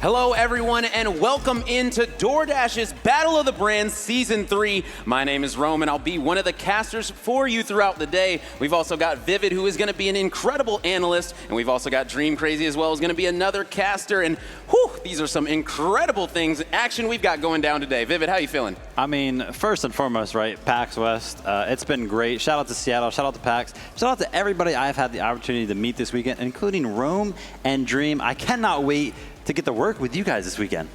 Hello, everyone, and welcome into DoorDash's Battle of the Brands Season 3. My name is Rome, and I'll be one of the casters for you throughout the day. We've also got Vivid, who is going to be an incredible analyst, and we've also got Dream Crazy as well, who's going to be another caster. And whew, these are some incredible things, action we've got going down today. Vivid, how you feeling? I mean, first and foremost, right, PAX West, it's been great. Shout out to Seattle, shout out to PAX, shout out to everybody I've had the opportunity to meet this weekend, including Rome and Dream. I cannot wait to get to work with you guys this weekend.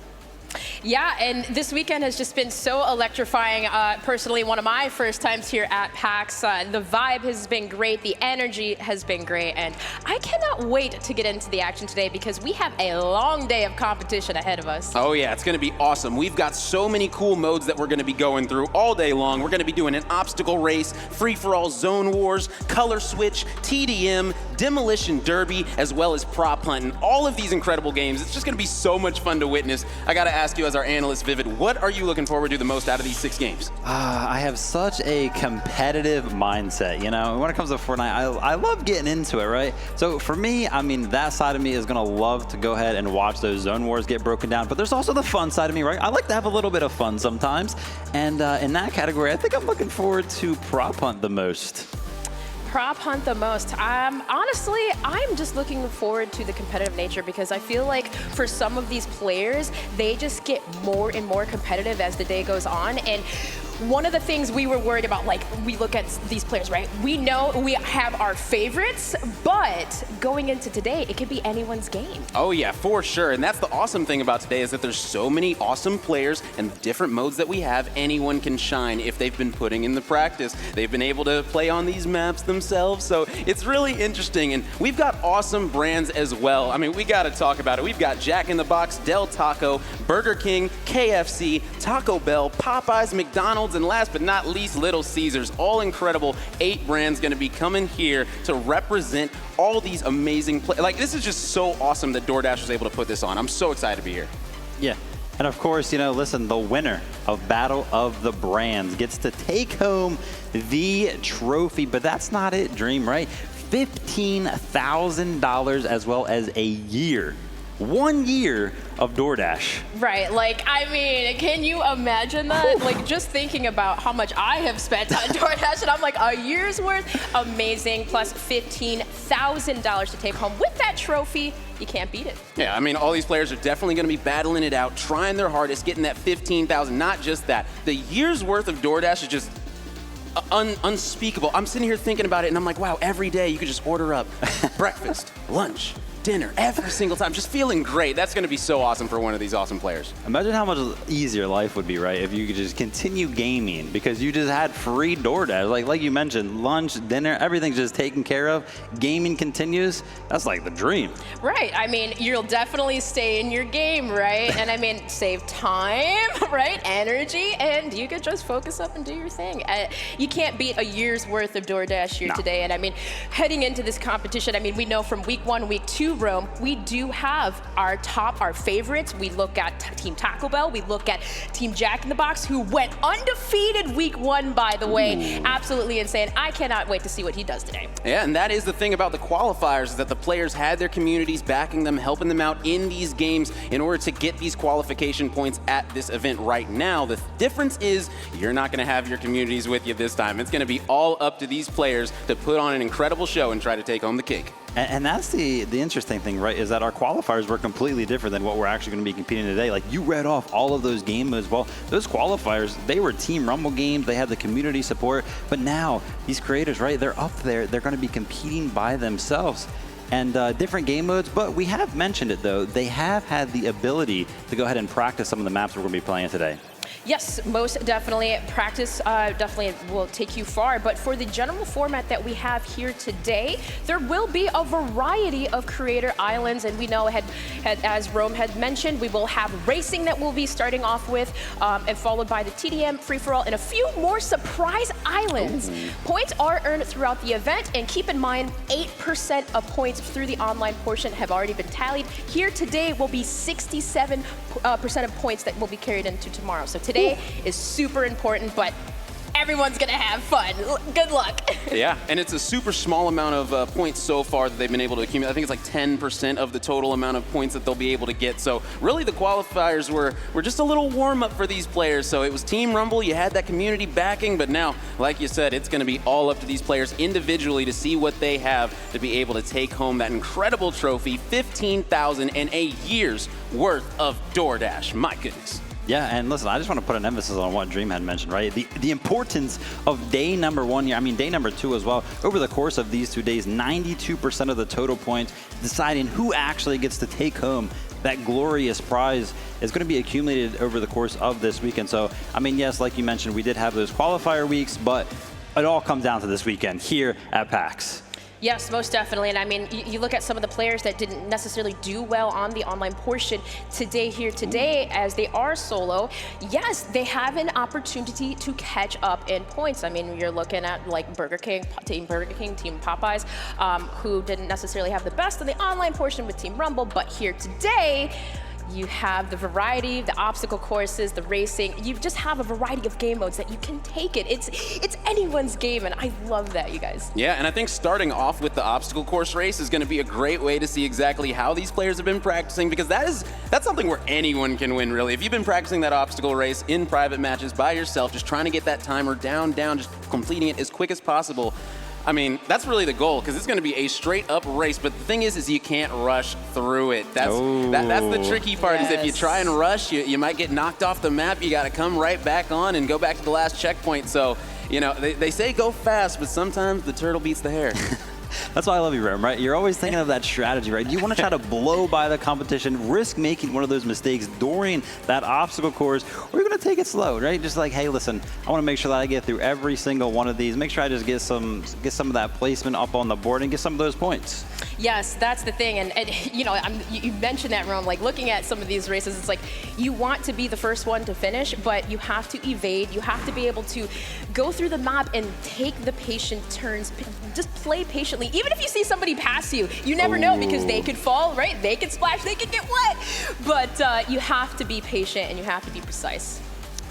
Yeah, and this weekend has just been so electrifying. Personally, one of my first times here at PAX. The vibe has been great, the energy has been great, and I cannot wait to get into the action today because we have a long day of competition ahead of us. Oh yeah, it's going to be awesome. We've got so many cool modes that we're going to be going through all day long. We're going to be doing an obstacle race, free-for-all zone wars, color switch, TDM, demolition derby, as well as prop hunt, and all of these incredible games. It's just going to be so much fun to witness. I got to ask you as our analyst, Vivid, what are you looking forward to the most out of these 6 games? I have such a competitive mindset, you know? When it comes to Fortnite, I love getting into it, right? So for me, I mean, that side of me is going to love to go ahead and watch those zone wars get broken down, but there's also the fun side of me, right? I like to have a little bit of fun sometimes, and in that category, I think I'm looking forward to prop hunt the most. Prop hunt the most. Honestly, I'm just looking forward to the competitive nature because I feel like for some of these players, they just get more and more competitive as the day goes on. And one of the things we were worried about, like, we look at these players, right? We know we have our favorites, but going into today, it could be anyone's game. Oh yeah, for sure. And that's the awesome thing about today is that there's so many awesome players and the different modes that we have. Anyone can shine if they've been putting in the practice. They've been able to play on these maps themselves. So it's really interesting. And we've got awesome brands as well. I mean, we got to talk about it. We've got Jack in the Box, Del Taco, Burger King, KFC, Taco Bell, Popeyes, McDonald's, McDonald's, and last but not least, Little Caesars. All incredible 8 brands going to be coming here to represent all these amazing like, this is just so awesome that DoorDash was able to put this on. I'm so excited to be here. Yeah. And of course, listen, the winner of Battle of the Brands gets to take home the trophy, but that's not it, Dream, right? $15,000 as well as a year. 1 year of DoorDash. Right, like, I mean, can you imagine that? Like, just thinking about how much I have spent on DoorDash, and I'm like, a year's worth? Amazing, plus $15,000 to take home with that trophy. You can't beat it. Yeah, I mean, all these players are definitely going to be battling it out, trying their hardest, getting that $15,000. Not just that. The year's worth of DoorDash is just unspeakable. I'm sitting here thinking about it, and I'm like, wow, every day you could just order up breakfast, lunch, dinner, every single time. Just feeling great. That's going to be so awesome for one of these awesome players. Imagine how much easier life would be, right, if you could just continue gaming because you just had free DoorDash. Like you mentioned, lunch, dinner, everything's just taken care of. Gaming continues. That's like the dream. Right. I mean, you'll definitely stay in your game, right? And I mean, save time, right? Energy, and you could just focus up and do your thing. You can't beat a year's worth of DoorDash here today. And I mean, heading into this competition, I mean, we know from week 1, week 2, Rome, we do have our favorites. We look at Team Taco Bell. We look at Team Jack in the Box, who went undefeated week 1, by the way. Absolutely insane. I cannot wait to see what he does today. Yeah, and that is the thing about the qualifiers, is that the players had their communities backing them, helping them out in these games in order to get these qualification points at this event right now. The difference is you're not going to have your communities with you this time. It's going to be all up to these players to put on an incredible show and try to take home the cake. And that's the interesting thing, right, is that our qualifiers were completely different than what we're actually going to be competing today. Like, you read off all of those game modes. Well, those qualifiers, they were Team Rumble games. They had the community support. But now, these creators, right, they're up there. They're going to be competing by themselves. And different game modes, but we have mentioned it, though. They have had the ability to go ahead and practice some of the maps we're going to be playing today. Yes, most definitely. Practice definitely will take you far. But for the general format that we have here today, there will be a variety of creator islands. And we know, as Rome had mentioned, we will have racing that we'll be starting off with, and followed by the TDM, free-for-all, and a few more surprise islands. Points are earned throughout the event. And keep in mind, 8% of points through the online portion have already been tallied. Here today will be 67% of points that will be carried into tomorrow. So today is super important, but everyone's gonna have fun. Good luck. Yeah, and it's a super small amount of points so far that they've been able to accumulate. I think it's like 10% of the total amount of points that they'll be able to get. So really the qualifiers were just a little warm-up for these players. So it was Team Rumble, you had that community backing, but now, like you said, it's gonna be all up to these players individually to see what they have to be able to take home that incredible trophy, $15,000 and a year's worth of DoorDash. My goodness. Yeah, and listen, I just want to put an emphasis on what Dream had mentioned, right? The importance of day number 1, I mean, day number 2 as well. Over the course of these 2 days, 92% of the total points deciding who actually gets to take home that glorious prize is going to be accumulated over the course of this weekend. So, I mean, yes, like you mentioned, we did have those qualifier weeks, but it all comes down to this weekend here at PAX. Yes, most definitely. And I mean, you look at some of the players that didn't necessarily do well on the online portion today, as they are solo. Yes, they have an opportunity to catch up in points. I mean, you're looking at like Team Popeyes, who didn't necessarily have the best in the online portion with Team Rumble, but here today, you have the variety, the obstacle courses, the racing. You just have a variety of game modes that you can take it. It's anyone's game, and I love that, you guys. Yeah, and I think starting off with the obstacle course race is going to be a great way to see exactly how these players have been practicing, because that's something where anyone can win, really. If you've been practicing that obstacle race in private matches by yourself, just trying to get that timer down, just completing it as quick as possible, I mean, that's really the goal, because it's going to be a straight-up race. But the thing is you can't rush through it. That's the tricky part. Is if you try and rush, you might get knocked off the map. You got to come right back on and go back to the last checkpoint. So, you know, they say go fast, but sometimes the turtle beats the hare. That's why I love you, Rome, right? You're always thinking of that strategy, right? You want to try to blow by the competition, risk making one of those mistakes during that obstacle course, or you're going to take it slow, right? Just like, hey, listen, I want to make sure that I get through every single one of these. Make sure I just get some of that placement up on the board and get some of those points. Yes, that's the thing, and you know, you mentioned that, Rome. Like looking at some of these races, it's like you want to be the first one to finish, but you have to evade. You have to be able to go through the map and take the patient turns. Just play patiently. Even if you see somebody pass you, you never know because they could fall, right? They could splash, they could get wet. But you have to be patient and you have to be precise.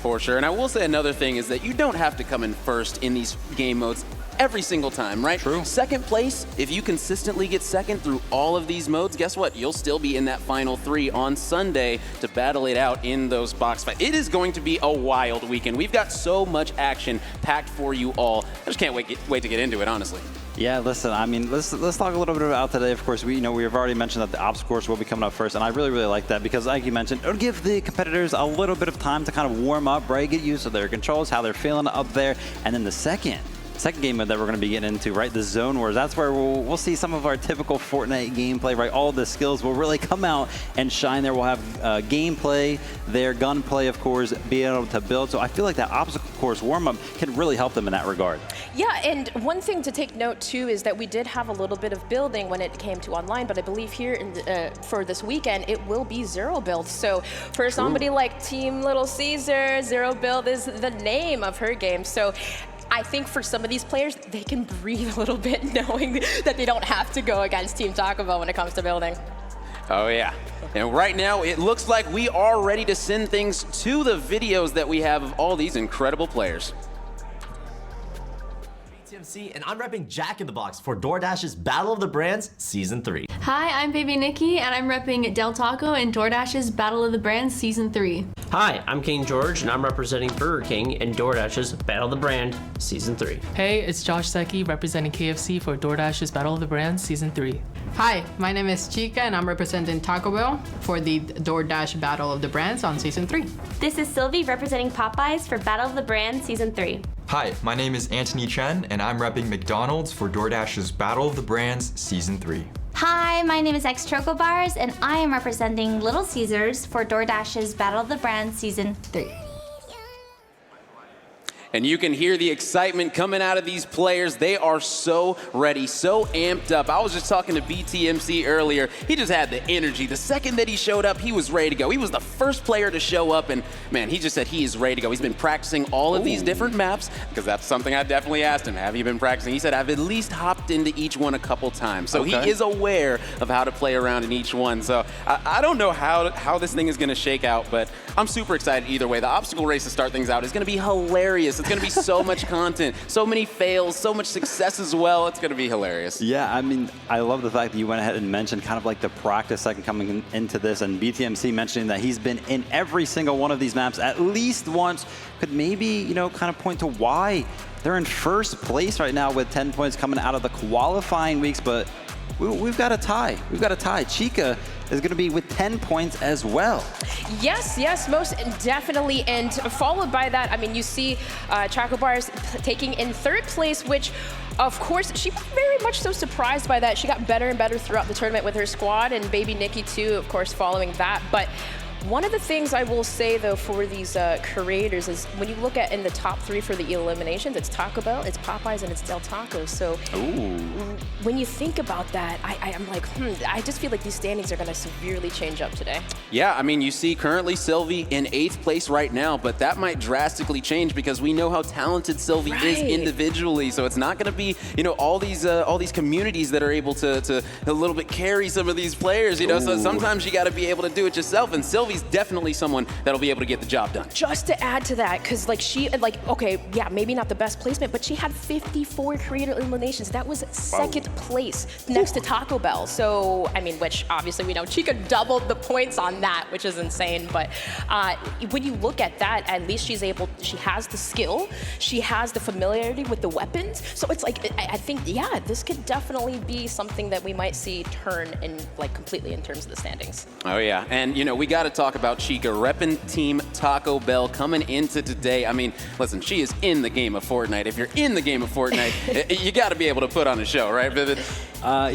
For sure, and I will say another thing is that you don't have to come in first in these game modes every single time, right? True. Second place, if you consistently get second through all of these modes, guess what? You'll still be in that final 3 on Sunday to battle it out in those box fights. It is going to be a wild weekend. We've got so much action packed for you all. I just can't wait to get into it, honestly. Yeah, listen, I mean, let's talk a little bit about today. Of course, we've already mentioned that the obstacle course will be coming up first, and I really like that because, like you mentioned, it'll give the competitors a little bit of time to kind of warm up, right? Get used to their controls, how they're feeling up there, and then the second game mode that we're going to be getting into, right, the Zone Wars. That's where we'll see some of our typical Fortnite gameplay, right? All the skills will really come out and shine there. We'll have gameplay there, gunplay, of course, being able to build. So I feel like that obstacle course warm-up can really help them in that regard. Yeah, and one thing to take note, too, is that we did have a little bit of building when it came to online, but I believe here for this weekend, it will be zero build. So for somebody like Team Little Caesar, zero build is the name of her game. So I think for some of these players, they can breathe a little bit knowing that they don't have to go against Team Taco Bell when it comes to building. Oh, yeah. And right now, it looks like we are ready to send things to the videos that we have of all these incredible players. And I'm repping Jack in the Box for DoorDash's Battle of the Brands Season 3. Hi, I'm Baby Nikki, and I'm repping Del Taco in DoorDash's Battle of the Brands Season 3. Hi, I'm King George, and I'm representing Burger King in DoorDash's Battle of the Brand Season 3. Hey, it's Josh Secchi representing KFC for DoorDash's Battle of the Brands Season 3. Hi, my name is Chica and I'm representing Taco Bell for the DoorDash Battle of the Brands on Season 3. This is Sylvie representing Popeyes for Battle of the Brands Season 3. Hi, my name is Anthony Chen and I'm repping McDonald's for DoorDash's Battle of the Brands Season 3. Hi, my name is X Choco Bars and I am representing Little Caesars for DoorDash's Battle of the Brands Season 3. And you can hear the excitement coming out of these players. They are so ready, so amped up. I was just talking to BTMC earlier. He just had the energy. The second that he showed up, he was ready to go. He was the first player to show up, and man, he just said he is ready to go. He's been practicing all of these different maps, because that's something I definitely asked him. Have you been practicing? He said, I've at least hopped into each one a couple times. So he is aware of how to play around in each one. So I don't know how this thing is going to shake out, but I'm super excited either way. The obstacle race to start things out is going to be hilarious. It's going to be so much content, so many fails, so much success as well. It's going to be hilarious. Yeah, I mean, I love the fact that you went ahead and mentioned kind of like the practice second coming into this, and BTMC mentioning that he's been in every single one of these maps at least once. Could maybe, you know, kind of point to why they're in first place right now with 10 points coming out of the qualifying weeks, but we've got a tie. We've got a tie. Chica is going to be with 10 points as well. Yes, most definitely. And followed by that, I mean, you see Choco Bars taking in third place, which, of course, she was very much so surprised by that. She got better and better throughout the tournament with her squad, and Baby Nikki, too, of course, following that. But one of the things I will say, though, for these creators is when you look at in the top 3 for the eliminations, it's Taco Bell, it's Popeyes, and it's Del Taco. So when you think about that, I'm like, I just feel like these standings are going to severely change up today. Yeah, I mean, you see currently Sylvie in 8th place right now, but that might drastically change because we know how talented Sylvie is individually. So it's not going to be, you know, all these communities that are able to a little bit carry some of these players, you know. So sometimes you got to be able to do it yourself, and Sylvie's definitely someone that'll be able to get the job done. Just to add to that, because okay, yeah, maybe not the best placement, but she had 54 creator eliminations. That was second place next to Taco Bell. So, I mean, which obviously we know Chica doubled the points on that, which is insane. But when you look at that, at least she has the skill, she has the familiarity with the weapons. So it's like, I think, yeah, this could definitely be something that we might see turn in like completely in terms of the standings. Oh yeah, and you know, we got to talk talk about Chica, repping Team Taco Bell coming into today. I mean, listen, she is in the game of Fortnite. If you're in the game of Fortnite, you got to be able to put on a show, right, Vivid?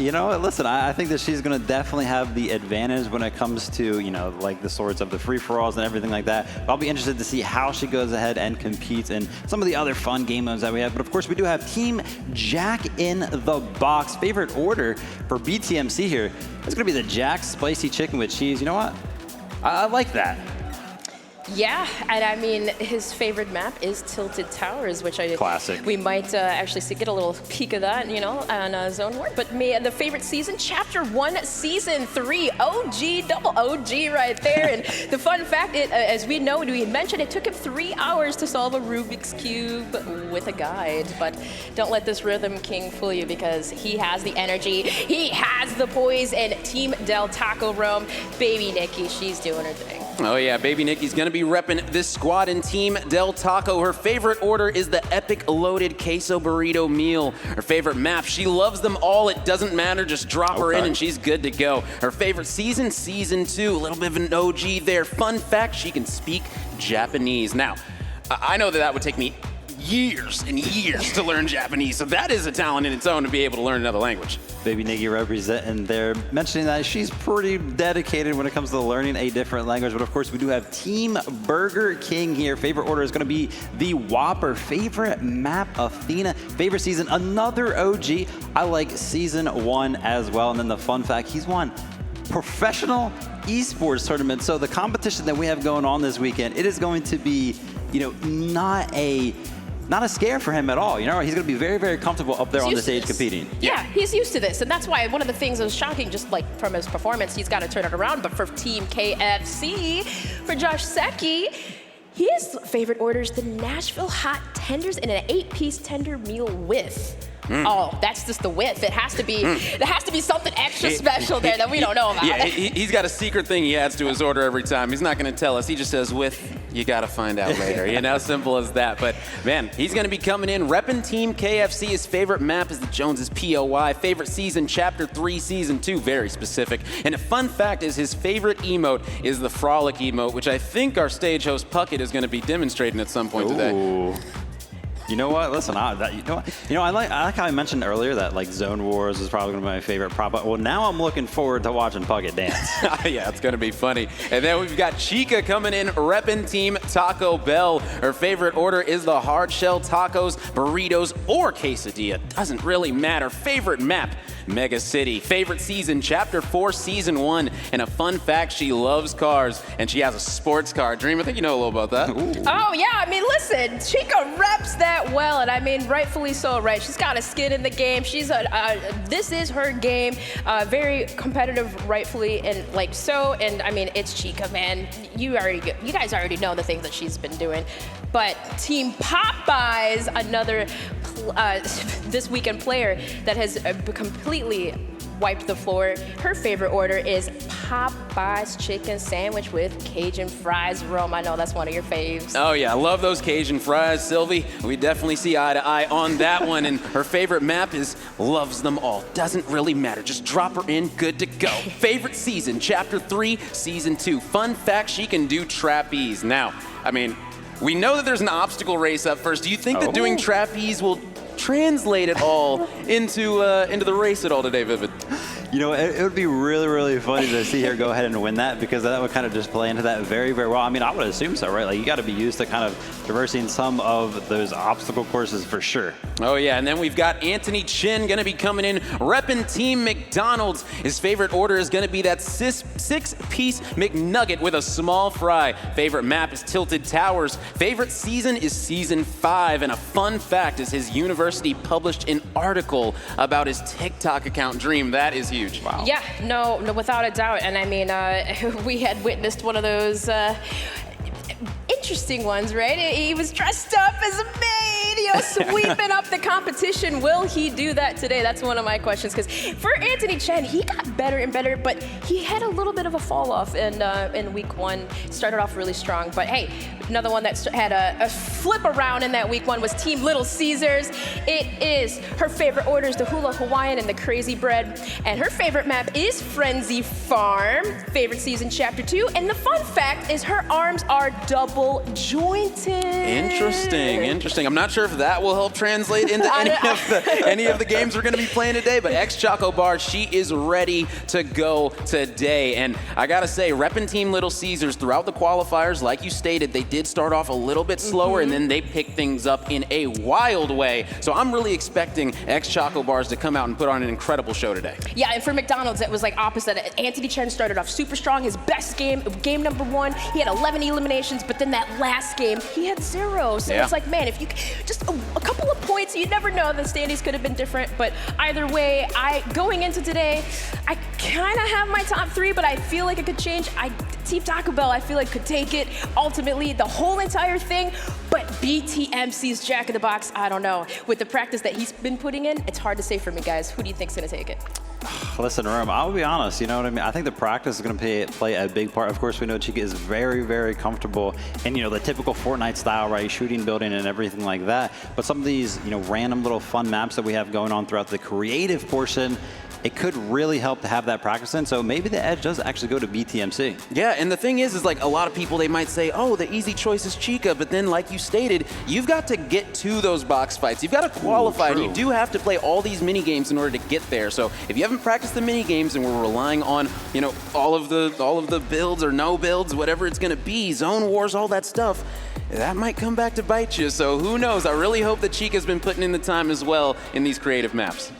You know what? Listen, I think that she's going to definitely have the advantage when it comes to, you know, like the sorts of the free-for-alls and everything like that. But I'll be interested to see how she goes ahead and competes in some of the other fun game modes that we have. But of course, we do have Team Jack in the Box. Favorite order for BTMC here is going to be the Jack Spicy Chicken with Cheese. You know what? I like that. Yeah, and I mean, his favorite map is Tilted Towers, which Classic. We might actually get a little peek of that, you know, on Zone War. But the favorite season, Chapter 1, Season 3, OG, double OG right there. And the fun fact, as we know, we mentioned, it took him 3 hours to solve a Rubik's Cube with a guide. But don't let this Rhythm King fool you, because he has the energy, he has the poise, and Team Del Taco Rome, Baby Nikki, she's doing her thing. Oh yeah, Baby Nikki's gonna be repping this squad in Team Del Taco. Her favorite order is the epic loaded queso burrito meal. Her favorite map, she loves them all. It doesn't matter, just drop her in and she's good to go. Her favorite season, Season 2, a little bit of an OG there. Fun fact, she can speak Japanese. Now, I know that would take me years and years to learn Japanese, so that is a talent in its own to be able to learn another language. Baby Nikki representing there, mentioning that she's pretty dedicated when it comes to learning a different language. But of course, we do have Team Burger King here. Favorite order is going to be the Whopper. Favorite map, Athena. Favorite season, another OG. I like Season 1 as well. And then the fun fact, he's won professional esports tournament. So the competition that we have going on this weekend, it is going to be, you know, not a scare for him at all. You know, he's going to be very, very comfortable up there on the stage competing. Yeah, he's used to this, and that's why one of the things that was shocking, just like from his performance, he's got to turn it around. But for Team KFC, for Josh Secchi, his favorite order is the Nashville Hot Tenders in an 8-piece tender meal with. Oh, that's just the width. It has to be. There has to be something extra special there that we don't know about. Yeah, he's got a secret thing he adds to his order every time. He's not going to tell us. He just says with. You got to find out later. You know, simple as that. But man, he's going to be coming in repping Team KFC. His favorite map is the Joneses POI. Favorite season, Chapter 3, Season 2, very specific. And a fun fact is his favorite emote is the Frolic emote, which I think our stage host Puckett is going to be demonstrating at some point today. You know what? Listen, I like how I mentioned earlier that like Zone Wars is probably going to be my favorite prop. Well, now I'm looking forward to watching Puckett dance. Yeah, it's going to be funny. And then we've got Chica coming in, repping Team Taco Bell. Her favorite order is the hard shell tacos, burritos, or quesadilla. Doesn't really matter. Favorite map, Mega City. Favorite season, Chapter 4, Season 1. And a fun fact, she loves cars, and she has a sports car. Dream, I think you know a little about that. Ooh. Oh, yeah. I mean, listen, Chica reps that well, and I mean, rightfully so, right? She's got a skin in the game. She's this is her game. Very competitive, rightfully, and like so. And I mean, it's Chica, man. You guys already know the things that she's been doing. But Team Popeyes, another this weekend player that has completely wiped the floor. Her favorite order is Popeye's chicken sandwich with Cajun fries. Rome, I know that's one of your faves. Oh yeah, I love those Cajun fries, Sylvie. We definitely see eye to eye on that one. And her favorite map is loves them all. Doesn't really matter, just drop her in, good to go. Favorite season, Chapter 3, Season 2. Fun fact, she can do trapeze. Now, I mean, we know that there's an obstacle race up first. Do you think that doing trapeze will translate it all into the race at all today, Vivid? You know, it would be really, really funny to see her go ahead and win that, because that would kind of just play into that very, very well. I mean, I would assume so, right? Like, you got to be used to kind of traversing some of those obstacle courses for sure. Oh, yeah. And then we've got Anthony Chin going to be coming in, repping Team McDonald's. His favorite order is going to be that 6-piece McNugget with a small fry. Favorite map is Tilted Towers. Favorite season is Season 5. And a fun fact is his university published an article about his TikTok account. Dream, that is huge. Wow. Yeah, no, without a doubt. And I mean, we had witnessed one of those interesting ones, right? He was dressed up as a maid, you know, sweeping up the competition. Will he do that today? That's one of my questions. Because for Anthony Chen, he got better and better, but he had a little bit of a fall off in week 1. Started off really strong, but hey, another one that had a flip around in that week 1 was Team Little Caesars. It is her favorite orders, the Hula Hawaiian and the Crazy Bread. And her favorite map is Frenzy Farm, favorite season chapter 2. And the fun fact is her arms are double jointed. Interesting. I'm not sure if that will help translate into any of the games we're going to be playing today, but X Choco Bar, she is ready to go today. And I got to say, repping Team Little Caesars throughout the qualifiers, like you stated, they did start off a little bit slower and then they picked things up in a wild way. So I'm really expecting X Choco Bars to come out and put on an incredible show today. Yeah, and for McDonald's, it was like opposite. Anthony Chen started off super strong. His best game number 1, he had 11 eliminations, but then that last game, he had 0. So it's like, man, if you just a couple of points, you never know. The standings could have been different, but either way, going into today, I kind of have my top 3, but I feel like it could change. Team Taco Bell, I feel like could take it ultimately, the whole entire thing, but BTMC's Jack in the Box, I don't know. With the practice that he's been putting in, it's hard to say for me, guys. Who do you think's gonna take it? Listen, Rome, I'll be honest, you know what I mean? I think the practice is going to play a big part. Of course, we know Chica is very, very comfortable in, the typical Fortnite style, right? Shooting, building, and everything like that. But some of these, random little fun maps that we have going on throughout the creative portion, it could really help to have that practice in. So maybe the edge does actually go to BTMC. Yeah, and the thing is like a lot of people, they might say, oh, the easy choice is Chica, but then like you stated, you've got to get to those box fights. You've got to qualify, and you do have to play all these mini games in order to get there. So if you haven't practiced the mini games and we're relying on, all of the builds or no builds, whatever it's gonna be, zone wars, all that stuff, that might come back to bite you. So who knows? I really hope that Chica's been putting in the time as well in these creative maps.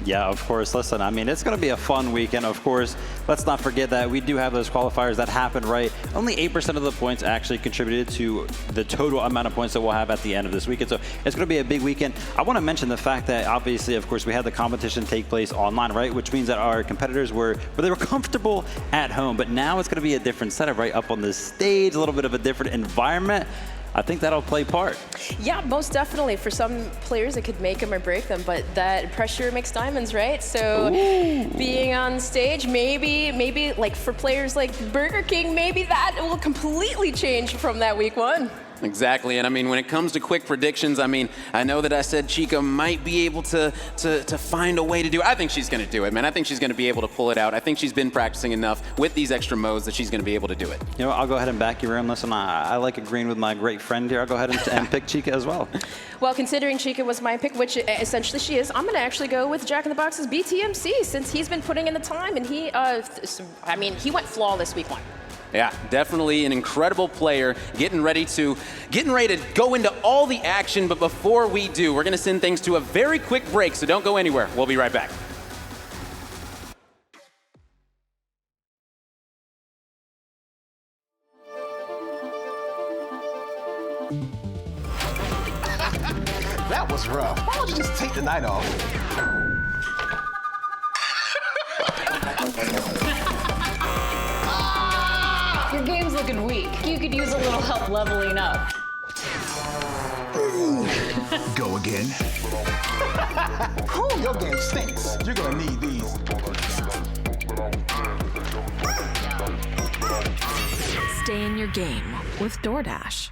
Yeah, of course. Listen, I mean, it's going to be a fun weekend. Of course, let's not forget that we do have those qualifiers that happen, right? Only 8% of the points actually contributed to the total amount of points that we'll have at the end of this weekend. So it's going to be a big weekend. I want to mention the fact that obviously, of course, we had the competition take place online, right? Which means that our competitors were comfortable at home. But now it's going to be a different setup, right? Up on the stage, a little bit of a different environment. I think that'll play part. Yeah, most definitely. For some players, it could make them or break them, but that pressure makes diamonds, right? So being on stage, maybe like for players like Burger King, maybe that will completely change from that week 1. Exactly, and I mean, when it comes to quick predictions, I mean, I know that I said Chica might be able to find a way to do it. I think she's gonna do it, man. I think she's gonna be able to pull it out. I think she's been practicing enough with these extra modes that she's gonna be able to do it. I'll go ahead and back you, Ram. Listen, I like agreeing with my great friend here. I'll go ahead and pick Chica as well. Well, considering Chica was my pick, which essentially she is, I'm gonna actually go with Jack in the Box's BTMC since he's been putting in the time and he went flawless week 1. Yeah, definitely an incredible player, getting ready to go into all the action. But before we do, we're gonna send things to a very quick break, so don't go anywhere. We'll be right back. That was rough. Why don't you just take the night off? Your game's looking weak. You could use a little help leveling up. Go again. Whew, your game stinks. You're gonna need these. Stay in your game with DoorDash.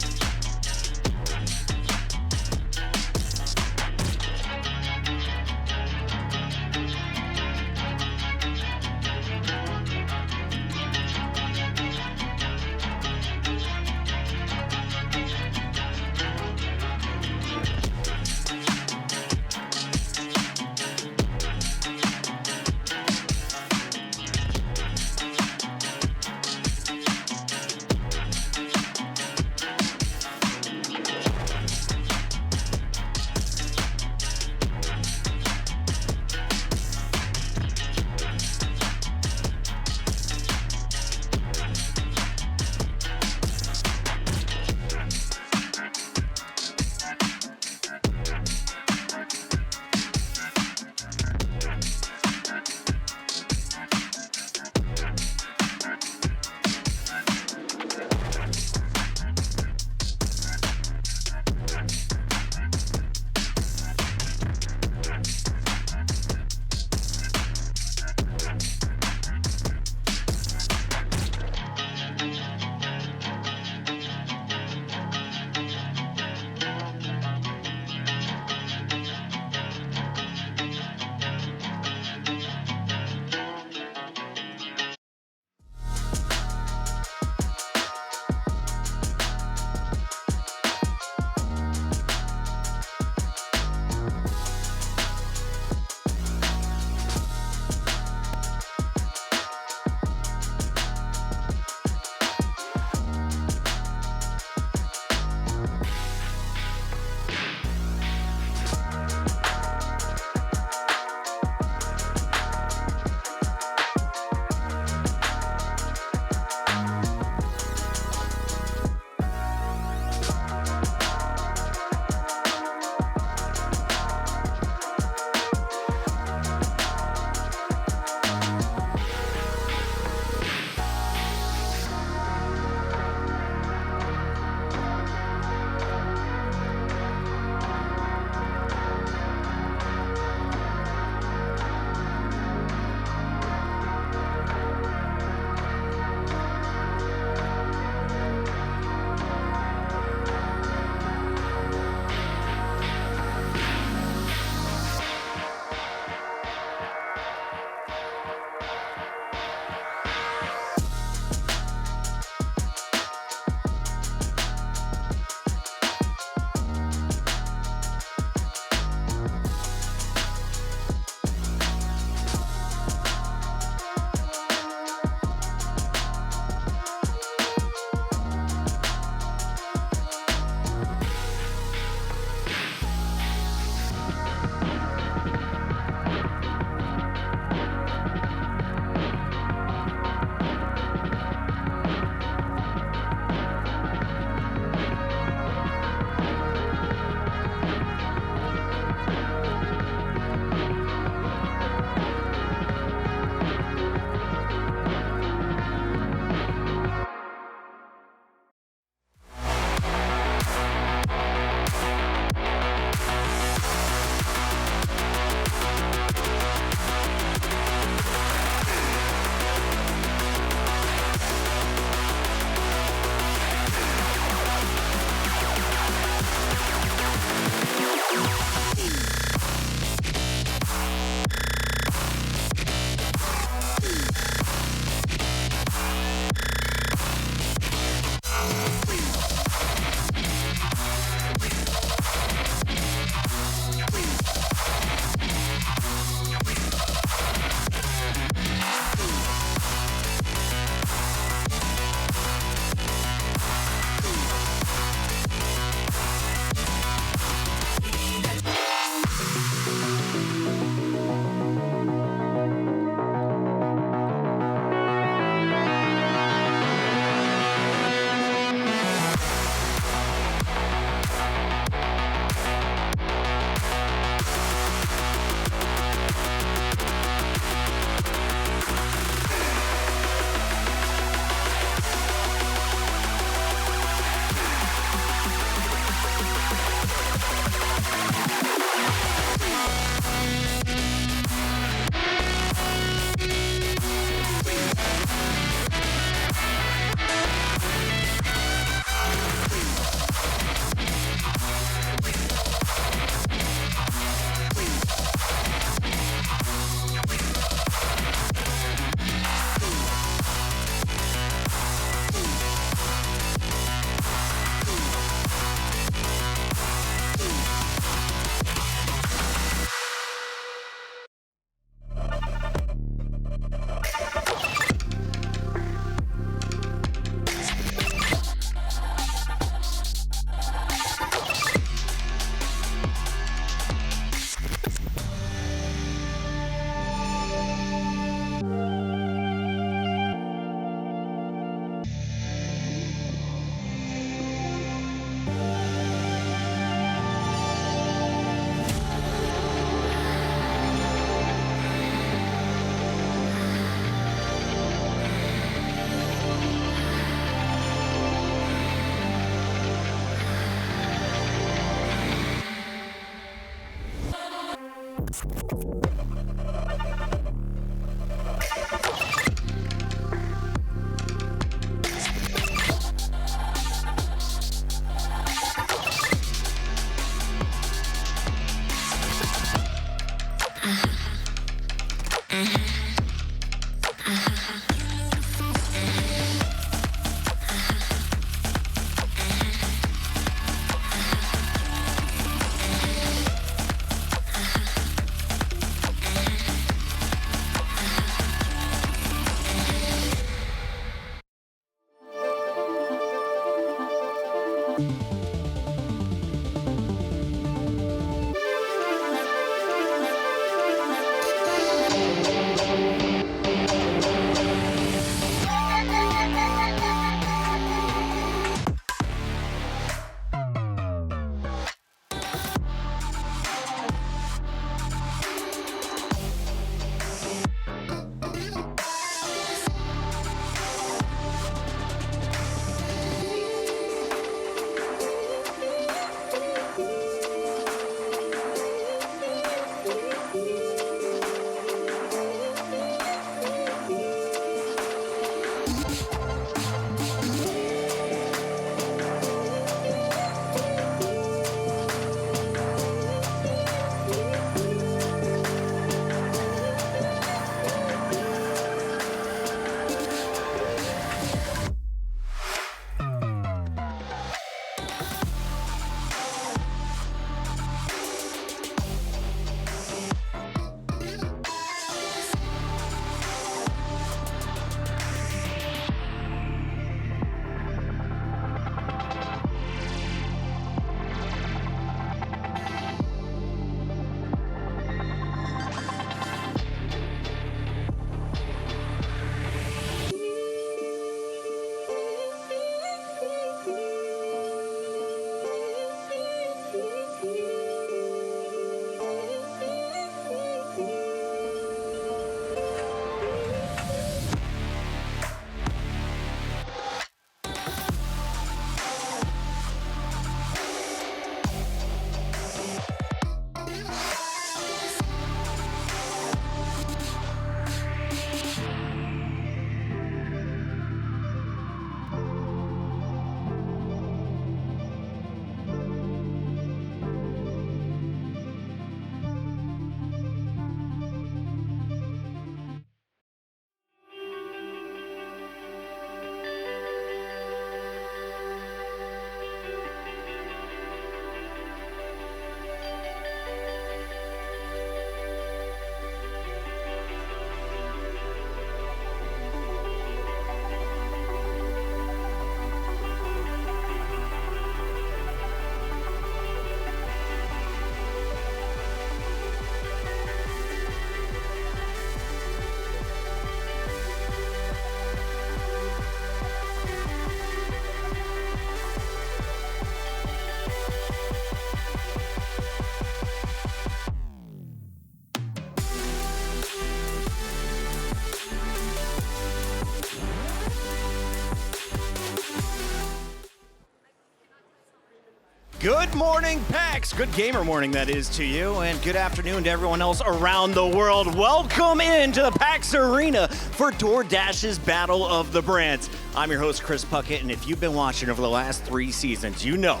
Good morning, PAX. Good gamer morning, that is, to you. And good afternoon to everyone else around the world. Welcome into the PAX Arena for DoorDash's Battle of the Brands. I'm your host, Chris Puckett, and if you've been watching over the last 3 seasons, you know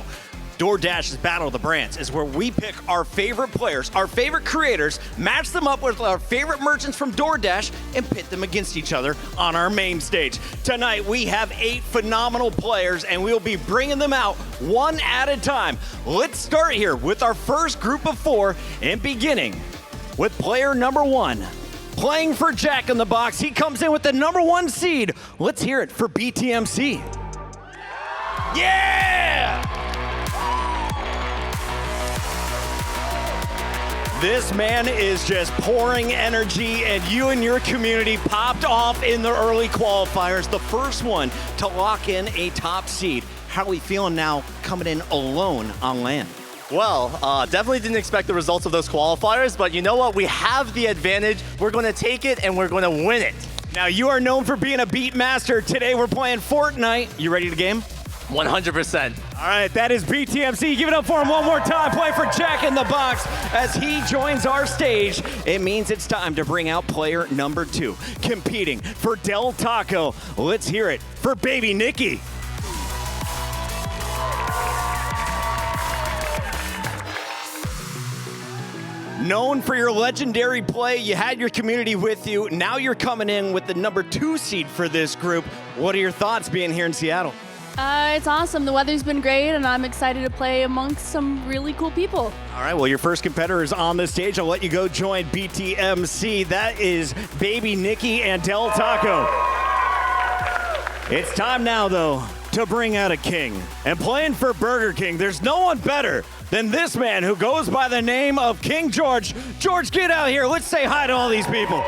DoorDash's Battle of the Brands is where we pick our favorite players, our favorite creators, match them up with our favorite merchants from DoorDash, and pit them against each other on our main stage. Tonight, we have 8 phenomenal players, and we'll be bringing them out one at a time. Let's start here with our first group of 4, and beginning with player number 1. Playing for Jack in the Box, he comes in with the number 1 seed. Let's hear it for BTMC. Yeah! This man is just pouring energy, and you and your community popped off in the early qualifiers, the first one to lock in a top seed. How are we feeling now coming in alone on land? Well, definitely didn't expect the results of those qualifiers, but you know what? We have the advantage. We're going to take it, and we're going to win it. Now, you are known for being a beat master. Today, we're playing Fortnite. You ready to game? 100%. All right, that is BTMC. Give it up for him one more time. Play for Jack in the Box as he joins our stage. It means it's time to bring out player number 2, competing for Del Taco. Let's hear it for baby Nikki. Known for your legendary play, you had your community with you. Now you're coming in with the number 2 seed for this group. What are your thoughts being here in Seattle? It's awesome. The weather's been great, and I'm excited to play amongst some really cool people. All right, well, your first competitor is on the stage. I'll let you go join BTMC. That is baby Nikki and Del Taco. It's time now, though, to bring out a king. And playing for Burger King, there's no one better than this man who goes by the name of King George. George, get out here. Let's say hi to all these people.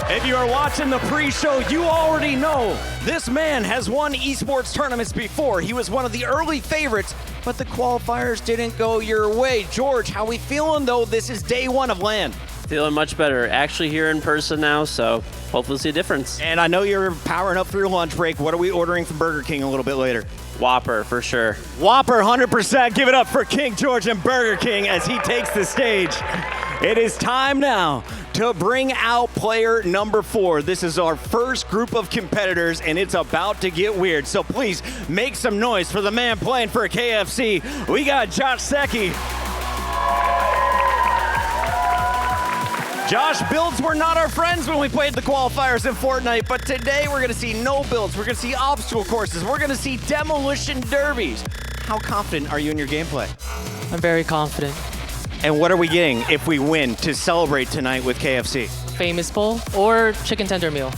If you are watching the pre-show, you already know this man has won esports tournaments before. He was one of the early favorites, but the qualifiers didn't go your way. George, how we feeling, though? This is day 1 of LAN. Feeling much better. Actually here in person now, so hopefully we'll see a difference. And I know you're powering up for your lunch break. What are we ordering from Burger King a little bit later? Whopper, for sure. Whopper, 100%. Give it up for King George and Burger King as he takes the stage. It is time now to bring out player number 4. This is our first group of competitors, and it's about to get weird. So please make some noise for the man playing for KFC. We got Josh Secchi. Josh, builds were not our friends when we played the qualifiers in Fortnite, but today we're going to see no builds. We're going to see obstacle courses. We're going to see demolition derbies. How confident are you in your gameplay? I'm very confident. And what are we getting if we win to celebrate tonight with KFC? Famous bowl or chicken tender meal?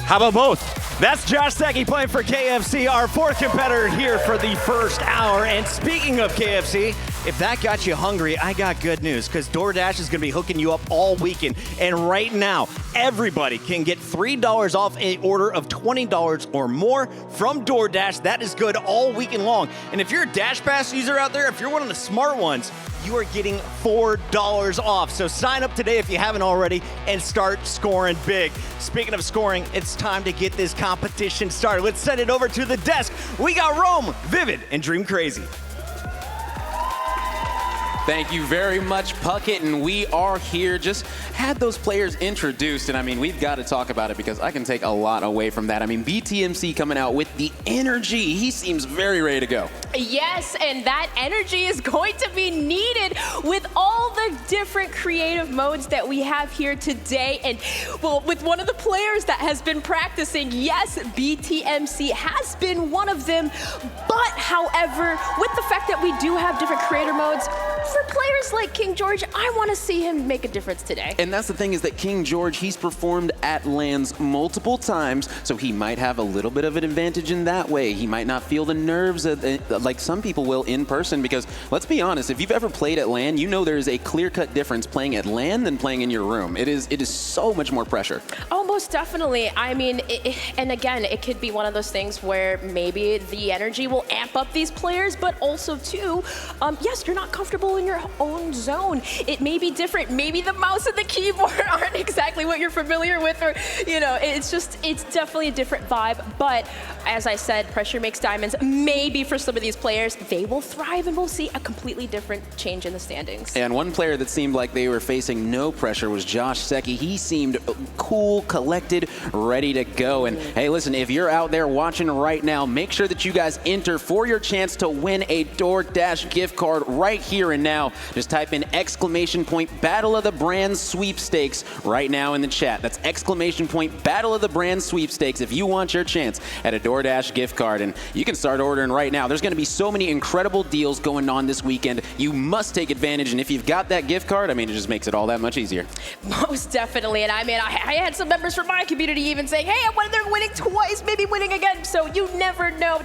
How about both? That's Josh Secchi playing for KFC, our 4th competitor here for the first hour. And speaking of KFC, if that got you hungry, I got good news, because DoorDash is going to be hooking you up all weekend. And right now, everybody can get $3 off an order of $20 or more from DoorDash. That is good all weekend long. And if you're a Dash Pass user out there, if you're one of the smart ones, you are getting $4 off. So sign up today if you haven't already and start scoring big. Speaking of scoring, it's time to get this competition started. Let's send it over to the desk. We got Rome, Vivid, and Dream Crazy. Thank you very much, Puckett, and we are here. Just had those players introduced, and I mean, we've got to talk about it because I can take a lot away from that. I mean, BTMC coming out with the energy. He seems very ready to go. Yes, and that energy is going to be needed with all the different creative modes that we have here today. And well, with one of the players that has been practicing, yes, BTMC has been one of them. But however, with the fact that we do have different creator modes, for players like King George, I want to see him make a difference today. And that's the thing, is that King George, he's performed at LANs multiple times, so he might have a little bit of an advantage in that way. He might not feel the nerves like some people will in person, because let's be honest, if you've ever played at LAN, you know there's a clear-cut difference playing at LAN than playing in your room. It is so much more pressure. Oh, most definitely. I mean, and again, it could be one of those things where maybe the energy will amp up these players, but also too, yes, you're not comfortable in your own zone. It may be different. Maybe the mouse and the keyboard aren't exactly what you're familiar with, or, you know, it's definitely a different vibe. But as I said, pressure makes diamonds. Maybe for some of these players, they will thrive and we'll see a completely different change in the standings. And one player that seemed like they were facing no pressure was Josh Secchi. He seemed cool, collected, ready to go. And hey, listen, if you're out there watching right now, make sure that you guys enter for your chance to win a DoorDash gift card right here and now. Just type in ! Battle of the Brand Sweepstakes right now in the chat. That's ! Battle of the Brand Sweepstakes if you want your chance at a DoorDash gift card. And you can start ordering right now. There's going to be so many incredible deals going on this weekend. You must take advantage. And if you've got that gift card, I mean, it just makes it all that much easier. Most definitely. And I mean, I had some members from my community even saying, hey, I wonder, they're winning twice, maybe winning again. So you never know.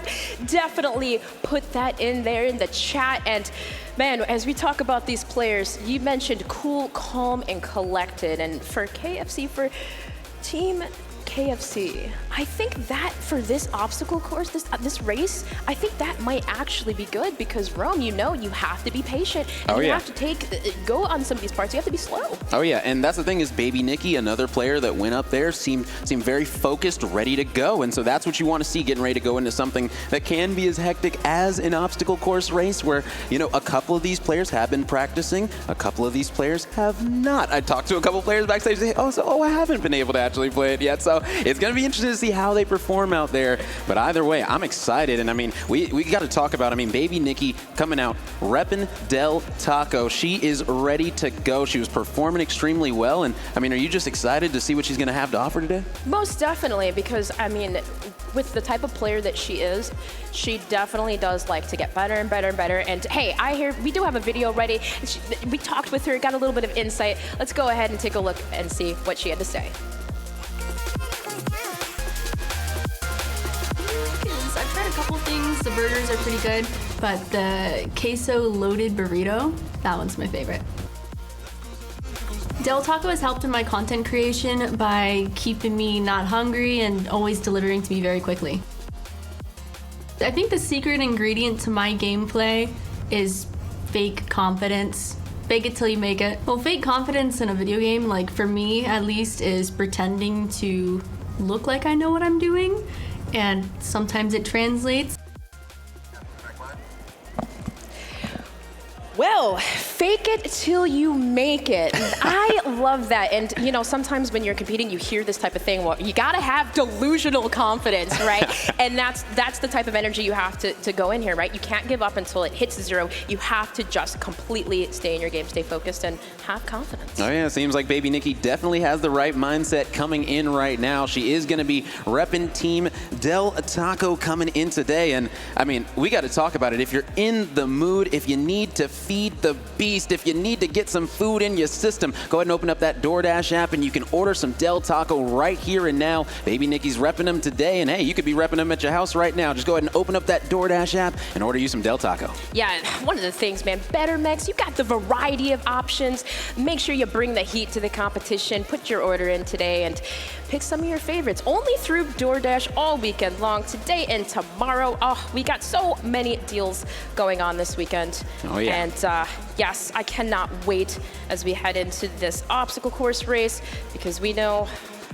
Definitely put that in there in the chat. And man, as we talk about these players, you mentioned cool, calm, and collected. And for KFC, for Team KFC, I think that for this obstacle course, this race, I think that might actually be good because Rome, you have to be patient and you have to go on some of these parts. You have to be slow. Oh yeah, and that's the thing is Baby Nikki, another player that went up there, seemed very focused, ready to go, and so that's what you want to see, getting ready to go into something that can be as hectic as an obstacle course race, where a couple of these players have been practicing, a couple of these players have not. I talked to a couple players backstage, and say, I haven't been able to actually play it yet, so it's going to be interesting to see how they perform out there. But either way, I'm excited, and I mean, we got to talk about, Baby Nikki coming out, repping Del Taco. She is ready to go. She was performing extremely well, and are you just excited to see what she's going to have to offer today? Most definitely, because with the type of player that she is, she definitely does like to get better and better and better. And hey, I hear we do have a video ready. We talked with her, got a little bit of insight. Let's go ahead and take a look and see what she had to say. I've tried a couple things. The burgers are pretty good, but the queso loaded burrito, that one's my favorite. Del Taco has helped in my content creation by keeping me not hungry and always delivering to me very quickly. I think the secret ingredient to my gameplay is fake confidence. Fake it till you make it. Well, fake confidence in a video game, like for me at least, is pretending to look like I know what I'm doing, and sometimes it translates. Well, fake it till you make it. I love that. And sometimes when you're competing, you hear this type of thing. Well, you gotta have delusional confidence, right? And that's the type of energy you have to go in here, right? You can't give up until it hits 0. You have to just completely stay in your game, stay focused, and have confidence. Oh yeah, it seems like Baby Nikki definitely has the right mindset coming in right now. She is gonna be repping Team Del Taco coming in today. And we gotta talk about it. If you're in the mood, if you need to feed the beast, if you need to get some food in your system, go ahead and open up that DoorDash app and you can order some Del Taco right here and now. Baby Nikki's repping them today, and hey, you could be repping them at your house right now. Just go ahead and open up that DoorDash app and order you some Del Taco. Yeah, one of the things, man, better mix. You got the variety of options. Make sure you bring the heat to the competition. Put your order in today and pick some of your favorites. Only through DoorDash all weekend long, today and tomorrow. Oh, we got so many deals going on this weekend. Oh yeah. And yes, I cannot wait as we head into this obstacle course race, because we know,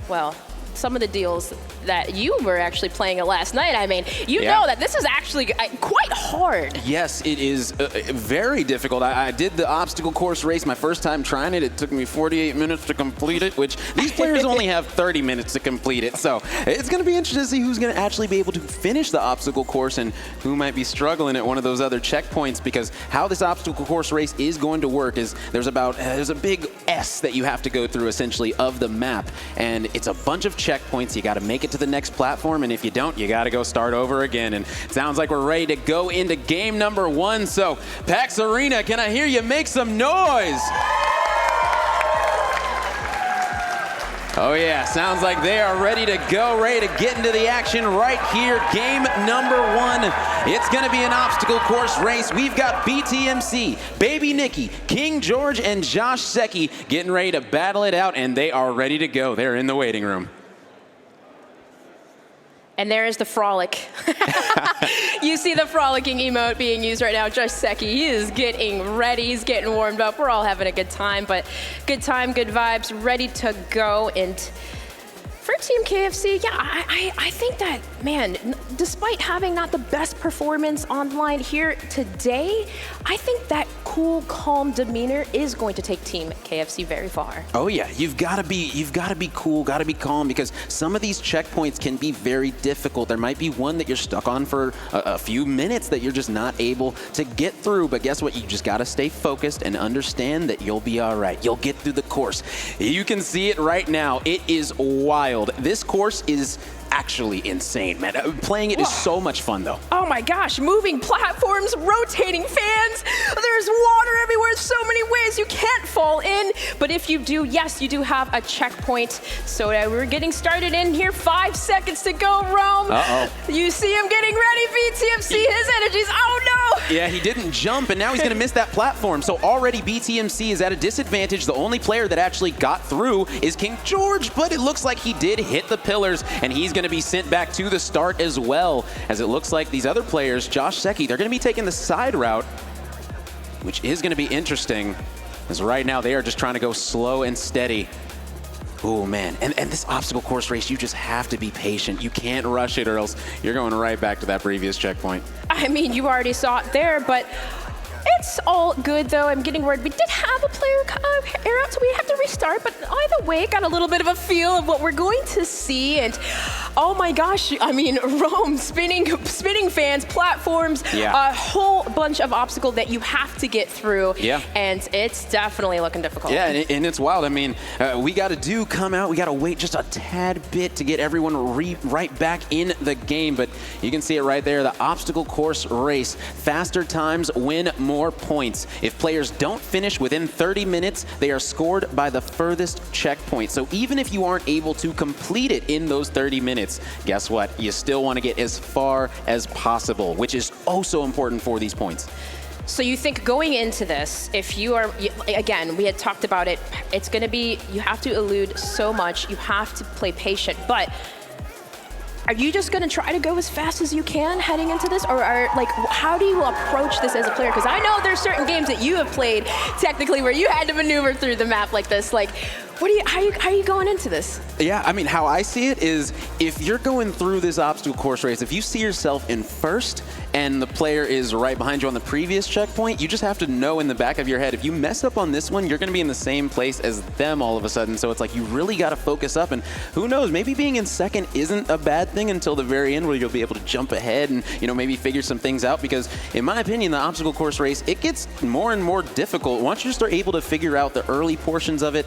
well, some of the deals that you were actually playing it last night. You know that this is actually quite hard. Yes, it is very difficult. I did the obstacle course race my first time trying it. It took me 48 minutes to complete it, which these players only have 30 minutes to complete it. So it's going to be interesting to see who's going to actually be able to finish the obstacle course and who might be struggling at one of those other checkpoints, because how this obstacle course race is going to work is there's a big S that you have to go through essentially of the map, and it's a bunch of checkpoints. You got to make it to the next platform, and if you don't, you got to go start over again. And it sounds like we're ready to go into game number 1. So PAX Arena, can I hear you make some noise? Oh yeah, sounds like they are ready to go, ready to get into the action right here. Game number 1. It's gonna be an obstacle course race. We've got BTMC, Baby Nikki, King George, and Josh Secchi getting ready to battle it out, and they are ready to go. They're in the waiting room. And there is the frolic. You see the frolicking emote being used right now. Josh Secchi, he is getting ready. He's getting warmed up. We're all having a good time, but good time, good vibes, ready to go. And for Team KFC, yeah, I think that, man, despite having not the best performance online here today, I think that cool, calm demeanor is going to take Team KFC very far. Oh yeah, you've got to be cool, got to be calm, because some of these checkpoints can be very difficult. There might be one that you're stuck on for a few minutes that you're just not able to get through, but guess what? You just got to stay focused and understand that you'll be all right. You'll get through the course. You can see it right now. It is wild. This course is actually insane, man. Playing it is so much fun, though. Oh my gosh, moving platforms, rotating fans, there's water everywhere, so many ways you can't fall in. But if you do, yes, you do have a checkpoint. So we're getting started in here. 5 seconds to go, Rome. Uh-oh. You see him getting ready, BTMC, his energies. Oh no! Yeah, he didn't jump, and now he's going to miss that platform. So already BTMC is at a disadvantage. The only player that actually got through is King George, but it looks like he did hit the pillars, and he's going to be sent back to the start as well, as it looks like these other players, Josh Secchi, they're going to be taking the side route, which is going to be interesting, as right now they are just trying to go slow and steady. Oh, man. And this obstacle course race, you just have to be patient. You can't rush it or else you're going right back to that previous checkpoint. I mean, you already saw it there, but it's all good, though. I'm getting worried. We did have a player air out, so we have to restart. But either way, got a little bit of a feel of what we're going to see. And oh my gosh, I mean, Rome, spinning fans, platforms, a whole bunch of obstacles that you have to get through. Yeah. And it's definitely looking difficult. Yeah, and it's wild. I mean, we got to come out. We got to wait just a tad bit to get everyone right back in the game. But you can see it right there, the obstacle course race. Faster times win more points. If players don't finish within 30 minutes, they are scored by the furthest checkpoint. So even if you aren't able to complete it in those 30 minutes, guess what? You still want to get as far as possible, which is oh so important for these points. So you think going into this, if you are, again, we had talked about it, it's going to be, you have to elude so much, you have to play patient, but are you just going to try to go as fast as you can heading into this? Or how do you approach this as a player? Because I know there's certain games that you have played technically where you had to maneuver through the map like this. Like, how are you going into this? Yeah, I mean, how I see it is if you're going through this obstacle course race, if you see yourself in first and the player is right behind you on the previous checkpoint, you just have to know in the back of your head, if you mess up on this one, you're going to be in the same place as them all of a sudden. So it's like you really got to focus up, and who knows, maybe being in second isn't a bad thing until the very end where you'll be able to jump ahead and, you know, maybe figure some things out, because in my opinion, the obstacle course race, it gets more and more difficult. Once you start able to figure out the early portions of it,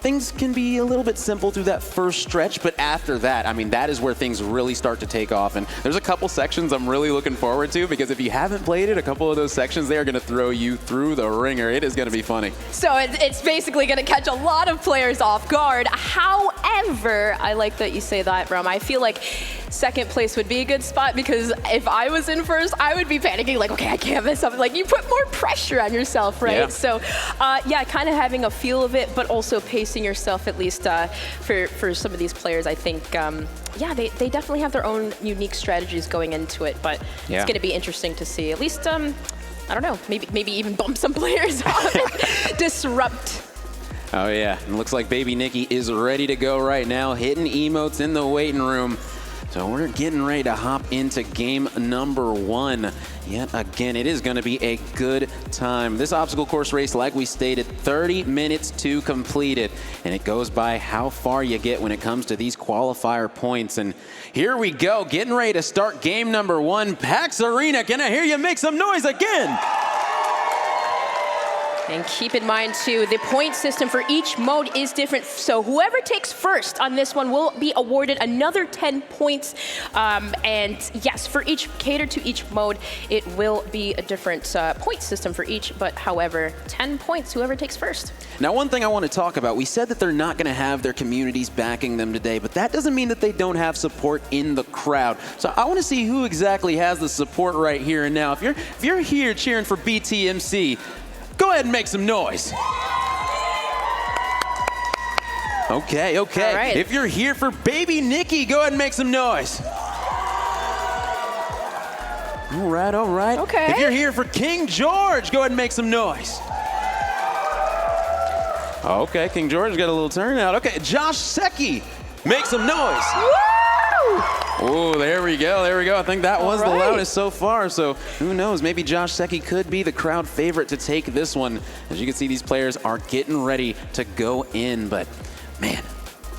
things can be a little bit simple through that first stretch, but after that, I mean, that is where things really start to take off. And there's a couple sections I'm really looking forward to, because if you haven't played it, a couple of those sections, they are going to throw you through the ringer. It is going to be funny. So it's basically going to catch a lot of players off guard. However, I like that you say that, Rum. I feel like second place would be a good spot, because if I was in first, I would be panicking like, okay, I can't mess up. Like, you put more pressure on yourself, right? Yeah. So, yeah, kind of having a feel of it, but also pacing yourself, at least for some of these players, I think, yeah, they definitely have their own unique strategies going into it, but it's going to be interesting to see. At least, I don't know, maybe even bump some players off and disrupt. Oh, yeah. It looks like Baby Nikki is ready to go right now, hitting emotes in the waiting room. So we're getting ready to hop into game number 1. Yet again, it is going to be a good time. This obstacle course race, like we stated, 30 minutes to complete it. And it goes by how far you get when it comes to these qualifier points. And here we go, getting ready to start game number 1. PAX Arena, can I hear you make some noise again? And keep in mind, too, the point system for each mode is different. So whoever takes first on this one will be awarded another 10 points. And yes, for each, cater to each mode, it will be a different point system for each. But however, 10 points, whoever takes first. Now, one thing I want to talk about, we said that they're not going to have their communities backing them today, but that doesn't mean that they don't have support in the crowd. So I want to see who exactly has the support right here and now. If you're here cheering for BTMC, go ahead and make some noise. Okay. All right. If you're here for Baby Nikki, go ahead and make some noise. All right. Okay. If you're here for King George, go ahead and make some noise. Okay, King George got a little turnout. Okay, Josh Secchi, make some noise. Woo! Oh, there we go. I think that was the loudest so far. So who knows? Maybe Josh Secchi could be the crowd favorite to take this one. As you can see, these players are getting ready to go in. But man,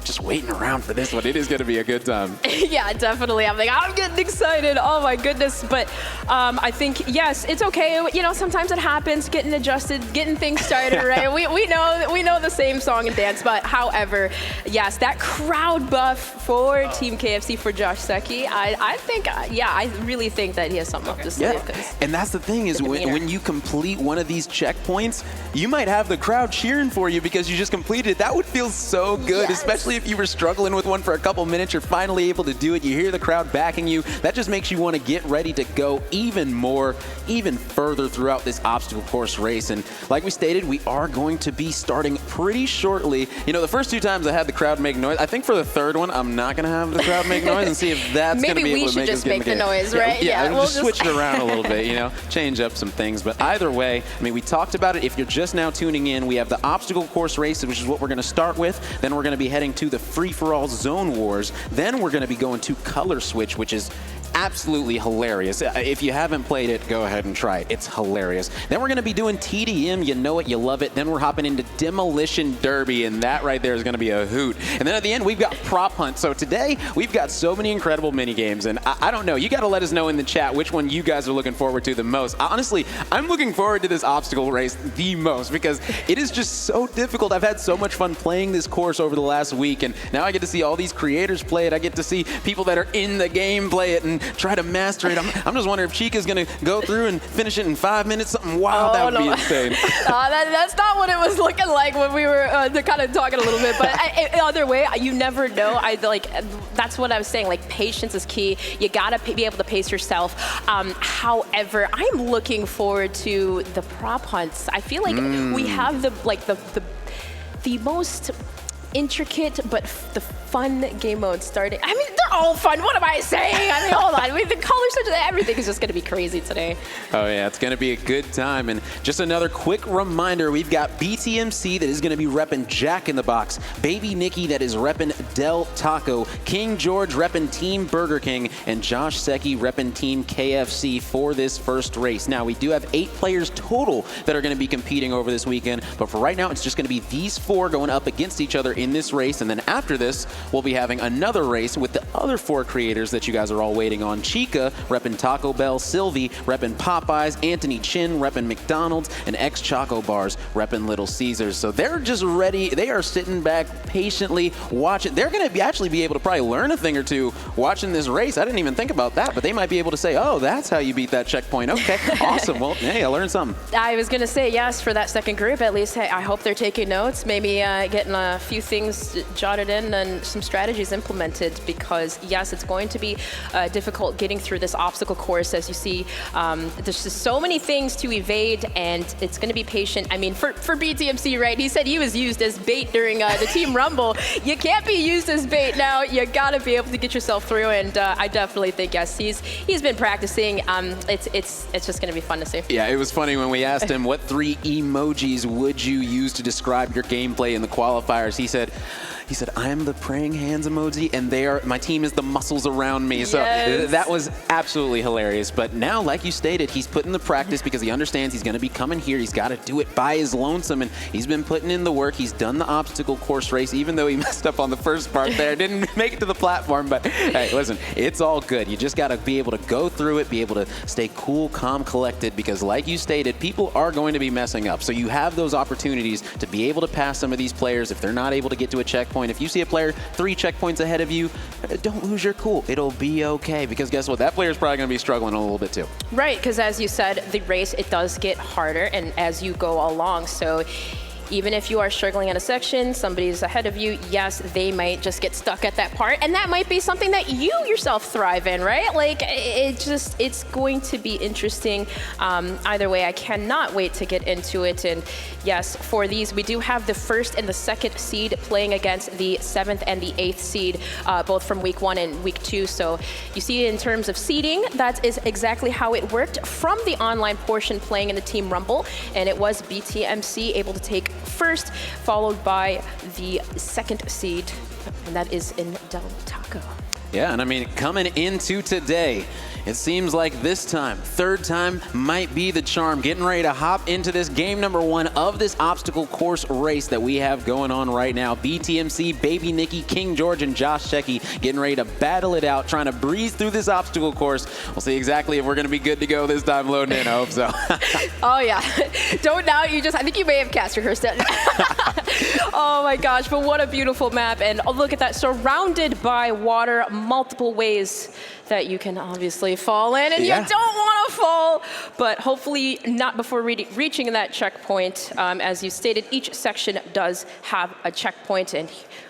just waiting around for this one. It is going to be a good time. Yeah, definitely. I'm getting excited. Oh my goodness. But I think, yes, it's okay. You know, sometimes it happens, getting adjusted, getting things started, right? We know the same song and dance, but however, yes, that crowd buff for Team KFC for Josh Secchi, I think, I really think that he has something up to sleeve. Yeah, and that's the thing is when you complete one of these checkpoints, you might have the crowd cheering for you because you just completed it. That would feel so good, especially if you were struggling with one for a couple minutes, you're finally able to do it. You hear the crowd backing you. That just makes you want to get ready to go even more, even further throughout this obstacle course race. And like we stated, we are going to be starting pretty shortly. You know, the first 2 times I had the crowd make noise. I think for the third one, I'm not going to have the crowd make noise and see if that's going to be able to make us get in the game. Maybe we should just make the noise, right? Yeah, we'll just switch it around a little bit, you know, change up some things. But either way, I mean, we talked about it. If you're just now tuning in, we have the obstacle course race, which is what we're going to start with. Then we're going to be heading to the free-for-all zone wars. Then we're going to be going to color switch, which is absolutely hilarious. If you haven't played it, go ahead and try it. It's hilarious. Then we're going to be doing TDM. You know it, you love it. Then we're hopping into Demolition Derby, and that right there is going to be a hoot. And then at the end, we've got Prop Hunt. So today, we've got so many incredible mini games, and I don't know. You got to let us know in the chat which one you guys are looking forward to the most. Honestly, I'm looking forward to this obstacle race the most because it is just so difficult. I've had so much fun playing this course over the last week, and now I get to see all these creators play it. I get to see people that are in the game play it and try to master it. I'm just wondering if Chica's going to go through and finish it in 5 minutes. Something wild. That would be insane. That's not what it was looking like when we were kind of talking a little bit. But either way, you never know. That's what I was saying. Like, patience is key. You got to be able to pace yourself. However, I'm looking forward to the prop hunts. I feel like we have the most intricate but the fun game mode starting. I mean, they're all fun. What am I saying? I mean, hold on. I mean, the colors, everything is just going to be crazy today. Oh, yeah. It's going to be a good time. And just another quick reminder, we've got BTMC that is going to be repping Jack in the Box, Baby Nikki that is repping Del Taco, King George repping Team Burger King, and Josh Secchi repping Team KFC for this first race. Now, we do have 8 players total that are going to be competing over this weekend, but for right now, it's just going to be these 4 going up against each other in this race. And then after this, we'll be having another race with the other 4 creators that you guys are all waiting on. Chica repping Taco Bell, Sylvie repping Popeyes, Anthony Chin repping McDonald's, and X Choco Bars repping Little Caesars. So they're just ready. They are sitting back patiently watching. They're going to actually be able to probably learn a thing or two watching this race. I didn't even think about that, but they might be able to say, oh, that's how you beat that checkpoint. Okay, awesome. Well, hey, I learned something. I was going to say, yes, for that second group, at least, hey, I hope they're taking notes, maybe getting a few things jotted in and some strategies implemented, because yes, it's going to be difficult getting through this obstacle course. As you see, there's just so many things to evade, and it's going to be patient. I mean, for BTMC, right, he said he was used as bait during the Team Rumble. You can't be used as bait now. You got to be able to get yourself through, and I definitely think, yes, he's been practicing. It's just going to be fun to see. Yeah, it was funny when we asked him what 3 emojis would you use to describe your gameplay in the qualifiers. He said, I'm the praying hands emoji, and my team is the muscles around me. So that was absolutely hilarious. But now, like you stated, he's putting the practice because he understands he's going to be coming here. He's got to do it by his lonesome, and he's been putting in the work. He's done the obstacle course race, even though he messed up on the first part there. Didn't make it to the platform, but hey, listen, it's all good. You just got to be able to go through it, be able to stay cool, calm, collected, because like you stated, people are going to be messing up. So you have those opportunities to be able to pass some of these players if they're not able to get to a checkpoint. If you see a player 3 checkpoints ahead of you, don't lose your cool. It'll be okay, because guess what? That player's probably going to be struggling a little bit too. Right, because as you said, the race, it does get harder and as you go along. So even if you are struggling at a section, somebody's ahead of you, yes, they might just get stuck at that part, and that might be something that you yourself thrive in, right? Like, it's going to be interesting. Either way, I cannot wait to get into it. And yes, for these, we do have the 1st and the 2nd seed playing against the 7th and the 8th seed, both from week 1 and week 2. So you see, in terms of seeding, that is exactly how it worked from the online portion playing in the Team Rumble, and it was BTMC able to take 1st, followed by the 2nd seed, and that is in Del Taco. Yeah, and I mean, coming into today, it seems like this time, 3rd time might be the charm. Getting ready to hop into this game number 1 of this obstacle course race that we have going on right now. BTMC, Baby Nikki, King George, and Josh Secchi getting ready to battle it out, trying to breeze through this obstacle course. We'll see exactly if we're going to be good to go this time loading in. I hope so. Oh, yeah. Don't doubt. I think you may have cast rehearsed it. Oh, my gosh. But what a beautiful map. And look at that. Surrounded by water, multiple ways that you can obviously fall in, and you don't want to fall, but hopefully not before reaching that checkpoint. As you stated, each section does have a checkpoint, and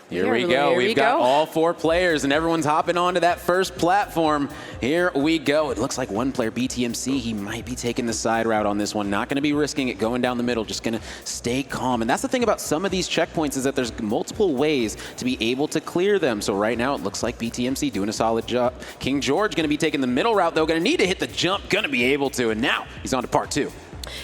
Here we go. We've got all 4 players, and everyone's hopping onto that first platform. Here we go. It looks like one player, BTMC, he might be taking the side route on this one. Not going to be risking it going down the middle, just going to stay calm. And that's the thing about some of these checkpoints is that there's multiple ways to be able to clear them. So right now, it looks like BTMC doing a solid job. King George going to be taking the middle route, though. Going to need to hit the jump. Going to be able to. And now he's on to part 2.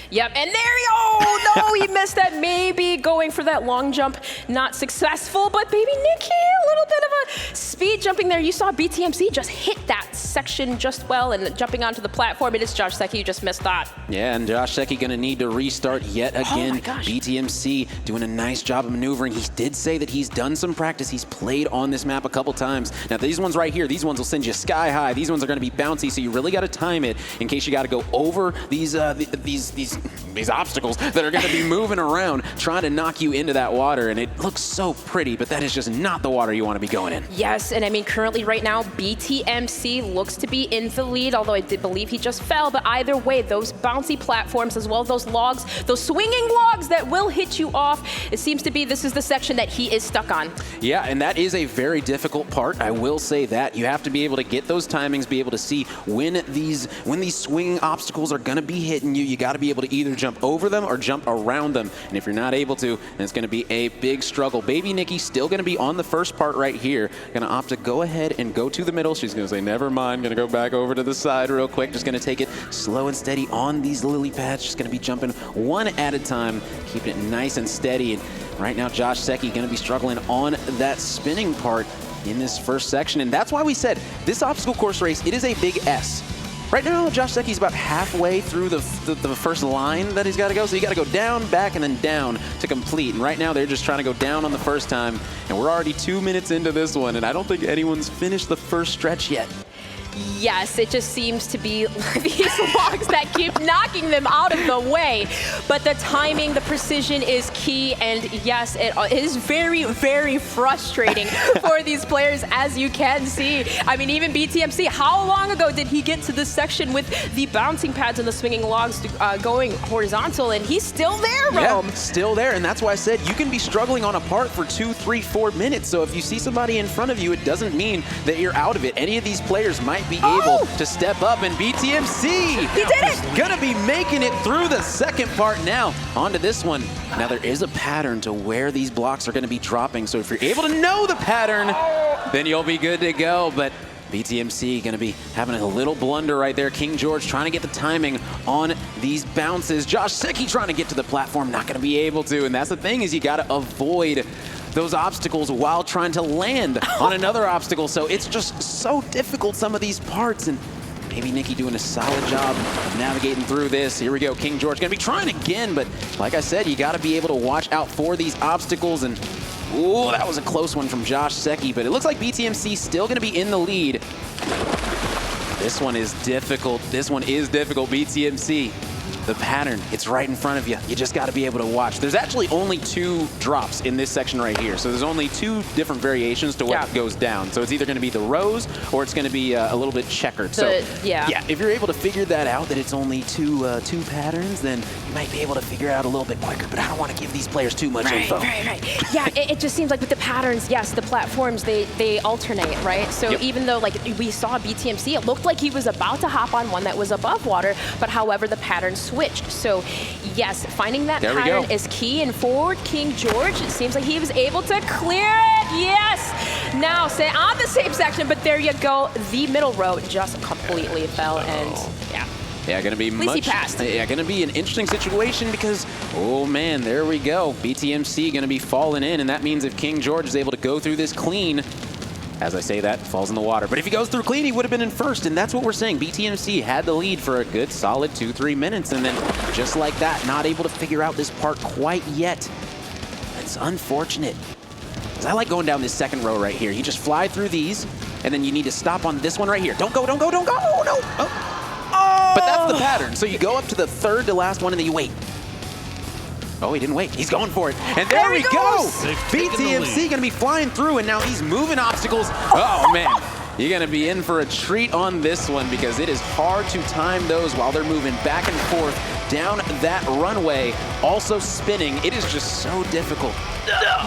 Yep, and there he, oh no, he missed that. Maybe going for that long jump, not successful, but baby Nikki, a little bit of a speed jumping there. You saw BTMC just hit that section just well and jumping onto the platform. It is Josh Secchi who just missed that. Yeah, and Josh Secchi going to need to restart yet again. Oh my gosh. BTMC doing a nice job of maneuvering. He did say that he's done some practice. He's played on this map a couple times. Now, these ones right here, these ones will send you sky high. These ones are going to be bouncy, so you really got to time it in case you got to go over these obstacles that are going to be moving around, trying to knock you into that water. And it looks so pretty, but that is just not the water you want to be going in. Yes, and I mean, currently right now, BTMC looks to be in the lead, although I did believe he just fell. But either way, those bouncy platforms, as well as those logs, those swinging logs that will hit you off, it seems to be this is the section that he is stuck on. Yeah, and that is a very difficult part. I will say that. You have to be able to get those timings, be able to see when these swinging obstacles are going to be hitting you. You got to be able to either jump over them or jump around them. And if you're not able to, then it's going to be a big struggle. Baby Nikki still going to be on the first part right here. Going to opt to go ahead and go to the middle. She's going to say, never mind. Going to go back over to the side real quick. Just going to take it slow and steady on these lily pads. Just going to be jumping one at a time, keeping it nice and steady. And right now, Josh Secchi going to be struggling on that spinning part in this first section. And that's why we said this obstacle course race, it is a big S. Right now, Josh Secchi's about halfway through the first line that he's got to go. So you got to go down, back, and then down to complete. And right now, they're just trying to go down on the first time. And we're already 2 minutes into this one. And I don't think anyone's finished the first stretch yet. Yes, it just seems to be these logs that keep knocking them out of the way. But the timing, the precision is key. And yes, it is very, very frustrating for these players, as you can see. I mean, even BTMC, how long ago did he get to this section with the bouncing pads and the swinging logs going horizontal? And he's still there, Rome. Yeah, still there. And that's why I said you can be struggling on a part for 2, 3, 4 minutes. So if you see somebody in front of you, it doesn't mean that you're out of it. Any of these players might be able to step up, and BTMC, he did it! Gonna be making it through the second part now. Onto this one. Now there is a pattern to where these blocks are gonna be dropping, so if you're able to know the pattern, then you'll be good to go. But BTMC gonna be having a little blunder right there. King George trying to get the timing on these bounces. Josh Secchi trying to get to the platform, not gonna be able to. And that's the thing, is you gotta avoid those obstacles while trying to land on another obstacle. So it's just so difficult, some of these parts. And maybe Nikki doing a solid job of navigating through this. Here we go, King George gonna be trying again, but like I said, you gotta be able to watch out for these obstacles. And ooh, that was a close one from Josh Secchi, but it looks like BTMC still gonna be in the lead. This one is difficult. This one is difficult, BTMC. The pattern, it's right in front of you. You just got to be able to watch. There's actually only 2 drops in this section right here. So there's only 2 different variations to what goes down. So it's either going to be the rows or it's going to be a little bit checkered. So yeah, if you're able to figure that out, that it's only two patterns, then you might be able to figure it out a little bit quicker. But I don't want to give these players too much info. Right. Yeah, it just seems like with the patterns, yes, the platforms, they alternate, right? So even though like we saw BTMC, it looked like he was about to hop on one that was above water, but however, the pattern switched. So yes, finding that pattern is key. And forward King George, it seems like he was able to clear it. Yes. Now stay on the same section, but there you go. The middle row just completely fell, and yeah, gonna be gonna be an interesting situation because, oh man, there we go. BTMC gonna be falling in, and that means if King George is able to go through this clean, as I say that, falls in the water. But if he goes through clean, he would have been in first, and that's what we're saying. BTMC had the lead for a good solid 2-3 minutes, and then just like that, not able to figure out this part quite yet. It's unfortunate. Because I like going down this second row right here. You just fly through these, and then you need to stop on this one right here. Don't go, don't go, don't go, no. Oh. But that's the pattern. So you go up to the third to last one, and then you wait. Oh, he didn't wait. He's going for it. And there we go. BTMC going to be flying through, and now he's moving obstacles. Oh, man. you're going to be in for a treat on this one because it is hard to time those while they're moving back and forth down that runway, also spinning. It is just so difficult.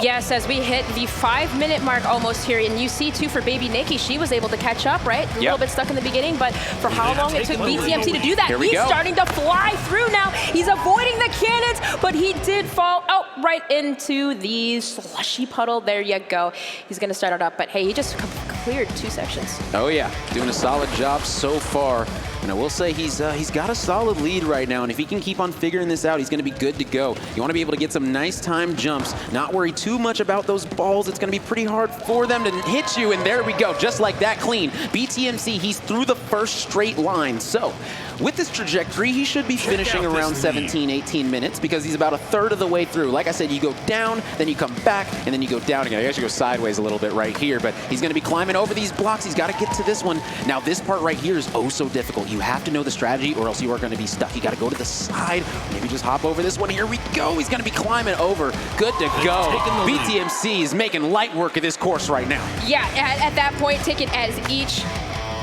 Yes, as we hit the 5-minute mark almost here, and you see too for Baby Nikki, she was able to catch up, right? A little bit stuck in the beginning, but for how long it took BTMC to do that, he's starting to fly through now. He's avoiding the cannons, but he did fall out right into the slushy puddle. There you go. He's going to start it up, but hey, he just cleared 2 sections. Oh yeah, doing a solid job so far. And I will say he's got a solid lead right now, and if he can keep on figuring this out, he's going to be good to go. You want to be able to get some nice time jumps, not worry too much about those balls. It's going to be pretty hard for them to hit you, and there we go, just like that, clean. BTMC, he's through the first straight line. So with this trajectory, he should be finishing around 17, 18 minutes because he's about a third of the way through. Like I said, you go down, then you come back, and then you go down again. I guess you go sideways a little bit right here, but he's going to be climbing over these blocks. He's got to get to this one. Now, this part right here is oh so difficult. You have to know the strategy or else you are going to be stuck. You got to go to the side, maybe just hop over this one. Here we go. He's going to be climbing over. Good to go. BTMC is making light work of this course right now. Yeah, at that point, take it as each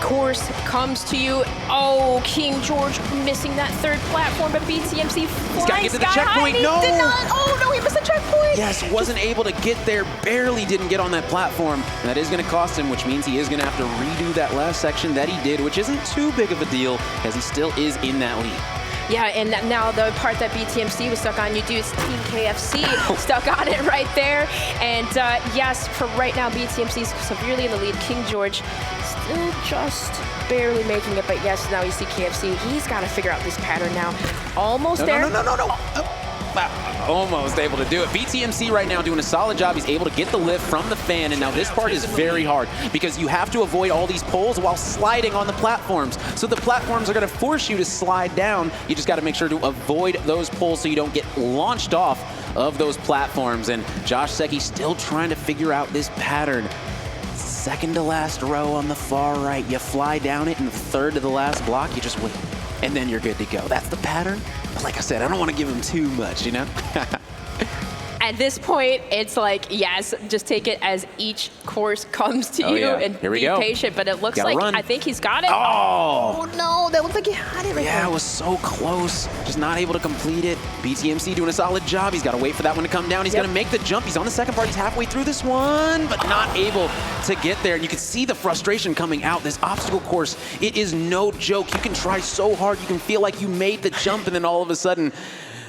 course comes to you. Oh, King George missing that 3rd platform, but BTMC he's got to get to the checkpoint. No! He did not. Oh, no, he missed the checkpoint. Yes, wasn't able to get there, barely didn't get on that platform, and that is going to cost him, which means he is going to have to redo that last section that he did, which isn't too big of a deal, as he still is in that lead. Yeah, and now the part that BTMC was stuck on, you do Team KFC stuck on it right there. And yes, for right now, BTMC's severely in the lead. King George still just barely making it, but yes, now you see KFC. He's got to figure out this pattern now. Almost there. No. Almost able to do it. BTMC right now doing a solid job. He's able to get the lift from the fan, and now this part is very hard because you have to avoid all these poles while sliding on the platforms. So the platforms are going to force you to slide down. You just got to make sure to avoid those poles so you don't get launched off of those platforms. And Josh Secchi still trying to figure out this pattern. Second to last row on the far right. You fly down it, and the third to the last block, you just wait, and then you're good to go. That's the pattern. But like I said, I don't want to give him too much, you know? At this point, it's like, yes, just take it as each course comes to you and here we be go. patient. But it looks like I think he's got it. Oh no, that looked like he had it right there. Yeah, it was so close. Just not able to complete it. BTMC doing a solid job. He's got to wait for that one to come down. He's going to make the jump. He's on the second part. He's halfway through this one, but not able to get there. And you can see the frustration coming out. This obstacle course, it is no joke. You can try so hard. You can feel like you made the jump, and then all of a sudden,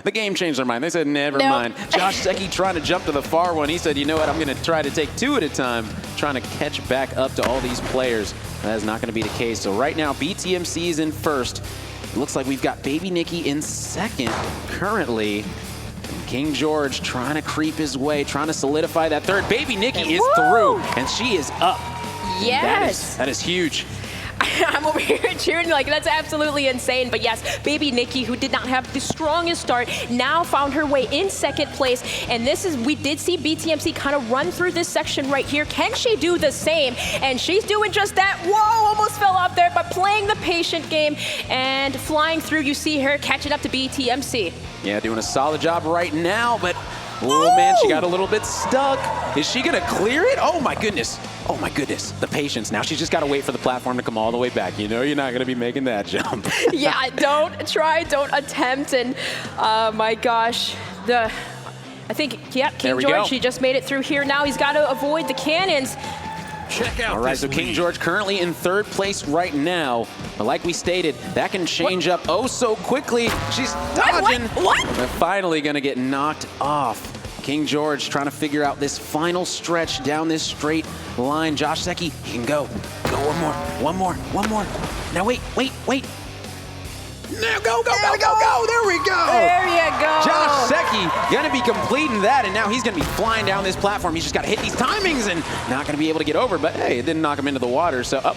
the game changed their mind. They said, never mind. Josh Secchi trying to jump to the far one. He said, you know what, I'm going to try to take 2 at a time, trying to catch back up to all these players. That is not going to be the case. So right now, BTMC is in first. It looks like we've got Baby Nikki in second currently. And King George trying to creep his way, trying to solidify that third. Baby Nikki is through, and she is up. Yes. That is huge. I'm over here cheering like that's absolutely insane. But yes, Baby Nikki, who did not have the strongest start, now found her way in second place. And this is, we did see BTMC kind of run through this section right here. Can she do the same? And she's doing just that. Whoa, almost fell off there, but playing the patient game and flying through. You see her catching up to BTMC. Yeah, doing a solid job right now, but oh man, she got a little bit stuck. Is she gonna clear it? Oh my goodness. Oh my goodness, the patience. Now she's just gotta wait for the platform to come all the way back. You know you're not gonna be making that jump. Yeah, don't try, don't attempt, and my gosh, I think, yep, King George, he just made it through here. Now he's gotta avoid the cannons. Check out. All right, so King George currently in third place right now. But like we stated, that can change up oh so quickly. She's dodging. What? They're finally gonna get knocked off. King George trying to figure out this final stretch down this straight line. Josh Secchi, he can go. Go one more. Now wait. Now go. There we go. There you go. Josh Secchi gonna be completing that, and now he's gonna be flying down this platform. He's just gotta hit these timings and not gonna be able to get over, but hey, it didn't knock him into the water, so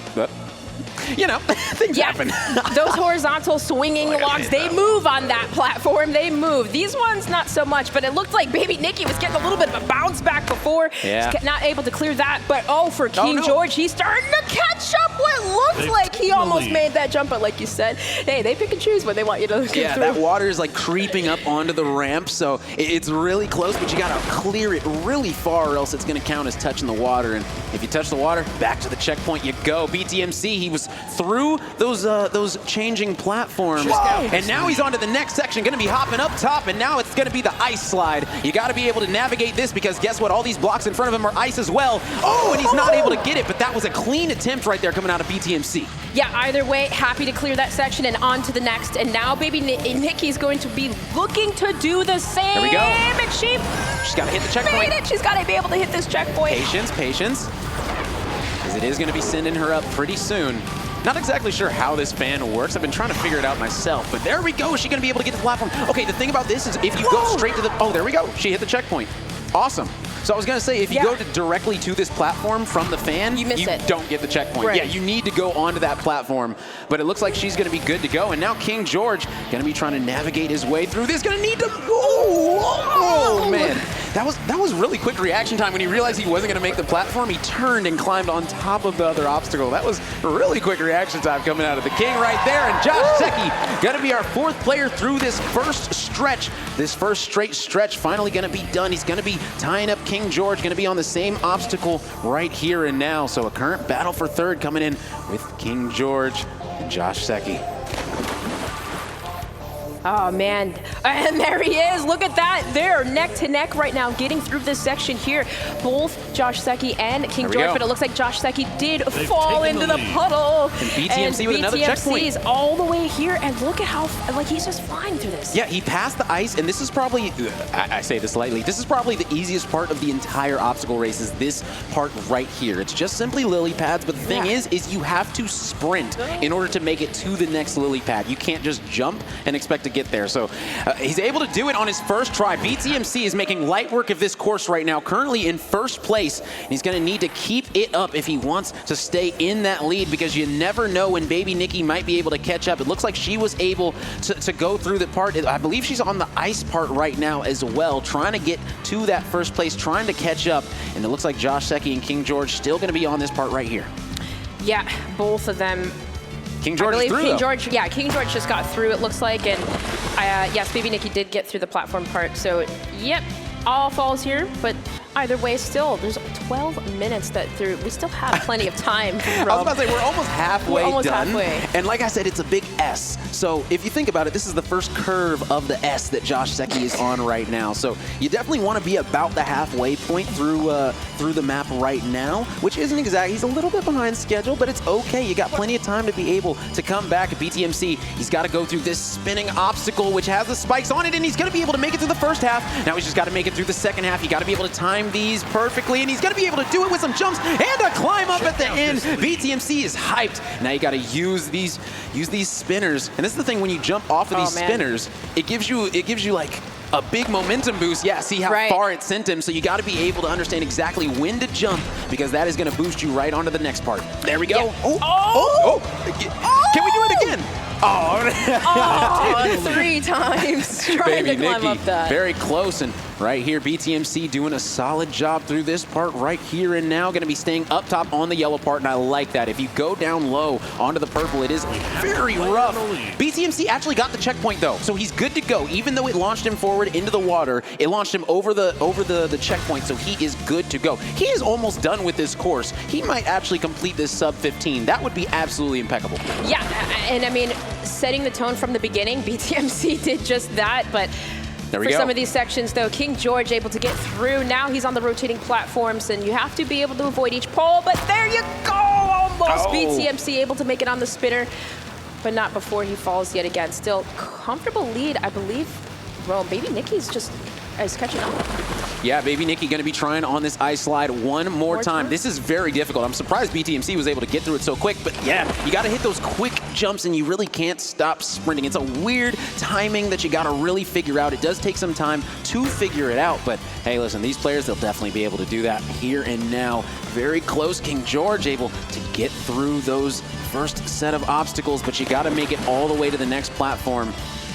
you know, things happen. Those horizontal swinging logs, they move on that platform. They move. These ones, not so much, but it looked like Baby Nikki was getting a little bit of a bounce back before. Yeah. She's not able to clear that, but for King George, he's starting to catch up what looks like he almost made that jump, but like you said, hey, they pick and choose when they want you to get Yeah, through. that water is like creeping up onto the ramp, so it's really close, but you gotta clear it really far or else it's gonna count as touching the water. And if you touch the water, back to the checkpoint you go. BTMC, he was through those changing platforms, and now he's on to the next section, gonna be hopping up top, and now it's gonna be the ice slide. You gotta be able to navigate this because guess what? All these blocks in front of him are ice as well. Oh, and he's not able to get it, but that was a clean attempt right there coming out of BTMC. Yeah, either way, happy to clear that section and on to the next. And now baby Nikki's going to be looking to do the same. There we go. And she's got to hit the checkpoint. Made it. She's got to be able to hit this checkpoint. Patience, patience. Because it is going to be sending her up pretty soon. Not exactly sure how this fan works. I've been trying to figure it out myself. But there we go. Is she going to be able to get to the platform? Okay, the thing about this is if you go straight to the... Oh, there we go. She hit the checkpoint. Awesome. So I was going to say, if you go directly to this platform from the fan, you don't get the checkpoint. Right. Yeah, you need to go onto that platform. But it looks like she's going to be good to go. And now King George going to be trying to navigate his way through this. Going to need to... Oh, man. That was really quick reaction time. When he realized he wasn't going to make the platform, he turned and climbed on top of the other obstacle. That was really quick reaction time coming out of the King right there. And Josh Secchi going to be our fourth player through this first stretch. This first straight stretch finally going to be done. He's going to be tying up King George, going to be on the same obstacle right here and now. So a current battle for third coming in with King George and Josh Secchi. Oh, man. And there he is. Look at that. They're neck to neck right now getting through this section here. Both Josh Secchi and King George, but it looks like Josh Secchi did fall into the puddle. And BTMC with another checkpoint. is all the way here, and look at how, like, he's just flying through this. Yeah, he passed the ice, and this is probably, I say this lightly, this is probably the easiest part of the entire obstacle race is this part right here. It's just simply lily pads, but the thing is you have to sprint in order to make it to the next lily pad. You can't just jump and expect to get there. So he's able to do it on his first try. BTMC is making light work of this course right now, currently in first place. He's going to need to keep it up if he wants to stay in that lead because you never know when baby Nikki might be able to catch up. It looks like she was able to go through the part. I believe she's on the ice part right now as well, trying to get to that first place, trying to catch up. And it looks like Josh Secchi and King George still going to be on this part right here. Yeah, both of them. King George is through, King George just got through, it looks like, and yes, baby Nikki did get through the platform part, so yep, all falls here, but either way, still, there's 12 minutes that through. We still have plenty of time. I was about to say, we're almost halfway done. Halfway. And like I said, it's a big S. So if you think about it, this is the first curve of the S that Josh Secchi is on right now. So you definitely want to be about the halfway point through the map right now, which isn't exact. He's a little bit behind schedule, but it's okay. You got plenty of time to be able to come back. At BTMC, he's got to go through this spinning obstacle, which has the spikes on it, and he's going to be able to make it through the first half. Now he's just got to make it through the second half. You got to be able to time these perfectly, and he's going to be able to do it with some jumps and a climb up at the end. BTMC is hyped. Now you got to use these spinners, and this is the thing, when you jump off of these spinners, it gives you like a big momentum boost. Yeah, see how far it sent him. So you got to be able to understand exactly when to jump because that is going to boost you right onto the next part. There we go. Yeah. Can we do it again? Oh, 3 times trying Baby to climb Nikki, up that. very close, and right here, BTMC doing a solid job through this part right here and now. Going to be staying up top on the yellow part, and I like that. If you go down low onto the purple, it is very rough. BTMC actually got the checkpoint though, so he's good to go. Even though it launched him forward into the water, it launched him over the checkpoint, so he is good to go. He is almost done with this course. He might actually complete this sub 15. That would be absolutely impeccable. Yeah, and I mean, setting the tone from the beginning, BTMC did just that, but for some of these sections, though, King George able to get through. Now he's on the rotating platforms, and you have to be able to avoid each pole, but there you go! Almost BTMC able to make it on the spinner, but not before he falls yet again. Still comfortable lead, I believe. Well, baby Nikki's just is catching up. Yeah, baby Nikki going to be trying on this ice slide one more time. This is very difficult. I'm surprised BTMC was able to get through it so quick, but yeah, you got to hit those quick jumps and you really can't stop sprinting. It's a weird timing that you got to really figure out. It does take some time to figure it out, but hey, listen, these players, they'll definitely be able to do that here and now. Very close. King George able to get through those first set of obstacles, but you got to make it all the way to the next platform.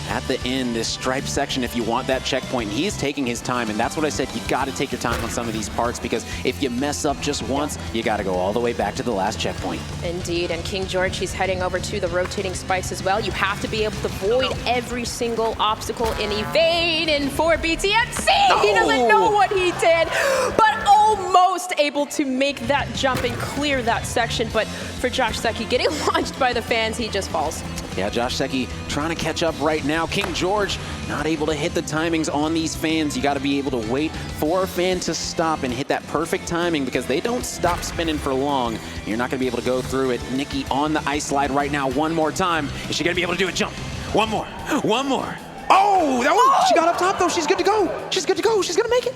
at the end, this stripe section, if you want that checkpoint, he's taking his time, and that's what I said, you got to take your time on some of these parts, because if you mess up just once, you got to go all the way back to the last checkpoint. Indeed, and King George, he's heading over to the rotating spikes as well. You have to be able to avoid every single obstacle and evade, and for BTMC, he doesn't know what he did, but almost able to make that jump and clear that section, but for Josh Secchi getting launched by the fans, he just falls. Yeah, Josh Secchi trying to catch up right now. King George not able to hit the timings on these fans. You got to be able to wait for a fan to stop and hit that perfect timing, because they don't stop spinning for long. You're not going to be able to go through it. Nikki on the ice slide right now one more time. Is she going to be able to do a jump? One more. One more. Oh, that one. She got up top, though. She's good to go. She's good to go. She's going to make it.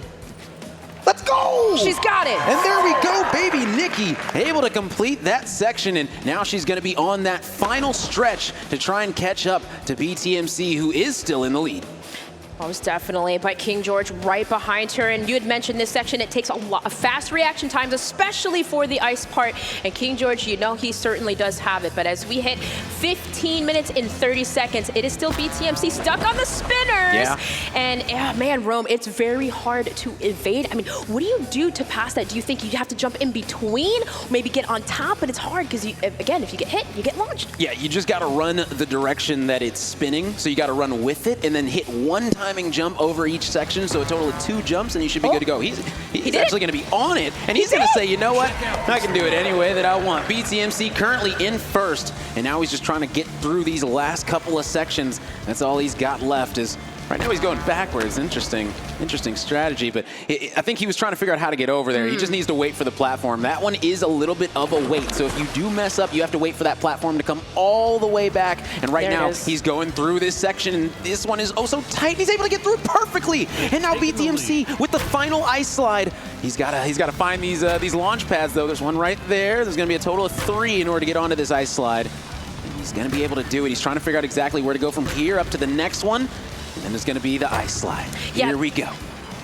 Let's go! She's got it! And there we go, baby Nikki, able to complete that section, and now she's gonna be on that final stretch to try and catch up to BTMC, who is still in the lead. Most definitely, but King George right behind her, and you had mentioned this section, it takes a lot of fast reaction times, especially for the ice part, and King George, you know he certainly does have it, but as we hit 15 minutes and 30 seconds, it is still BTMC stuck on the spinners, yeah. And man, Rome, it's very hard to evade. I mean, what do you do to pass that? Do you think you have to jump in between, maybe get on top, but it's hard because, again, if you get hit, you get launched. Yeah, you just gotta run the direction that it's spinning, so you gotta run with it, and then hit one timing jump over each section, so a total of 2 jumps, and you should be good to go. He's actually going to be on it, and he's going to say, you know what, I can do it any way that I want. BTMC currently in first, and now he's just trying to get through these last couple of sections. That's all he's got left. Is right now he's going backwards. Interesting strategy, but I think he was trying to figure out how to get over there. He just needs to wait for the platform. That one is a little bit of a wait, so if you do mess up, you have to wait for that platform to come all the way back, and right now he's going through this section, and this one is oh so tight. He's able to get through perfectly, and now BTMC with the final ice slide. He's got to find these launch pads, though. There's one right there. There's going to be a total of 3 in order to get onto this ice slide. And he's going to be able to do it. He's trying to figure out exactly where to go from here up to the next one. And then there's going to be the ice slide. Here we go.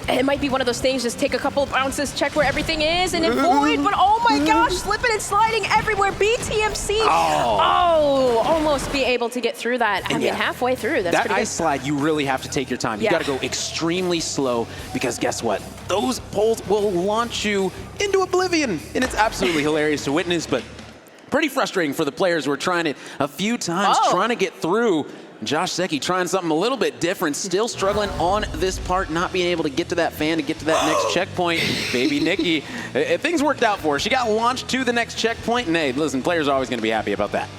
It might be one of those things, just take a couple of bounces, check where everything is, and avoid, but oh my gosh, slipping and sliding everywhere. BTMC, almost be able to get through that. I mean, halfway through, that's pretty good. That ice slide, you really have to take your time. You got to go extremely slow, because guess what? Those poles will launch you into oblivion, and it's absolutely hilarious to witness, but pretty frustrating for the players who are trying it a few times, trying to get through. Josh Secchi trying something a little bit different, still struggling on this part, not being able to get to that fan, to get to that next checkpoint. Baby Nikki, things worked out for her. She got launched to the next checkpoint, and hey, listen, players are always going to be happy about that.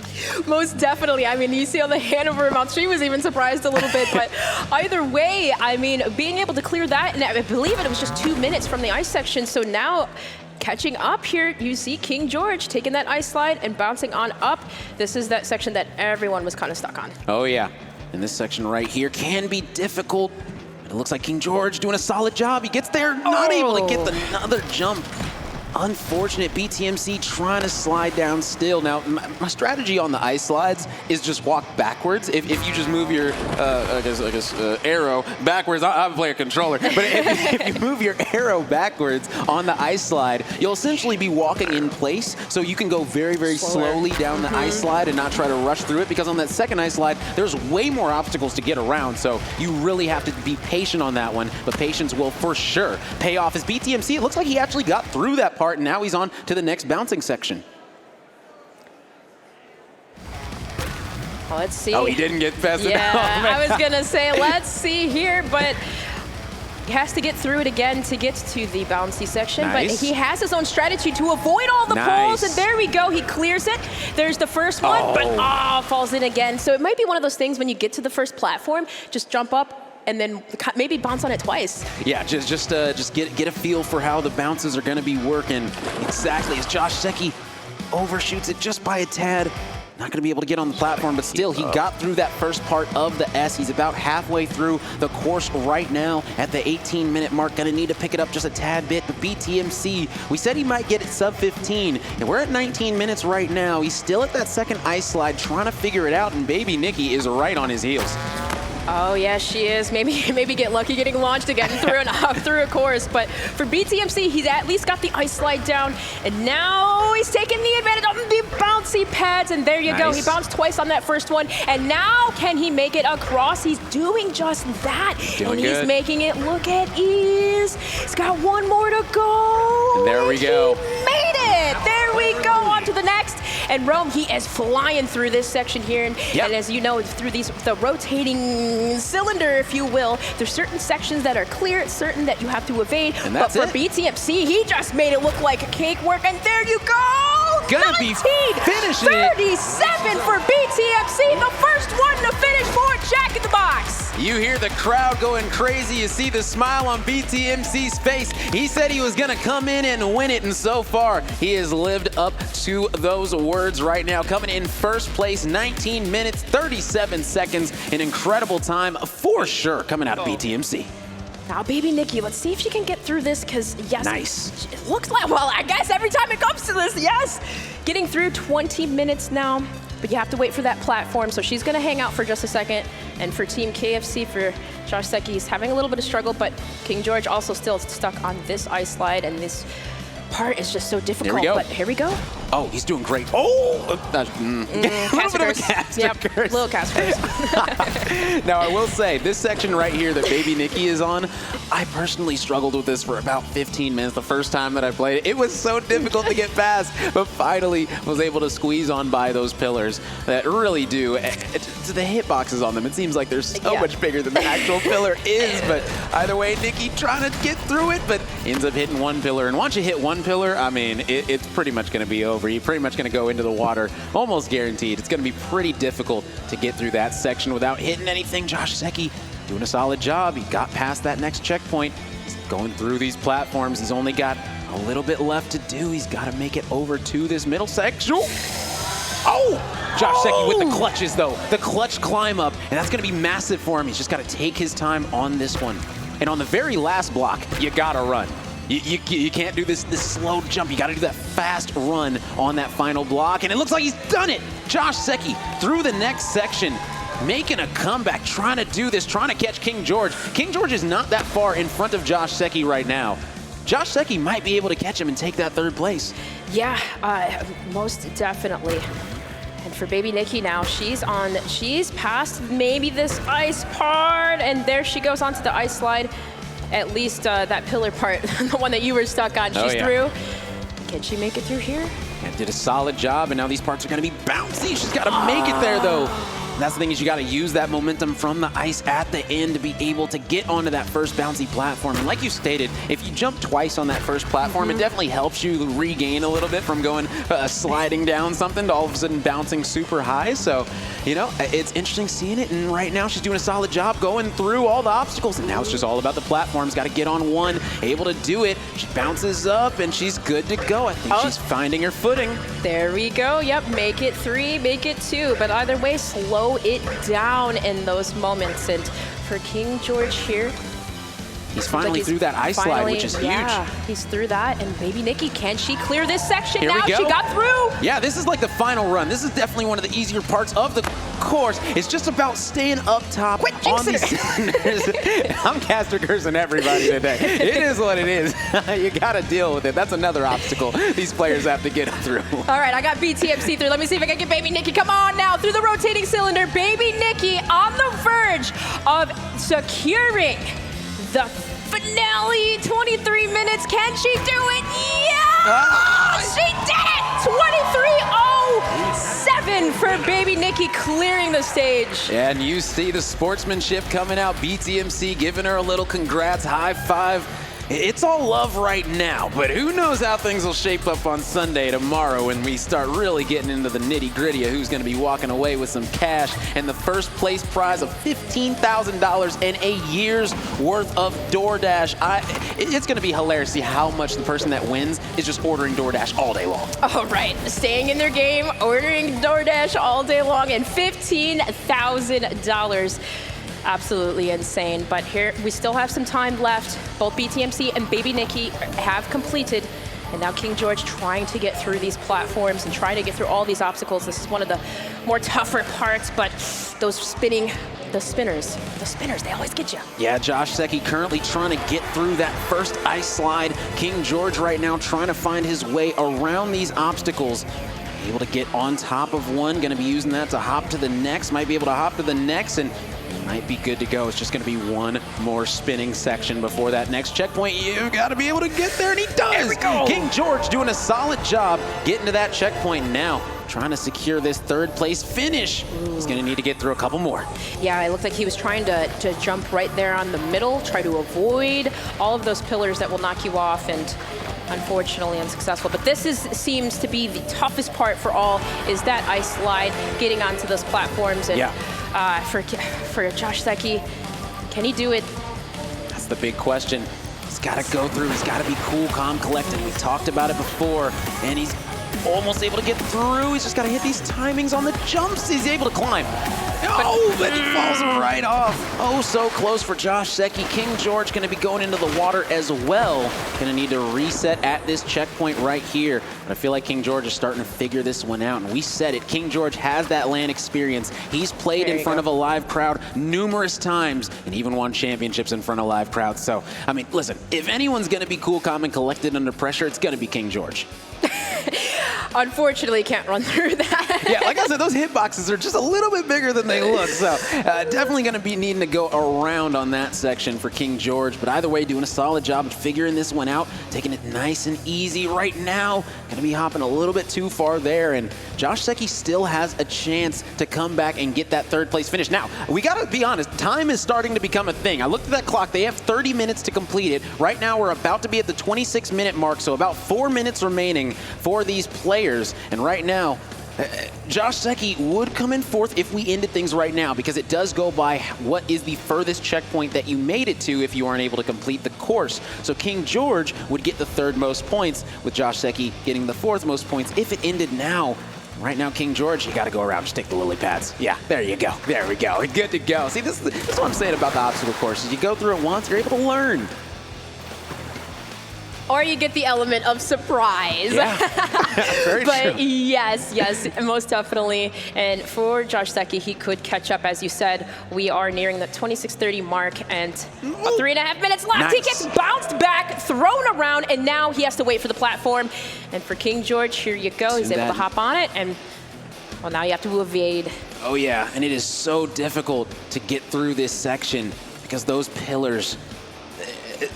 Most definitely. I mean, you see on the hand over her mouth, she was even surprised a little bit, but either way, I mean, being able to clear that, and I believe it was just 2 minutes from the ice section, so now catching up here, you see King George taking that ice slide and bouncing on up. This is that section that everyone was kind of stuck on. Oh yeah, and this section right here can be difficult. It looks like King George doing a solid job. He gets there, not able to get another jump. Unfortunate. BTMC trying to slide down still. Now, my strategy on the ice slides is just walk backwards. If you just move your, arrow backwards, I'm a player controller, but if you move your arrow backwards on the ice slide, you'll essentially be walking in place, so you can go very, very slowly down the ice slide and not try to rush through it, because on that second ice slide, there's way more obstacles to get around, so you really have to be patient on that one, but patience will for sure pay off. As BTMC, it looks like he actually got through that part, and now he's on to the next bouncing section. Let's see. Oh, he didn't get past it. Yeah, I was going to say, let's see here, but he has to get through it again to get to the bouncy section, but he has his own strategy to avoid all the poles, and there we go. He clears it. There's the first one, but falls in again. So it might be one of those things when you get to the first platform, just jump up and then maybe bounce on it twice. Yeah, just get a feel for how the bounces are going to be working. Exactly, as Josh Secchi overshoots it just by a tad. Not going to be able to get on the platform, but still, he got through that first part of the S. He's about halfway through the course right now at the 18-minute mark. Going to need to pick it up just a tad bit, but BTMC, we said he might get it sub 15, and we're at 19 minutes right now. He's still at that second ice slide trying to figure it out, and baby Nikki is right on his heels. Oh, yeah, she is. Maybe get lucky getting launched again through a course. But for BTMC, he's at least got the ice slide down. And now he's taking the advantage of the bouncy pads. And there you go. He bounced twice on that first one. And now can he make it across? He's doing just that. Doing and he's good. making it look at ease. He's got one more to go. And there we go. He made it. There we go. On to the next. And Rome, he is flying through this section here. And as you know, through the rotating cylinder, if you will, there's certain sections that are clear, certain that you have to evade. And but that's for it. BTMC, he just made it look like cakework. And there you go. Gonna be finishing 37 for BTMC, the first one to finish for Jack in the Box. You hear the crowd going crazy. You see the smile on BTMC's face. He said he was going to come in and win it, and so far, he has lived up to those words right now. Coming in first place, 19 minutes, 37 seconds. An incredible time for sure coming out of BTMC. Now, baby Nikki, let's see if she can get through this, because, yes, Nice. it looks like, well, I guess every time it comes to this, yes. Getting through 20 minutes now, but you have to wait for that platform, so she's going to hang out for just a second. And for Team KFC, for Josh Secchi, he's having a little bit of struggle, but King George also still stuck on this ice slide, and this part is just so difficult. Here we go. But here we go. Oh, he's doing great. Oh! A little bit of a caster curse. Little caster curse. Now, I will say, this section right here that Baby Nikki is on, I personally struggled with this for about 15 minutes the first time that I played it. It was so difficult to get past, but finally was able to squeeze on by those pillars that really do. The hitboxes on them, it seems like they're so much bigger than the actual pillar is, but either way, Nikki trying to get through it, but ends up hitting one pillar. And once you hit one pillar, I mean, it's pretty much going to be over. You're pretty much going to go into the water, almost guaranteed. It's going to be pretty difficult to get through that section without hitting anything. Josh Secchi doing a solid job. He got past that next checkpoint. He's going through these platforms. He's only got a little bit left to do. He's got to make it over to this middle section. Oh! Josh Secchi with the clutches, though. The clutch climb up, and that's going to be massive for him. He's just got to take his time on this one. And on the very last block, you got to run. You can't do this slow jump. You got to do that fast run on that final block. And it looks like he's done it. Josh Secchi through the next section, making a comeback, trying to do this, trying to catch King George. King George is not that far in front of Josh Secchi right now. Josh Secchi might be able to catch him and take that third place. Yeah, most definitely. And for baby Nikki now, she's past maybe this ice part, and there she goes onto the ice slide. At least that pillar part, the one that you were stuck on, she's through. Can she make it through here? Yeah, did a solid job, and now these parts are going to be bouncy. She's got to make it there, though. And that's the thing, is you got to use that momentum from the ice at the end to be able to get onto that first bouncy platform. And like you stated, if you jump twice on that first platform, it definitely helps you regain a little bit from going sliding down something to all of a sudden bouncing super high. So, you know, it's interesting seeing it. And right now she's doing a solid job going through all the obstacles. And now it's just all about the platforms. Got to get on one, able to do it. She bounces up and she's good to go. I think she's finding her footing. There we go. Yep, make it 3, make it 2. But either way, slow it down in those moments. And for King George here, he's finally through that ice slide, which is huge. Yeah, he's through that. And baby Nikki, can she clear this section? Here now we go. She got through. Yeah, this is like the final run. This is definitely one of the easier parts of the course. It's just about staying up top on these cylinders. I'm caster cursing everybody today. It is what it is. You got to deal with it. That's another obstacle these players have to get through. All right, I got BTMC through. Let me see if I can get baby Nikki. Come on now, through the rotating cylinder. Baby Nikki on the verge of securing the finale. 23 minutes. Can she do it? Yeah! She did it! 23:07 for baby Nikki, clearing the stage. And you see the sportsmanship coming out. BTMC giving her a little congrats, high five. It's all love right now, but who knows how things will shape up on Sunday tomorrow when we start really getting into the nitty-gritty of who's going to be walking away with some cash and the first place prize of $15,000 and a year's worth of DoorDash. It's going to be hilarious to see how much the person that wins is just ordering DoorDash all day long. All right, staying in their game, ordering DoorDash all day long, and $15,000. Absolutely insane. But here, we still have some time left. Both BTMC and baby Nikki have completed. And now King George trying to get through these platforms and trying to get through all these obstacles. This is one of the more tougher parts, but those spinning the spinners. The spinners, they always get you. Yeah, Josh Secchi currently trying to get through that first ice slide. King George right now trying to find his way around these obstacles. Able to get on top of one, gonna be using that to hop to the next, might be able to hop to the next, and might be good to go. It's just gonna be one more spinning section before that next checkpoint. You've gotta be able to get there, and he does! There we go. King George doing a solid job getting to that checkpoint now. Trying to secure this third place finish. He's gonna need to get through a couple more. Yeah, it looked like he was trying to jump right there on the middle, try to avoid all of those pillars that will knock you off, and unfortunately unsuccessful. But this seems to be the toughest part for all, is that ice slide, getting onto those platforms. And for Josh Secchi, can he do it? That's the big question. He's got to go through. He's got to be cool, calm, collected. We talked about it before, and he's almost able to get through. He's just got to hit these timings on the jumps. He's able to climb. Oh, but he falls right off. Oh, so close for Josh Secchi. King George going to be going into the water as well. Going to need to reset at this checkpoint right here. But I feel like King George is starting to figure this one out. And we said it, King George has that LAN experience. He's played in front of a live crowd numerous times and even won championships in front of live crowds. So, I mean, listen, if anyone's going to be cool, calm, and collected under pressure, it's going to be King George. Unfortunately, can't run through that. Yeah, like I said, those hitboxes are just a little bit bigger than they look. So definitely going to be needing to go around on that section for King George. But either way, doing a solid job of figuring this one out, taking it nice and easy right now. Going to be hopping a little bit too far there. And Josh Secchi still has a chance to come back and get that third place finish. Now, we got to be honest, time is starting to become a thing. I looked at that clock. They have 30 minutes to complete it. Right now, we're about to be at the 26-minute mark, so about 4 minutes remaining for these players. And right now, Josh Secchi would come in fourth if we ended things right now, because it does go by what is the furthest checkpoint that you made it to if you aren't able to complete the course. So King George would get the third most points, with Josh Secchi getting the fourth most points if it ended now. Right now, King George, you got to go around, just take the lily pads. Yeah, there you go. There we go. Good to go. See, this is what I'm saying about the obstacle courses. You go through it once, you're able to learn. Or you get the element of surprise. Yeah. Very but true. yes, most definitely. And for Josh Secchi, he could catch up. As you said, we are nearing the 26:30 mark, and 3.5 minutes left. Nice. He gets bounced back, thrown around, and now he has to wait for the platform. And for King George, here you go. He's able to hop on it, and well, now you have to evade. Oh yeah, and it is so difficult to get through this section because those pillars,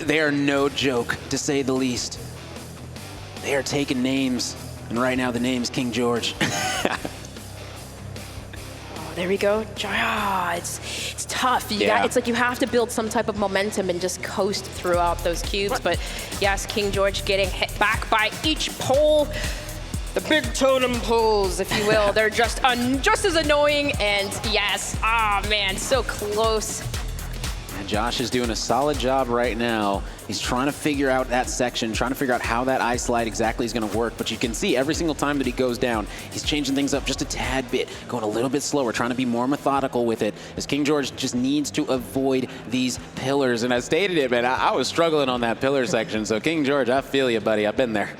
they are no joke, to say the least. They are taking names, and right now the name is King George. There we go. It's tough. It's like you have to build some type of momentum and just coast throughout those cubes. But yes, King George getting hit back by each pole. The big totem poles, if you will. They're just as annoying. And yes, man, so close. And Josh is doing a solid job right now. He's trying to figure out that section, trying to figure out how that ice slide exactly is going to work. But you can see every single time that he goes down, he's changing things up just a tad bit, going a little bit slower, trying to be more methodical with it, as King George just needs to avoid these pillars. And I stated it, man, I was struggling on that pillar section. So King George, I feel you, buddy. I've been there.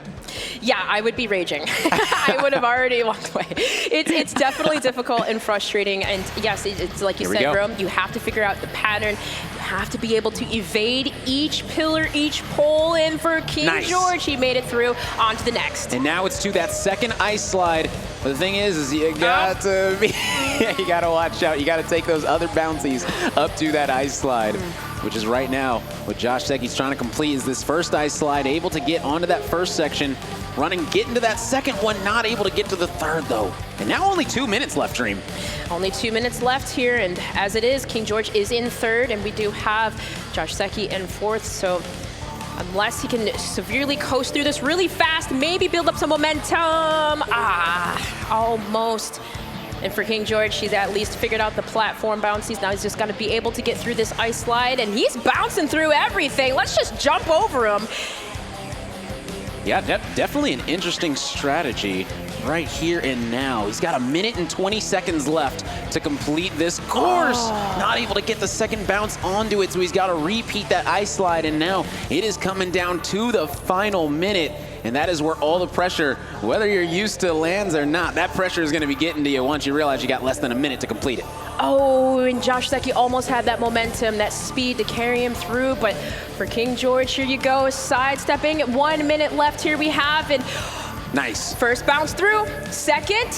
Yeah, I would be raging. I would have already walked away. It's definitely difficult and frustrating. And yes, it's like you said, Rome, you have to figure out the pattern. You have to be able to evade each pillar, each pole. And for King George, he made it through onto the next. And now it's to that second ice slide. But the thing is you got to be, you got to watch out. You got to take those other bouncies up to that ice slide, which is right now what Josh Secchi's trying to complete is this first ice slide, able to get onto that first section, running, get into that second one, not able to get to the third though. And now only 2 minutes left, Dream. Only 2 minutes left here, and as it is, King George is in third, and we do have Josh Secchi in fourth, so unless he can severely coast through this really fast, maybe build up some momentum. Almost. And for King George, he's at least figured out the platform bouncies. Now he's just going to be able to get through this ice slide, and he's bouncing through everything. Let's just jump over him. Yeah, definitely an interesting strategy right here and now. He's got 1 minute and 20 seconds left to complete this course. Not able to get the second bounce onto it, so he's got to repeat that ice slide, and now it is coming down to the final minute. and that is where all the pressure, whether you're used to lands or not, that pressure is going to be getting to you once you realize you got less than a minute to complete it. Oh, and Josh Secchi almost had that momentum, that speed to carry him through, but for King George, here you go, sidestepping. 1 minute left here we have, and nice. First bounce through, second.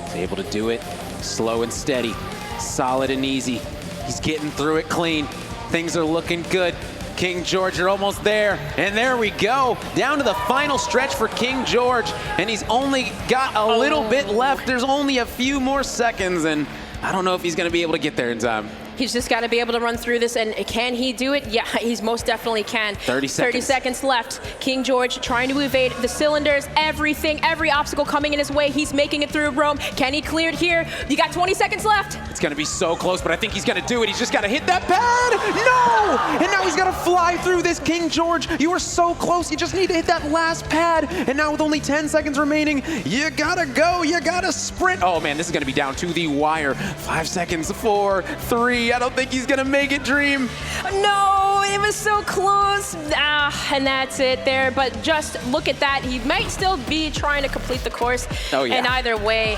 He's able to do it slow and steady, solid and easy. He's getting through it clean. Things are looking good. King George, you're almost there. And there we go, down to the final stretch for King George. And he's only got a little bit left. There's only a few more seconds, and I don't know if he's gonna be able to get there in time. He's just got to be able to run through this, and can he do it? Yeah, he's most definitely can. 30 seconds. 30 seconds left. King George trying to evade the cylinders, everything, every obstacle coming in his way. He's making it through Rome. Can he clear it here? You got 20 seconds left. It's gonna be so close, but I think he's gonna do it. He's just gotta hit that pad. No! And now he's gotta fly through this. King George, you were so close. You just need to hit that last pad. And now with only 10 seconds remaining, you gotta go, you gotta sprint. Oh man, this is gonna be down to the wire. 5 seconds, 4, 3, I don't think he's gonna make it, Dream. No, it was so close. And that's it there, but just look at that. He might still be trying to complete the course. Oh yeah. And either way,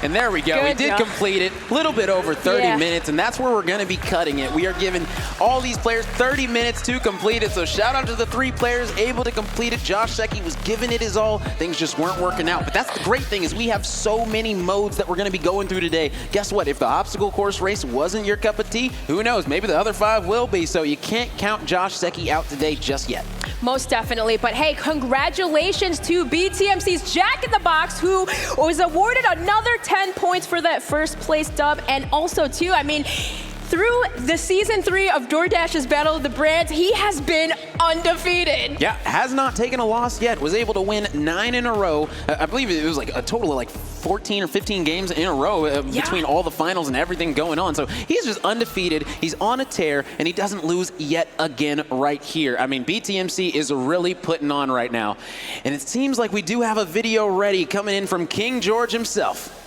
and there we go. Good We did job. complete it. A little bit over 30 minutes, and that's where we're going to be cutting it. We are giving all these players 30 minutes to complete it, so shout out to the 3 players able to complete it. Josh Secchi was giving it his all. Things just weren't working out, but that's the great thing is we have so many modes that we're going to be going through today. Guess what? If the obstacle course race wasn't your cup of tea, who knows? Maybe the other 5 will be, so you can't count Josh Secchi out today just yet. most definitely. But hey, congratulations to BTMC's Jack in the Box, who was awarded another 10 points for that first place dub. And also too, I mean, through the season 3 of DoorDash's Battle of the Brands, he has been undefeated. Yeah, has not taken a loss yet. Was able to win 9 in a row. I believe it was like a total of like 14 or 15 games in a row between all the finals and everything going on. So he's just undefeated. He's on a tear, and he doesn't lose yet again right here. I mean, BTMC is really putting on right now. And it seems like we do have a video ready coming in from King George himself.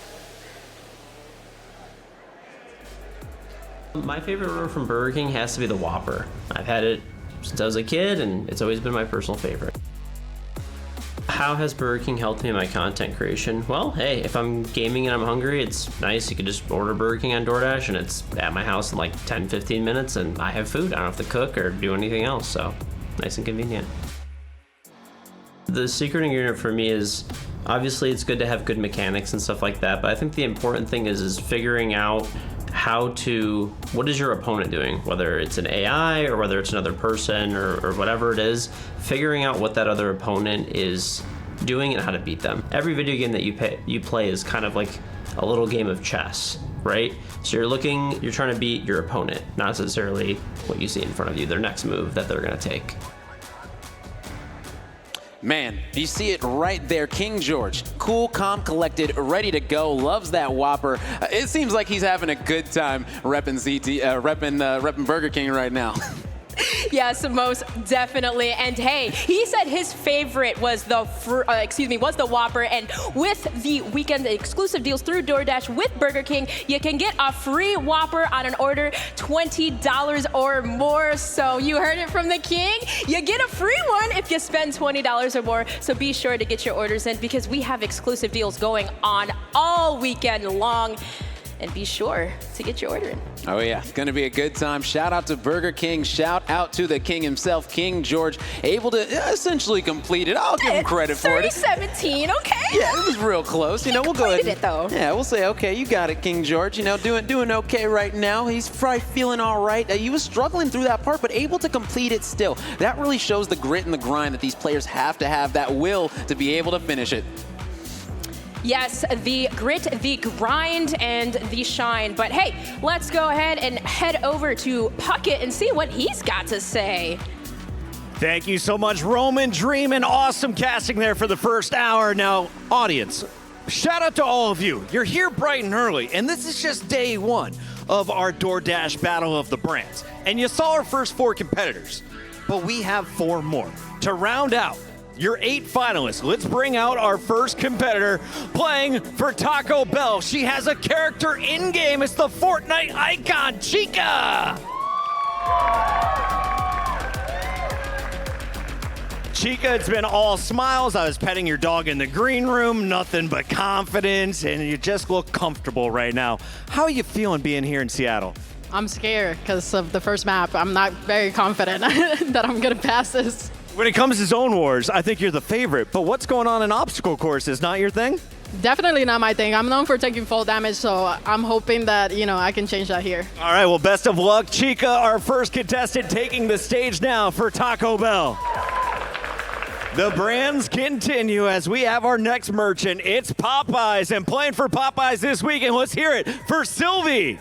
My favorite order from Burger King has to be the Whopper. I've had it since I was a kid, and it's always been my personal favorite. How has Burger King helped me in my content creation? Well, hey, if I'm gaming and I'm hungry, it's nice. You can just order Burger King on DoorDash, and it's at my house in like 10, 15 minutes, and I have food. I don't have to cook or do anything else, so nice and convenient. The secret ingredient for me is, obviously it's good to have good mechanics and stuff like that, but I think the important thing is figuring out what is your opponent doing, whether it's an AI or whether it's another person or whatever it is, figuring out what that other opponent is doing and how to beat them. Every video game that you play is kind of like a little game of chess, right? So you're trying to beat your opponent, not necessarily what you see in front of you, their next move that they're gonna take. Man, you see it right there. King George, cool, calm, collected, ready to go. Loves that Whopper. It seems like he's having a good time repping Burger King right now. Yes, most definitely. And hey, he said his favorite was the Whopper. And with the weekend exclusive deals through DoorDash with Burger King, you can get a free Whopper on an order $20 or more. So you heard it from the King. You get a free one if you spend $20 or more. So be sure to get your orders in because we have exclusive deals going on all weekend long. And be sure to get your order in. Oh yeah, it's gonna be a good time. Shout out to Burger King. Shout out to the King himself, King George, able to essentially complete it. I'll give him credit for it. 30-17, okay. Yeah, it was real close. You know, we'll go ahead. It though. Yeah, we'll say, okay, you got it, King George. You know, doing okay right now. He's probably feeling all right. He was struggling through that part, but able to complete it still. That really shows the grit and the grind that these players have to have, that will to be able to finish it. Yes, the grit, the grind, and the shine. But hey, let's go ahead and head over to Puckett and see what he's got to say. Thank you so much, Roman Dream, and awesome casting there for the first hour. Now, audience, shout out to all of you. You're here bright and early, and this is just day 1 of our DoorDash Battle of the Brands. And you saw our first 4 competitors, but we have 4 more to round out your 8 finalists. Let's bring out our first competitor playing for Taco Bell. She has a character in-game. It's the Fortnite icon, Chica. Chica, it's been all smiles. I was petting your dog in the green room, nothing but confidence, and you just look comfortable right now. How are you feeling being here in Seattle? I'm scared because of the first map. I'm not very confident that I'm going to pass this. When it comes to Zone Wars, I think you're the favorite, but what's going on in obstacle course is not your thing? Definitely not my thing. I'm known for taking full damage, so I'm hoping that, I can change that here. All right, well, best of luck. Chica, our first contestant, taking the stage now for Taco Bell. The brands continue as we have our next merchant. It's Popeyes, and playing for Popeyes this weekend, let's hear it for Sylvie.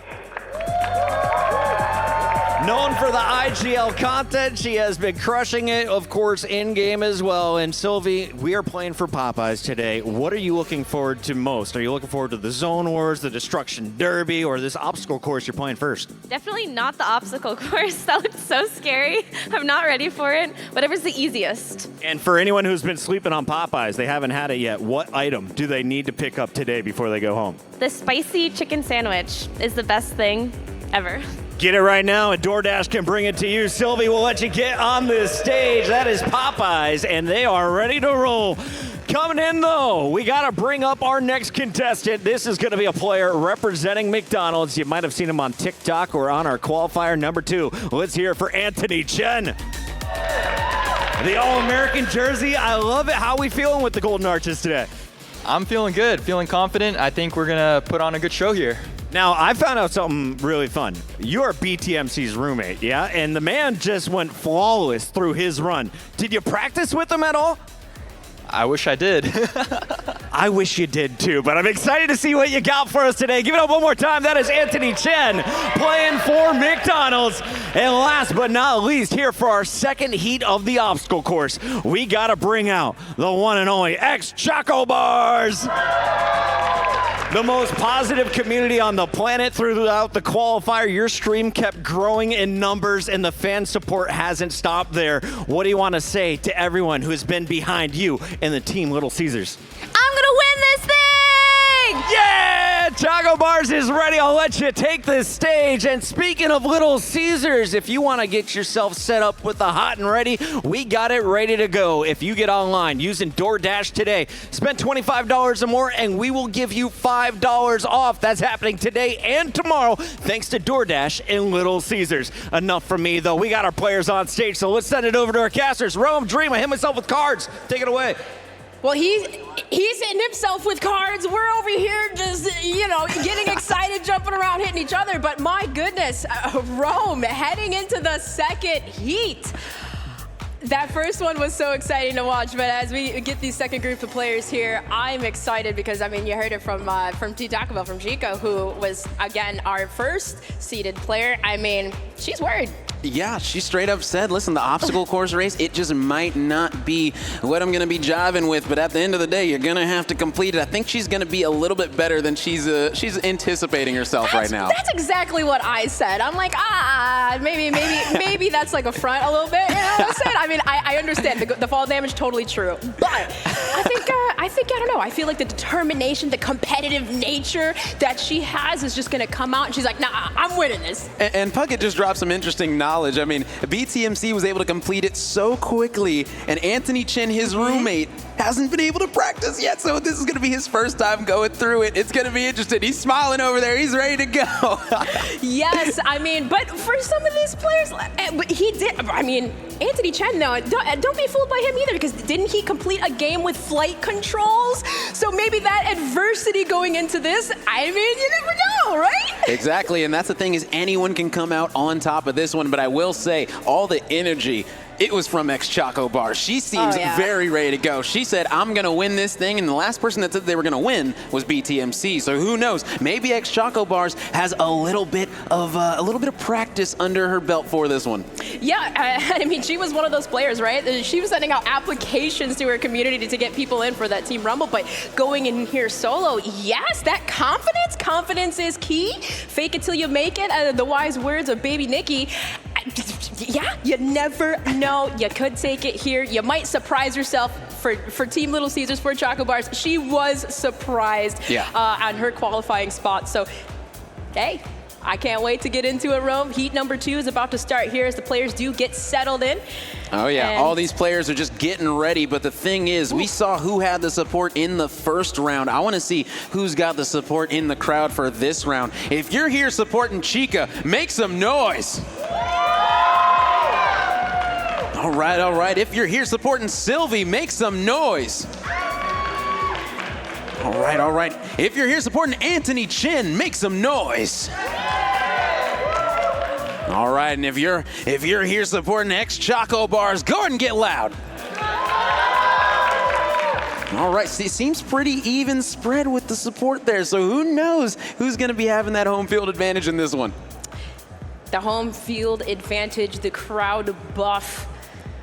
Known for the IGL content, she has been crushing it, of course, in-game as well. And Sylvie, we are playing for Popeyes today. What are you looking forward to most? Are you looking forward to the Zone Wars, the Destruction Derby, or this obstacle course you're playing first? Definitely not the obstacle course. That looks so scary. I'm not ready for it. Whatever's the easiest. And for anyone who's been sleeping on Popeyes, they haven't had it yet, what item do they need to pick up today before they go home? The spicy chicken sandwich is the best thing ever. Get it right now, and DoorDash can bring it to you. Sylvie will let you get on this stage. That is Popeyes, and they are ready to roll. Coming in, though, we got to bring up our next contestant. This is going to be a player representing McDonald's. You might have seen him on TikTok or on our qualifier number 2. Let's hear it for Anthony Chen. The All-American jersey. I love it. How are we feeling with the Golden Arches today? I'm feeling good, feeling confident. I think we're going to put on a good show here. Now, I found out something really fun. You are BTMC's roommate, yeah? And the man just went flawless through his run. Did you practice with him at all? I wish I did. I wish you did too, but I'm excited to see what you got for us today. Give it up one more time. That is Anthony Chen playing for McDonald's. And last but not least, here for our second heat of the obstacle course, we got to bring out the one and only Choco Bars. The most positive community on the planet throughout the qualifier. Your stream kept growing in numbers, and the fan support hasn't stopped there. What do you want to say to everyone who has been behind you and the team Little Caesars? I'm gonna win this thing! Yeah! Choco Bars is ready. I'll let you take this stage. And speaking of Little Caesars, if you want to get yourself set up with the hot and ready, we got it ready to go. If you get online using DoorDash today, spend $25 or more, and we will give you $5 off. That's happening today and tomorrow, thanks to DoorDash and Little Caesars. Enough from me, though. We got our players on stage, so let's send it over to our casters. Rome, Dream, I hit myself with cards. Take it away. Well, he's hitting himself with cards. We're over here just, getting excited, jumping around, hitting each other. But my goodness, Rome heading into the second heat. That first one was so exciting to watch, but as we get these second group of players here, I'm excited because, you heard it from Taco Bell, from Chica, who was, again, our first seeded player. She's worried. Yeah, she straight up said, listen, the obstacle course race, it just might not be what I'm going to be jiving with, but at the end of the day, you're going to have to complete it. I think she's going to be a little bit better than she's anticipating herself right now. That's exactly what I said. I'm like, maybe that's like a front a little bit. You know what I'm saying? I understand the fall damage, totally true. But I don't know. I feel like the determination, the competitive nature that she has is just going to come out, and she's like, nah, I'm winning this. And Puckett just dropped some interesting knowledge. BTMC was able to complete it so quickly, and Anthony Chen, his roommate, hasn't been able to practice yet, so this is going to be his first time going through it. It's going to be interesting. He's smiling over there. He's ready to go. Yes, but for some of these players, he did. Anthony Chen, though, don't be fooled by him either, because didn't he complete a game with flight controls? So maybe that adversity going into this, you never know, right? Exactly, and that's the thing, is anyone can come out on top of this one, but I will say, all the energy, it was from Choco Bars. She seems very ready to go. She said, I'm going to win this thing, and the last person that said they were going to win was BTMC. So who knows? Maybe Choco Bars has a little bit of practice under her belt for this one. Yeah, she was one of those players, right? She was sending out applications to her community to get people in for that Team Rumble, but going in here solo, yes, that confidence is key. Fake it till you make it, the wise words of Baby Nikki. Yeah, you never know. You could take it here. You might surprise yourself for Team Little Caesars, for Choco Bars. She was surprised on her qualifying spot. So, hey, I can't wait to get into it, Rome. Heat number 2 is about to start here as the players do get settled in. Oh, yeah. And all these players are just getting ready. But the thing is, we saw who had the support in the first round. I want to see who's got the support in the crowd for this round. If you're here supporting Chica, make some noise. All right, all right. If you're here supporting Sylvie, make some noise. All right, all right. If you're here supporting Anthony Chen, make some noise. All right, and if you're here supporting X Choco Bars, go ahead and get loud. All right, see, it seems pretty even spread with the support there, so who knows who's going to be having that home field advantage in this one? The home field advantage, the crowd buff.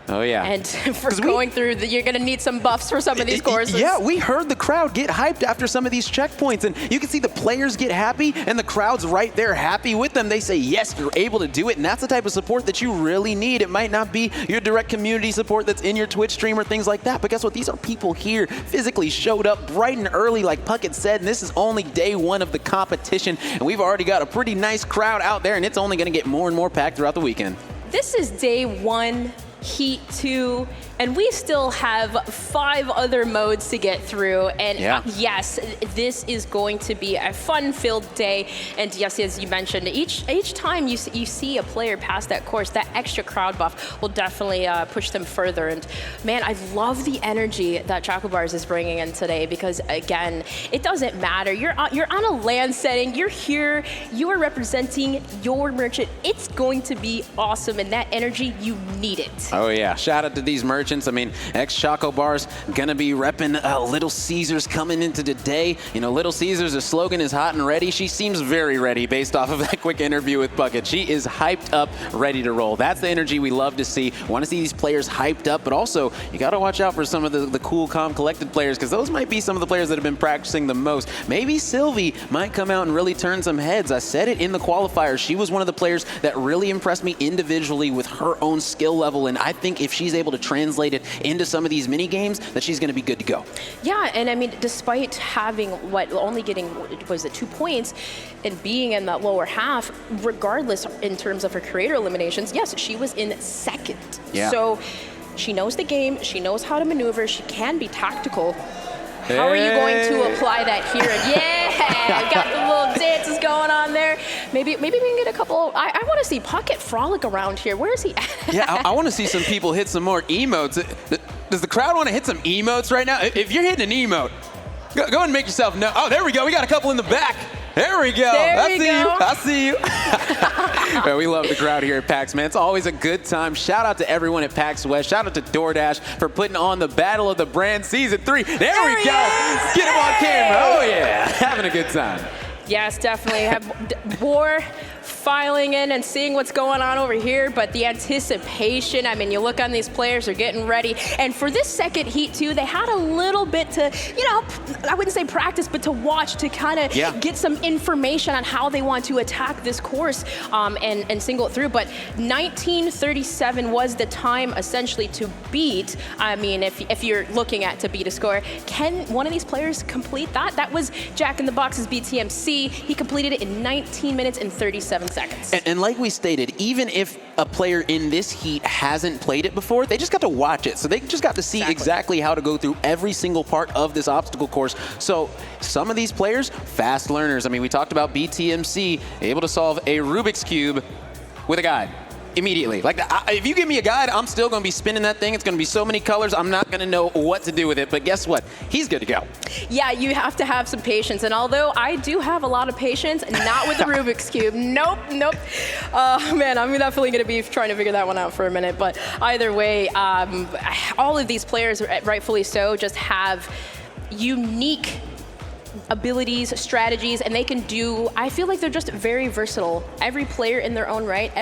Oh, yeah. And for going through, you're going to need some buffs for some of these courses. Yeah, we heard the crowd get hyped after some of these checkpoints, and you can see the players get happy, and the crowd's right there happy with them. They say, yes, you're able to do it, and that's the type of support that you really need. It might not be your direct community support that's in your Twitch stream or things like that, but guess what? These are people here physically showed up bright and early, like Puckett said, and this is only day 1 of the competition, and we've already got a pretty nice crowd out there, and it's only going to get more and more packed throughout the weekend. This is day 1. Heat 2, and we still have 5 other modes to get through. And yes, this is going to be a fun-filled day. And yes, as you mentioned, each time you see a player pass that course, that extra crowd buff will definitely push them further. And man, I love the energy that Choco Bars is bringing in today because again, it doesn't matter. You're on a land setting. You're here. You are representing your merchant. It's going to be awesome, and that energy, you need it. Oh, yeah. Shout out to these merchants. I mean, Choco Bars gonna be repping Little Caesars coming into today. You know, Little Caesars, the slogan is hot and ready. She seems very ready based off of that quick interview with Puckett. She is hyped up, ready to roll. That's the energy we love to see. Want to see these players hyped up, but also you got to watch out for some of the cool, calm, collected players because those might be some of the players that have been practicing the most. Maybe Sylvie might come out and really turn some heads. I said it in the qualifiers. She was one of the players that really impressed me individually with her own skill level, and I think if she's able to translate it into some of these mini games, that she's going to be good to go. Yeah, and I mean, despite having only getting 2 points and being in that lower half, regardless in terms of her creator eliminations, yes, she was in 2nd. Yeah. So she knows the game, she knows how to maneuver, she can be tactical. How are you going to apply that here? Yeah, got the little dances going on there. Maybe we can get a couple. I want to see Puckett frolic around here. Where is he at? Yeah, I want to see some people hit some more emotes. Does the crowd want to hit some emotes right now? If you're hitting an emote, go ahead and make yourself known. Oh, there we go. We got a couple in the back. There we go. I see you. Man, we love the crowd here at PAX, man. It's always a good time. Shout out to everyone at PAX West. Shout out to DoorDash for putting on the Battle of the Brand Season 3. There we go. Get him on camera. Oh, yeah. Having a good time. Yes, definitely. Have war filing in and seeing what's going on over here, but the anticipation, I mean, you look on these players, they're getting ready. And for this second heat too, they had a little bit to, you know, I wouldn't say practice, but to watch, to kind of get some information on how they want to attack this course and single it through. But 1937 was the time essentially to beat. I mean, if you're looking at to beat a score, can one of these players complete that? That was Jack in the Box's BTMC. He completed it in 19 minutes and 37 seconds. And like we stated, even if a player in this heat hasn't played it before, they just got to watch it. So they just got to see exactly how to go through every single part of this obstacle course. So some of these players, fast learners. I mean, we talked about BTMC, able to solve a Rubik's Cube with a guide. Immediately. Like, if you give me a guide, I'm still going to be spinning that thing. It's going to be so many colors, I'm not going to know what to do with it. But guess what? He's good to go. Yeah, you have to have some patience. And although I do have a lot of patience, not with the Rubik's Cube. Nope. Man, I'm definitely going to be trying to figure that one out for a minute. But either way, all of these players, rightfully so, just have unique abilities, strategies, and they can do, I feel like they're just very versatile. Every player in their own right,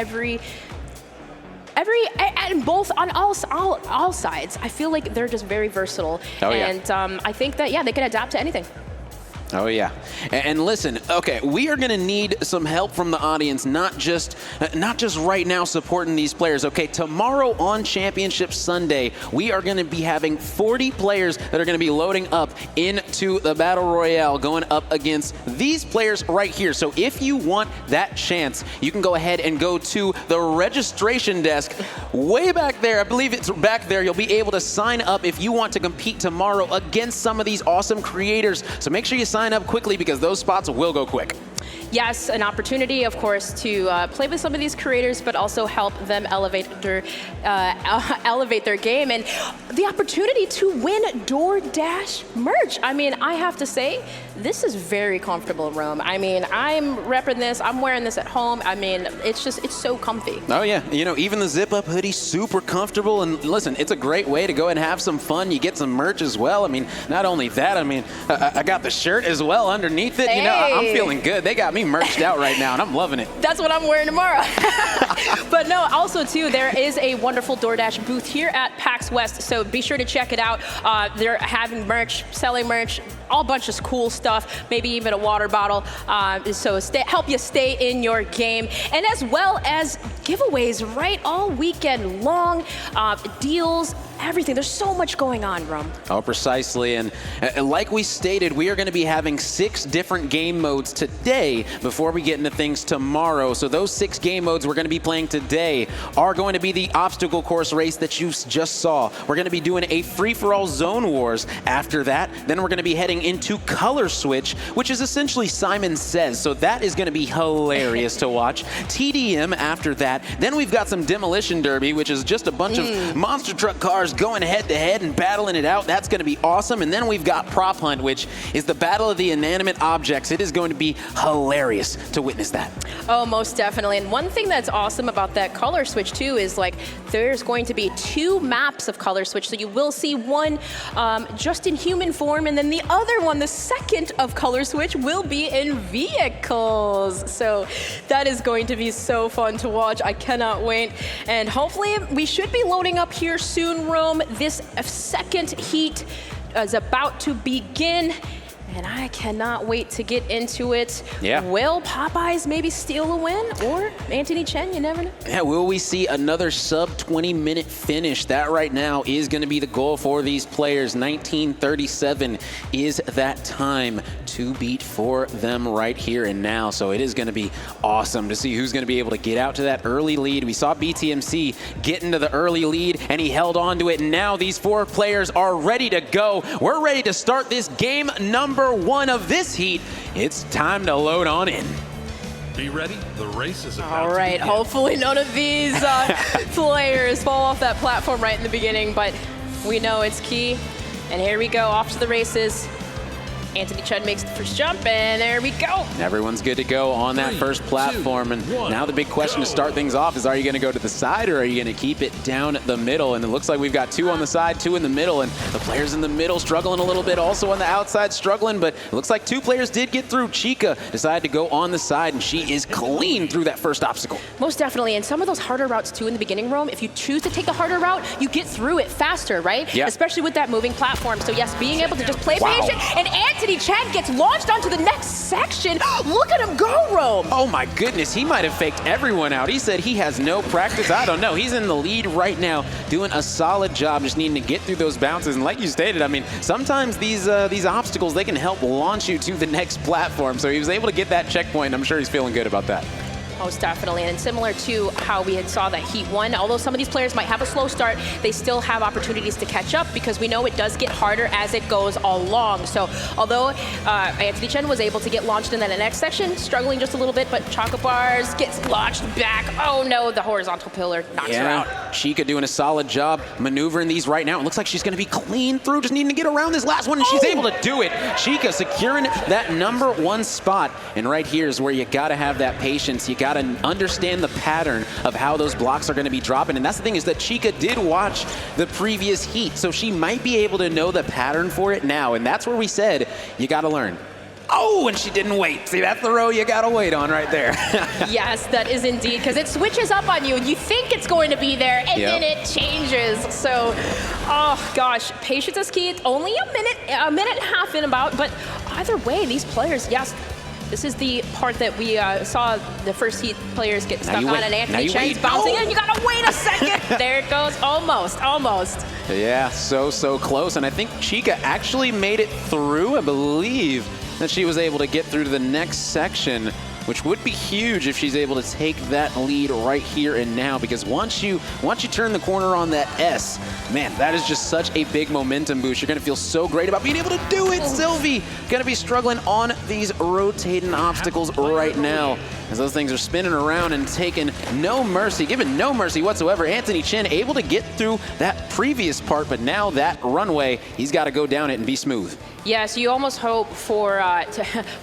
and both on all sides. I feel like they're just very versatile. Oh, yeah. And I think that, they can adapt to anything. Oh, yeah. And listen, okay, we are going to need some help from the audience, not just right now supporting these players. Okay, tomorrow on Championship Sunday, we are going to be having 40 players that are going to be loading up into into the Battle Royale going up against these players right here. So if you want that chance, you can go ahead and go to the registration desk way back there. I believe it's back there. You'll be able to sign up if you want to compete tomorrow against some of these awesome creators. So make sure you sign up quickly because those spots will go quick. Yes, an opportunity, of course, to play with some of these creators, but also help them elevate their game, and the opportunity to win DoorDash merch. I mean, I have to say, this is very comfortable, Rome. I mean, I'm repping this. I'm wearing this at home. I mean, it's so comfy. Oh yeah, you know, even the zip-up hoodie, super comfortable. And listen, it's a great way to go and have some fun. You get some merch as well. I mean, not only that, I mean, I got the shirt as well underneath it. Hey. You know, I'm feeling good. They got me merched out right now, and I'm loving it. That's what I'm wearing tomorrow. But no, also too, there is a wonderful DoorDash booth here at PAX West, so be sure to check it out. They're having merch, selling merch, all bunch of cool stuff, maybe even a water bottle, so help you stay in your game, and as well as giveaways right all weekend long, deals, everything. There's so much going on, Rum. Oh, precisely. And like we stated, we are going to be having 6 different game modes today before we get into things tomorrow. So those 6 game modes we're going to be playing today are going to be the obstacle course race that you just saw. We're going to be doing a free-for-all zone wars after that. Then we're going to be heading into color switch, which is essentially Simon Says. So that is going to be hilarious to watch. TDM after that. Then we've got some Demolition Derby, which is just a bunch of monster truck cars going head-to-head and battling it out. That's going to be awesome. And then we've got Prop Hunt, which is the battle of the inanimate objects. It is going to be hilarious to witness that. Oh, most definitely. And one thing that's awesome about that color switch too is like there's going to be 2 maps of color switch. So you will see one just in human form, and then the other one, the second of color switch, will be in vehicles. So that is going to be so fun to watch. I cannot wait. And hopefully we should be loading up here soon, Rome. This second heat is about to begin, and I cannot wait to get into it. Yeah. Will Popeyes maybe steal a win? Or Anthony Chen? You never know. Yeah, will we see another sub 20-minute finish? That right now is going to be the goal for these players. 19:37 is that time to beat for them right here and now. So it is going to be awesome to see who's going to be able to get out to that early lead. We saw BTMC get into the early lead, and he held on to it. And now these 4 players are ready to go. We're ready to start this game number 1 of this heat. It's time to load on in. Be ready, the race is about All right, hopefully none of these players fall off that platform right in the beginning, but we know it's key. And here we go, off to the races. Anthony Chen makes the first jump, and there we go. Everyone's good to go on that first platform. And now the big question to start things off is, are you going to go to the side or are you going to keep it down the middle? And it looks like we've got 2 on the side, 2 in the middle, and the players in the middle struggling a little bit, also on the outside struggling, but it looks like 2 players did get through. Chica decided to go on the side, and she is clean through that first obstacle. Most definitely, and some of those harder routes too in the beginning, Rome, if you choose to take the harder route, you get through it faster, right? Yeah. Especially with that moving platform. So yes, being able to just play patient, and Anthony Chen gets launched onto the next section. Look at him go, Rome. Oh my goodness, he might have faked everyone out. He said he has no practice. I don't know. He's in the lead right now, doing a solid job, just needing to get through those bounces. And like you stated, I mean, sometimes these obstacles, they can help launch you to the next platform. So he was able to get that checkpoint. I'm sure he's feeling good about that. Most definitely, and similar to how we had saw that Heat 1, although some of these players might have a slow start, they still have opportunities to catch up because we know it does get harder as it goes along. So although Anthony Chen was able to get launched in that next section, struggling just a little bit, but Chocolate Bars gets launched back. Oh no, the horizontal pillar knocks her out. Chica doing a solid job maneuvering these right now. It looks like she's going to be clean through, just needing to get around this last one, and she's able to do it. Chica securing that number 1 spot, and right here is where you got to have that patience. You got to understand the pattern of how those blocks are going to be dropping. And that's the thing, is that Chica did watch the previous heat, so she might be able to know the pattern for it now. And that's where we said, you got to learn. Oh, and she didn't wait. See, that's the row you got to wait on right there. Yes, that is indeed, because it switches up on you. You think it's going to be there, and then it changes. So, oh gosh, patience is key. It's only a minute and a half in about, but either way, these players, yes, this is the part that we saw the first heat players get stuck on, and Anthony Chen's bouncing in. You gotta wait a second. There it goes, almost. Yeah, so close. And I think Chica actually made it through. I believe that she was able to get through to the next section, which would be huge if she's able to take that lead right here and now, because once you turn the corner on that S, man, that is just such a big momentum boost. You're going to feel so great about being able to do it. Sylvie going to be struggling on these rotating obstacles right now, as those things are spinning around and taking no mercy, giving no mercy whatsoever. Anthony Chen able to get through that previous part, but now that runway, he's got to go down it and be smooth. Yes, you almost hope for,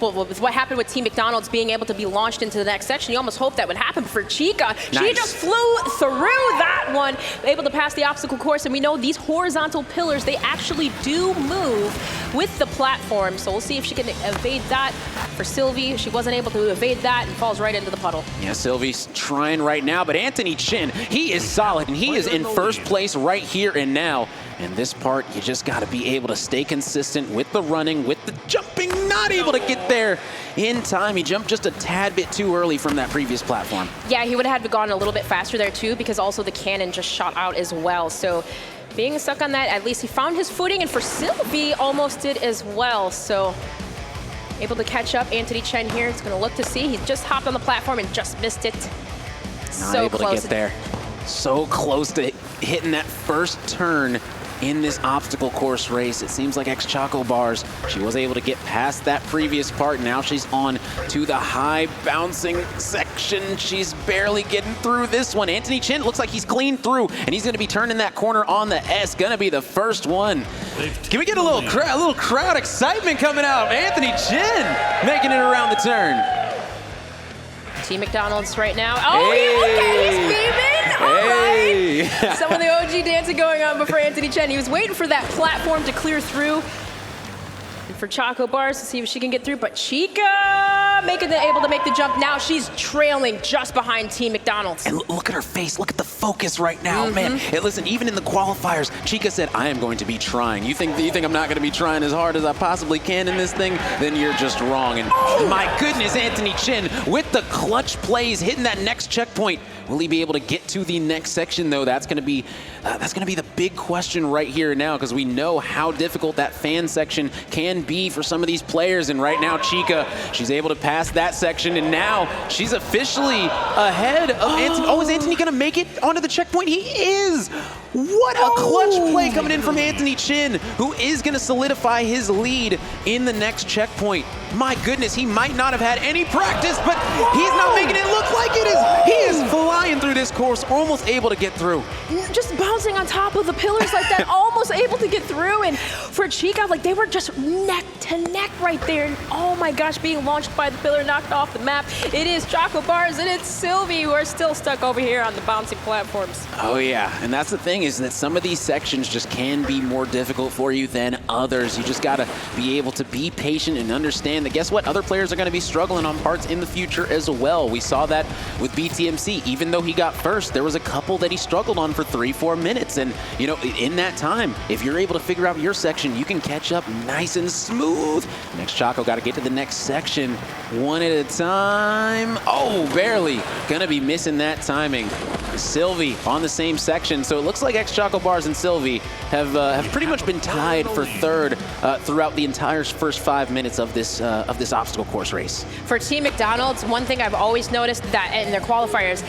well, with what happened with Team McDonald's being able to be launched into the next section, you almost hope that would happen for Chica. Nice. She just flew through that one, able to pass the obstacle course, and we know these horizontal pillars, they actually do move with the platform, so we'll see if she can evade that. For Sylvie, she wasn't able to evade that and falls right into the puddle. Yeah, Sylvie's trying right now, but Anthony Chen, he is solid, and he is in first place right here and now. And this part, you just got to be able to stay consistent with the running, with the jumping, not able to get there in time. He jumped just a tad bit too early from that previous platform. Yeah, he would have had gone a little bit faster there too, because also the cannon just shot out as well. So being stuck on that, at least he found his footing, and for Sylvie, almost did as well. So able to catch up. Anthony Chen here is going to look to see. He just hopped on the platform and just missed it. Not so able close to get there. So close to hitting that first turn in this obstacle course race. It seems like Choco Bars, she was able to get past that previous part. Now she's on to the high bouncing section. She's barely getting through this one. Anthony Chen looks like he's clean through, and he's going to be turning that corner on the S. Going to be the first one. Can we get a little crowd excitement coming out? Anthony Chen making it around the turn. Team McDonald's right now. Oh, okay, he's beaming. All right. Some of the OG dancing going on before Anthony Chen. He was waiting for that platform to clear through. And for Choco Bars to see if she can get through, but Chica able to make the jump. Now she's trailing just behind Team McDonald's. And look at her face. Look at the focus right now, man. Hey, listen, even in the qualifiers, Chica said, I am going to be trying. You think I'm not going to be trying as hard as I possibly can in this thing? Then you're just wrong. And my goodness, Anthony Chen with the clutch plays, hitting that next checkpoint. Will he be able to get to the next section, though? That's going to be the big question right here now, because we know how difficult that fan section can be for some of these players. And right now, Chica, she's able to pass that section, and now she's officially ahead of Anthony. Oh, is Anthony going to make it onto the checkpoint? He is! What a clutch play coming in from Anthony Chen, who is going to solidify his lead in the next checkpoint. My goodness, he might not have had any practice, but he's not making it look like it is. He is flying through this course, almost able to get through. Just bouncing on top of the pillars like that, almost able to get through. And for Chica, like they were just neck to neck right there. And oh my gosh, being launched by the pillar, knocked off the map. It is Choco Bars and it's Sylvie who are still stuck over here on the bouncing platforms. Oh yeah, and that's the thing, is that some of these sections just can be more difficult for you than others. You just gotta be able to be patient and understand that, guess what, other players are gonna be struggling on parts in the future as well. We saw that with BTMC. Even though he got first, there was a couple that he struggled on for 3-4 minutes. And you know, in that time, if you're able to figure out your section, you can catch up nice and smooth. Next Choco got to get to the next section one at a time. Oh, barely. Gonna be missing that timing. Sylvie on the same section. So it looks like Choco Bars and Sylvie have pretty much been tied for third throughout the entire first 5 minutes of this obstacle course race. For Team McDonald's, one thing I've always noticed that in their qualifiers,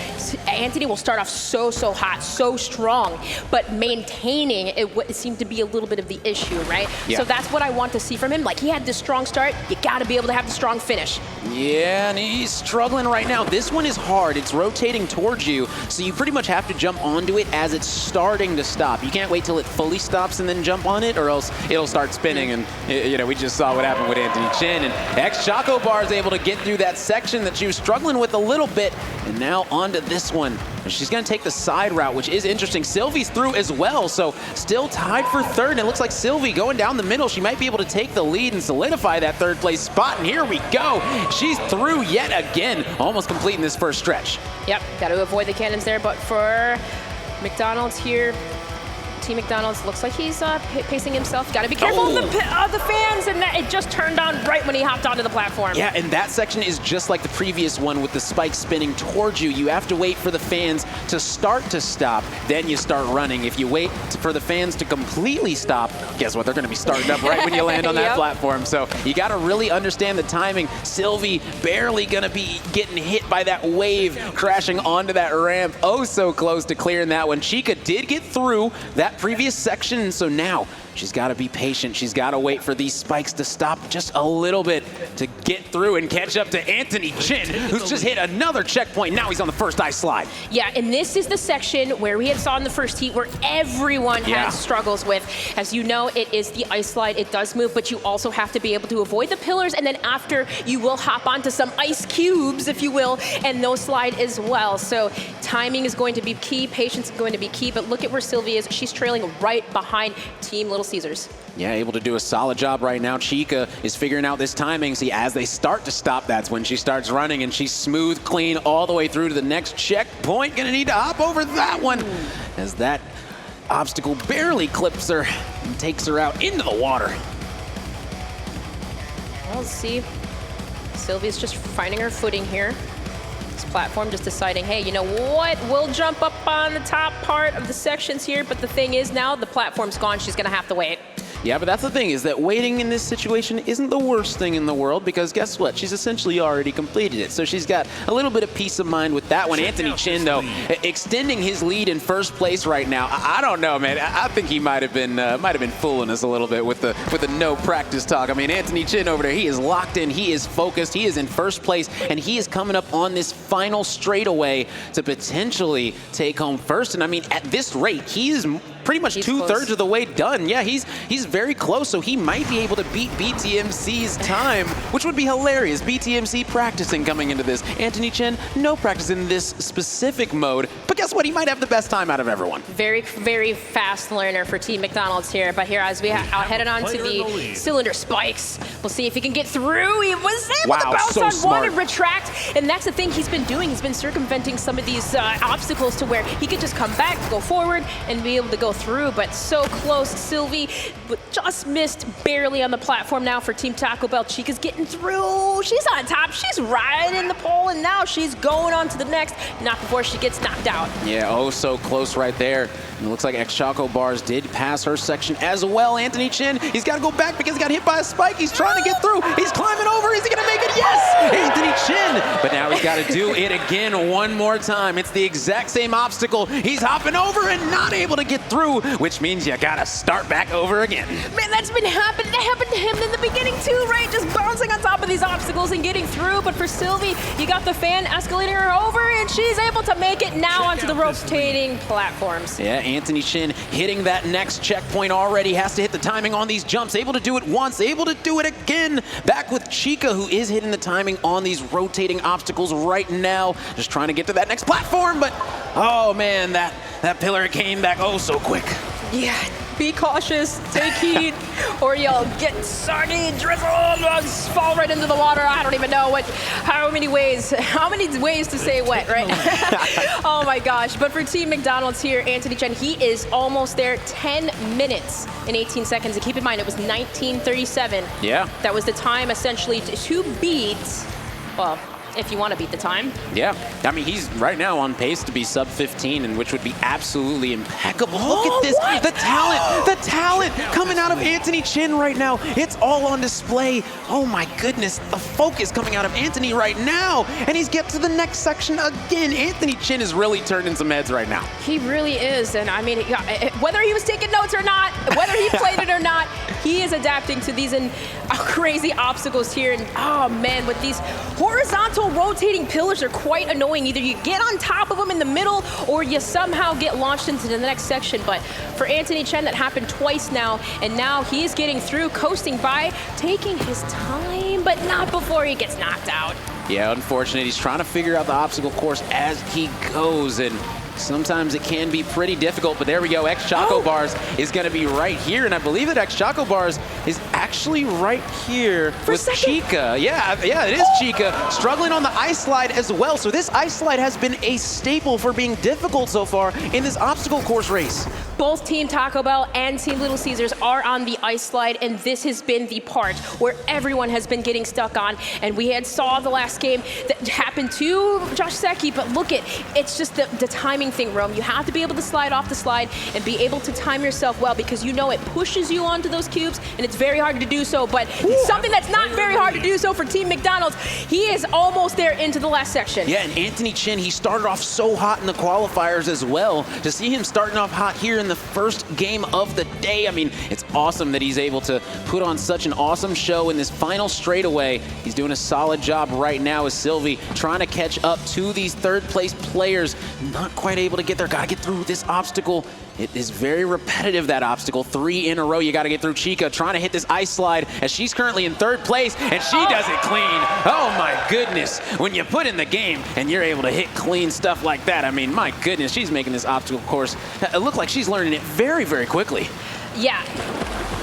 Anthony will start off so hot, so strong, but maintaining it seemed to be a little bit of the issue, right? Yeah. So that's what I want to see from him. Like, he had this strong start, you got to be able to have the strong finish. Yeah, and he's struggling right now. This one is hard. It's rotating towards you, so you pretty much have to jump onto it as it's starting to stop. You can't wait till it fully stops and then jump on it, or else it'll start spinning. And you know, we just saw what happened with Anthony Chen. And Choco Bar is able to get through that section that she was struggling with a little bit, and now onto this one. And she's going to take the side route, which is interesting. Sylvie's through as well, so still tied for third. And it looks like Sylvie going down the middle. She might be able to take the lead and solidify that third place spot. And here we go. She's through yet again, almost completing this first stretch. Yep, got to avoid the cannons there. But for McDonald's here, Team McDonald's looks like he's pacing himself. Got to be careful of the fans, and it just turned on right when he hopped onto the platform. Yeah, and that section is just like the previous one with the spike spinning towards you. You have to wait for the fans to start to stop, then you start running. If you wait for the fans to completely stop, guess what? They're going to be starting up right when you land on that platform. So you got to really understand the timing. Sylvie barely going to be getting hit by that wave crashing onto that ramp. Oh, so close to clearing that one. Chica did get through that previous section, so now she's got to be patient. She's got to wait for these spikes to stop just a little bit to get through and catch up to Anthony Chin, who's just hit another checkpoint. Now he's on the first ice slide. Yeah, and this is the section where we had saw in the first heat where everyone had struggles with. As you know, it is the ice slide. It does move, but you also have to be able to avoid the pillars, and then after you will hop onto some ice cubes, if you will, and those slide as well. So timing is going to be key, patience is going to be key, but look at where Sylvie is. She's trailing right behind Team Little Caesars. Yeah, able to do a solid job right now. Chica is figuring out this timing. See, as they start to stop, that's when she starts running, and she's smooth, clean, all the way through to the next checkpoint. Gonna need to hop over that one as that obstacle barely clips her and takes her out into the water. Well, let's see. Sylvie's just finding her footing here. This platform just deciding, hey, you know what? We'll jump up on the top part of the sections here, but the thing is now the platform's gone. She's gonna have to wait. Yeah, but that's the thing, is that waiting in this situation isn't the worst thing in the world, because guess what? She's essentially already completed it. So she's got a little bit of peace of mind with that one. Anthony Chin, though, extending his lead in first place right now. I don't know, man. I think he might have been fooling us a little bit with the no practice talk. I mean, Anthony Chin over there, he is locked in, he is focused, he is in first place, and he is coming up on this final straightaway to potentially take home first. And I mean, at this rate, he is pretty much two-thirds of the way done. Yeah, he's very close, so he might be able to beat BTMC's time, which would be hilarious. BTMC practicing coming into this. Anthony Chin, no practice in this specific mode, but guess what? He might have the best time out of everyone. Very, very fast learner for Team McDonald's here, but here as we headed on to the cylinder spikes, we'll see if he can get through. He was able to bounce on one and retract, and that's the thing he's been doing. He's been circumventing some of these obstacles to where he could just come back, go forward, and be able to go through, but so close. Sylvie just missed barely on the platform now for Team Taco Bell. Chica's getting through. She's on top. She's riding the pole, and now she's going on to the next, not before she gets knocked out. Yeah, oh, so close right there. And it looks like X-Choco Bars did pass her section as well. Anthony Chin, he's got to go back because he got hit by a spike. He's trying to get through. He's climbing over. Is he going to make it? Yes! Anthony Chin. But now he's got to do it again one more time. It's the exact same obstacle. He's hopping over and not able to get through, which means you got to start back over again. Man, that's been happening. That happened to him in the beginning too, right? Just bouncing on top of these obstacles and getting through. But for Sylvie, you got the fan escalating her over, and she's able to make it now onto the rotating platforms. Yeah, Anthony Chin hitting that next checkpoint already. Has to hit the timing on these jumps. Able to do it once, able to do it again. Back with Chica, who is hitting the timing on these rotating obstacles right now. Just trying to get to that next platform, but oh man, that pillar came back oh so quick. Yeah, be cautious, take heed, or you'll get soggy, drizzle, fall right into the water. I don't even know how many ways to say wet, right? Oh my gosh, but for Team McDonald's here, Anthony Chin, he is almost there, 10 minutes and 18 seconds. And keep in mind, it was 19:37. Yeah. That was the time essentially to beat, well, if you want to beat the time. Yeah, I mean, he's right now on pace to be sub 15, and which would be absolutely impeccable. Look at this, the talent coming out of Anthony Chin right now. It's all on display. Oh my goodness, the focus coming out of Anthony right now, and he's get to the next section again. Anthony Chin is really turning some heads right now. He really is, and I mean, whether he was taking notes or not, whether he played it or not, he is adapting to these crazy obstacles here. And oh man, with these horizontal rotating pillars are quite annoying. Either you get on top of them in the middle, or you somehow get launched into the next section. But for Anthony Chin, that happened twice now, and now he is getting through, coasting by, taking his time, but not before he gets knocked out. Yeah, unfortunate. He's trying to figure out the obstacle course as he goes, and sometimes it can be pretty difficult, but there we go. X-Choco Bars is going to be right here, and I believe that X-Choco Bars is actually right here with Chica. Yeah, it is Chica struggling on the ice slide as well. So this ice slide has been a staple for being difficult so far in this obstacle course race. Both Team Taco Bell and Team Little Caesars are on the ice slide, and this has been the part where everyone has been getting stuck on. And we had saw the last game that happened to Josh Secchi, but look it's just the timing thing, Rome. You have to be able to slide off the slide and be able to time yourself well, because you know it pushes you onto those cubes, and it's very hard to do so, but something that's not very hard to do so for Team McDonald's. He is almost there into the last section. Yeah, and Anthony Chin, he started off so hot in the qualifiers as well. To see him starting off hot here in the first game of the day, I mean, it's awesome that he's able to put on such an awesome show in this final straightaway. He's doing a solid job right now as Sylvie trying to catch up to these third place players. Not quite able to get there. Gotta get through this obstacle. It is very repetitive, that obstacle. 3 in a row you gotta get through. Chica trying to hit this ice slide as she's currently in third place, and she does it clean. Oh my goodness. When you put in the game and you're able to hit clean stuff like that, I mean, my goodness, she's making this obstacle course look like she's learning it very, very quickly. Yeah.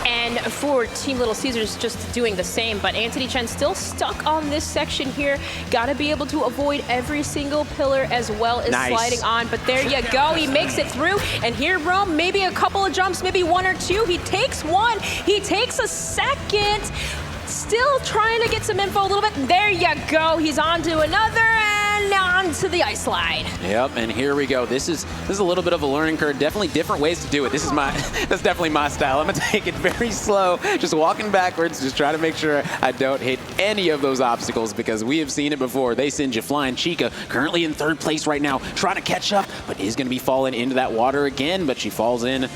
And for Team Little Caesars, just doing the same, but Anthony Chen still stuck on this section here. Got to be able to avoid every single pillar as well as sliding on, but there you go. He makes it through, and here, Rome, maybe a couple of jumps, maybe 1 or 2. He takes 1, he takes a second. Still trying to get some info a little bit. There you go. He's on to another, and on to the ice slide. Yep, and here we go. This is a little bit of a learning curve. Definitely different ways to do it. This is that's definitely my style. I'm gonna take it very slow, just walking backwards, just trying to make sure I don't hit any of those obstacles, because we have seen it before. They send you flying. Chica currently in third place right now, trying to catch up, but is gonna be falling into that water again, but she falls in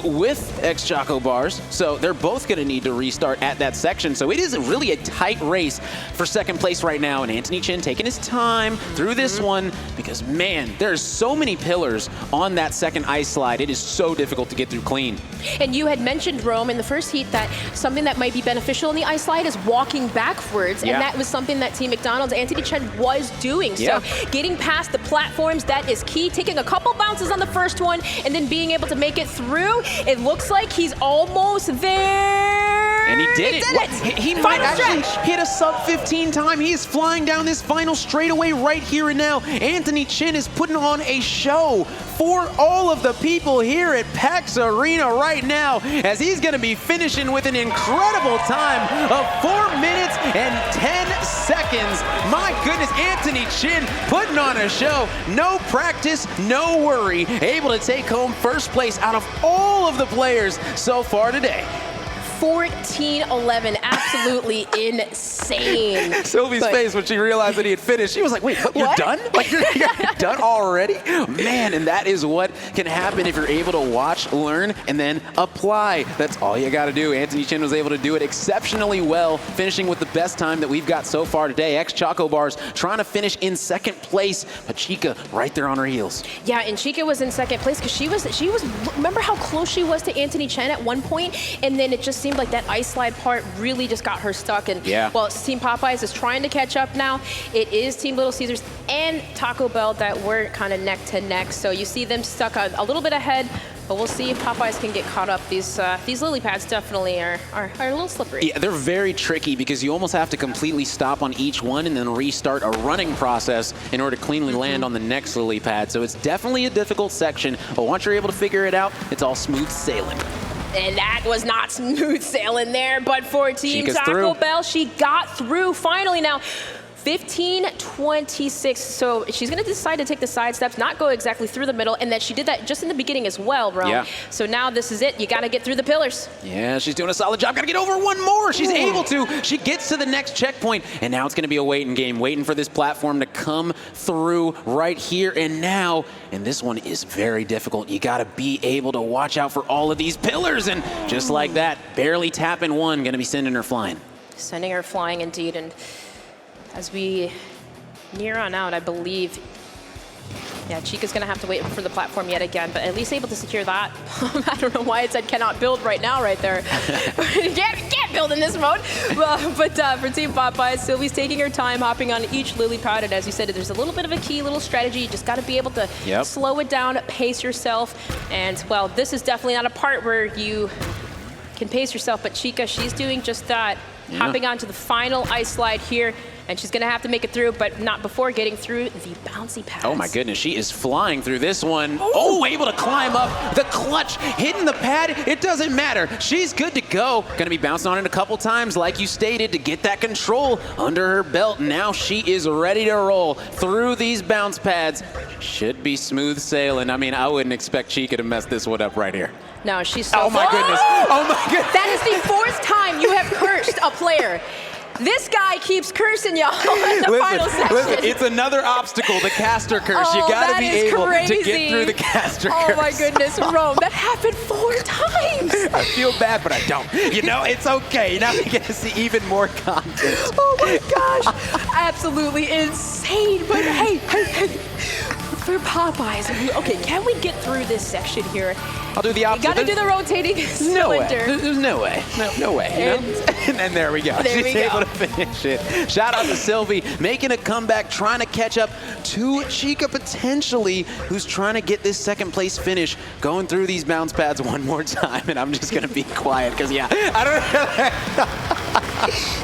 with X Choco Bars. So they're both gonna need to restart at that section. So it is really a tight race for second place right now, and Anthony Chin taking his time through this one, because man, there's so many pillars on that second ice slide. It is so difficult to get through clean. And you had mentioned, Rome, in the first heat that something that might be beneficial in the ice slide is walking backwards, and that was something that Team McDonald's Anthony Chen was doing. So getting past the platforms, that is key. Taking a couple bounces on the first one and then being able to make it through. It looks like he's almost there. And he did it. He might actually hit a sub-15 time. He is flying down this final straightaway right here and now. Anthony Chin is putting on a show for all of the people here at PAX Arena right now, as he's going to be finishing with an incredible time of 4 minutes and 10 seconds. My goodness, Anthony Chin putting on a show. No practice, no worry. Able to take home first place out of all of the players so far today. 14-11, absolutely insane. Sylvie's face when she realized that he had finished, she was like, wait, what? You're done? Like, you're done already? Man, and that is what can happen if you're able to watch, learn, and then apply. That's all you got to do. Anthony Chin was able to do it exceptionally well, finishing with the best time that we've got so far today. X Choco Bars trying to finish in second place, but Chica right there on her heels. Yeah, and Chica was in second place because she was, remember how close she was to Anthony Chen at one point? And then it just seemed like that ice slide part really just got her stuck. And well, Team Popeyes is trying to catch up now. It is Team Little Caesars and Taco Bell that were kind of neck to neck. So you see them stuck a little bit ahead, but we'll see if Popeyes can get caught up. These lily pads definitely are a little slippery. Yeah, they're very tricky because you almost have to completely stop on each one and then restart a running process in order to cleanly land on the next lily pad. So it's definitely a difficult section, but once you're able to figure it out, it's all smooth sailing. And that was not smooth sailing there, but for Team Taco Bell, she got through finally. Now, 15-26, so she's going to decide to take the side steps, not go exactly through the middle, and that she did that just in the beginning as well, Rome. Yeah. So now this is it. You got to get through the pillars. Yeah, she's doing a solid job. Got to get over one more. She's able to. She gets to the next checkpoint, and now it's going to be a waiting game, waiting for this platform to come through right here and now. And this one is very difficult. You got to be able to watch out for all of these pillars, and just like that, barely tapping one, going to be sending her flying. Sending her flying indeed, and as we near on out, I believe, yeah, Chica's going to have to wait for the platform yet again, but at least able to secure that. I don't know why it said cannot build right now right there. can't build in this mode. But for Team Popeyes, Sylvie's taking her time, hopping on each lily pad, and as you said, there's a little bit of a key little strategy. You just got to be able to slow it down, pace yourself, and, well, this is definitely not a part where you can pace yourself, but Chica, she's doing just that. Hopping onto the final ice slide here, and she's gonna have to make it through, but not before getting through the bouncy pads. Oh my goodness, she is flying through this one. Oh, able to climb up. The clutch, hitting the pad, it doesn't matter. She's good to go. Gonna be bouncing on it a couple times, like you stated, to get that control under her belt. Now she is ready to roll through these bounce pads. Should be smooth sailing. I mean, I wouldn't expect Chica to mess this one up right here. No, she's so Oh my goodness. Oh my goodness. That is the 4th time you have cursed a player. This guy keeps cursing y'all in the final section. Listen, it's another obstacle, the caster curse. Oh, you gotta that be is able crazy. to get through the caster curse. Oh my goodness, Rome, that happened 4 times. I feel bad, but I don't. You know, it's okay. Now we get to see even more content. Oh my gosh, absolutely insane. But hey, for Popeyes, okay, can we get through this section here? I'll do the opposite. You gotta do the rotating No way. cylinder. There's no way. No way. You know? And there we go. There She's we able go. to finish it. Shout out to Sylvie, making a comeback, trying to catch up to Chica potentially, who's trying to get this second place finish, going through these bounce pads one more time. And I'm just gonna be quiet because I don't know.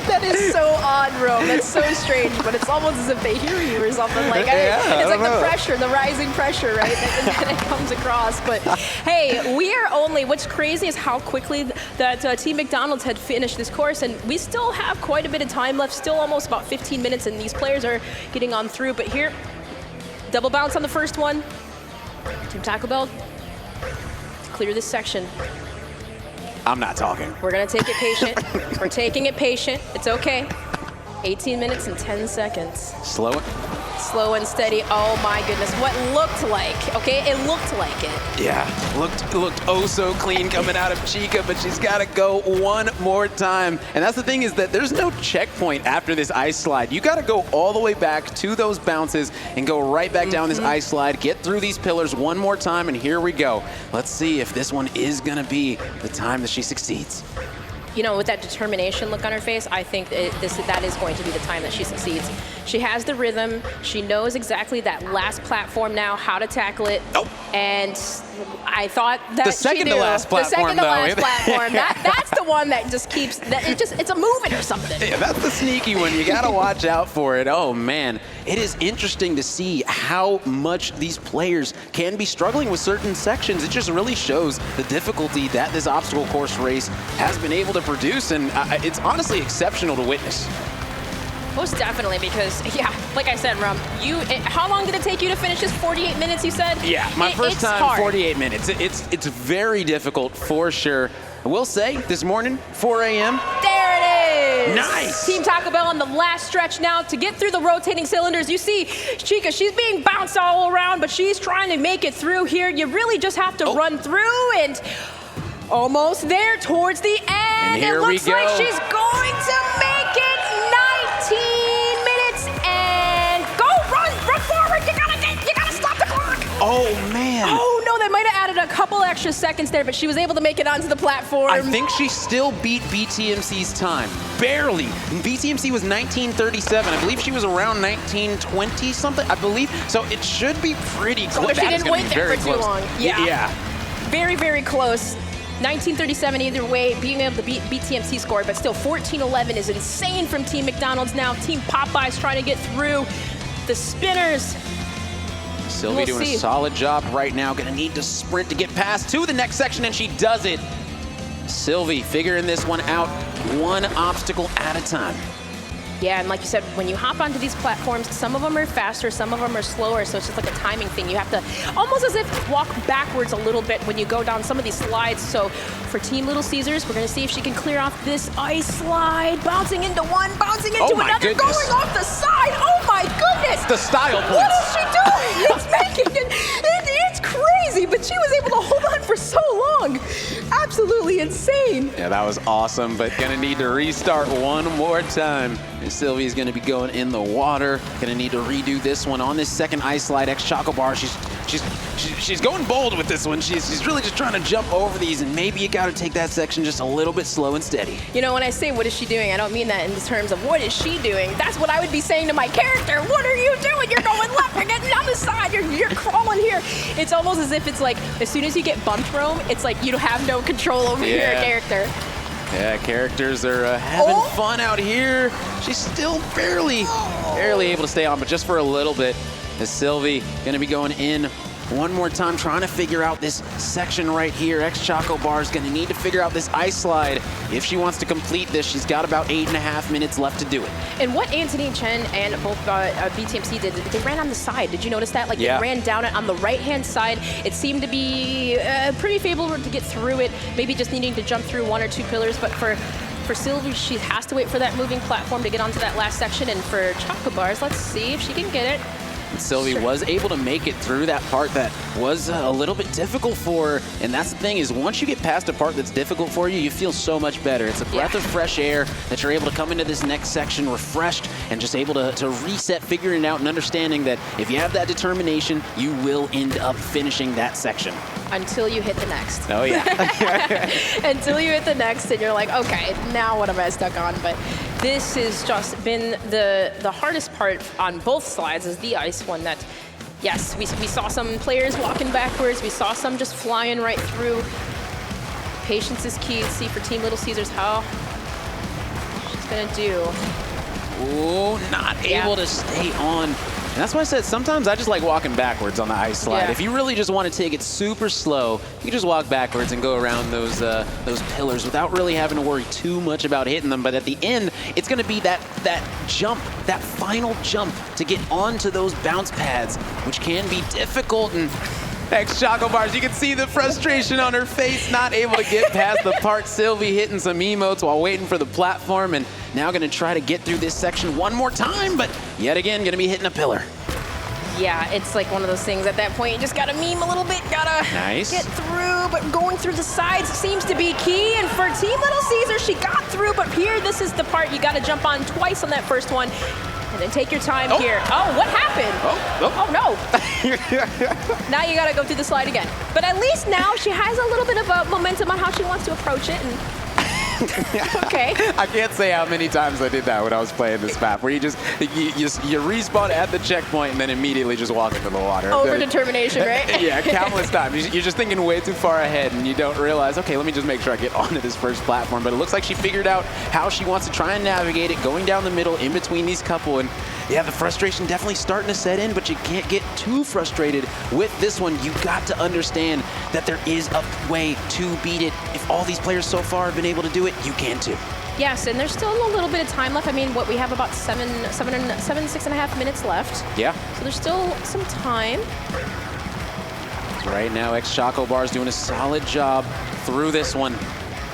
That is so odd, Rome. That's so strange, but it's almost as if they hear you or something. Like, it's like the pressure, the rising pressure, right? that it comes across. But hey, we are only, what's crazy is how quickly that Team McDonald's had finished this course, and we still have quite a bit of time left, still almost about 15 minutes, and these players are getting on through. But here, double bounce on the first one. Team Taco Bell, clear this section. I'm not talking. We're gonna take it patient. We're taking it patient. It's okay. 18 minutes and 10 seconds. Slow it. Slow and steady. Oh my goodness. What looked like, okay? It looked like it. Yeah, looked oh so clean coming out of Chica, but she's got to go one more time. And that's the thing, is that there's no checkpoint after this ice slide. You got to go all the way back to those bounces and go right back down this ice slide, get through these pillars one more time, and here we go. Let's see if this one is going to be the time that she succeeds. You know, with that determination look on her face, I think that is going to be the time that she succeeds. She has the rhythm. She knows exactly that last platform now, how to tackle it. Oh. And I thought that The second she to knew. last platform, The second to though. last platform. That's the one that just keeps, it's a movement or something. Yeah, that's the sneaky one. You got to watch out for it. Oh, man. It is interesting to see how much these players can be struggling with certain sections. It just really shows the difficulty that this obstacle course race has been able to produce, and it's honestly exceptional to witness. Most definitely, because, yeah, like I said, Rum, how long did it take you to finish this? 48 minutes, you said? Yeah, my first time, hard. 48 minutes. It's very difficult for sure. I will say, this morning, 4 a.m. There it is! Nice! Team Taco Bell on the last stretch now to get through the rotating cylinders. You see Chica, she's being bounced all around, but she's trying to make it through here. You really just have to run through, and almost there towards the end. And here it looks we go. like she's going to make it. 19 minutes, and go, run forward. You gotta stop the clock. Oh, man. Oh, no, that might have added a couple extra seconds there, but she was able to make it onto the platform. I think she still beat BTMC's time. Barely. BTMC was 1937. I believe she was around 1920 something, I believe. So it should be pretty close. But she didn't wait there for too long. Yeah. Very, very close. 1937 either way, being able to beat BTMC score, but still 14-11 is insane from Team McDonald's now. Team Popeyes trying to get through the spinners. Sylvie doing a solid job right now. Gonna need to sprint to get past to the next section, and she does it. Sylvie figuring this one out one obstacle at a time. Yeah, and like you said, when you hop onto these platforms, some of them are faster, some of them are slower, so it's just like a timing thing. You have to almost as if walk backwards a little bit when you go down some of these slides. So for Team Little Caesars, we're gonna see if she can clear off this ice slide, bouncing into one, bouncing into another, going off the side. Oh my goodness! The style points. What is she doing? It's making it, it's crazy, but she was able to hold on for so long. Absolutely insane. Yeah, that was awesome, but gonna need to restart one more time. And Sylvie's gonna be going in the water. Gonna need to redo this one on this second ice slide. Choco Bar, she's going bold with this one. She's really just trying to jump over these, and maybe you gotta take that section just a little bit slow and steady. You know, when I say what is she doing, I don't mean that in terms of what is she doing. That's what I would be saying to my character. What are you doing? You're going left. You're getting down the the side. You're crawling here. It's almost as if it's like, as soon as you get bumped, Rome, it's like you have no control over your character. Yeah, characters are having fun out here. She's still barely able to stay on, but just for a little bit. Is Sylvie gonna be going in one more time, trying to figure out this section right here. Chocobar is gonna need to figure out this ice slide. If she wants to complete this, she's got about 8.5 minutes left to do it. And what Anthony Chen and both BTMC did, they ran on the side. Did you notice that? Like, they ran down it on the right-hand side. It seemed to be pretty favorable to get through it, maybe just needing to jump through 1 or 2 pillars, but for Sylvie, she has to wait for that moving platform to get onto that last section, and for Chocobars, let's see if she can get it. Sylvie was able to make it through that part that was a little bit difficult for her. And that's the thing, is once you get past a part that's difficult for you, you feel so much better. It's a breath of fresh air that you're able to come into this next section refreshed and just able to reset, figuring it out and understanding that if you have that determination, you will end up finishing that section. Until you hit the next. Oh, yeah. Until you hit the next and you're like, okay, now what am I stuck on? But this has just been the hardest part on both slides, is the ice one. That, yes, we saw some players walking backwards. We saw some just flying right through. Patience is key. Let's see for Team Little Caesars how she's going to do. Ooh, not able to stay on. And that's why I said sometimes I just like walking backwards on the ice slide. Yeah. If you really just want to take it super slow, you can just walk backwards and go around those pillars without really having to worry too much about hitting them. But at the end, it's going to be that jump, that final jump to get onto those bounce pads, which can be difficult. And Chocobars, you can see the frustration on her face, not able to get past the part. Sylvie hitting some emotes while waiting for the platform, and now going to try to get through this section one more time, but yet again going to be hitting a pillar. Yeah, it's like one of those things at that point, you just got to meme a little bit, got to get through, but going through the sides seems to be key. And for Team Little Caesar, she got through, but here, this is the part you got to jump on twice on that first one. And then take your time here. Oh, what happened? Oh no. Now you got to go through the slide again. But at least now she has a little bit of a momentum on how she wants to approach it. And okay. I can't say how many times I did that when I was playing this map, where you respawn at the checkpoint and then immediately just walk into the water. Over determination, right? Yeah, countless times. You're just thinking way too far ahead, and you don't realize, okay, let me just make sure I get onto this first platform. But it looks like she figured out how she wants to try and navigate it, going down the middle in between these couple. And yeah, the frustration definitely starting to set in, but you can't get too frustrated with this one. You got to understand that there is a way to beat it. If all these players so far have been able to do it, you can too. Yes, and there's still a little bit of time left. I mean, what, we have about 6.5 minutes left. Yeah. So there's still some time. Right now, Chocobar is doing a solid job through this one.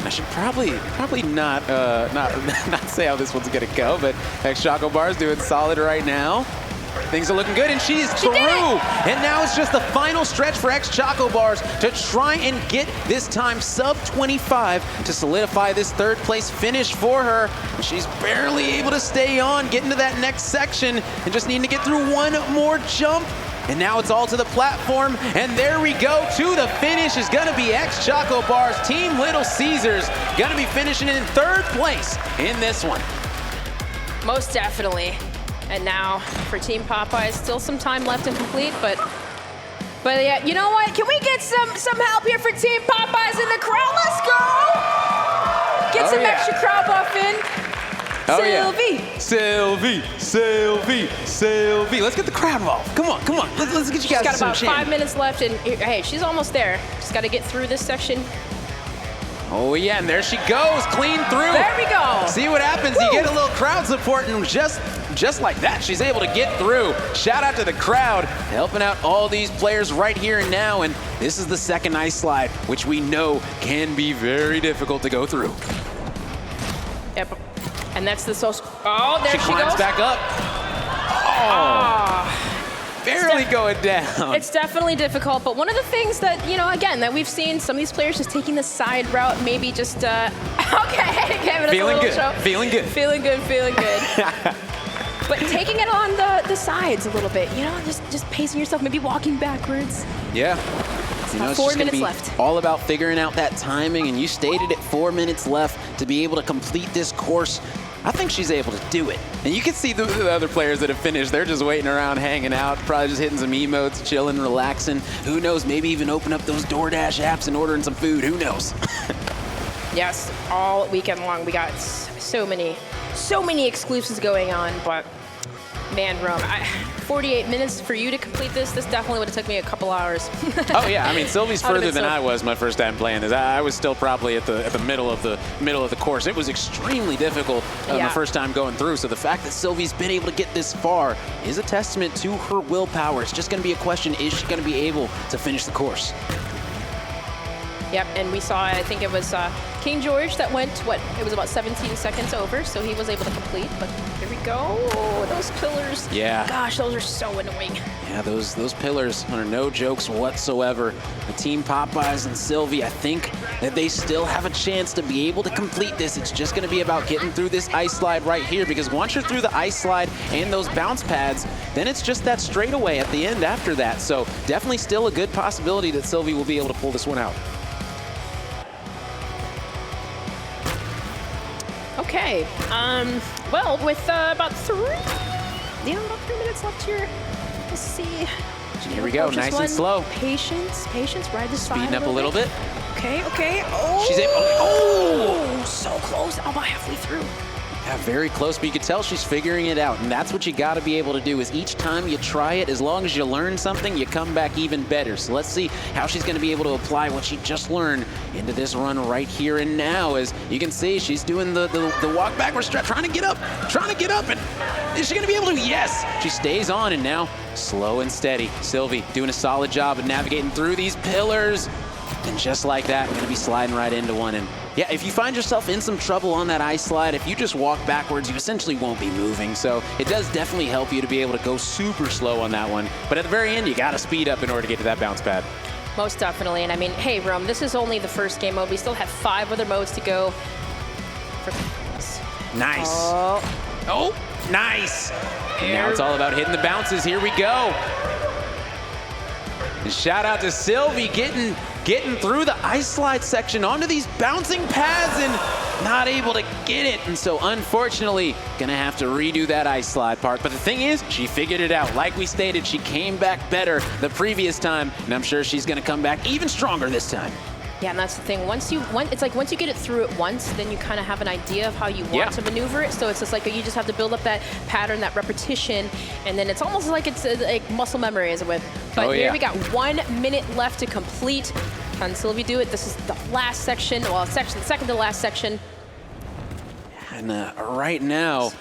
I should probably not say how this one's gonna go, but Chocobar is doing solid right now. Things are looking good, and she's through. And now it's just the final stretch for Chocobars to try and get this time sub 25 to solidify this third place finish for her. And she's barely able to stay on, get into that next section, and just needing to get through one more jump. And now it's all to the platform, and there we go. To the finish is gonna be Chocobars. Team Little Caesars gonna be finishing in third place in this one. Most definitely. And now for Team Popeye, still some time left to complete, but yeah, you know what? Can we get some help here for Team Popeyes in the crowd? Let's go! Get some extra crowd buff in. Sylvie. Let's get the crowd involved. Come on. Let's get you guys some She's got about 5 minutes left, and hey, she's almost there. Just got to get through this section. Oh yeah, and there she goes, clean through. There we go. See what happens, you get a little crowd support, and just like that, she's able to get through. Shout out to the crowd, helping out all these players right here and now, and this is the second ice slide, which we know can be very difficult to go through. Yep, and that's the social, oh, there she goes. She climbs back up. Oh. Barely going down. It's definitely difficult, but one of the things that, you know, again, that we've seen, some of these players just taking the side route, maybe just, okay, giving us a little show. Feeling good. But taking it on the sides a little bit, you know, just pacing yourself, maybe walking backwards. Yeah. It's it's 4 just gonna minutes be left. all about figuring out that timing, and you stated it, 4 minutes left to be able to complete this course. I think she's able to do it. And you can see the other players that have finished, they're just waiting around, hanging out, probably just hitting some emotes, chilling, relaxing. Who knows, maybe even open up those DoorDash apps and ordering some food, who knows? Yes, all weekend long we got so many exclusives going on, but man, Rome, 48 minutes for you to complete this definitely would have took me a couple hours. Oh yeah, I mean Sylvie's further than I was my first time playing this. I was still probably at the middle of the course. It was extremely difficult my first time going through. So the fact that Sylvie's been able to get this far is a testament to her willpower. It's just going to be a question: is she going to be able to finish the course? Yep, and we saw, I think it was King George that went, it was about 17 seconds over, so he was able to complete, but here we go. Oh, those pillars. Yeah. Gosh, those are so annoying. Yeah, those pillars are no jokes whatsoever. The Team Popeyes and Sylvie, I think that they still have a chance to be able to complete this. It's just going to be about getting through this ice slide right here, because once you're through the ice slide and those bounce pads, then it's just that straightaway at the end after that. So definitely still a good possibility that Sylvie will be able to pull this one out. Okay, well, with about 3 minutes left here, let's see. Here we go, nice and slow. Patience, ride the slide. Speeding up a little bit. Okay. Oh! She's able, oh, so close, about halfway through. Yeah, very close, but you can tell she's figuring it out, and that's what you got to be able to do, is each time you try it, as long as you learn something, you come back even better. So let's see how she's going to be able to apply what she just learned into this run right here and now. As you can see, she's doing the walk backwards stretch, trying to get up, and is she going to be able to? Yes, she stays on, and now slow and steady. Sylvie doing a solid job of navigating through these pillars, and just like that, going to be sliding right into one. And yeah, if you find yourself in some trouble on that ice slide, if you just walk backwards, you essentially won't be moving. So it does definitely help you to be able to go super slow on that one. But at the very end, you got to speed up in order to get to that bounce pad. Most definitely. And I mean, hey, Rome, this is only the first game mode. We still have 5 other modes to go. Nice. Oh, nice. And now it's all about hitting the bounces. Here we go. And shout out to Sylvie getting through the ice slide section onto these bouncing pads and not able to get it. And so unfortunately, gonna have to redo that ice slide part. But the thing is, she figured it out. Like we stated, she came back better the previous time, and I'm sure she's gonna come back even stronger this time. Yeah, and that's the thing. Once you get it through it once, then you kind of have an idea of how you want to maneuver it. So it's just like you just have to build up that pattern, that repetition, and then it's almost like it's like muscle memory, as it would. But here we got 1 minute left to complete. Can Sylvie do it? This is the last section. Well, the second to last section. And right now,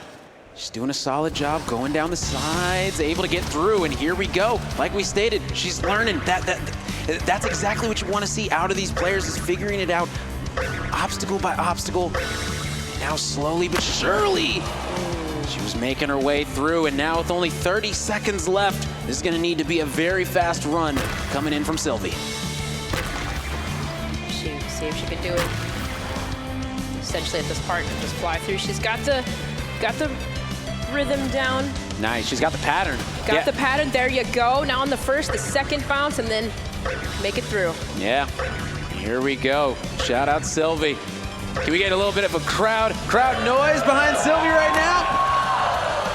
she's doing a solid job going down the sides, able to get through. And here we go. Like we stated, she's learning that's exactly what you want to see out of these players, is figuring it out obstacle by obstacle. Now slowly but surely, she was making her way through, and now with only 30 seconds left, this is going to need to be a very fast run coming in from Sylvie. See if she can do it. Essentially at this part, just fly through. She's got the rhythm down. Nice, she's got the pattern. Got the pattern, there you go. Now on the first, the second bounce, and then make it through. Yeah, here we go. Shout out Sylvie. Can we get a little bit of a crowd noise behind Sylvie right now?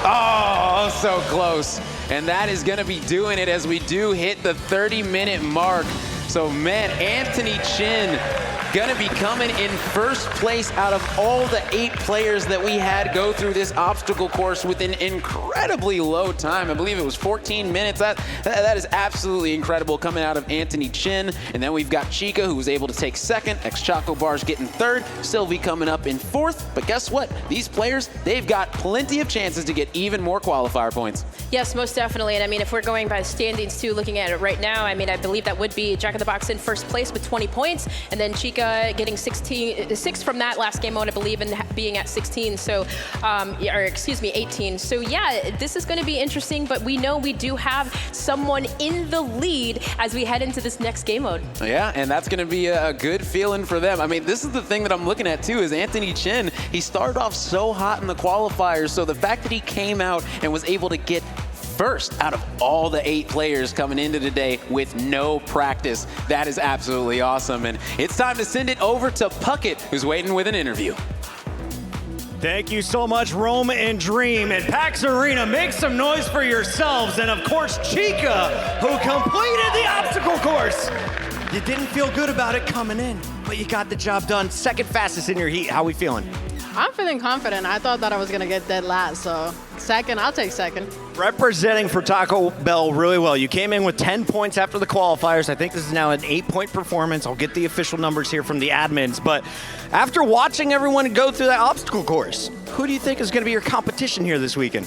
Oh, so close. And that is gonna be doing it as we do hit the 30-minute mark. So man, Anthony Chin gonna be coming in first place out of all the 8 players that we had go through this obstacle course with an incredibly low time. I believe it was 14 minutes. That is absolutely incredible coming out of Anthony Chin. And then we've got Chica, who was able to take second, Choco Bars getting third, Sylvie coming up in fourth. But guess what? These players, they've got plenty of chances to get even more qualifier points. Yes, most definitely. And I mean, if we're going by the standings too, looking at it right now, I mean, I believe that would be Jack in the Box in first place with 20 points, and then Chica getting 6 from that last game mode, I believe, and being at 16. So, or excuse me, 18. So yeah, this is going to be interesting, but we know we do have someone in the lead as we head into this next game mode. Yeah, and that's going to be a good feeling for them. I mean, this is the thing that I'm looking at too, is Anthony Chin. He started off so hot in the qualifiers, so the fact that he came out and was able to get first out of all the 8 players coming into today with no practice, that is absolutely awesome. And it's time to send it over to Puckett, who's waiting with an interview. Thank you so much, Rome and Dream. And PAX Arena, make some noise for yourselves. And of course, Chica, who completed the obstacle course. You didn't feel good about it coming in, but you got the job done. Second fastest in your heat. How we feeling? I'm feeling confident. I thought that I was going to get dead last, so second, I'll take second. Representing for Taco Bell really well. You came in with 10 points after the qualifiers. I think this is now an 8-point performance. I'll get the official numbers here from the admins. But after watching everyone go through that obstacle course, who do you think is going to be your competition here this weekend?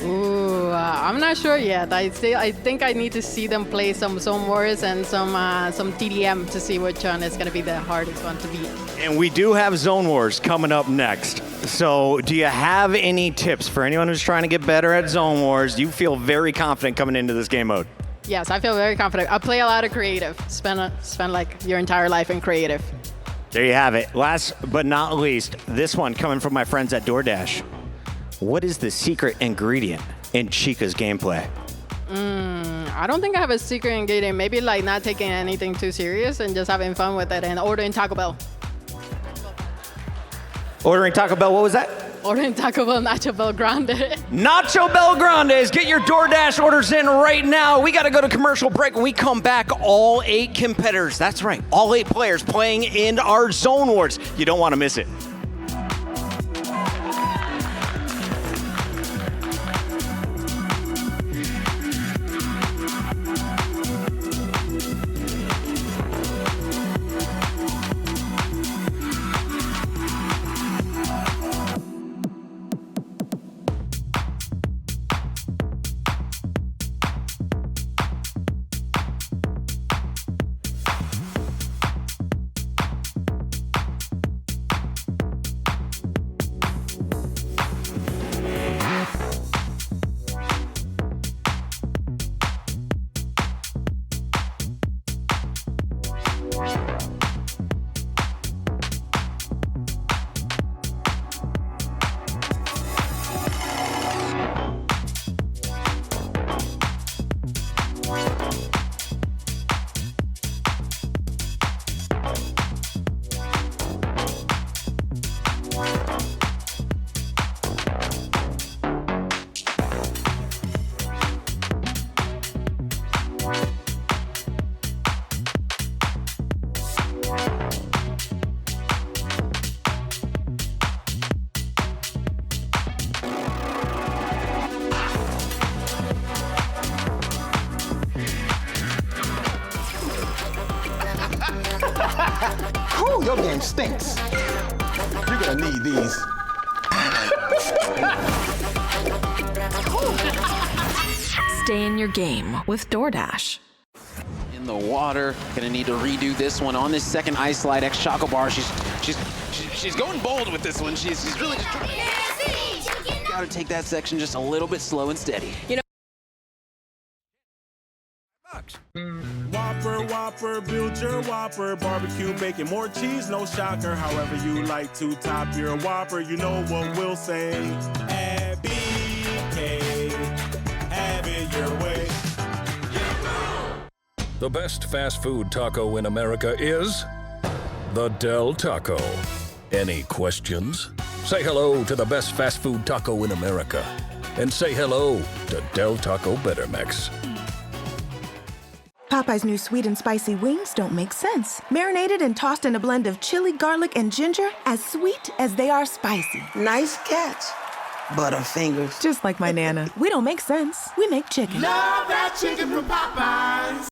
Ooh, I'm not sure yet. I think I need to see them play some Zone Wars and some TDM to see which one is going to be the hardest one to beat. And we do have Zone Wars coming up next. So do you have any tips for anyone who's trying to get better at Zone Wars? Do you feel very confident coming into this game mode? Yes, I feel very confident. I play a lot of creative. Spend like your entire life in creative. There you have it. Last but not least, this one coming from my friends at DoorDash. What is the secret ingredient in Chica's gameplay? I don't think I have a secret ingredient. Maybe like not taking anything too serious and just having fun with it and ordering Taco Bell. Ordering Taco Bell, what was that? Ordering Taco Bell Nacho Bell Grande. Nacho Bell Grandes. Get your DoorDash orders in right now. We got to go to commercial break. When we come back, all 8 competitors, that's right, all 8 players playing in our Zone Wars. You don't want to miss it. Whew, your game stinks. You're gonna need these. Stay in your game with DoorDash. In the water, gonna need to redo this one on this second ice slide. X Choco Bar, she's going bold with this one. She's really just trying. Gotta take that section just a little bit slow and steady. You know. Whopper, build your Whopper. Barbecue, bacon, more cheese, no shocker. However you like to top your Whopper, you know what we'll say. At BK, have it your way. The best fast food taco in America is the Del Taco. Any questions? Say hello to the best fast food taco in America. And say hello to Del Taco Better Mix. Popeye's new sweet and spicy wings don't make sense. Marinated and tossed in a blend of chili, garlic, and ginger, as sweet as they are spicy. Nice catch, Butterfingers. Just like my Nana. We don't make sense. We make chicken. Love that chicken from Popeyes.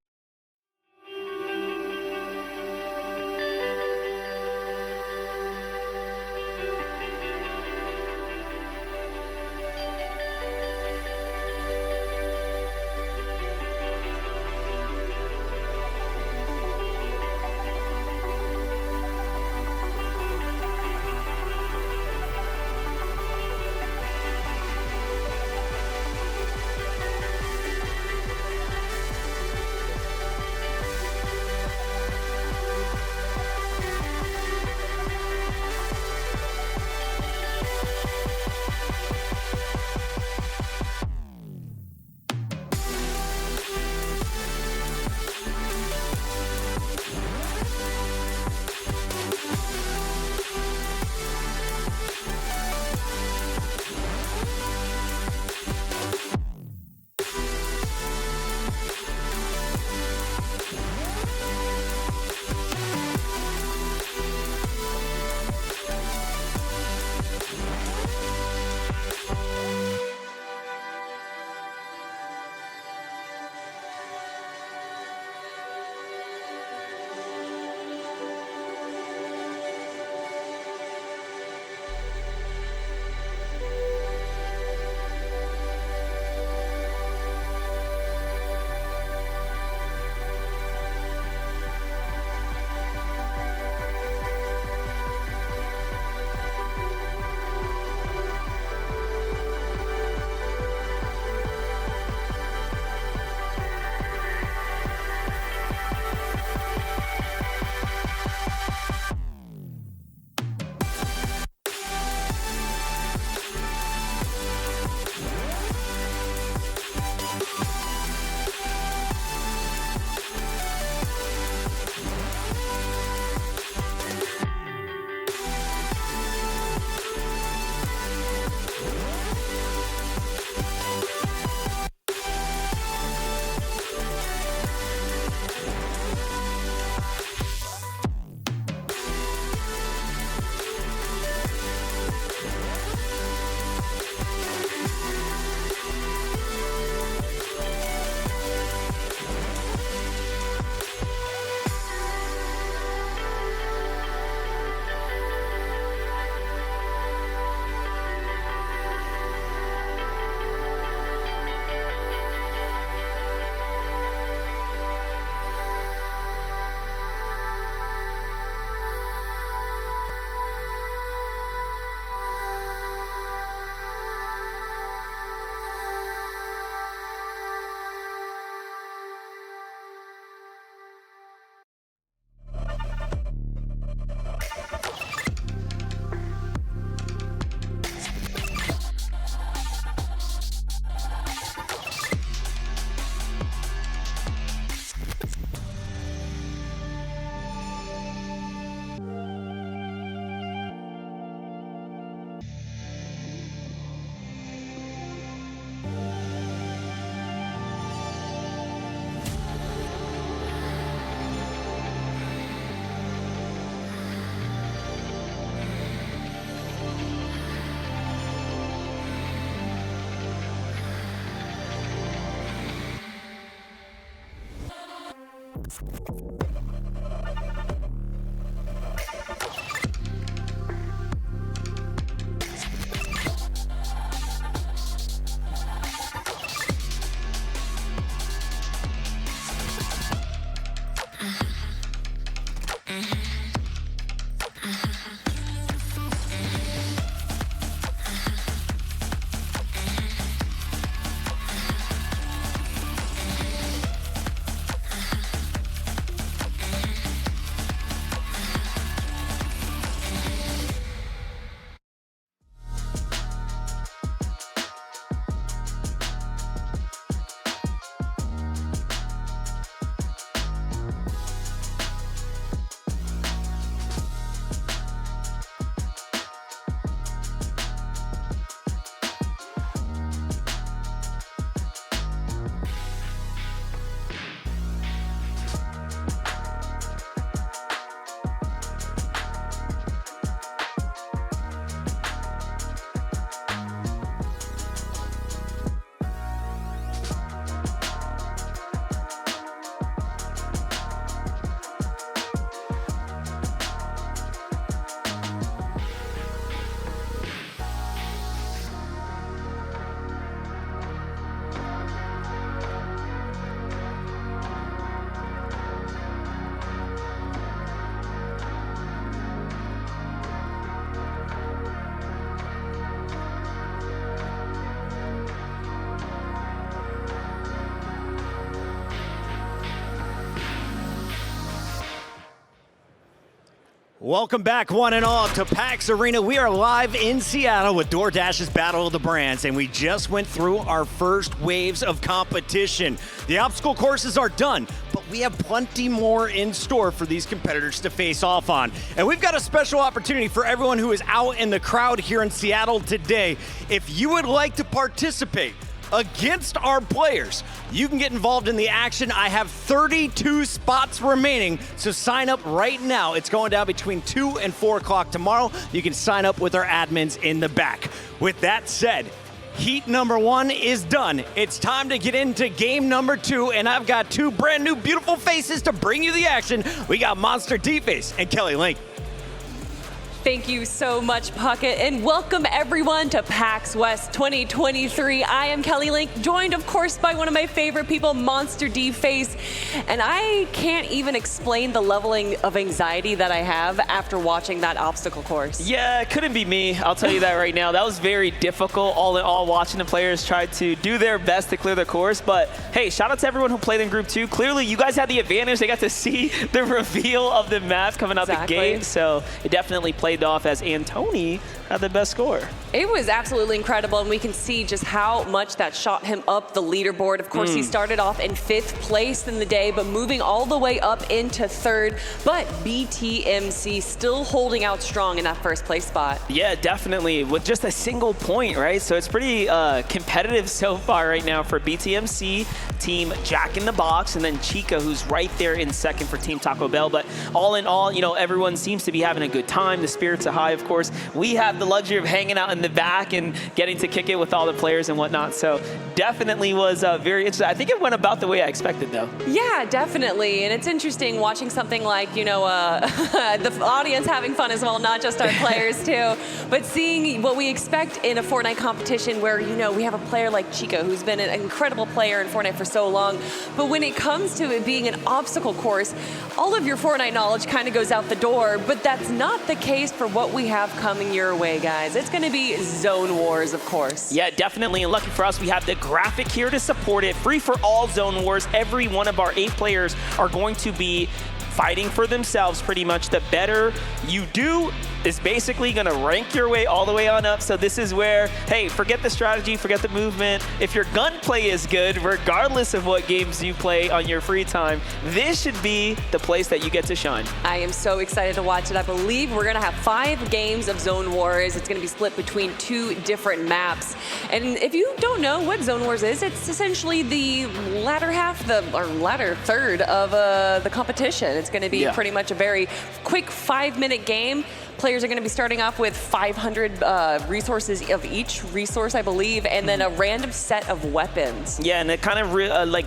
Welcome back, one and all, to PAX Arena. We are live in Seattle with DoorDash's Battle of the Brands, and we just went through our first waves of competition. The obstacle courses are done, but we have plenty more in store for these competitors to face off on. And we've got a special opportunity for everyone who is out in the crowd here in Seattle today. If you would like to participate against our players, you can get involved in the action. I have 32 spots remaining, so sign up right now. It's going down between 2 and 4 o'clock tomorrow. You can sign up with our admins in the back. With that said, heat number 1 is done. It's time to get into game number 2, and I've got 2 brand new beautiful faces to bring you the action. We got Monster D-Face and Kelly Link. Thank you so much, Puckett, and welcome everyone to PAX West 2023. I am Kelly Link, joined of course by one of my favorite people, Monster D-Face, and I can't even explain the leveling of anxiety that I have after watching that obstacle course. Yeah, it couldn't be me, I'll tell you that right now. That was very difficult, all in all, watching the players try to do their best to clear the course, but hey, shout out to everyone who played in Group 2. Clearly, you guys had the advantage. They got to see the reveal of the map coming out the gate, so it definitely played off as Antoni had the best score. It was absolutely incredible, and we can see just how much that shot him up the leaderboard. Of course, he started off in 5th place in the day, but moving all the way up into 3rd. But BTMC still holding out strong in that 1st place spot. Yeah, definitely, with just a single point, right? So it's pretty competitive so far right now for BTMC, Team Jack in the Box, and then Chica, who's right there in 2nd for Team Taco Bell. But all in all, you know, everyone seems to be having a good time. The spirits are high, of course. We have the luxury of hanging out in the back and getting to kick it with all the players and whatnot. So definitely was very interesting. I think it went about the way I expected, though. Yeah, definitely. And it's interesting watching something like, you know, the audience having fun as well, not just our players too, but seeing what we expect in a Fortnite competition where, you know, we have a player like Chica who's been an incredible player in Fortnite for so long. But when it comes to it being an obstacle course, all of your Fortnite knowledge kind of goes out the door, but that's not the case for what we have coming your way, guys. It's going to be Zone Wars, of course. Yeah, definitely. And lucky for us, we have the graphic here to support it. Free for all Zone Wars. Every one of our 8 players are going to be fighting for themselves pretty much. The better you do is basically going to rank your way all the way on up. So this is where, hey, forget the strategy, forget the movement. If your gunplay is good, regardless of what games you play on your free time, this should be the place that you get to shine. I am so excited to watch it. I believe we're going to have 5 games of Zone Wars. It's going to be split between 2 different maps. And if you don't know what Zone Wars is, it's essentially the latter half, or latter third of the competition. It's going to be pretty much a very quick 5-minute game. Players are going to be starting off with 500 resources of each resource, I believe, and then a random set of weapons. Yeah, and it kind of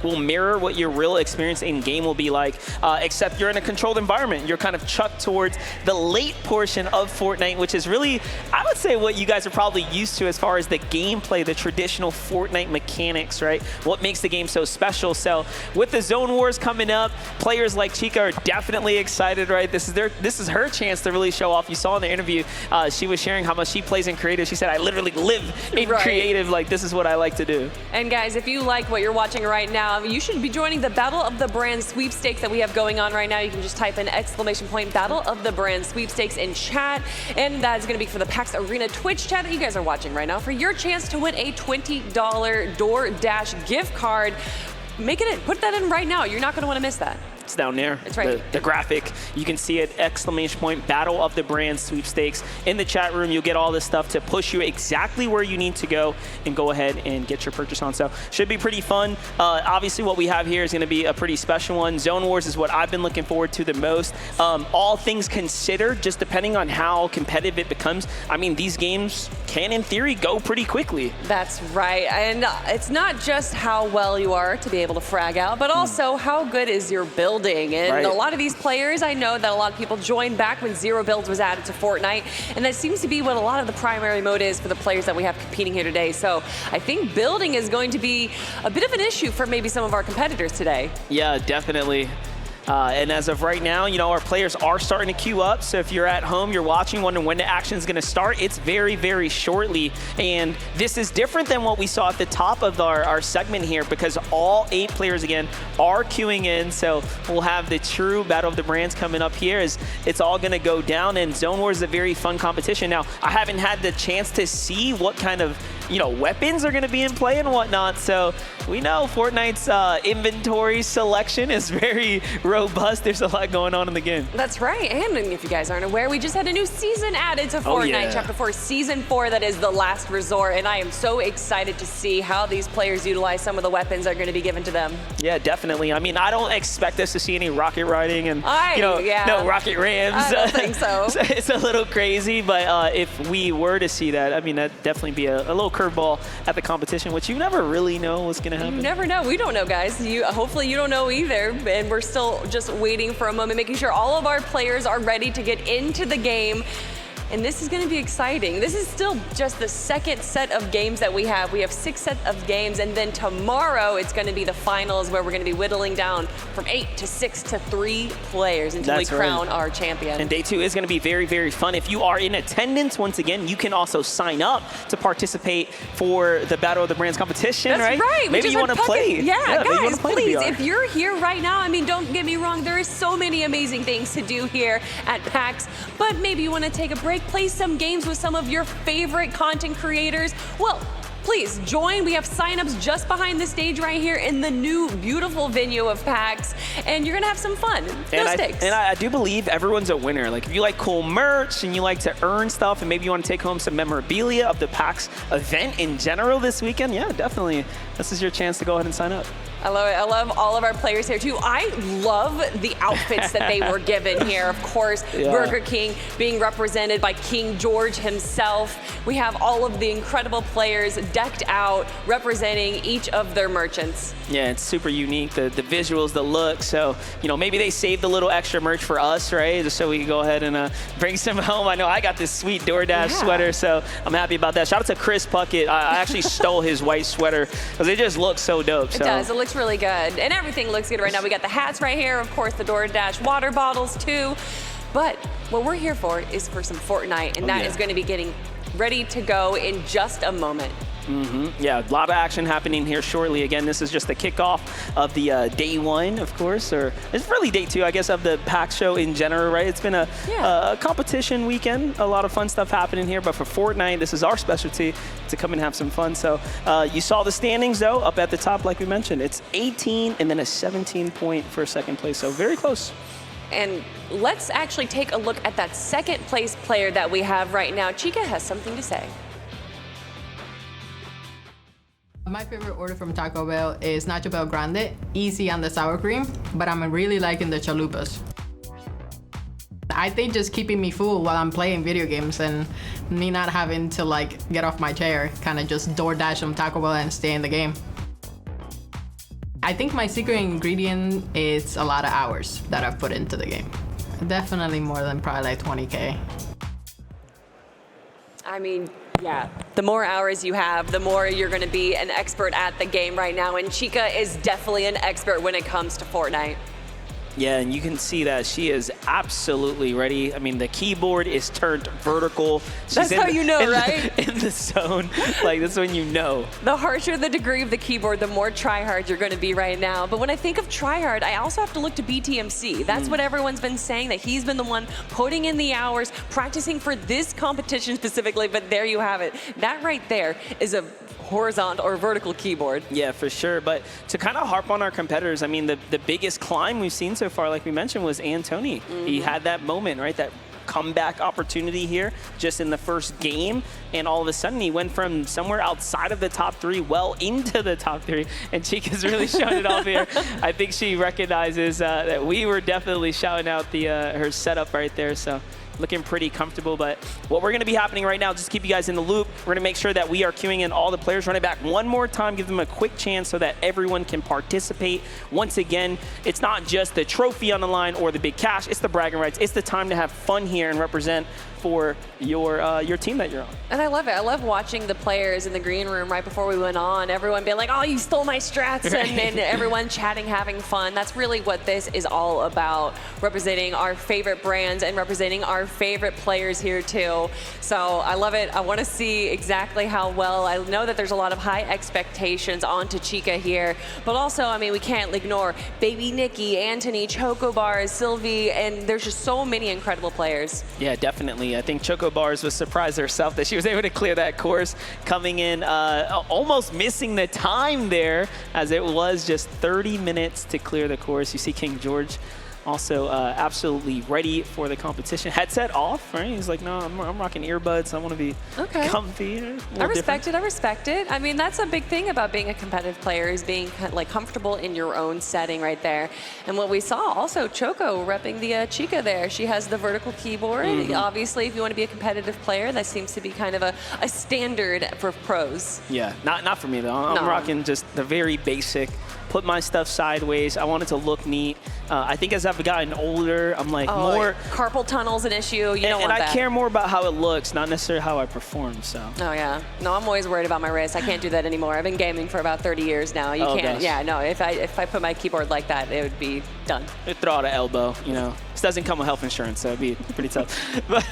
will mirror what your real experience in game will be like, except you're in a controlled environment. You're kind of chucked towards the late portion of Fortnite, which is really, I would say, what you guys are probably used to as far as the gameplay, the traditional Fortnite mechanics, right? What makes the game so special. So with the Zone Wars coming up, players like Chica are definitely excited, right? This is her chance to really show off. You saw in the interview, she was sharing how much she plays in creative. She said, I literally live in creative. Like, this is what I like to do. And guys, if you like what you're watching right now, you should be joining the Battle of the Brand sweepstakes that we have going on right now. You can just type in !! Battle of the Brand sweepstakes in chat. And that's going to be for the PAX Arena Twitch chat that you guys are watching right now for your chance to win a $20 DoorDash gift card. Put that in right now. You're not going to want to miss that. It's down there. That's right. The graphic, you can see it, ! Battle of the Brand sweepstakes. In the chat room, you'll get all this stuff to push you exactly where you need to go and go ahead and get your purchase on. So should be pretty fun. Obviously, what we have here is going to be a pretty special one. Zone Wars is what I've been looking forward to the most. All things considered, just depending on how competitive it becomes, I mean, these games can, in theory, go pretty quickly. That's right. And it's not just how well you are to be able to frag out, but also how good is your build. And a lot of these players, I know that a lot of people joined back when Zero Builds was added to Fortnite, and that seems to be what a lot of the primary mode is for the players that we have competing here today. So I think building is going to be a bit of an issue for maybe some of our competitors today. Yeah, definitely. And as of right now, our players are starting to queue up. So if you're at home, you're watching, wondering when the action is going to start, it's very, very shortly. And this is different than what we saw at the top of our segment here, because all 8 players, again, are queuing in. So we'll have the true Battle of the Brands coming up here as it's all going to go down. And Zone Wars is a very fun competition. Now, I haven't had the chance to see what kind of weapons are going to be in play and whatnot. So we know Fortnite's inventory selection is very robust. There's a lot going on in the game. That's right. And if you guys aren't aware, we just had a new season added to Fortnite. Chapter 4, Season 4, that is the last resort. And I am so excited to see how these players utilize some of the weapons that are going to be given to them. Yeah, definitely. I mean, I don't expect us to see any rocket riding and, no rocket rams. I don't think so. It's a little crazy, but if we were to see that, I mean, that'd definitely be a little curveball at the competition, which you never really know what's going to happen. You never know. We don't know, guys. Hopefully you don't know either. And we're still just waiting for a moment, making sure all of our players are ready to get into the game. And this is going to be exciting. This is still just the second set of games that we have. We have 6 sets of games, and then tomorrow it's going to be the finals where we're going to be whittling down from 8 to 6 to 3 players until we crown our champion. And day 2 is going to be very, very fun. If you are in attendance, once again, you can also sign up to participate for the Battle of the Brands competition, That's right. Maybe you want to play. Yeah, guys, please, if you're here right now, I mean, don't get me wrong, there is so many amazing things to do here at PAX, but maybe you want to take a break, play some games with some of your favorite content creators. Well, please join. We have signups just behind the stage right here in the new beautiful venue of PAX, and you're gonna have some fun. No stakes. And I do believe everyone's a winner. Like, if you like cool merch and you like to earn stuff, and maybe you want to take home some memorabilia of the PAX event in general this weekend, yeah, definitely. This is your chance to go ahead and sign up. I love it. I love all of our players here too. I love the outfits that they were given here. Of course, Burger King being represented by King George himself. We have all of the incredible players decked out, representing each of their merchants. Yeah, it's super unique, the visuals, the look. So, maybe they saved a little extra merch for us, right? Just so we can go ahead and bring some home. I know I got this sweet DoorDash sweater, so I'm happy about that. Shout out to Chris Puckett. I actually stole his white sweater because it just looks so dope. It does. It looks really good. And everything looks good right now. We got the hats right here. Of course, the DoorDash water bottles too. But what we're here for is for some Fortnite, and that is going to be getting ready to go in just a moment. Yeah, a lot of action happening here shortly. Again, this is just the kickoff of the day 1, of course, or it's really day 2, I guess, of the PAX show in general, right? It's been a competition weekend, a lot of fun stuff happening here, but for Fortnite, this is our specialty to come and have some fun. So you saw the standings, though, up at the top, like we mentioned. It's 18 and then a 17 point for second place, so very close. And let's actually take a look at that second place player that we have right now. Chica has something to say. My favorite order from Taco Bell is Nacho Bell Grande, easy on the sour cream, but I'm really liking the chalupas. I think just keeping me full while I'm playing video games and me not having to like get off my chair, kind of just DoorDash some Taco Bell and stay in the game. I think my secret ingredient is a lot of hours that I've put into the game. Definitely more than probably like 20K. I mean, yeah, the more hours you have, the more you're going to be an expert at the game right now. And Chica is definitely an expert when it comes to Fortnite. Yeah, and you can see that she is absolutely ready. I mean, the keyboard is turned vertical. That's how you know, right? In the zone. Like, that's when you know. The harsher the degree of the keyboard, the more try-hard you're going to be right now. But when I think of try-hard, I also have to look to BTMC. That's what everyone's been saying, that he's been the one putting in the hours, practicing for this competition specifically. But there you have it. That right there is a horizontal or vertical keyboard. Yeah, for sure. But to kind of harp on our competitors, I mean, the biggest climb we've seen so far, like we mentioned, was Antony. He had that moment, right? That comeback opportunity here just in the first game, and all of a sudden he went from somewhere outside of the top 3 well into the top 3, and Chica's really showing it off here. I think she recognizes that we were definitely shouting out the her setup right there, so looking pretty comfortable. But what we're going to be happening right now, just to keep you guys in the loop, we're going to make sure that we are queuing in all the players, running back one more time, give them a quick chance so that everyone can participate. Once again, it's not just the trophy on the line or the big cash, it's the bragging rights. It's the time to have fun here and represent for your team that you're on. And I love it. I love watching the players in the green room right before we went on, everyone being like, oh, you stole my strats, and everyone chatting, having fun. That's really what this is all about, representing our favorite brands and representing our favorite players here too. So I love it. I want to see exactly how well. I know that there's a lot of high expectations onto Chica here, but also, I mean, we can't ignore Baby Nikki, Antony, Chocobars, Sylvie, and there's just so many incredible players. Yeah, definitely. I think Chocobars was surprised herself that she was able to clear that course, coming in almost missing the time there, as it was just 30 minutes to clear the course. You see King George also absolutely ready for the competition. Headset off, right? He's like, no, I'm rocking earbuds. I want to be comfy. I respect it. I respect it. I mean, that's a big thing about being a competitive player, is being like comfortable in your own setting right there. And what we saw also, Choco repping the Chica there. She has the vertical keyboard. Obviously, if you want to be a competitive player, that seems to be kind of a standard for pros. Yeah, not for me though. I'm rocking just the very basic. Put my stuff sideways. I want it to look neat. I think as I've gotten older, I'm like more... Carpal tunnel's an issue. You don't want that. And I care more about how it looks, not necessarily how I perform, so. Oh, yeah. No, I'm always worried about my wrist. I can't do that anymore. I've been gaming for about 30 years now. You can't. Gosh. Yeah, no, if I put my keyboard like that, it would be done. It'd throw out an elbow, you know. This doesn't come with health insurance, so it'd be pretty tough. But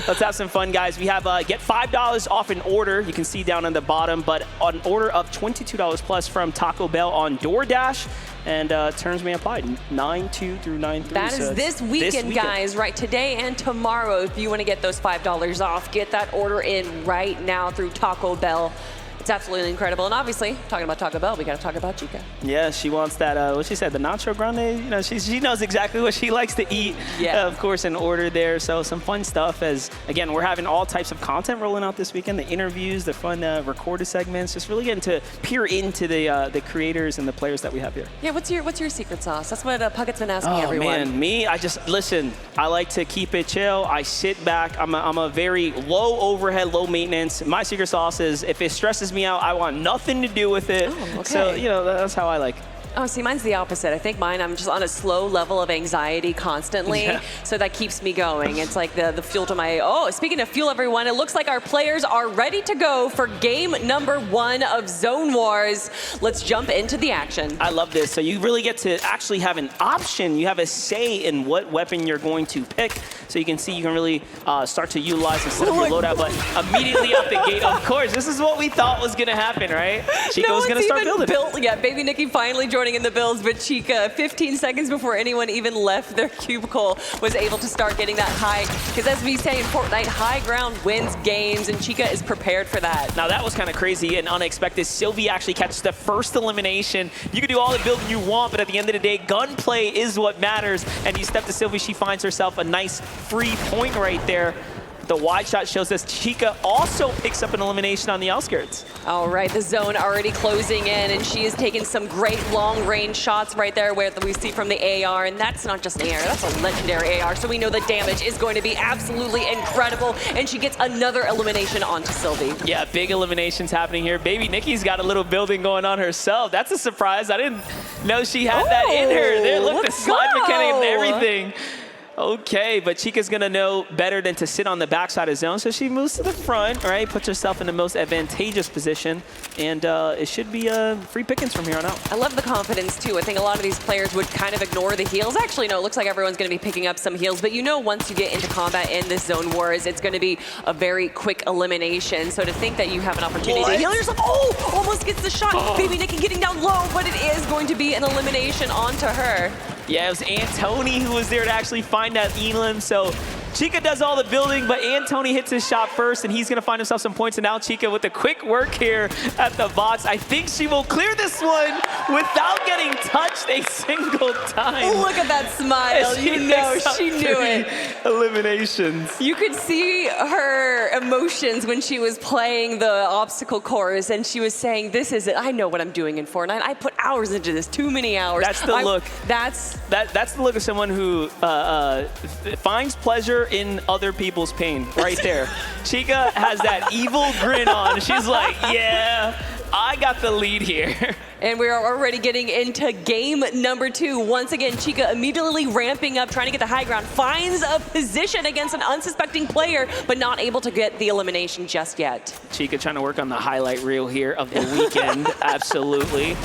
let's have some fun, guys. We have get $5 off an order. You can see down on the bottom, but an order of $22 plus from Taco Bell on DoorDash. And terms may apply, 9/2 through 9/3. That is this weekend, guys, right? Today and tomorrow, if you want to get those $5 off, get that order in right now through Taco Bell. It's absolutely incredible. And obviously, talking about Taco Bell, we got to talk about Chica. Yeah, she wants that, what she said, the Nacho Grande. You know, she knows exactly what she likes to eat, of course, in order there. So some fun stuff as, again, we're having all types of content rolling out this weekend, the interviews, the fun recorded segments, just really getting to peer into the creators and the players that we have here. Yeah, what's your secret sauce? That's what Puggett's been asking everyone. Oh, man, me, listen, I like to keep it chill. I sit back. I'm a very low overhead, low maintenance. My secret sauce is, if it stresses me out, I want nothing to do with it. Oh, okay. So, you know, that's how I like it. Oh, see, mine's the opposite. I think I'm just on a slow level of anxiety constantly, so that keeps me going. It's like the fuel to my, speaking of fuel, everyone, it looks like our players are ready to go for game number 1 of Zone Wars. Let's jump into the action. I love this. So you really get to actually have an option. You have a say in what weapon you're going to pick. So you can see you can really start to utilize instead of your loadout, but immediately out the gate, of course, this is what we thought was going to happen, right? Chica was going to start building. Yeah, Baby Nikki finally joining in the builds, but Chica, 15 seconds before anyone even left their cubicle, was able to start getting that high, because as we say in Fortnite, high ground wins games, and Chica is prepared for that. Now that was kind of crazy and unexpected. Sylvie actually catches the first elimination. You can do all the building you want, but at the end of the day, gunplay is what matters, and you step to Sylvie, she finds herself a nice free point right there. The wide shot shows us Chica also picks up an elimination on the outskirts. All right, the zone already closing in, and she is taking some great long-range shots right there where we see from the AR, and that's not just an AR, that's a legendary AR, so we know the damage is going to be absolutely incredible, and she gets another elimination onto Sylvie. Yeah, big eliminations happening here. Baby Nikki's got a little building going on herself. That's a surprise. I didn't know she had that in her. There, look, the slide mechanic and everything. Okay, but Chica's gonna know better than to sit on the backside of zone, so she moves to the front, right? Puts herself in the most advantageous position, and it should be free pickings from here on out. I love the confidence too. I think a lot of these players would kind of ignore the heals. Actually, no, it looks like everyone's gonna be picking up some heals, but you know once you get into combat in this zone wars, it's gonna be a very quick elimination. So to think that you have an opportunity to heal yourself, oh, almost gets the shot. Baby Nikki getting down low, but it is going to be an elimination onto her. Yeah, it was Antoni who was there to actually find that elim. So Chica does all the building, but Antoni hits his shot first, and he's going to find himself some points. And now Chica with the quick work here at the box. I think she will clear this one without getting touched a single time. Look at that smile. You know she knew it. Eliminations. You could see her emotions when she was playing the obstacle course, and she was saying, this is it. I know what I'm doing in Fortnite. I put hours into this, too many hours. That's the look. That's the look of someone who finds pleasure in other people's pain, right there. Chica has that evil grin on. She's like, yeah, I got the lead here. And we are already getting into game number 2. Once again, Chica immediately ramping up, trying to get the high ground, finds a position against an unsuspecting player, but not able to get the elimination just yet. Chica trying to work on the highlight reel here of the weekend, absolutely.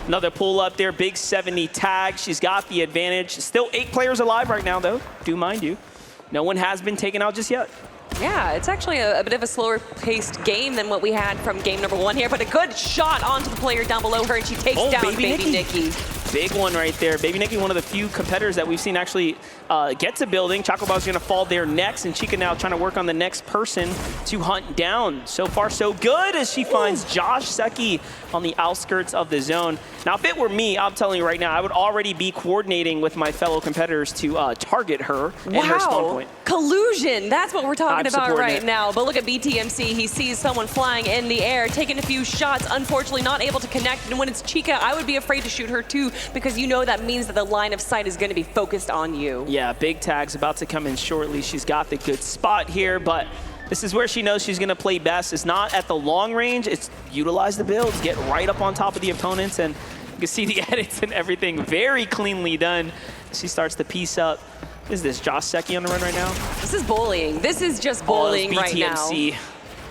Another pull up there, big 70 tag. She's got the advantage. Still 8 players alive right now, though, do mind you. No one has been taken out just yet. Yeah, it's actually a bit of a slower paced game than what we had from game number 1 here, but a good shot onto the player down below her, and she takes down Baby Nikki. Big one right there. Baby Nikki, one of the few competitors that we've seen actually get to building. Chocobo's gonna fall there next, and Chica now trying to work on the next person to hunt down. So far, so good as she finds Josh Secchi on the outskirts of the zone. Now, if it were me, I'm telling you right now, I would already be coordinating with my fellow competitors to target her and her spawn point. Collusion, that's what we're talking about right it. now. But look at BTMC, he sees someone flying in the air, taking a few shots, unfortunately not able to connect. And when it's Chica, I would be afraid to shoot her too, because you know that means that the line of sight is going to be focused on you. Yeah, big tag's about to come in shortly. She's got the good spot here, but this is where she knows she's going to play best. It's not at the long range, it's utilize the builds, get right up on top of the opponents, and you can see the edits and everything very cleanly done. She starts to piece up. Is this Josh Secchi on the run right now? This is bullying. This is just bullying right now.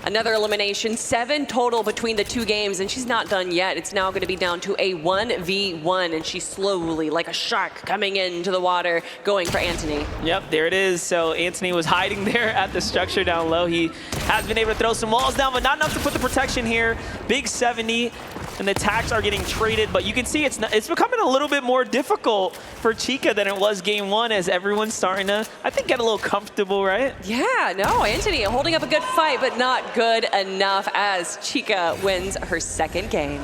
Another elimination, 7 total between the 2 games, and she's not done yet. It's now going to be down to a 1v1, and she's slowly, like a shark, coming into the water, going for Antoni. Yep, there it is. So Antoni was hiding there at the structure down low. He has been able to throw some walls down, but not enough to put the protection here. Big 70, and the attacks are getting traded, but you can see it's becoming a little bit more difficult for Chica than it was game 1, as everyone's starting to, I think, get a little comfortable, right? Yeah, no, Antoni holding up a good fight, but not good enough as Chica wins her 2nd game.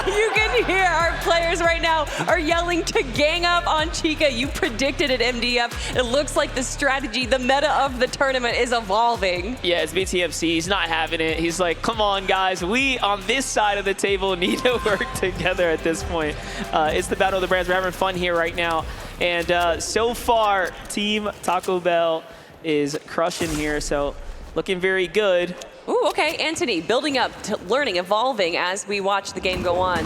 You can hear our players right now are yelling to gang up on Chica. You predicted it, MDF. It looks like the strategy, the meta of the tournament is evolving. Yeah, it's BTFC. He's not having it. He's like, come on, guys. We on this side of the table need to work together at this point. It's the Battle of the Brands. We're having fun here right now. And so far, Team Taco Bell is crushing here, so looking very good. Ooh, okay, Antoni building up, to learning, evolving as we watch the game go on.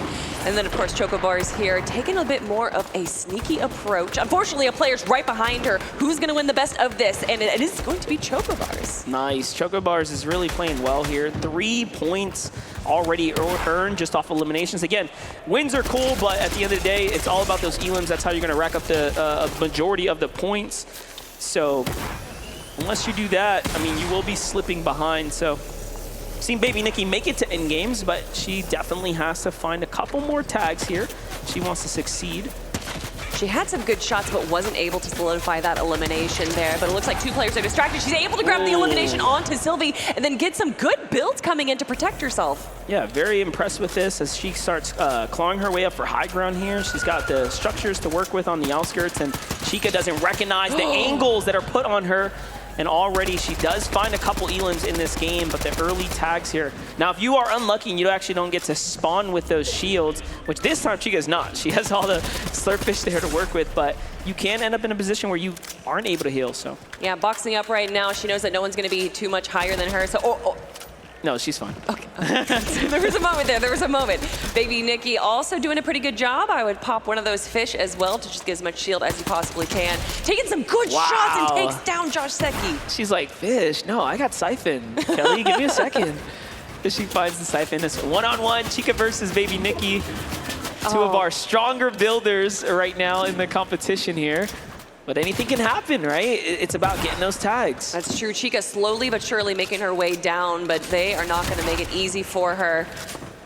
And then, of course, Chocobar's here, taking a bit more of a sneaky approach. Unfortunately, a player's right behind her. Who's going to win the best of this? And it is going to be Chocobar's. Nice. Chocobar's is really playing well here. 3 points already earned just off eliminations. Again, wins are cool, but at the end of the day, it's all about those elims. That's how you're going to rack up the majority of the points. So unless you do that, I mean, you will be slipping behind. So seen Baby Nikki make it to end games, but she definitely has to find a couple more tags here. She wants to succeed. She had some good shots, but wasn't able to solidify that elimination there. But it looks like 2 players are distracted. She's able to grab the elimination onto Sylvie and then get some good builds coming in to protect herself. Yeah, very impressed with this as she starts clawing her way up for high ground here. She's got the structures to work with on the outskirts, and Chica doesn't recognize the angles that are put on her. And already she does find a couple elims in this game, but the early tags here. Now, if you are unlucky and you actually don't get to spawn with those shields, which this time Chica's not. She has all the slurpfish there to work with, but you can end up in a position where you aren't able to heal, so. Yeah, boxing up right now. She knows that no one's going to be too much higher than her, so, No, she's fine. Okay. There was a moment there. There was a moment. Baby Nikki also doing a pretty good job. I would pop one of those fish as well to just get as much shield as you possibly can. Taking some good shots and takes down Josh Secchi. She's like, fish? No, I got siphon. Kelly, give me a second. She finds the siphon. It's one-on-one, Chica versus Baby Nikki. Two of our stronger builders right now in the competition here. But anything can happen, right? It's about getting those tags. That's true. Chica slowly but surely making her way down, but they are not going to make it easy for her.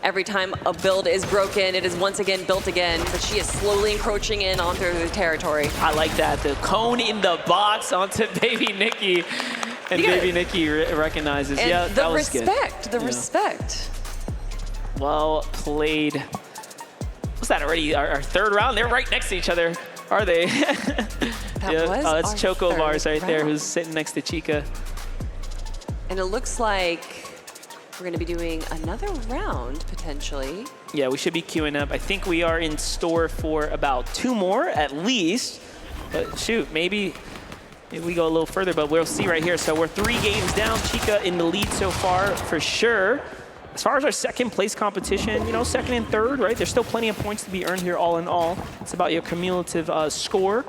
Every time a build is broken, it is once again built again, but she is slowly encroaching in onto the territory. I like that. The cone in the box onto Baby Nikki. And Baby Nikki recognizes, and yeah, that was good. The respect. Well played. What's that already? Our third round? They're right next to each other. Are they? That's Choco Bars right there, who's sitting next to Chica. And it looks like we're going to be doing another round, potentially. Yeah, we should be queuing up. I think we are in store for about 2 more, at least. But shoot, maybe we go a little further, but we'll see right here. So we're 3 games down. Chica in the lead so far, for sure. As far as our second place competition, you know, second and third, right? There's still plenty of points to be earned here all in all. It's about your cumulative score.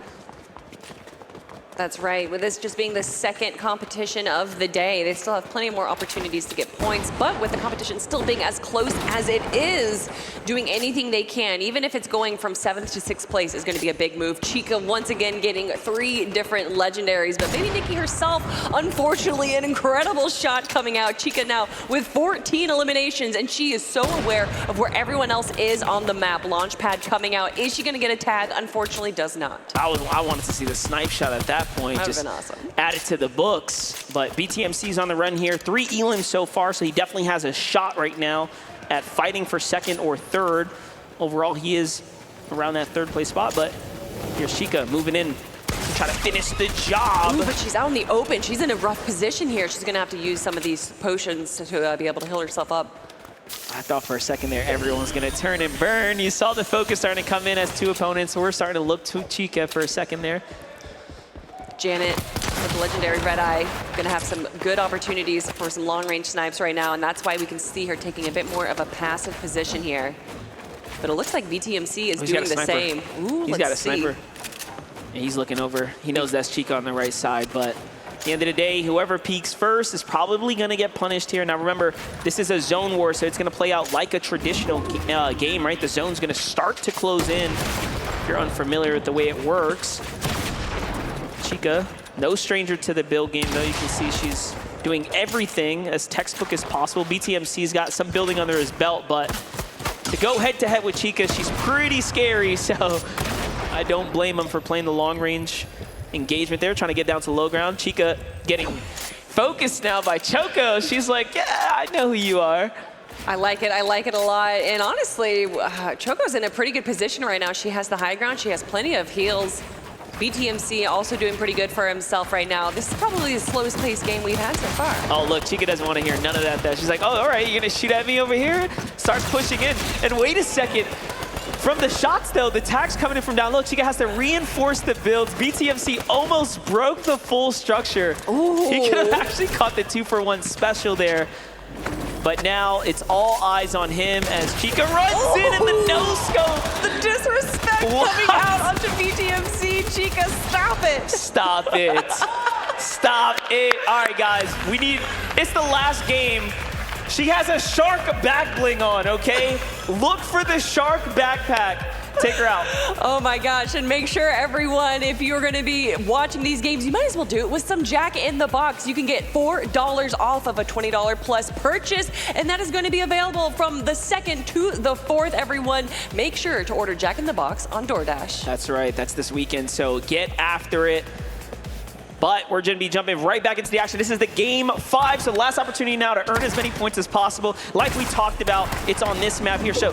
That's right. With this just being the second competition of the day, they still have plenty more opportunities to get points, but with the competition still being as close as it is, doing anything they can, even if it's going from 7th to 6th place, is going to be a big move. Chica once again getting 3 different legendaries, but Baby Nikki herself, unfortunately, an incredible shot coming out. Chica now with 14 eliminations, and she is so aware of where everyone else is on the map. Launchpad coming out. Is she going to get a tag? Unfortunately, does not. I wanted to see the snipe shot at that point. That would just have been awesome. add it to the books. But BTMC's on the run here. 3 elims so far, so he definitely has a shot right now at fighting for 2nd or 3rd. Overall, he is around that 3rd place spot, but here's Chica moving in to try to finish the job. Ooh, but she's out in the open. She's in a rough position here. She's going to have to use some of these potions to be able to heal herself up. I thought for a second there everyone's going to turn and burn. You saw the focus starting to come in as 2 opponents, so we're starting to look to Chica for a second there. Janet with the legendary Red Eye, gonna have some good opportunities for some long-range snipes right now, and that's why we can see her taking a bit more of a passive position here. But it looks like BTMC is doing the same. Ooh, he's got a sniper. And he's looking over. He knows that's Chica on the right side, but at the end of the day, whoever peeks first is probably gonna get punished here. Now remember, this is a zone war, so it's gonna play out like a traditional game, right? The zone's gonna start to close in. If you're unfamiliar with the way it works. Chica, no stranger to the build game, though. You can see she's doing everything as textbook as possible. BTMC's got some building under his belt, but to go head-to-head with Chica, she's pretty scary, so I don't blame him for playing the long-range engagement there, trying to get down to low ground. Chica getting focused now by Choco. She's like, yeah, I know who you are. I like it a lot, and honestly, Choco's in a pretty good position right now. She has the high ground, she has plenty of heals. BTMC also doing pretty good for himself right now. This is probably the slowest paced game we've had so far. Oh, look, Chica doesn't want to hear none of that, though. She's like, oh, all right, you're going to shoot at me over here? Starts pushing in. And wait a second. From the shots, though, the tags coming in from down low, Chica has to reinforce the builds. BTMC almost broke the full structure. Ooh. He could have actually caught the 2-for-1 special there. But now it's all eyes on him as Chica runs in the no-scope. The disrespect coming out onto BTMC. Chica, stop it. Stop it. Stop it. All right, guys, it's the last game. She has a shark back bling on, okay? Look for the shark backpack. Take her out. Oh my gosh, and make sure everyone, if you're gonna be watching these games, you might as well do it with some Jack in the Box. You can get $4 off of a $20 plus purchase, and that is gonna be available from the 2nd to the 4th, everyone. Make sure to order Jack in the Box on DoorDash. That's right, that's this weekend, so get after it. But we're going to be jumping right back into the action. This is the game 5, so last opportunity now to earn as many points as possible. Like we talked about, it's on this map here. So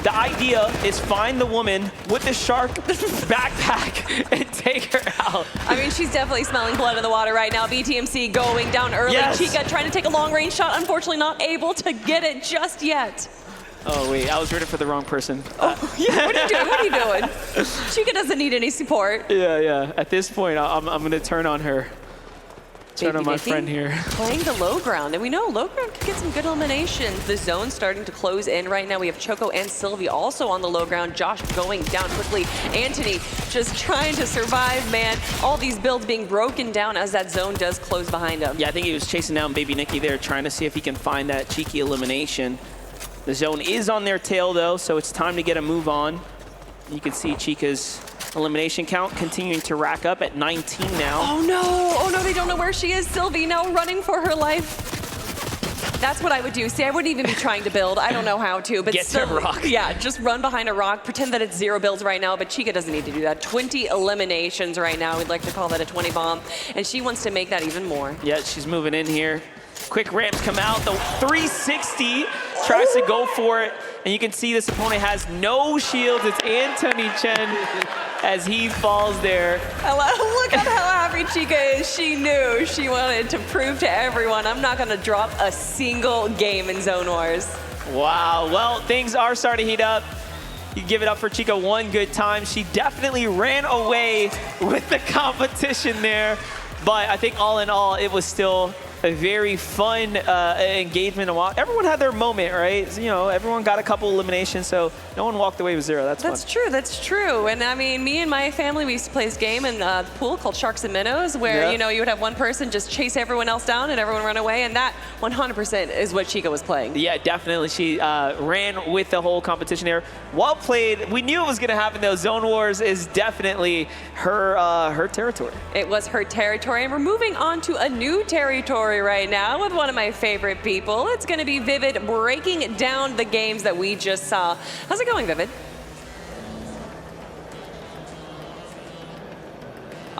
the idea is find the woman with the shark backpack and take her out. I mean, she's definitely smelling blood in the water right now. BTMC going down early. Yes. Chica trying to take a long-range shot. Unfortunately, not able to get it just yet. Oh, wait, I was rooting for the wrong person. Yeah, what are you doing? What are you doing? Chica doesn't need any support. Yeah. At this point, I'm going to turn on her. Turn on my friend here. Playing the low ground, and we know low ground can get some good eliminations. The zone's starting to close in right now. We have Choco and Sylvie also on the low ground. Josh going down quickly. Anthony just trying to survive, man. All these builds being broken down as that zone does close behind him. Yeah, I think he was chasing down Baby Nikki there, trying to see if he can find that cheeky elimination. The zone is on their tail, though, so it's time to get a move on. You can see Chica's elimination count continuing to rack up at 19 now. Oh no, they don't know where she is. Sylvie now running for her life. That's what I would do. See, I wouldn't even be trying to build. I don't know how to, but get to a rock. Yeah, just run behind a rock, pretend that it's 0 builds right now, but Chica doesn't need to do that. 20 eliminations right now. We'd like to call that a 20 bomb, and she wants to make that even more. Yeah, she's moving in here. Quick ramps come out. The 360 tries to go for it, and you can see this opponent has no shields. It's Anthony Chen as he falls there. Look at how happy Chica is. She knew. She wanted to prove to everyone, I'm not going to drop a single game in Zone Wars. Wow. Well, things are starting to heat up. You give it up for Chica one good time. She definitely ran away with the competition there. But I think all in all, it was still a very fun engagement. Everyone had their moment, right? So, you know, everyone got a couple eliminations, so no one walked away with 0. That's fun. That's true. And I mean, me and my family, we used to play this game in the pool called Sharks and Minnows, where, you know, you would have one person just chase everyone else down and everyone run away, and that 100% is what Chica was playing. Yeah, definitely. She ran with the whole competition there. Well played. We knew it was going to happen, though. Zone Wars is definitely her territory. It was her territory, and we're moving on to a new territory right now with one of my favorite people. It's going to be Vivid breaking down the games that we just saw. How's it going, Vivid?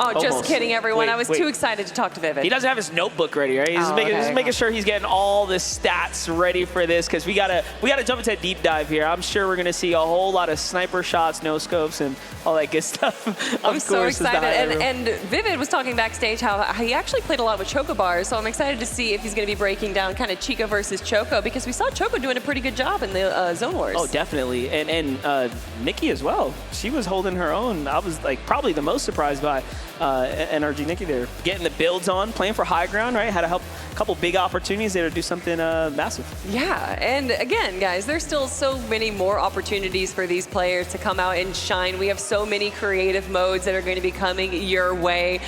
Oh, just kidding, everyone. I was too excited to talk to Vivid. He doesn't have his notebook ready, right? He's just making sure he's getting all the stats ready for this, because we gotta jump into a deep dive here. I'm sure we're gonna see a whole lot of sniper shots, no scopes, and all that good stuff. I'm so excited. And Vivid was talking backstage how he actually played a lot with Choco bars, so I'm excited to see if he's gonna be breaking down kind of Chica versus Choco, because we saw Choco doing a pretty good job in the Zone Wars. Oh, definitely. And Nikki as well. She was holding her own. I was like probably the most surprised by NRG Nikki there. Getting the builds on, playing for high ground, right? Had a couple big opportunities there to do something massive. Yeah, and again, guys, there's still so many more opportunities for these players to come out and shine. We have so many creative modes that are going to be coming your way.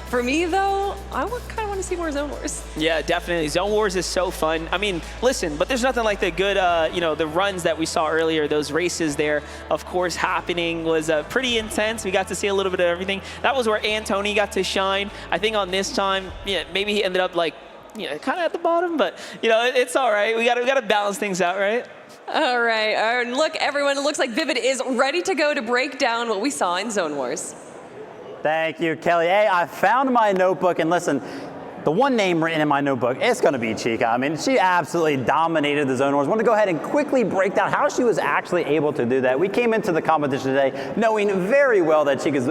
For me, though, I kind of want to see more Zone Wars. Yeah, definitely. Zone Wars is so fun. I mean, listen, but there's nothing like the good, the runs that we saw earlier. Those races there, of course, happening was pretty intense. We got to see a little bit of everything. That was where Antony got to shine. I think on this time, maybe he ended up kind of at the bottom, but it's all right. We got to balance things out, right? All right. Look, everyone, it looks like Vivid is ready to go to break down what we saw in Zone Wars. Thank you, Kelly. Hey, I found my notebook, and listen, the one name written in my notebook, it's going to be Chica. I mean, she absolutely dominated the Zone Wars. I want to go ahead and quickly break down how she was actually able to do that. We came into the competition today knowing very well that Chica's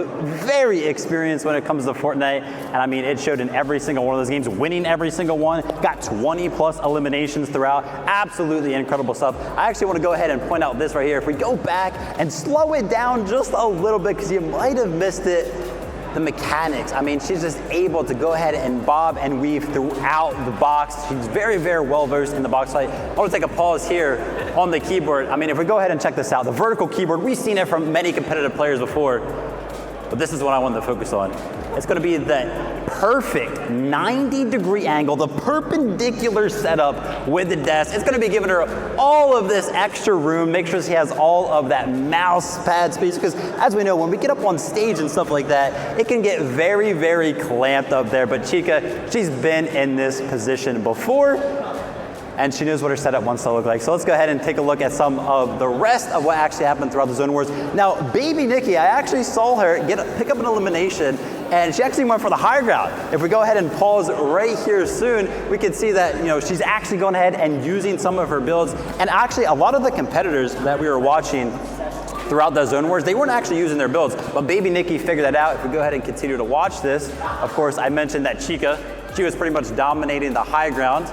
very experienced when it comes to Fortnite, and I mean, it showed in every single one of those games, winning every single one, got 20+ eliminations throughout. Absolutely incredible stuff. I actually want to go ahead and point out this right here. If we go back and slow it down just a little bit, because you might have missed it, the mechanics. I mean, she's just able to go ahead and bob and weave throughout the box. She's very, very well versed in the box fight. I want to take a pause here on the keyboard. I mean, if we go ahead and check this out, the vertical keyboard, we've seen it from many competitive players before, but this is what I wanted to focus on. It's going to be the perfect 90-degree angle, the perpendicular setup with the desk. It's going to be giving her all of this extra room, make sure she has all of that mouse pad space, because as we know, when we get up on stage and stuff like that, it can get very, very clamped up there. But Chica, she's been in this position before. and she knows what her setup wants to look like. So let's go ahead and take a look at some of the rest of what actually happened throughout the Zone Wars. Now, baby Nikki, I actually saw her pick up an elimination, and she actually went for the high ground. If we go ahead and pause right here soon, we can see that she's actually going ahead and using some of her builds. And actually, a lot of the competitors that we were watching throughout the Zone Wars, they weren't actually using their builds, but baby Nikki figured that out. If we go ahead and continue to watch this, of course, I mentioned that Chica, she was pretty much dominating the high ground.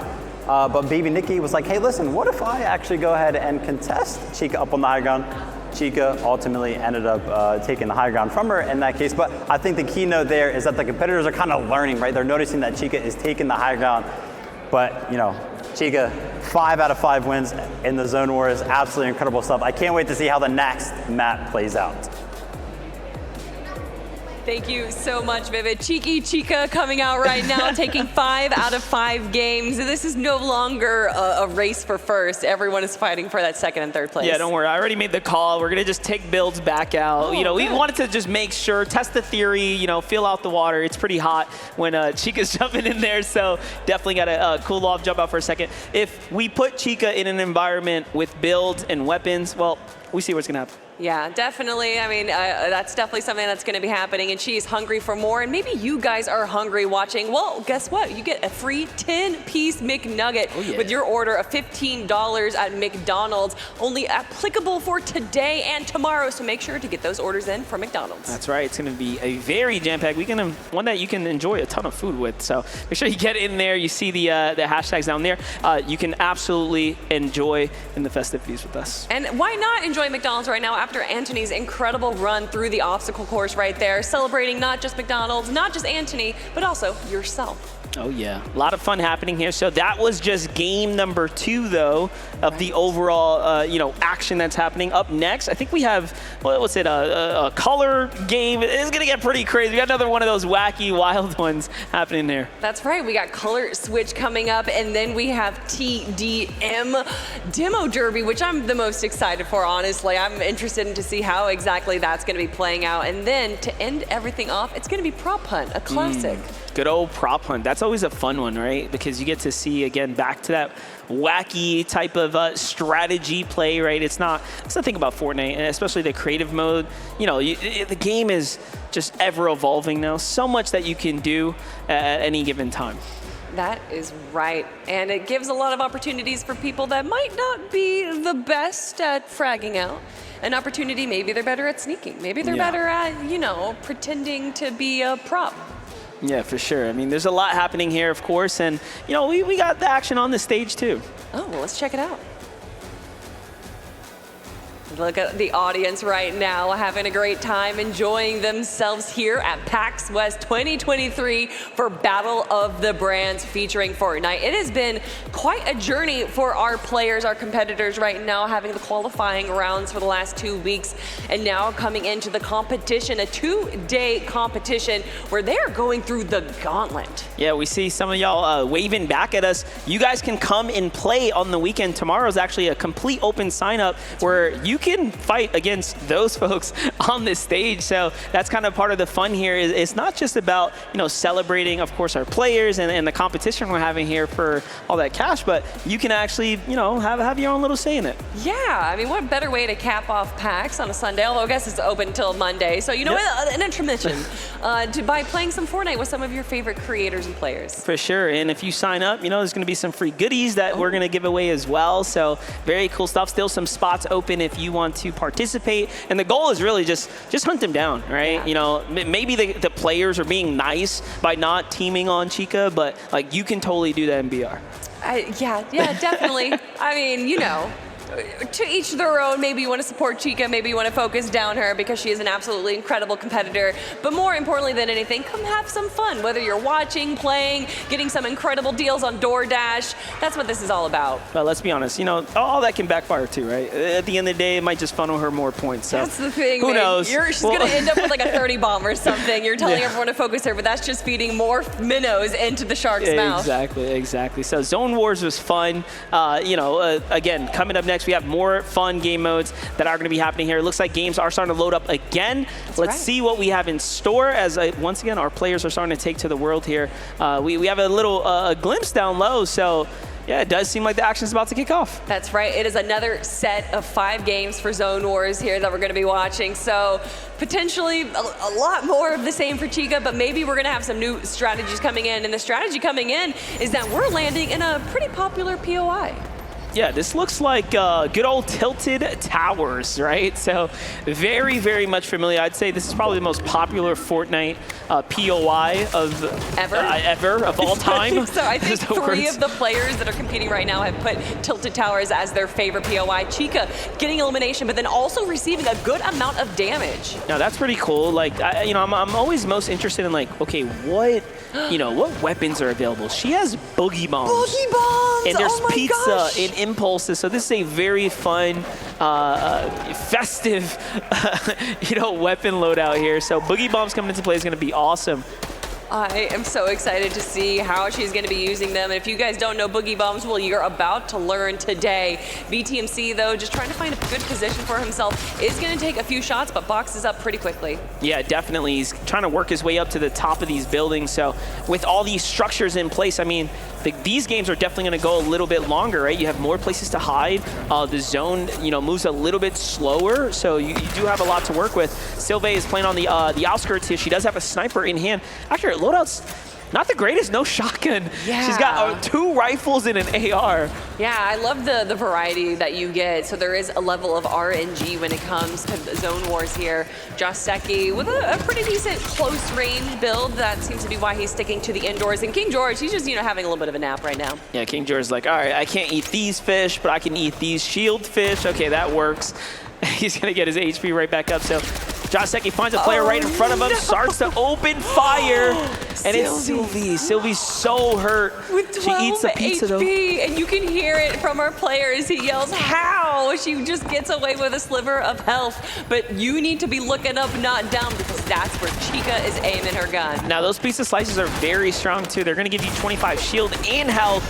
But baby Nikki was like, hey, listen, what if I actually go ahead and contest Chica up on the high ground? Chica ultimately ended up taking the high ground from her in that case. But I think the keynote there is that the competitors are kind of learning, right? They're noticing that Chica is taking the high ground. But, Chica, 5 out of 5 wins in the Zone Wars. Absolutely incredible stuff. I can't wait to see how the next map plays out. Thank you so much, Vivid. Cheeky Chica coming out right now, taking 5 out of 5 games. This is no longer a race for first. Everyone is fighting for that second and third place. Yeah, don't worry. I already made the call. We're going to just take builds back out. We wanted to just make sure, test the theory, feel out the water. It's pretty hot when Chica's jumping in there, so definitely got to cool off, jump out for a second. If we put Chica in an environment with builds and weapons, well, we see what's going to happen. Yeah, definitely. I mean, that's definitely something that's going to be happening, and she's hungry for more, and maybe you guys are hungry watching. Well, guess what? You get a free 10-piece McNugget with your order of $15 at McDonald's, only applicable for today and tomorrow, so make sure to get those orders in from McDonald's. That's right. It's going to be a very jam-packed weekend, one that you can enjoy a ton of food with, so make sure you get in there. You see the hashtags down there. You can absolutely enjoy in the festivities with us. And why not enjoy McDonald's right now after Anthony's incredible run through the obstacle course right there, celebrating not just McDonald's, not just Anthony, but also yourself. Oh yeah, a lot of fun happening here. So that was just game number 2, though, of the overall, action that's happening. Up next, I think we have, a color game. It's gonna get pretty crazy. We got another one of those wacky, wild ones happening there. That's right. We got color switch coming up, and then we have TDM Demo Derby, which I'm the most excited for, honestly. I'm interested to see how exactly that's gonna be playing out. And then to end everything off, it's gonna be Prop Hunt, a classic. Good old prop hunt. That's always a fun one, right? Because you get to see, again, back to that wacky type of strategy play, right? That's the thing about Fortnite, and especially the creative mode. The game is just ever evolving now. So much that you can do at any given time. That is right. And it gives a lot of opportunities for people that might not be the best at fragging out. An opportunity, maybe they're better at sneaking. Maybe they're better at, pretending to be a prop. Yeah, for sure. I mean, there's a lot happening here, of course, and, we got the action on the stage, too. Oh, well, let's check it out. Look at the audience right now having a great time, enjoying themselves here at PAX West 2023 for Battle of the Brands featuring Fortnite. It has been quite a journey for our players, our competitors right now, having the qualifying rounds for the last 2 weeks, and now coming into the competition, a 2-day competition where they are going through the gauntlet. Yeah, we see some of y'all waving back at us. You guys can come and play on the weekend. Tomorrow is actually a complete open sign-up where you can fight against those folks on this stage. So that's kind of part of the fun here. It's not just about, celebrating, of course, our players and the competition we're having here for all that cash, but you can actually, have your own little say in it. Yeah, I mean, what better way to cap off PAX on a Sunday, although I guess it's open until Monday. So, an intermission by playing some Fortnite with some of your favorite creators and players. For sure. And if you sign up, there's going to be some free goodies that we're going to give away as well. So very cool stuff. Still some spots open if you want to participate. And the goal is really just hunt them down, right? Yeah. Maybe the players are being nice by not teaming on Chica, but you can totally do that in BR. Yeah, definitely. I mean, to each their own. Maybe you want to support Chica, maybe you want to focus down her because she is an absolutely incredible competitor. But more importantly than anything, come have some fun. Whether you're watching, playing, getting some incredible deals on DoorDash, that's what this is all about. Well, let's be honest, all that can backfire too, right? At the end of the day, it might just funnel her more points. So that's the thing, who knows? She's going to end up with a 30 bomb or something. You're telling everyone to focus her, but that's just feeding more minnows into the shark's mouth. Exactly. So Zone Wars was fun. Again, coming up next, we have more fun game modes that are going to be happening here. It looks like games are starting to load up again. Let's see what we have in store as, once again, our players are starting to take to the world here. We have a little glimpse down low, so yeah, it does seem like the action's about to kick off. That's right. It is another set of 5 games for Zone Wars here that we're going to be watching. So potentially a lot more of the same for Chica, but maybe we're going to have some new strategies coming in. And the strategy coming in is that we're landing in a pretty popular POI. Yeah, this looks like good old Tilted Towers, right? So very, very much familiar. I'd say this is probably the most popular Fortnite POI of ever of all time. So I think 3 of the players that are competing right now have put Tilted Towers as their favorite POI. Chica getting elimination, but then also receiving a good amount of damage. Now that's pretty cool. Like, I'm always most interested in like, okay, what weapons are available? She has Boogie Bombs. Boogie Bombs! And there's pizza and impulses. So this is a very fun, festive, weapon loadout here. So Boogie Bombs coming into play is going to be awesome. I am so excited to see how she's going to be using them. And if you guys don't know Boogie Bombs, well, you're about to learn today. BTMC, though, just trying to find a good position for himself, is going to take a few shots, but boxes up pretty quickly. Yeah, definitely. He's trying to work his way up to the top of these buildings. So with all these structures in place, I mean, these games are definitely going to go a little bit longer, right? You have more places to hide. The zone, moves a little bit slower, so you do have a lot to work with. Sylvae is playing on the outskirts here. She does have a sniper in hand. Actually, her loadout's not the greatest. No shotgun. Yeah. She's got 2 rifles and an AR. Yeah, I love the variety that you get. So there is a level of RNG when it comes to the Zone Wars here. Joseki with a pretty decent close range build. That seems to be why he's sticking to the indoors. And King George, he's just having a little bit of a nap right now. Yeah, King George's like, all right, I can't eat these fish, but I can eat these shield fish. Okay, that works. He's gonna get his HP right back up. So Joseki finds a player right in front of him, starts to open fire, and it's Sylvie. Sylvie's so hurt. With 12 she eats the pizza, HP, and you can hear it from our players. He yells, how? She just gets away with a sliver of health, but you need to be looking up, not down, because that's where Chica is aiming her gun. Now, those pizza slices are very strong, too. They're gonna give you 25 shield and health,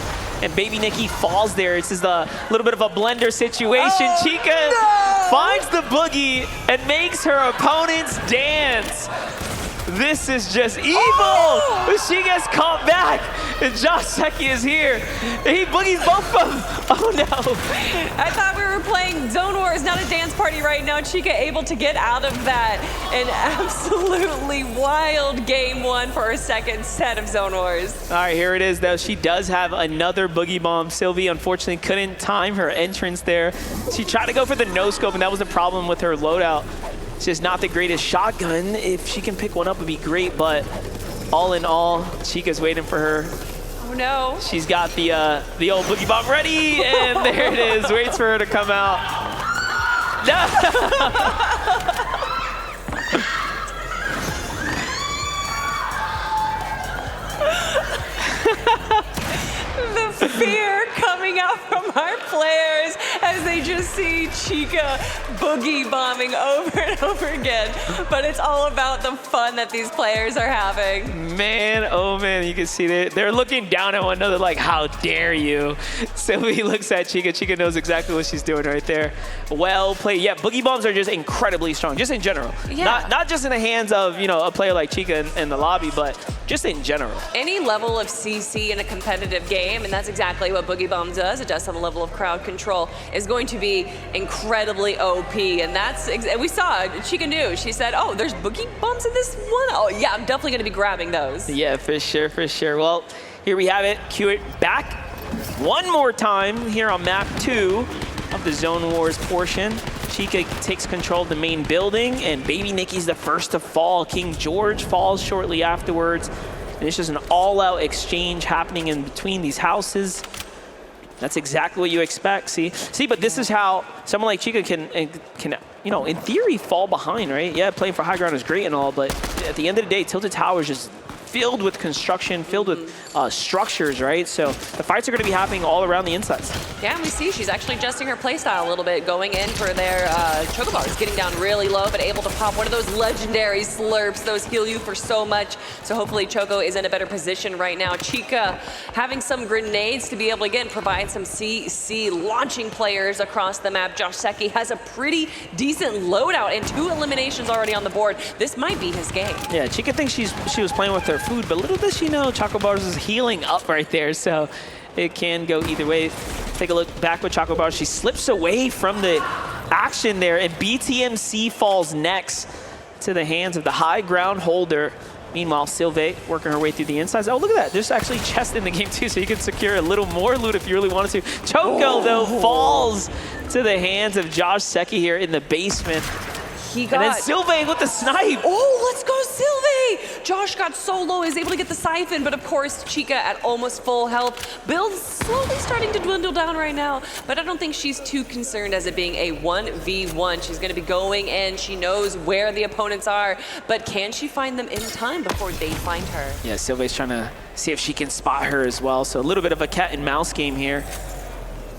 and Baby Nikki falls there. It's just a little bit of a blender situation. Chica finds the boogie and makes her opponents dance. This is just evil. She gets caught back, and Joseki is here. He boogies both of them. Oh no. I thought we were playing Zone Wars, not a dance party right now. Chica able to get out of that. An absolutely wild game 1 for her second set of Zone Wars. All right, here it is though. She does have another boogie bomb. Sylvie unfortunately couldn't time her entrance there. She tried to go for the no scope, and that was the problem with her loadout. It's just not the greatest shotgun. If she can pick one up, it'd be great, but all in all, Chica's waiting for her. Oh no. She's got the old boogie bomb ready, and there it is. Waits for her to come out. The fear coming out from our players as they just see Chica boogie bombing over and over again. But it's all about the fun that these players are having. Man, oh man, you can see they're looking down at one another like, how dare you? Sylvie looks at Chica. Chica knows exactly what she's doing right there. Well played. Yeah, boogie bombs are just incredibly strong, just in general. Yeah. Not just in the hands of, a player like Chica in the lobby, but just in general. Any level of CC in a competitive game, and that's exactly what Boogie Bomb does. It does have a level of crowd control, is going to be incredibly OP. And we saw it. Chica knew. She said, oh, there's Boogie Bombs in this one? Oh, yeah, I'm definitely going to be grabbing those. Yeah, for sure, for sure. Well, here we have it. Cue it back one more time here on map 2 of the Zone Wars portion. Chica takes control of the main building, and Baby Nikki's the first to fall. King George falls shortly afterwards. And it's just an all-out exchange happening in between these houses. That's exactly what you expect. See, but this is how someone like Chica can in theory fall behind, right? Yeah, playing for high ground is great and all, but at the end of the day, Tilted Tower is just filled with construction, filled with structures, right? So the fights are going to be happening all around the insides. Yeah, we see she's actually adjusting her playstyle a little bit, going in for their chocobars, getting down really low, but able to pop one of those legendary slurps. Those heal you for so much. So hopefully Choco is in a better position right now. Chica having some grenades to be able to, again, provide some CC launching players across the map. Joseki has a pretty decent loadout and 2 eliminations already on the board. This might be his game. Yeah, Chica thinks she was playing with her food, but little does she know, Choco Bars is healing up right there. So it can go either way. Take a look back with Choco Bar. She slips away from the action there, and BTMC falls next to the hands of the high ground holder. Meanwhile, Sylvae working her way through the insides. Oh, look at that. There's actually chest in the game, too, so you can secure a little more loot if you really wanted to. Choco, though, falls to the hands of Josh Secchi here in the basement. He got... And then Sylvae with the snipe. Oh, let's go, Sylvae! Josh got so low, is able to get the siphon, but of course, Chica at almost full health. Build's slowly starting to dwindle down right now, but I don't think she's too concerned as it being a 1v1. She's gonna be going and she knows where the opponents are, but can she find them in time before they find her? Yeah, Sylvae's trying to see if she can spot her as well, so a little bit of a cat and mouse game here.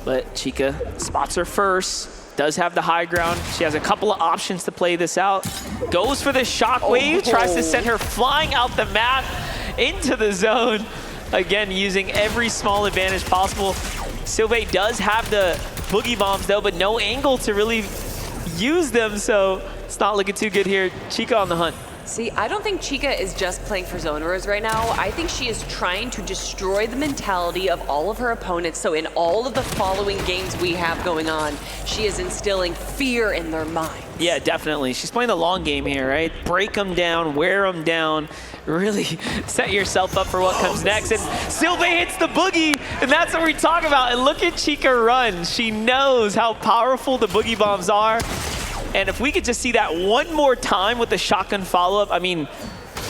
But Chica spots her first. Does have the high ground. She has a couple of options to play this out. Goes for the shockwave, tries to send her flying out the map into the zone. Again, using every small advantage possible. Sylvae does have the boogie bombs though, but no angle to really use them, so it's not looking too good here. Chica on the hunt. See, I don't think Chica is just playing for zone wars right now. I think she is trying to destroy the mentality of all of her opponents. So in all of the following games we have going on, she is instilling fear in their minds. Yeah, definitely. She's playing the long game here, right? Break them down, wear them down, really set yourself up for what comes next. And Sylvae hits the boogie, and that's what we talk about. And look at Chica run. She knows how powerful the boogie bombs are. And if we could just see that one more time with the shotgun follow-up, I mean,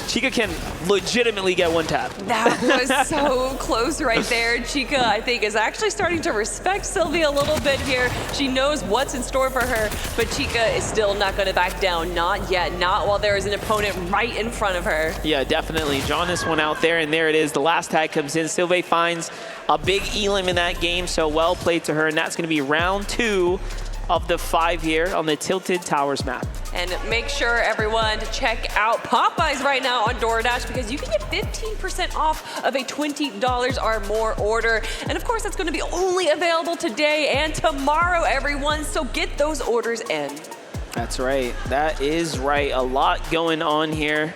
Chica can legitimately get one tap. That was so close right there. Chica, I think, is actually starting to respect Sylvia a little bit here. She knows what's in store for her, but Chica is still not going to back down. Not yet. Not while there is an opponent right in front of her. Yeah, definitely. Drawing this one out there, and there it is. The last tag comes in. Sylvae finds a big elim in that game, so well played to her, and that's going to be round 2 of the 5 here on the Tilted Towers map. And make sure, everyone, to check out Popeyes right now on DoorDash because you can get 15% off of a $20 or more order. And of course, that's going to be only available today and tomorrow, everyone. So get those orders in. That's right. That is right. A lot going on here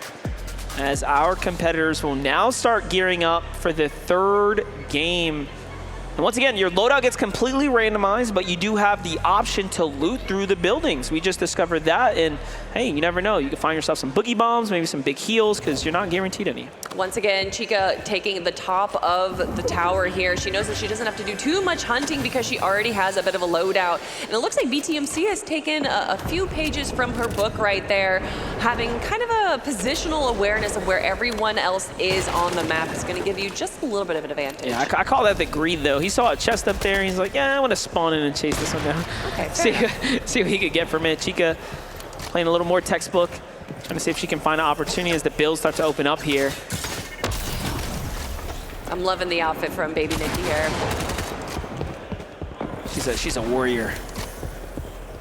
as our competitors will now start gearing up for the 3rd game. And once again, your loadout gets completely randomized, but you do have the option to loot through the buildings. We just discovered that, and hey, you never know. You can find yourself some boogie bombs, maybe some big heals, because you're not guaranteed any. Once again, Chica taking the top of the tower here. She knows that she doesn't have to do too much hunting because she already has a bit of a loadout. And it looks like BTMC has taken a few pages from her book right there, having kind of a positional awareness of where everyone else is on the map. Is going to give you just a little bit of an advantage. Yeah, I call that the greed, though. He saw a chest up there, and he's like, yeah, I want to spawn in and chase this one down. Okay, see what he could get from it. Chica playing a little more textbook, trying to see if she can find an opportunity as the builds start to open up here. I'm loving the outfit from Baby Nikki here. She's a warrior.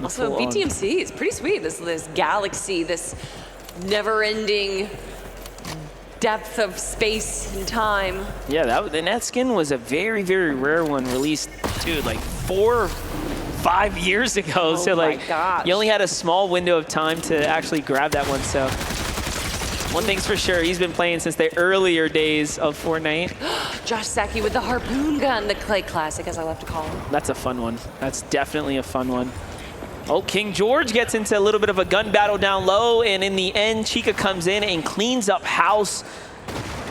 Also, BTMC is pretty sweet. This galaxy, this never-ending depth of space and time. Yeah, that skin was a very, very rare one released, dude, like 4 or 5 years ago. Oh so like, my gosh. you only had a small window of time to actually grab that one. So one thing's for sure, he's been playing since the earlier days of Fortnite. Josh Secchi with the harpoon gun, the Clay Classic, as I love to call him. That's a fun one. That's definitely a fun one. Oh, King George gets into a little bit of a gun battle down low, and in the end, Chica comes in and cleans up house.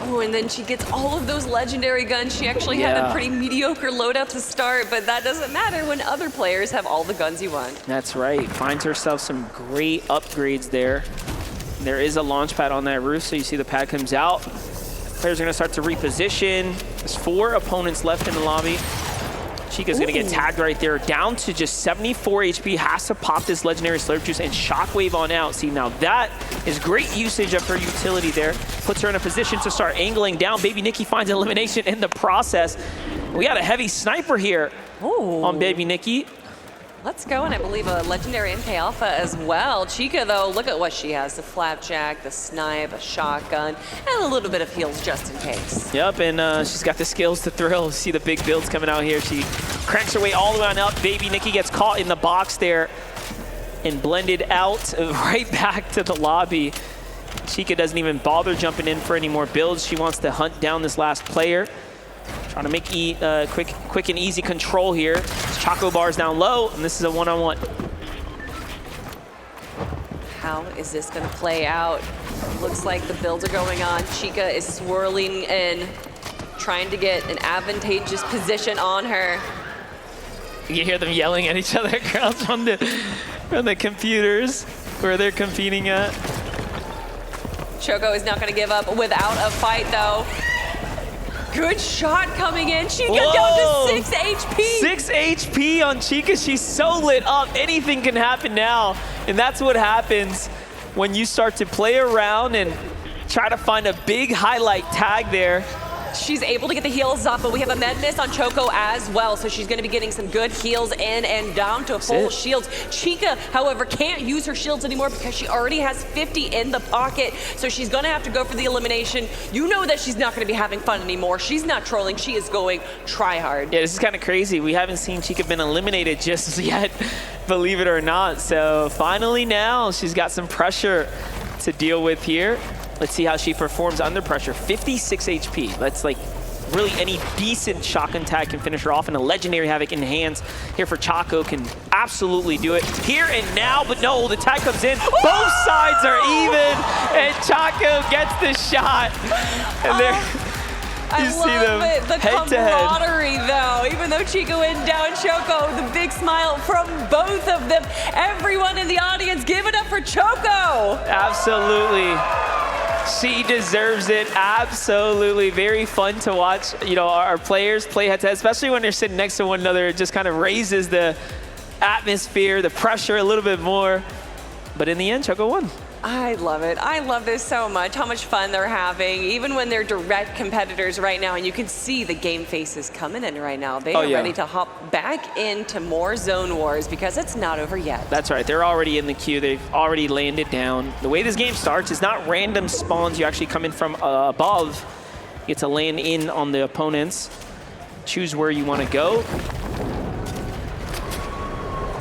Oh, and then she gets all of those legendary guns. She actually had a pretty mediocre loadout to start, but that doesn't matter when other players have all the guns you want. That's right. Finds herself some great upgrades there. There is a launch pad on that roof, so you see the pad comes out. Players are going to start to reposition. There's 4 opponents left in the lobby. Chica's going to get tagged right there, down to just 74 HP, has to pop this legendary slurp juice and shockwave on out. See, now that is great usage of her utility there. Puts her in a position to start angling down. Baby Nikki finds elimination in the process. We got a heavy sniper here on Baby Nikki. Let's go, and I believe a legendary MK Alpha as well. Chica, though, look at what she has. The flapjack, the snipe, a shotgun, and a little bit of heals just in case. Yep, and she's got the skills to thrill. See the big builds coming out here. She cranks her way all the way on up. Baby Nikki gets caught in the box there and blended out right back to the lobby. Chica doesn't even bother jumping in for any more builds. She wants to hunt down this last player. Trying to make quick and easy control here. Choco bars down low, and this is a one-on-one. How is this going to play out? Looks like the builds are going on. Chica is swirling in, trying to get an advantageous position on her. You hear them yelling at each other, girls, from the computers where they're competing at. Choco is not going to give up without a fight, though. Good shot coming in. Chica down to 6 HP. 6 HP on Chica. She's so lit up. Anything can happen now. And that's what happens when you start to play around and try to find a big highlight tag there. She's able to get the heals up, but we have a med miss on Choco as well, so she's going to be getting some good heals in and down to full shields. Chica, however, can't use her shields anymore because she already has 50 in the pocket, so she's going to have to go for the elimination. You know that she's not going to be having fun anymore. She's not trolling. She is going try hard. Yeah, this is kind of crazy. We haven't seen Chica been eliminated just yet, believe it or not. So finally now she's got some pressure to deal with here. Let's see how she performs under pressure. 56 HP. That's like really any decent shotgun tag can finish her off, and a legendary Havoc in hands here for Choco can absolutely do it here and now, but no, the tag comes in. Both sides are even, and Choco gets the shot. And there you see them the head to head. camaraderie, though. Even though Chica went down, Choco, the big smile from both of them. Everyone in the audience, give it up for Choco. Absolutely. She deserves it, absolutely. Very fun to watch, you know, our players play head to head, especially when they're sitting next to one another. It just kind of raises the atmosphere, the pressure a little bit more. But in the end, Choco won. I love it. I love this so much, how much fun they're having, even when they're direct competitors right now, and you can see the game faces coming in right now. They are ready to hop back into more Zone Wars because it's not over yet. That's right. They're already in the queue. They've already landed down. The way this game starts is not random spawns. You actually come in from above. You get to land in on the opponents. Choose where you want to go.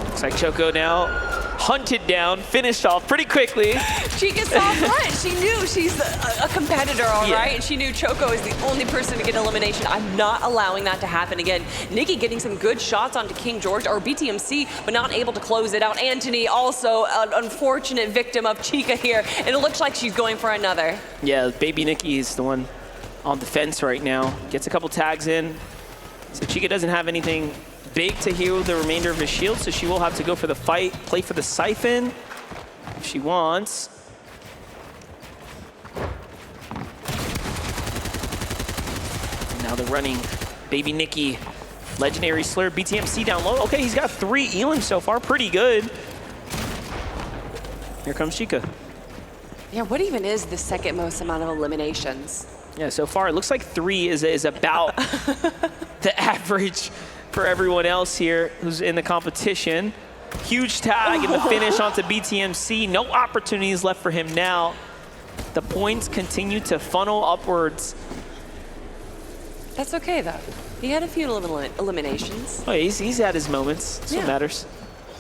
Looks like Choco now hunted down, finished off pretty quickly. Chica saw front. She knew she's a competitor, all right? And she knew Choco is the only person to get elimination. I'm not allowing that to happen again. Nikki getting some good shots onto King George, or BTMC, but not able to close it out. Anthony also an unfortunate victim of Chica here, and it looks like she's going for another. Yeah, baby Nikki is the one on defense right now. Gets a couple tags in. So Chica doesn't have anything big to heal the remainder of his shield, so she will have to go for the fight, play for the siphon if she wants. Now they're running baby Nikki, legendary Slur, BTMC down low. Okay, he's got 3 Elim so far, pretty good. Here comes Chica. Yeah, what even is the second most amount of eliminations? Yeah, so far it looks like 3 is about the average for everyone else here who's in the competition. Huge tag and the finish onto BTMC. No opportunities left for him now. The points continue to funnel upwards. That's okay, though. He had a few eliminations. Oh, he's had his moments. That's what matters.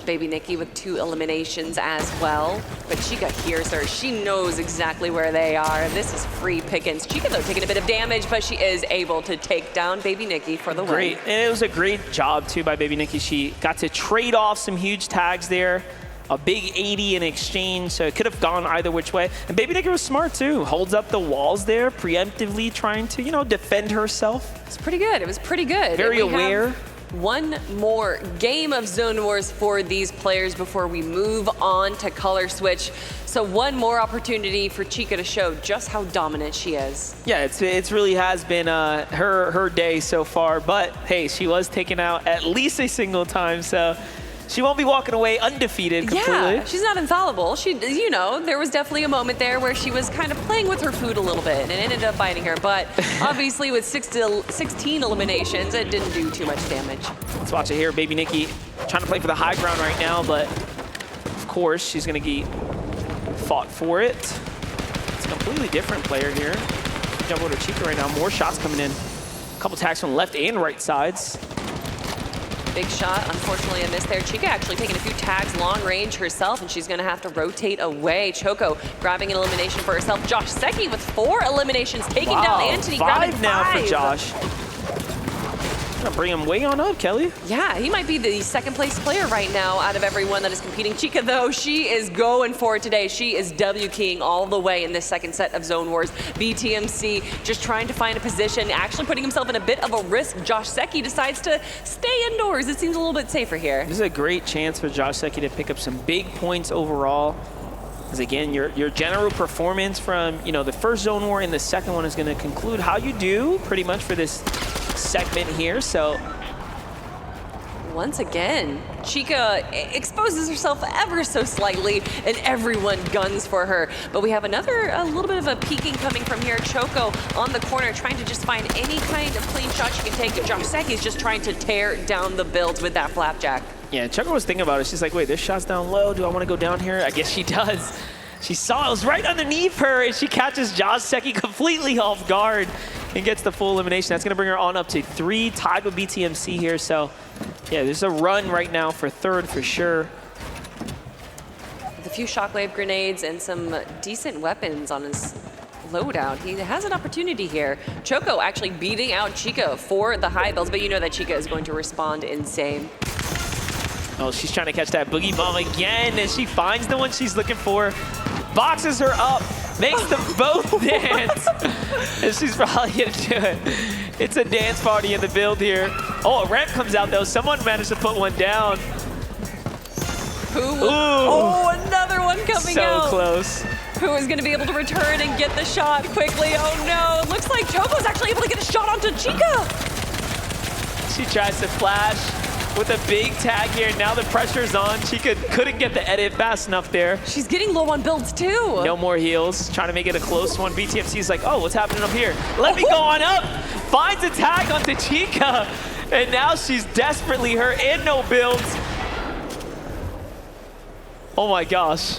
Baby Nikki with 2 eliminations as well. But Chica hears her. She knows exactly where they are. This is free pickings. Chica, though, taking a bit of damage, but she is able to take down baby Nikki for the win. Great. And it was a great job, too, by baby Nikki. She got to trade off some huge tags there. A big 80 in exchange, so it could have gone either which way. And baby Nikki was smart, too. Holds up the walls there, preemptively trying to, you know, defend herself. It's pretty good. It was pretty good. Very aware. One more game of Zone Wars for these players before we move on to Color Switch. So one more opportunity for Chica to show just how dominant she is. Yeah, it's really has been her day so far, but hey, she was taken out at least a single time, so she won't be walking away undefeated completely. Yeah, she's not infallible. She, you know, there was definitely a moment there where she was kind of playing with her food a little bit and it ended up biting her. But obviously with 16 eliminations, it didn't do too much damage. Let's watch it here. Baby Nikki trying to play for the high ground right now, but of course she's going to get fought for it. It's a completely different player here. Jump over to Chica right now. More shots coming in. A couple tags from left and right sides. Big shot, unfortunately a miss there. Chica actually taking a few tags long range herself, and she's gonna have to rotate away. Choco grabbing an elimination for herself. Josh Secchi with 4 eliminations, taking down Anthony. 5 now for Josh. gonna bring him way on up, Kelly. Yeah, he might be the second place player right now out of everyone that is competing. Chica, though, she is going for it today. She is W-keying all the way in this second set of Zone Wars. BTMC just trying to find a position, actually putting himself in a bit of a risk. Josh Secchi decides to stay indoors. It seems a little bit safer here. This is a great chance for Josh Secchi to pick up some big points overall. Because again, your general performance from the first Zone War and the second one is going to conclude how you do pretty much for this segment here. So once again, Chica exposes herself ever so slightly, and everyone guns for her. But we have a little bit of a peeking coming from here. Choco on the corner, trying to just find any kind of clean shot she can take. Josh Secchi is just trying to tear down the builds with that flapjack. Yeah, Choco was thinking about it. She's like, wait, this shot's down low. Do I want to go down here? I guess she does. She saw it was right underneath her, and she catches Josh Secchi completely off guard and gets the full elimination. That's going to bring her on up to 3, tied with BTMC here. So, yeah, there's a run right now for third for sure. With a few shockwave grenades and some decent weapons on his loadout, he has an opportunity here. Choco actually beating out Chica for the high builds, but you know that Chica is going to respond insane. Oh, she's trying to catch that boogie bomb again, and she finds the one she's looking for, boxes her up, makes them both dance, and she's probably gonna do it. It's a dance party in the build here. Oh, a ramp comes out though. Someone managed to put one down. Oh, another one coming out. So close. Who is gonna be able to return and get the shot quickly? Oh no, it looks like Choco's actually able to get a shot onto Chica. She tries to flash with a big tag here. Now the pressure's on. She couldn't get the edit fast enough there. She's getting low on builds too. No more heals. Trying to make it a close one. BTMC's like, oh, what's happening up here? Let me go on up. Finds a tag onto Chica. And now she's desperately hurt and no builds. Oh my gosh.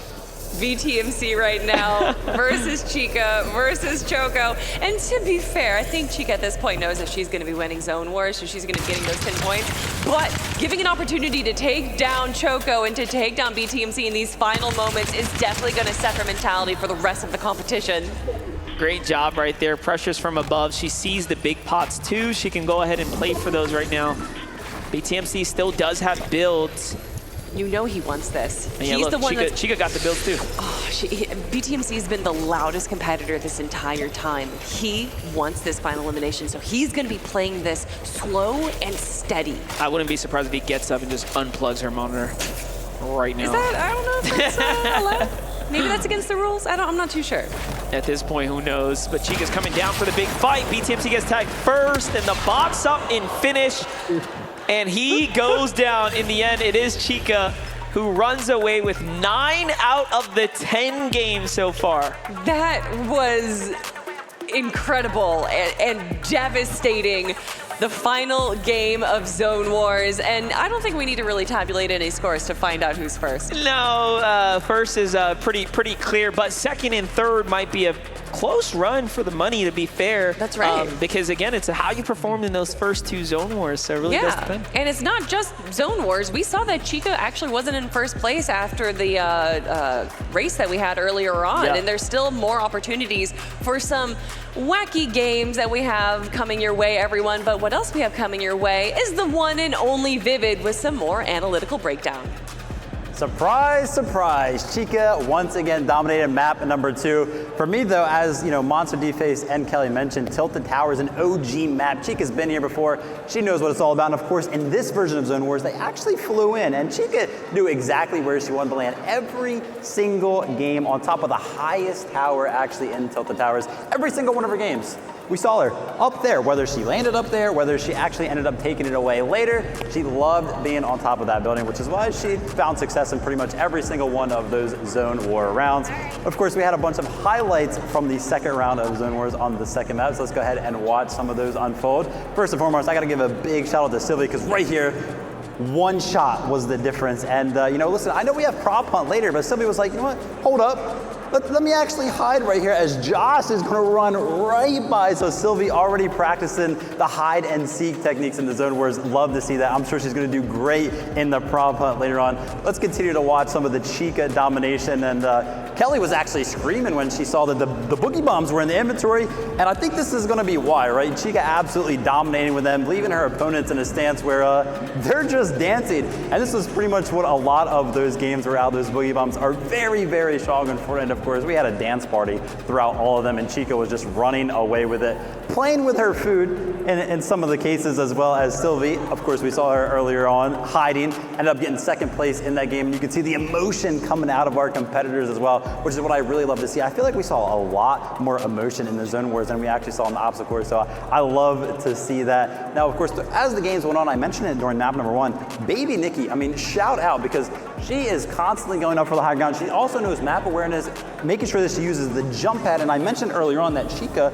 VTMC right now versus Chica versus Choco. And to be fair, I think Chica at this point knows that she's going to be winning Zone Wars, so she's going to be getting those 10 points. But giving an opportunity to take down Choco and to take down BTMC in these final moments is definitely going to set her mentality for the rest of the competition. Great job right there. Pressures from above. She sees the big pots too. She can go ahead and play for those right now. BTMC still does have builds. You know he wants this. And yeah, He's look, the one that's... Chica got the build too. Oh, BTMC has been the loudest competitor this entire time. He wants this final elimination, so he's going to be playing this slow and steady. I wouldn't be surprised if he gets up and just unplugs her monitor right now. Is that, I don't know if that's allowed. Maybe that's against the rules. I'm not too sure. At this point, who knows? But Chica's coming down for the big fight. BTMC gets tagged first, and the box up in finish. And he goes down. In the end, it is Chica who runs away with 9 out of the 10 games so far. That was incredible and devastating. The final game of Zone Wars, and I don't think we need to really tabulate any scores to find out who's first. No, first is pretty clear, but second and third might be a close run for the money, to be fair. That's right. Because again, it's how you performed in those first 2 Zone Wars, so it really does depend. And it's not just Zone Wars. We saw that Chica actually wasn't in first place after the race that we had earlier on, and there's still more opportunities for some wacky games that we have coming your way, everyone. But what else we have coming your way is the one and only Vivid with some more analytical breakdown. Surprise, surprise. Chica once again dominated map number 2. For me though, as you know, Monster D-Face and Kelly mentioned, Tilted Tower is an OG map. Chica's been here before. She knows what it's all about. And of course, in this version of Zone Wars, they actually flew in, and Chica knew exactly where she wanted to land every single game on top of the highest tower actually in Tilted Towers. Every single one of her games. We saw her up there, whether she landed up there, whether she actually ended up taking it away later. She loved being on top of that building, which is why she found success in pretty much every single one of those Zone War rounds. Of course, we had a bunch of highlights from the second round of Zone Wars on the second map, so let's go ahead and watch some of those unfold. First and foremost, I gotta give a big shout out to Sylvie, because right here, one shot was the difference. And you know, listen, I know we have prop hunt later, but Sylvie was like, you know what, hold up. Let me actually hide right here as Josh is gonna run right by. So Sylvie already practicing the hide and seek techniques in the Zone Wars. Love to see that. I'm sure she's gonna do great in the prop hunt later on. Let's continue to watch some of the Chica domination. And Kelly was actually screaming when she saw that the boogie bombs were in the inventory, and I think this is going to be why, right? Chica absolutely dominating with them, leaving her opponents in a stance where they're just dancing, and this is pretty much what a lot of those games were out. Those boogie bombs are very, very strong in Fortnite. Of course, we had a dance party throughout all of them, and Chica was just running away with it, playing with her food in some of the cases, as well as Sylvie. Of course, we saw her earlier on hiding, ended up getting second place in that game, and you can see the emotion coming out of our competitors as well, which is what I really love to see. I feel like we saw a lot more emotion in the Zone Wars than we actually saw in the obstacle course, so I love to see that. Now, of course, as the games went on, I mentioned it during map number 1, Baby Nikki, I mean, shout out, because she is constantly going up for the high ground. She also knows map awareness, making sure that she uses the jump pad, and I mentioned earlier on that Chica,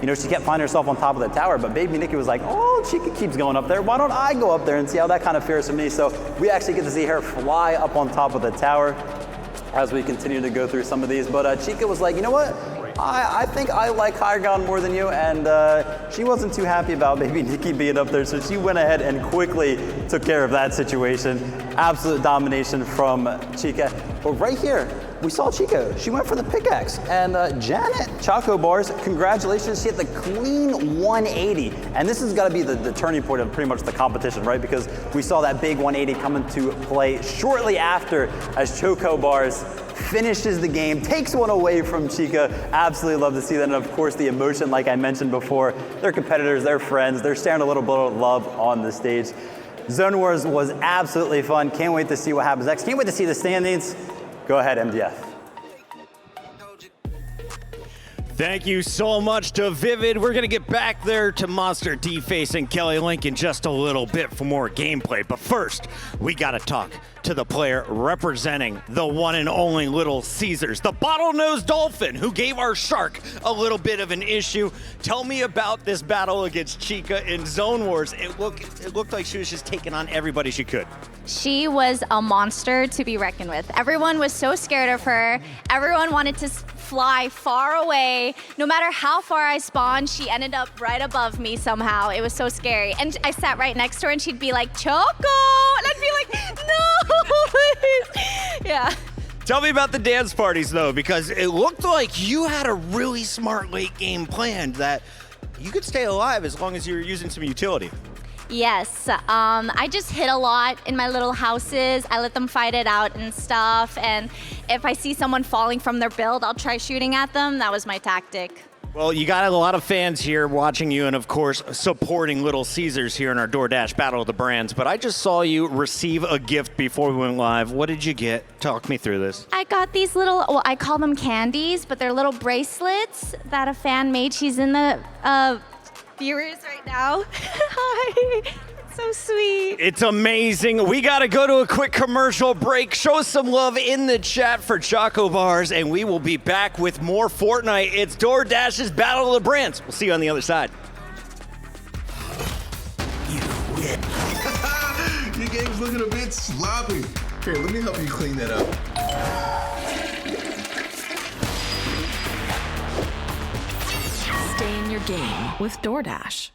you know, she kept finding herself on top of the tower, but Baby Nikki was like, oh, Chica keeps going up there. Why don't I go up there and see how that kind of fares to me? So we actually get to see her fly up on top of the tower as we continue to go through some of these. But Chica was like, you know what? I think I like high ground more than you, and she wasn't too happy about Baby Nikki being up there, so she went ahead and quickly took care of that situation. Absolute domination from Chica. But right here, we saw Chica. She went for the pickaxe. And Janet Choco Bars, congratulations. She hit the clean 180. And this has got to be the turning point of pretty much the competition, right? Because we saw that big 180 come into play shortly after as Choco Bars finishes the game, takes one away from Chica. Absolutely love to see that. And of course, the emotion, like I mentioned before, they're competitors, they're friends, they're sharing a little bit of love on the stage. Zone Wars was absolutely fun. Can't wait to see what happens next. Can't wait to see the standings. Go ahead, MDF. Thank you so much to Vivid. We're going to get back there to Monster D-Face and Kelly Link in just a little bit for more gameplay. But first, we got to talk to the player representing the one and only Little Caesars, the bottlenose dolphin who gave our shark a little bit of an issue. Tell me about this battle against Chica in Zone Wars. It looked like she was just taking on everybody she could. She was a monster to be reckoned with. Everyone was so scared of her. Everyone wanted to fly far away. No matter how far I spawned, she ended up right above me somehow. It was so scary. And I sat right next to her and she'd be like, Choco! And I'd be like, no! Yeah. Tell me about the dance parties though, because it looked like you had a really smart late game plan that you could stay alive as long as you were using some utility. Yes, I just hit a lot in my little houses. I let them fight it out and stuff. And if I see someone falling from their build, I'll try shooting at them. That was my tactic. Well, you got a lot of fans here watching you and, of course, supporting Little Caesars here in our DoorDash Battle of the Brands. But I just saw you receive a gift before we went live. What did you get? Talk me through this. I got these little, well, I call them candies, but they're little bracelets that a fan made. She's in the viewers right now. Hi. So sweet. It's amazing. We got to go to a quick commercial break. Show some love in the chat for Choco Bars, and we will be back with more Fortnite. It's DoorDash's Battle of the Brands. We'll see you on the other side. Your game's looking a bit sloppy. Here, let me help you clean that up. Stay in your game with DoorDash.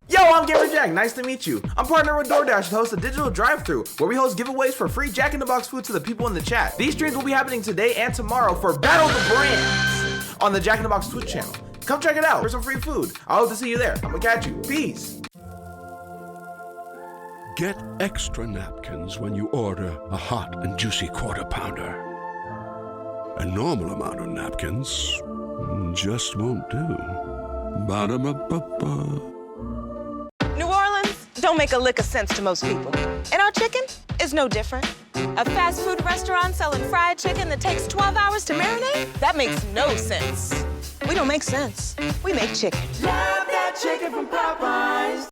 Yo, I'm Gamer Jack. Nice to meet you. I'm partnered with DoorDash to host a digital drive-thru where we host giveaways for free Jack in the Box food to the people in the chat. These streams will be happening today and tomorrow for Battle of the Brands on the Jack in the Box Twitch channel. Come check it out for some free food. I hope to see you there. I'm gonna catch you. Peace. Get extra napkins when you order a hot and juicy quarter pounder. A normal amount of napkins just won't do. Ba-da-ba-ba-ba. New Orleans don't make a lick of sense to most people. And our chicken is no different. A fast food restaurant selling fried chicken that takes 12 hours to marinate? That makes no sense. We don't make sense. We make chicken. Love that chicken from Popeyes.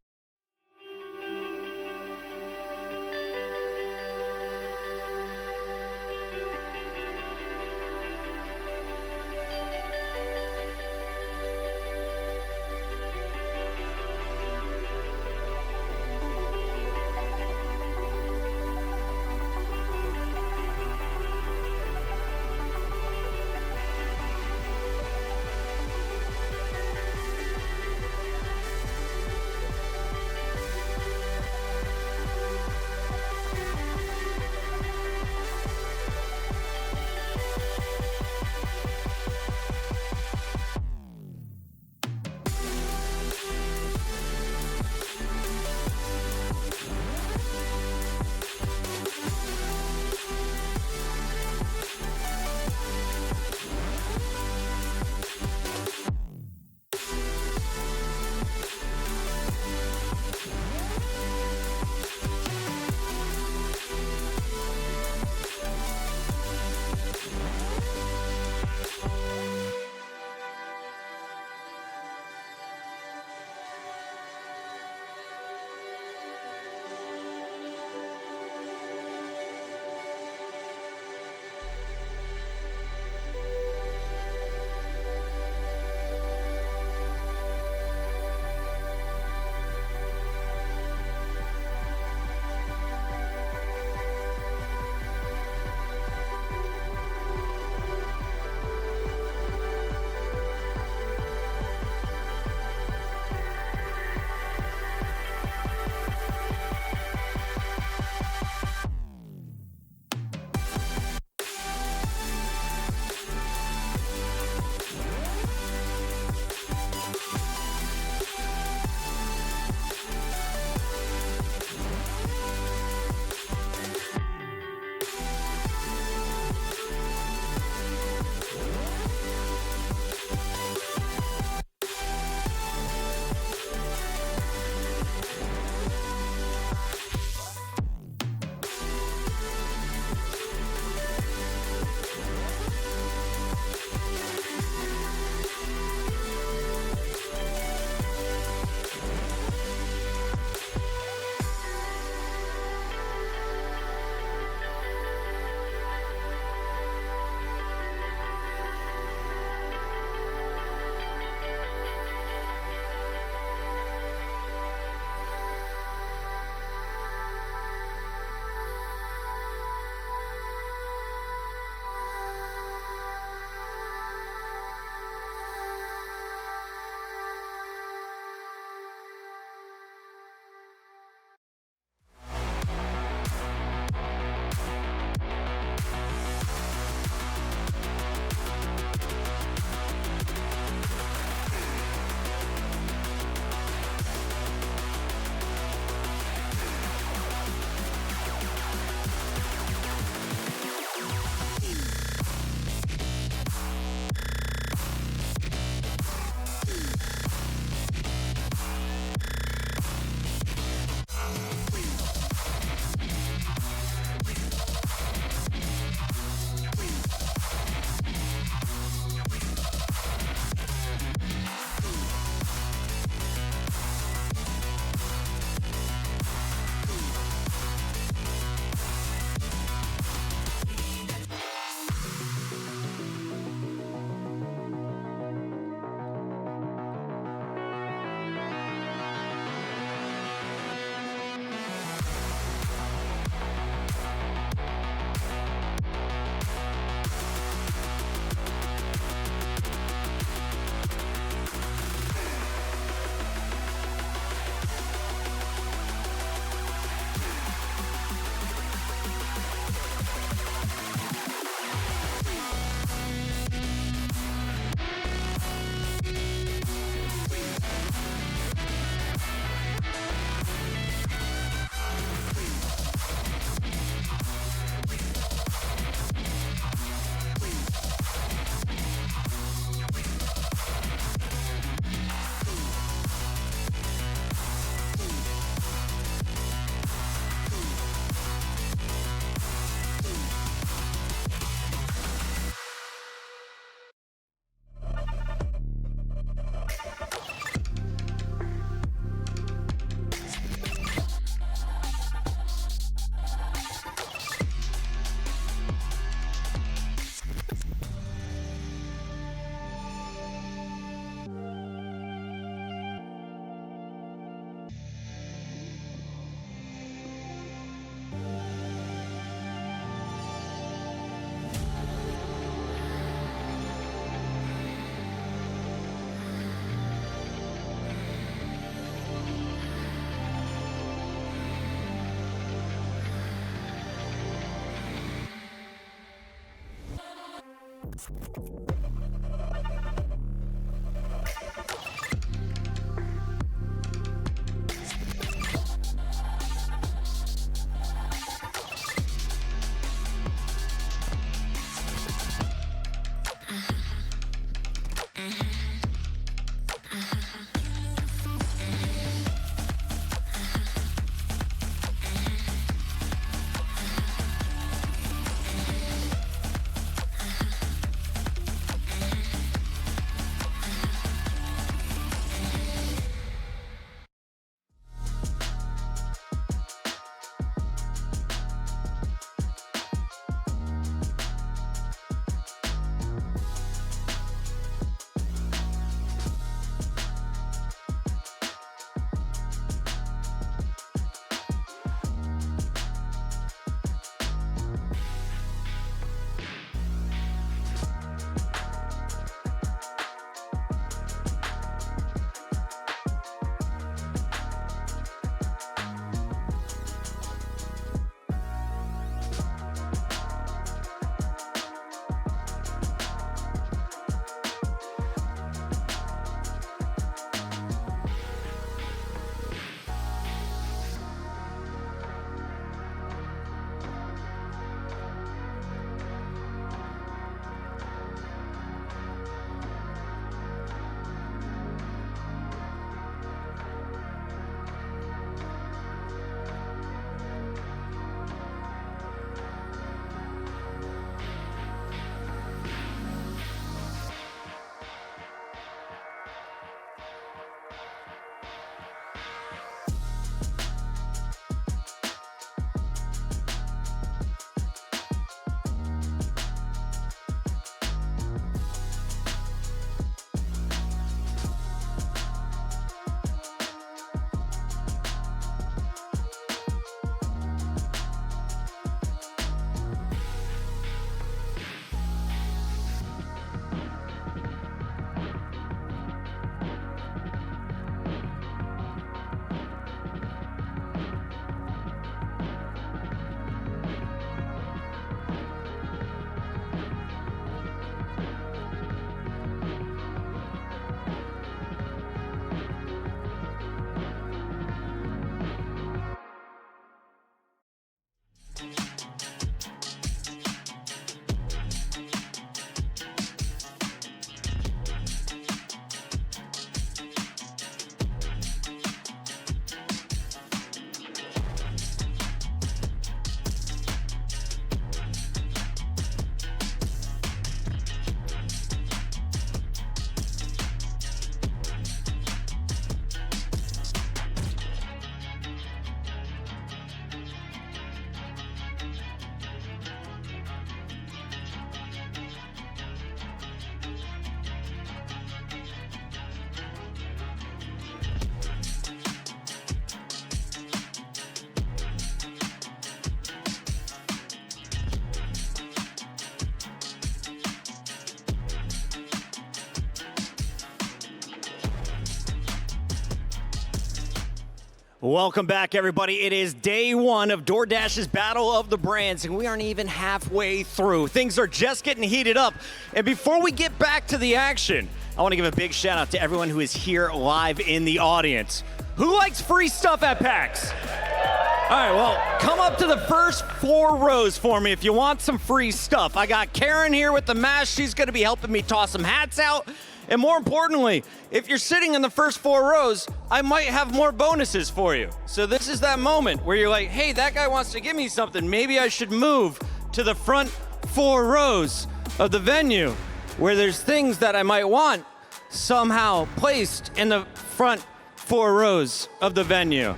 Welcome back, everybody. It is day one of DoorDash's Battle of the Brands, and we aren't even halfway through. Things are just getting heated up. And before we get back to the action, I want to give a big shout out to everyone who is here live in the audience. Who likes free stuff at PAX? All right, well, come up to the first 4 rows for me if you want some free stuff. I got Karen here with the mask. She's going to be helping me toss some hats out. And more importantly, if you're sitting in the first 4 rows, I might have more bonuses for you. So this is that moment where you're like, hey, that guy wants to give me something. Maybe I should move to the front 4 rows of the venue where there's things that I might want somehow placed in the front 4 rows of the venue.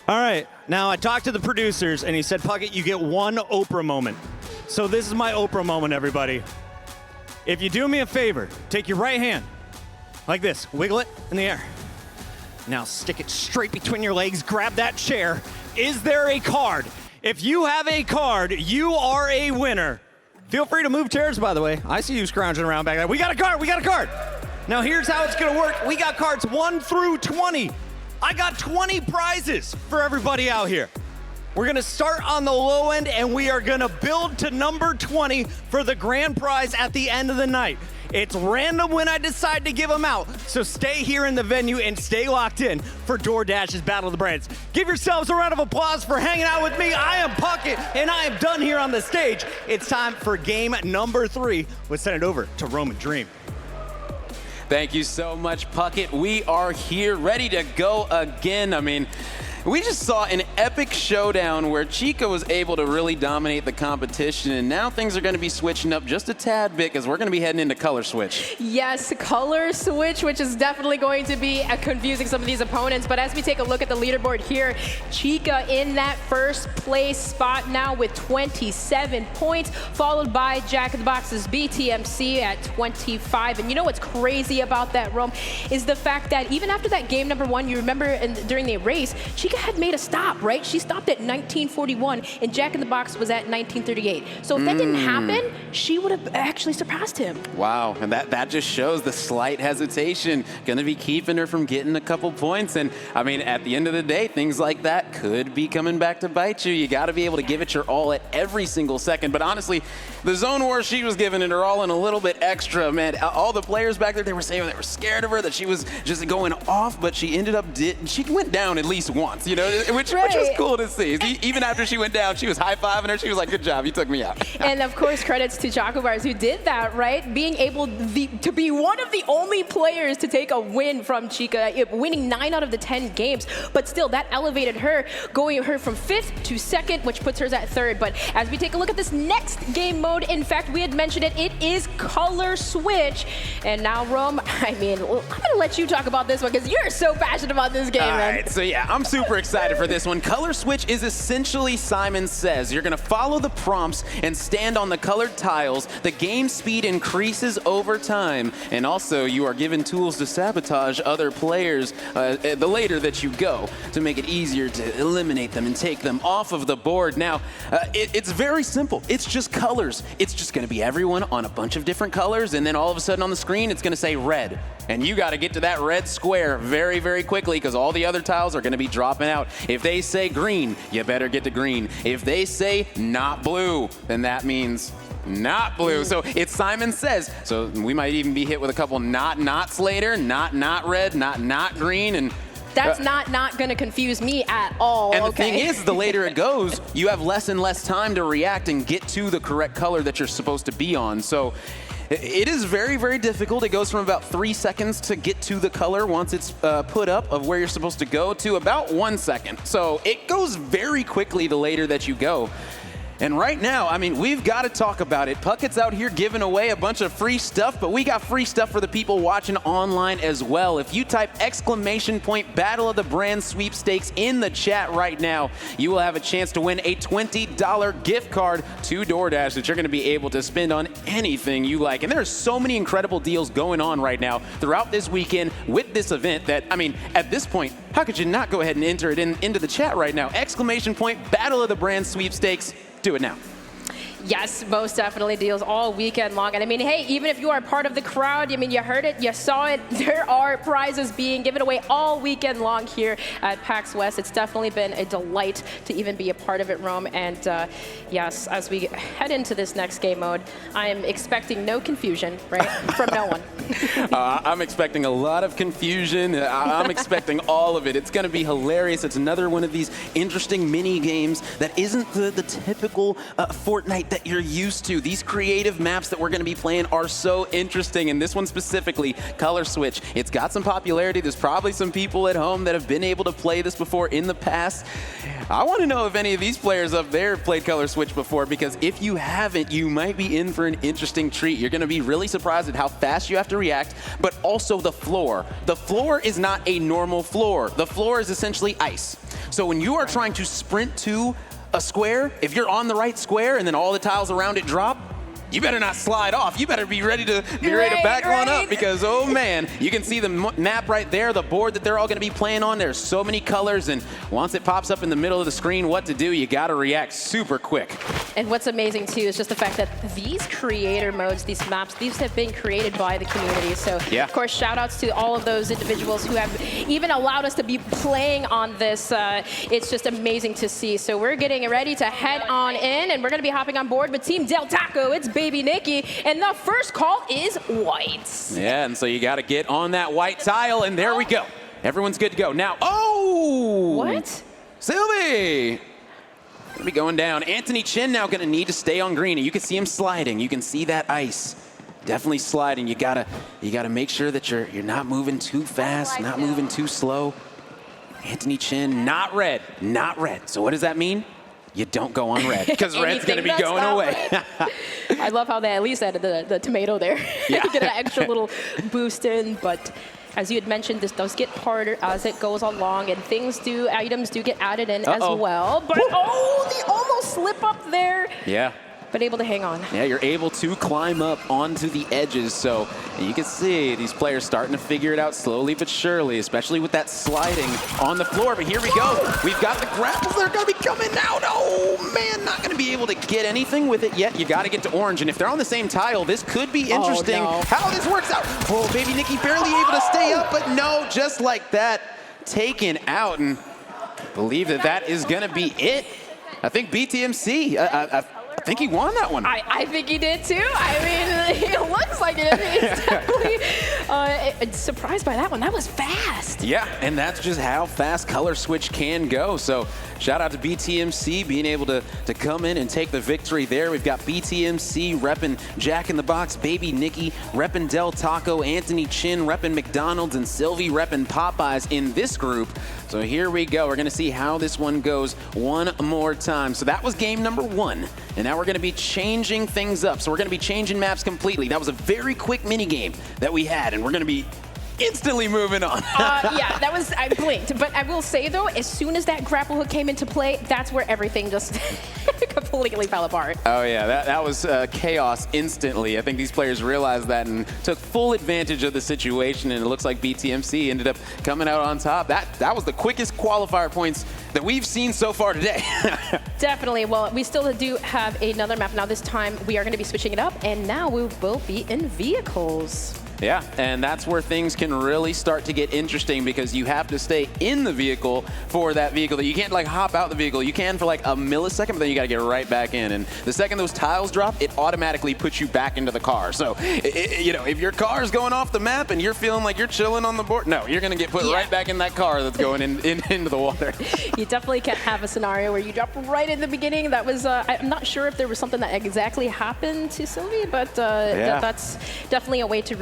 All right, now I talked to the producers and he said, Puckett, you get 1 Oprah moment. So this is my Oprah moment, everybody. If you do me a favor, take your right hand like this, wiggle it in the air. Now stick it straight between your legs, grab that chair. Is there a card? If you have a card, you are a winner. Feel free to move chairs, by the way. I see you scrounging around back there. We got a card, we got a card. Now here's how it's gonna work. We got cards 1 through 20. I got 20 prizes for everybody out here. We're gonna start on the low end and we are gonna build to number 20 for the grand prize at the end of the night. It's random when I decide to give them out, so stay here in the venue and stay locked in for DoorDash's Battle of the Brands. Give yourselves a round of applause for hanging out with me. I am Puckett, and I am done here on the stage. It's time for game number 3. Let's send it over to Roman Dream. Thank you so much, Puckett. We are here, ready to go again. I mean, we just saw an epic showdown where Chica was able to really dominate the competition, and now things are going to be switching up just a tad bit because we're going to be heading into Color Switch. Yes, Color Switch, which is definitely going to be confusing some of these opponents. But as we take a look at the leaderboard here, Chica in that first place spot now with 27 points, followed by Jack in the Box's BTMC at 25. And you know what's crazy about that, Rome, is the fact that even after that game number 1, you remember during the race, Chica had made a stop, right? She stopped at 1941, and Jack in the Box was at 1938. So if that didn't happen, she would have actually surpassed him. Wow, and that just shows the slight hesitation. Going to be keeping her from getting a couple points. And, I mean, at the end of the day, things like that could be coming back to bite you. You got to be able to give it your all at every single second. But honestly, the zone war, she was giving it her all and a little bit extra, man. All the players back there, they were saying they were scared of her, that she was just going off, but she ended up, she went down at least once. You know, which was cool to see. Even after she went down, she was high-fiving her. She was like, good job, you took me out. And of course, credits to Choco Bars who did that, right? Being able to be one of the only players to take a win from Chica, winning 9 out of the 10 games. But still, that elevated her, going her from 5th to 2nd, which puts her at 3rd. But as we take a look at this next game mode, in fact, we had mentioned it, it is Color Switch. And now, Rome, I mean, I'm going to let you talk about this one because you're so passionate about this game, man. All right, so yeah, I'm super excited for this one. Color Switch is essentially Simon Says. You're going to follow the prompts and stand on the colored tiles. The game speed increases over time, and also you are given tools to sabotage other players the later that you go to make it easier to eliminate them and take them off of the board. Now, it's very simple. It's just colors. It's just going to be everyone on a bunch of different colors, and then all of a sudden on the screen, it's going to say red. And you got to get to that red square very, very quickly because all the other tiles are going to be dropping out. If they say green, you better get to green. If they say not blue, then that means not blue. So it's Simon Says. So we might even be hit with a couple nots later. Not red, not green. And that's not going to confuse me at all. And the thing is, the later it goes, you have less and less time to react and get to the correct color that you're supposed to be on. So it is very, very difficult. It goes from about 3 seconds to get to the color once it's put up of where you're supposed to go to about 1 second. So it goes very quickly the later that you go. And right now, I mean, we've got to talk about it. Puckett's out here giving away a bunch of free stuff, but we got free stuff for the people watching online as well. If you type !Battle of the Brands sweepstakes in the chat right now, you will have a chance to win a $20 gift card to DoorDash that you're going to be able to spend on anything you like. And there are so many incredible deals going on right now throughout this weekend with this event that, I mean, at this point, how could you not go ahead and enter it into the chat right now? !Battle of the Brands sweepstakes. Do it now. Yes, most definitely deals all weekend long. And I mean, hey, even if you are part of the crowd, I mean, you heard it, you saw it, there are prizes being given away all weekend long here at PAX West. It's definitely been a delight to even be a part of it, Rome. And yes, as we head into this next game mode, I am expecting no confusion, right, from no one. I'm expecting a lot of confusion. I'm expecting all of it. It's going to be hilarious. It's another one of these interesting mini games that isn't the typical Fortnite that you're used to. These creative maps that we're going to be playing are so interesting, and this one specifically, Color Switch. It's got some popularity. There's probably some people at home that have been able to play this before in the past. I want to know if any of these players up there have played Color Switch before, because if you haven't, you might be in for an interesting treat. You're going to be really surprised at how fast you have to react, but also the floor. The floor is not a normal floor. The floor is essentially ice. So when you are trying to sprint to a square, if you're on the right square and then all the tiles around it drop, you better not slide off. You better be ready to back on up because, oh man, you can see the map right there, the board that they're all going to be playing on. There's so many colors, and once it pops up in the middle of the screen, what to do, you got to react super quick. And what's amazing too is just the fact that these creator modes, these maps, these have been created by the community. So yeah. Of course, shout outs to all of those individuals who have even allowed us to be playing on this. It's just amazing to see. So we're getting ready to head on in, and we're going to be hopping on board with Team Del Taco. It's Baby Nikki, and the first call is whites. Yeah, and so you got to get on that white tile, and there we go. Everyone's good to go. Now, oh! What? Sylvie! Gonna be going down. Anthony Chin now gonna need to stay on green, and you can see him sliding. You can see that ice. Definitely sliding. You gotta make sure that you're not moving too fast, not moving too slow. Anthony Chin, not red, not red. So what does that mean? You don't go on red, because red's going to be going away. I love how they at least added the tomato there. Yeah. Get an extra little boost in, but as you had mentioned, this does get harder as it goes along, and items do get added in as well. But oh, they almost slip up there. Yeah. But able to hang on. Yeah, you're able to climb up onto the edges. So you can see these players starting to figure it out slowly but surely, especially with that sliding on the floor. But here we go. We've got the grapples. They're going to be coming out. Oh, man, not going to be able to get anything with it yet. You got to get to orange. And if they're on the same tile, this could be interesting how this works out. Oh, Baby Nikki barely able to stay up, but no, just like that, taken out. And I believe that is going to be it. I think BTMC, I think he won that one. I think he did too. I mean, it looks like it. It's definitely surprised by that one. That was fast. Yeah, and that's just how fast Color Switch can go. So shout out to BTMC being able to come in and take the victory there. We've got BTMC repping Jack in the Box, Baby Nikki repping Del Taco, Anthony Chin repping McDonald's, and Sylvie repping Popeyes in this group. So here we go. We're going to see how this one goes one more time. So that was game number 1. And now we're going to be changing things up. So we're going to be changing maps completely. That was a very quick mini game that we had, and we're going to be instantly moving on. Yeah, I blinked. But I will say, though, as soon as that grapple hook came into play, that's where everything just completely fell apart. Oh, yeah, that was chaos instantly. I think these players realized that and took full advantage of the situation, and it looks like BTMC ended up coming out on top. That was the quickest qualifier points that we've seen so far today. Definitely. Well, we still do have another map. Now, this time, we are going to be switching it up, and now we will be in vehicles. Yeah, and that's where things can really start to get interesting because you have to stay in the vehicle for that vehicle. You can't like hop out the vehicle. You can for like a millisecond, but then you got to get right back in. And the second those tiles drop, it automatically puts you back into the car. So, if your car is going off the map and you're feeling like you're chilling on the board, no, you're going to get put right back in that car that's going into the water. You definitely can't have a scenario where you drop right in the beginning. That was, I'm not sure if there was something that exactly happened to Sylvie, but that's definitely a way to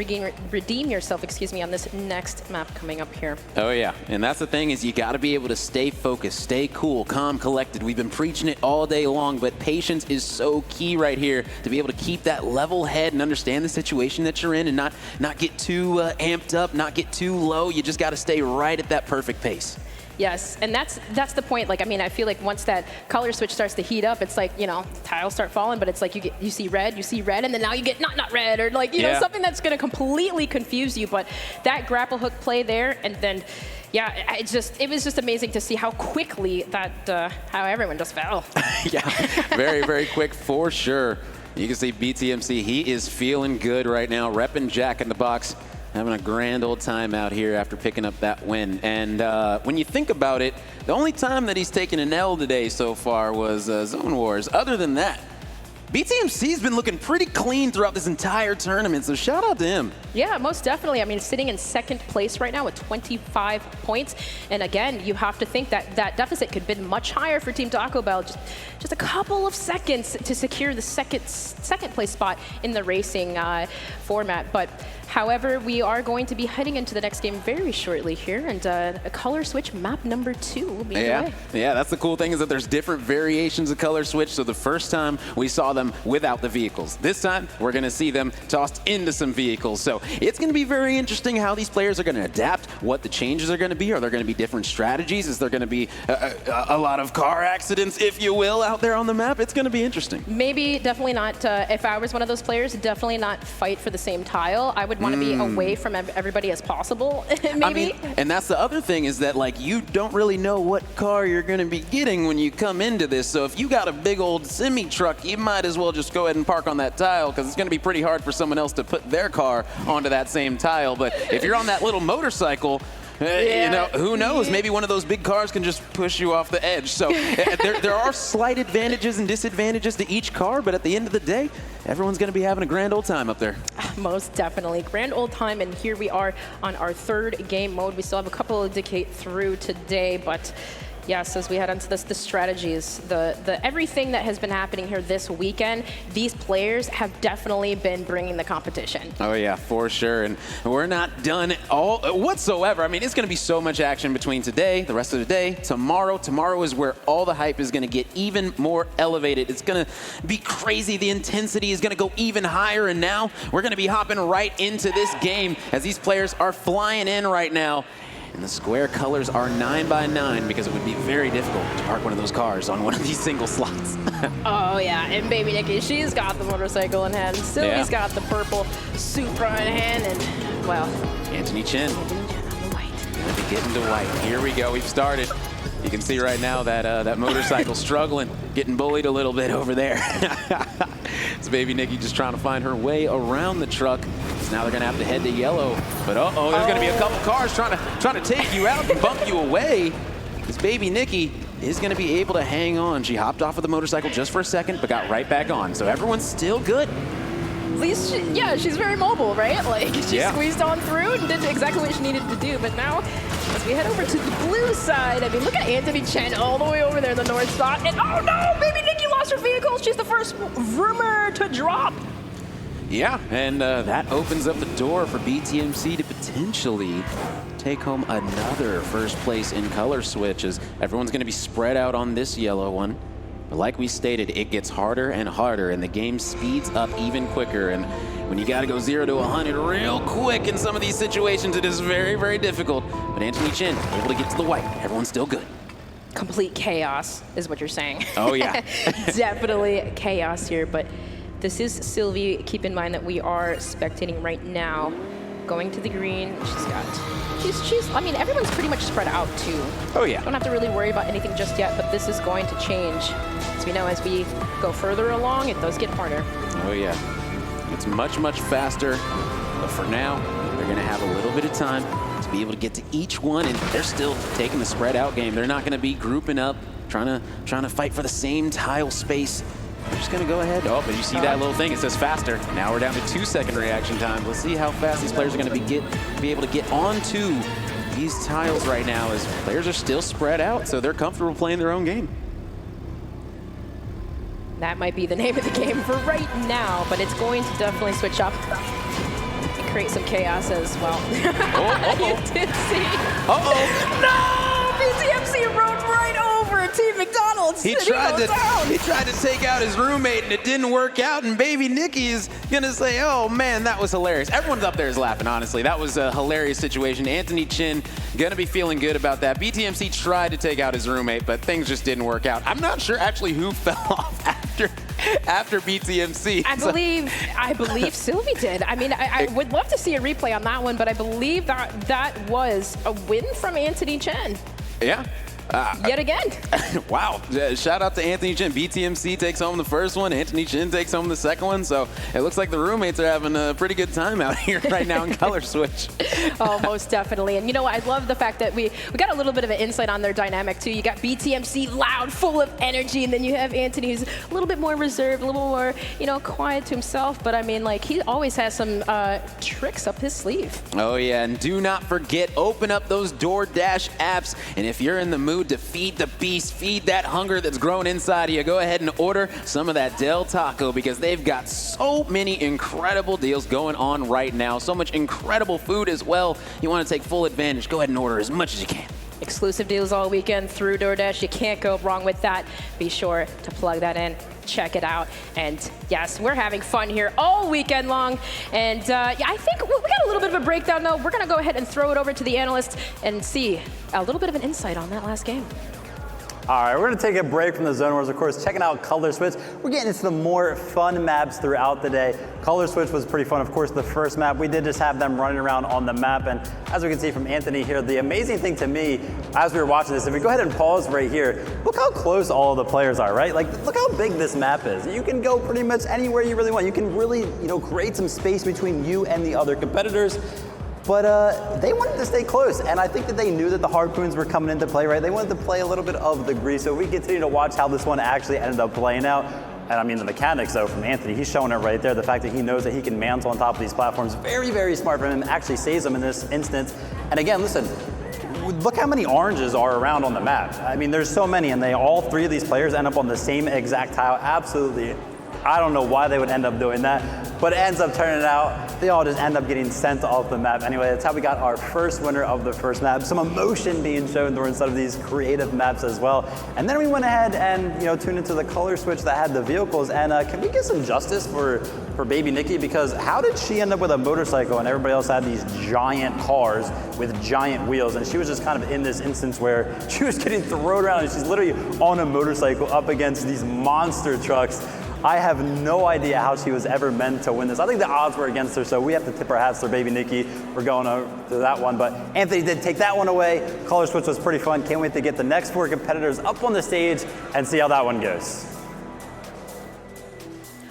redeem yourself, on this next map coming up here. Oh yeah, and that's the thing is you got to be able to stay focused, stay cool, calm, collected. We've been preaching it all day long, but patience is so key right here to be able to keep that level head and understand the situation that you're in and not get too amped up, not get too low. You just got to stay right at that perfect pace. Yes, and that's the point. Like, I mean, I feel like once that color switch starts to heat up, it's like, tiles start falling, but it's like you see red, and then now you get not red, or like, something that's going to completely confuse you. But that grapple hook play there, and then, it was just amazing to see how quickly how everyone just fell. Yeah, very, very quick for sure. You can see BTMC, he is feeling good right now, repping Jack in the Box. Having a grand old time out here after picking up that win. And when you think about it, the only time that he's taken an L today so far was Zone Wars. Other than that, BTMC's been looking pretty clean throughout this entire tournament, so shout out to him. Yeah, most definitely. I mean, sitting in second place right now with 25 points. And again, you have to think that deficit could have been much higher for Team Taco Bell. Just a couple of seconds to secure the second place spot in the racing format. But however, we are going to be heading into the next game very shortly here, and a color switch map number 2 will be underway. Yeah, that's the cool thing is that there's different variations of color switch. So the first time we saw the them without the vehicles. This time, we're going to see them tossed into some vehicles. So it's going to be very interesting how these players are going to adapt, what the changes are going to be. Are there going to be different strategies? Is there going to be a lot of car accidents, if you will, out there on the map? It's going to be interesting. Maybe, definitely not. If I was one of those players, definitely not fight for the same tile. I would want to be away from everybody as possible, maybe. I mean, and that's the other thing is that, like, you don't really know what car you're going to be getting when you come into this. So if you got a big old semi-truck, you might as well just go ahead and park on that tile because it's going to be pretty hard for someone else to put their car onto that same tile. But if you're on that little motorcycle, you know, who knows? Maybe one of those big cars can just push you off the edge. So there are slight advantages and disadvantages to each car, but at the end of the day, everyone's going to be having a grand old time up there. Most definitely. Grand old time, and here we are on our third game mode. We still have a couple to get through today, but yes, as we head into this, the strategies, the everything that has been happening here this weekend, these players have definitely been bringing the competition. Oh yeah, for sure, and we're not done all whatsoever. I mean, it's going to be so much action between today, the rest of the day, tomorrow. Tomorrow is where all the hype is going to get even more elevated. It's going to be crazy. The intensity is going to go even higher, and now we're going to be hopping right into this game as these players are flying in right now. And the square colors are 9x9 because it would be very difficult to park one of those cars on one of these single slots. Oh yeah, and baby Nikki, she's got the motorcycle in hand. Sylvie's got the purple Supra in hand, and well, Anthony Chen. Gonna be getting to white. Here we go, we've started. You can see right now that that motorcycle struggling, getting bullied a little bit over there. It's baby Nikki just trying to find her way around the truck. So now they're gonna have to head to yellow. But uh-oh, there's gonna be a couple cars trying to take you out and bump you away. This baby Nikki is gonna be able to hang on. She hopped off of the motorcycle just for a second, but got right back on. So everyone's still good. At least, she's very mobile, right? Like, she squeezed on through and did exactly what she needed to do. But now, as we head over to the blue side, I mean, look at Anthony Chen all the way over there in the north spot. And oh no, baby Nikki lost her vehicle. She's the first rumor to drop. Yeah, and that opens up the door for BTMC to potentially take home another first place in color switch, as everyone's going to be spread out on this yellow one. But like we stated, it gets harder and harder, and the game speeds up even quicker. And when you got to go 0 to 100 real quick in some of these situations, it is very, very difficult. But Anthony Chen able to get to the white. Everyone's still good. Complete chaos is what you're saying. Oh, yeah. Definitely chaos here, but this is Sylvie. Keep in mind that we are spectating right now. Going to the green, I mean, everyone's pretty much spread out too. Oh yeah. Don't have to really worry about anything just yet, but this is going to change. As we know, as we go further along, it does get harder. Oh yeah. It's much, much faster, but for now, they're gonna have a little bit of time to be able to get to each one, and they're still taking the spread out game. They're not gonna be grouping up, trying to fight for the same tile space. They're just gonna go ahead. Oh, but you see that little thing, it says faster. Now we're down to 2-second reaction time. Let's see how fast these players are gonna be able to get onto these tiles right now, as players are still spread out, so they're comfortable playing their own game. That might be the name of the game for right now, but it's going to definitely switch up and create some chaos as well. You did see. No! BTMC rode right over Team McDonald's. He tried to take out his roommate, and it didn't work out, and baby Nikki is gonna say, oh man, that was hilarious. Everyone's up there is laughing, honestly. That was a hilarious situation. Anthony Chen gonna be feeling good about that. BTMC tried to take out his roommate, but things just didn't work out. I'm not sure actually who fell off after BTMC. I believe Sylvie did. I mean, I would love to see a replay on that one, but I believe that was a win from Anthony Chen. Yeah. Yet again. Wow. Shout out to Anthony Chen. BTMC takes home the first one. Anthony Chen takes home the second one. So it looks like the roommates are having a pretty good time out here right now in Color Switch. Oh, most definitely. And you know what? I love the fact that we got a little bit of an insight on their dynamic too. You got BTMC loud, full of energy, and then you have Anthony who's a little bit more reserved, a little more, quiet to himself. But I mean, like, he always has some tricks up his sleeve. Oh yeah, and do not forget, open up those DoorDash apps. And if you're in the mood to feed the beast, feed that hunger that's grown inside of you, go ahead and order some of that Del Taco, because they've got so many incredible deals going on right now. So much incredible food as well. You want to take full advantage, go ahead and order as much as you can. Exclusive deals all weekend through DoorDash. You can't go wrong with that. Be sure to plug that in. Check it out. And yes, we're having fun here all weekend long. And yeah, I think we got a little bit of a breakdown though. We're gonna go ahead and throw it over to the analysts and see a little bit of an insight on that last game. All right, we're gonna take a break from the Zone Wars, of course, checking out Color Switch. We're getting into the more fun maps throughout the day. Color Switch was pretty fun. Of course, the first map, we did just have them running around on the map. And as we can see from Anthony here, the amazing thing to me, as we were watching this, if we go ahead and pause right here, look how close all the players are, right? Like, look how big this map is. You can go pretty much anywhere you really want. You can really, create some space between you and the other competitors. But they wanted to stay close, and I think that they knew that the harpoons were coming into play, right? They wanted to play a little bit of the grease, so we continue to watch how this one actually ended up playing out. And I mean, the mechanics, though, from Anthony, he's showing it right there. The fact that he knows that he can mantle on top of these platforms, very, very smart from him, actually saves them in this instance. And again, listen, look how many oranges are around on the map. I mean, there's so many, and all three of these players end up on the same exact tile. Absolutely, I don't know why they would end up doing that, but it ends up turning out, they all just end up getting sent off the map. Anyway, that's how we got our first winner of the first map. Some emotion being shown during some of these creative maps as well. And then we went ahead and tuned into the color switch that had the vehicles. And can we get some justice for baby Nikki? Because how did she end up with a motorcycle and everybody else had these giant cars with giant wheels? And she was just kind of in this instance where she was getting thrown around and she's literally on a motorcycle up against these monster trucks. I have no idea how she was ever meant to win this. I think the odds were against her, so we have to tip our hats to baby Nikki for going to that one. But Anthony did take that one away. Color switch was pretty fun. Can't wait to get the next 4 competitors up on the stage and see how that one goes.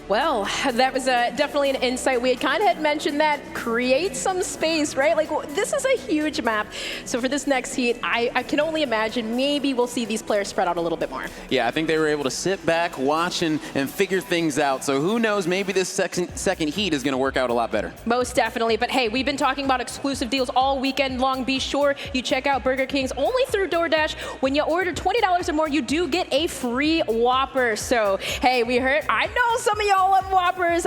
Well, that was definitely an insight. We had mentioned that create some space, right? Like, this is a huge map. So for this next heat, I can only imagine maybe we'll see these players spread out a little bit more. Yeah, I think they were able to sit back, watch, and figure things out. So who knows, maybe this second heat is going to work out a lot better. Most definitely. But hey, we've been talking about exclusive deals all weekend long. Be sure you check out Burger King's only through DoorDash. When you order $20 or more, you do get a free Whopper. So hey, I know some of y'all love Whoppers.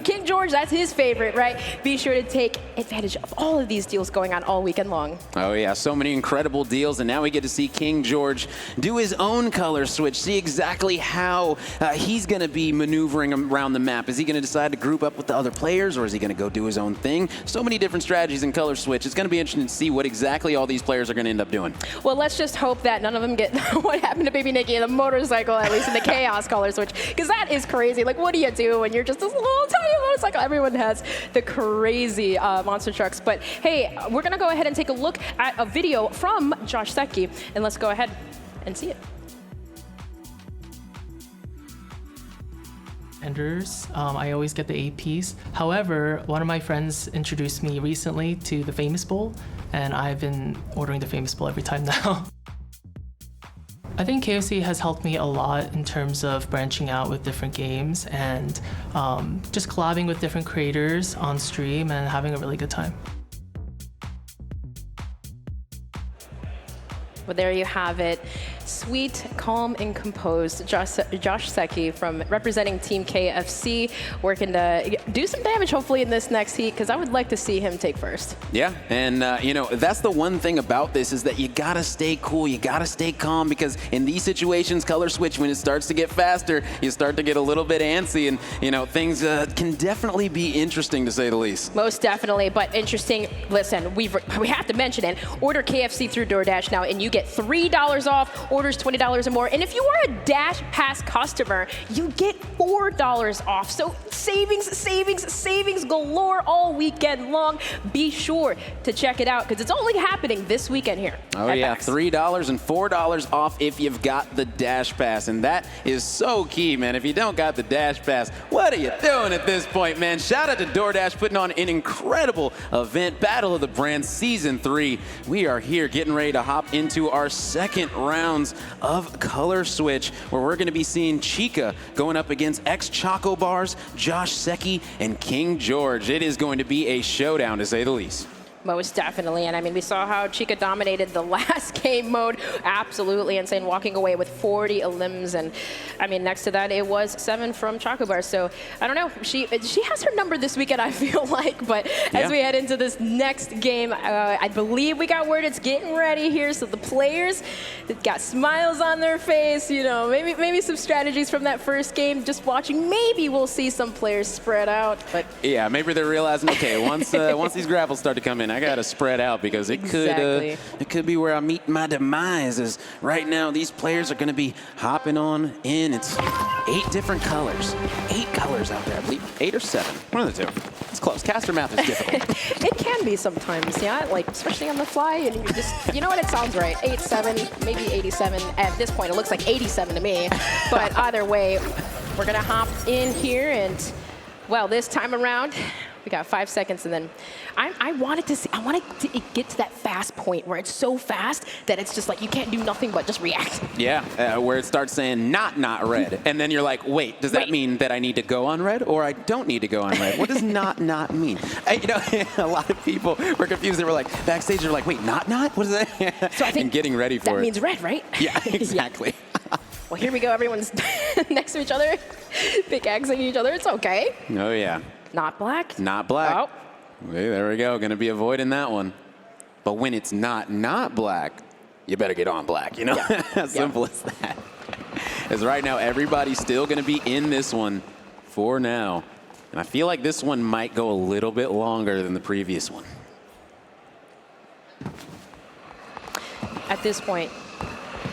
King George, that's his favorite, right? Be sure to take advantage of all of these deals going on all weekend long. Oh yeah, so many incredible deals, and now we get to see King George do his own color switch, see exactly how he's going to be maneuvering around the map. Is he going to decide to group up with the other players, or is he going to go do his own thing? So many different strategies in color switch. It's going to be interesting to see what exactly all these players are going to end up doing. Well, let's just hope that none of them get what happened to baby Nikki in the motorcycle, at least in the chaos color switch, because that is crazy. Like, what do you do when you're just this little tiny motorcycle? Everyone has the crazy monster trucks. But hey, we're going to go ahead and take a look at a video from Josh Secchi, and let's go ahead and see it. I always get the APs. However, one of my friends introduced me recently to the Famous Bowl, and I've been ordering the Famous Bowl every time now. I think KFC has helped me a lot in terms of branching out with different games and just collabing with different creators on stream and having a really good time. Well, there you have it. Sweet, calm, and composed Josh Secchi from representing Team KFC, working to do some damage hopefully in this next heat, because I would like to see him take first. Yeah, and that's the one thing about this, is that you gotta stay cool, you gotta stay calm, because in these situations, color switch, when it starts to get faster, you start to get a little bit antsy, and things can definitely be interesting, to say the least. Most definitely, but interesting. Listen, we have to mention it. Order KFC through DoorDash now, and you get $3 off. Orders $20 or more. And if you are a Dash Pass customer, you get $4 off. So savings galore all weekend long. Be sure to check it out, because it's only happening this weekend here. Oh yeah, $3 and $4 off if you've got the Dash Pass. And that is so key, man. If you don't got the Dash Pass, what are you doing at this point, man? Shout out to DoorDash putting on an incredible event, Battle of the Brands Season 3. We are here getting ready to hop into our second rounds of Color Switch, where we're going to be seeing Chica going up against ex-Choco Bars, Josh Secchi, and King George. It is going to be a showdown, to say the least. Most definitely. And I mean, we saw how Chica dominated the last game mode. Absolutely insane, walking away with 40 elims. And I mean, next to that, it was 7 from Choco Bar. So I don't know. She has her number this weekend, I feel like. But as we head into this next game, I believe we got word it's getting ready here. So the players, they've got smiles on their face. You know, maybe some strategies from that first game. Just watching, maybe we'll see some players spread out. But yeah, maybe they're realizing, okay, once these grapples start to come in, I got to spread out because it could be where I meet my demise. Is right now these players are going to be hopping on in. It's 8 different colors. 8 colors out there, I believe. 8 or 7. One of the 2. It's close. Caster math is difficult. It can be sometimes, yeah. Like, especially on the fly, and you just, you know what, it sounds right. 87, maybe 87. At this point, it looks like 87 to me. But either way, we're going to hop in here and, well, this time around, we got 5 seconds, and then I wanted to get to that fast point where it's so fast that it's just like you can't do nothing but just react. Yeah, where it starts saying not red, and then you're like, wait, does that mean that I need to go on red or I don't need to go on red? What does not mean? You know, a lot of people were confused. They were like, backstage, they're like, wait, not? What is that? So I think and getting ready for that it. means red, right? Yeah, exactly. Well, here we go. Everyone's next to each other, pickaxing each other. It's okay. Oh, yeah. Not black? Not black. Oh. Hey, there we go. Going to be avoiding that one. But when it's not black, you better get on black, you know? Yeah. As simple as that. As right now, everybody's still going to be in this one for now. And I feel like this one might go a little bit longer than the previous one. At this point,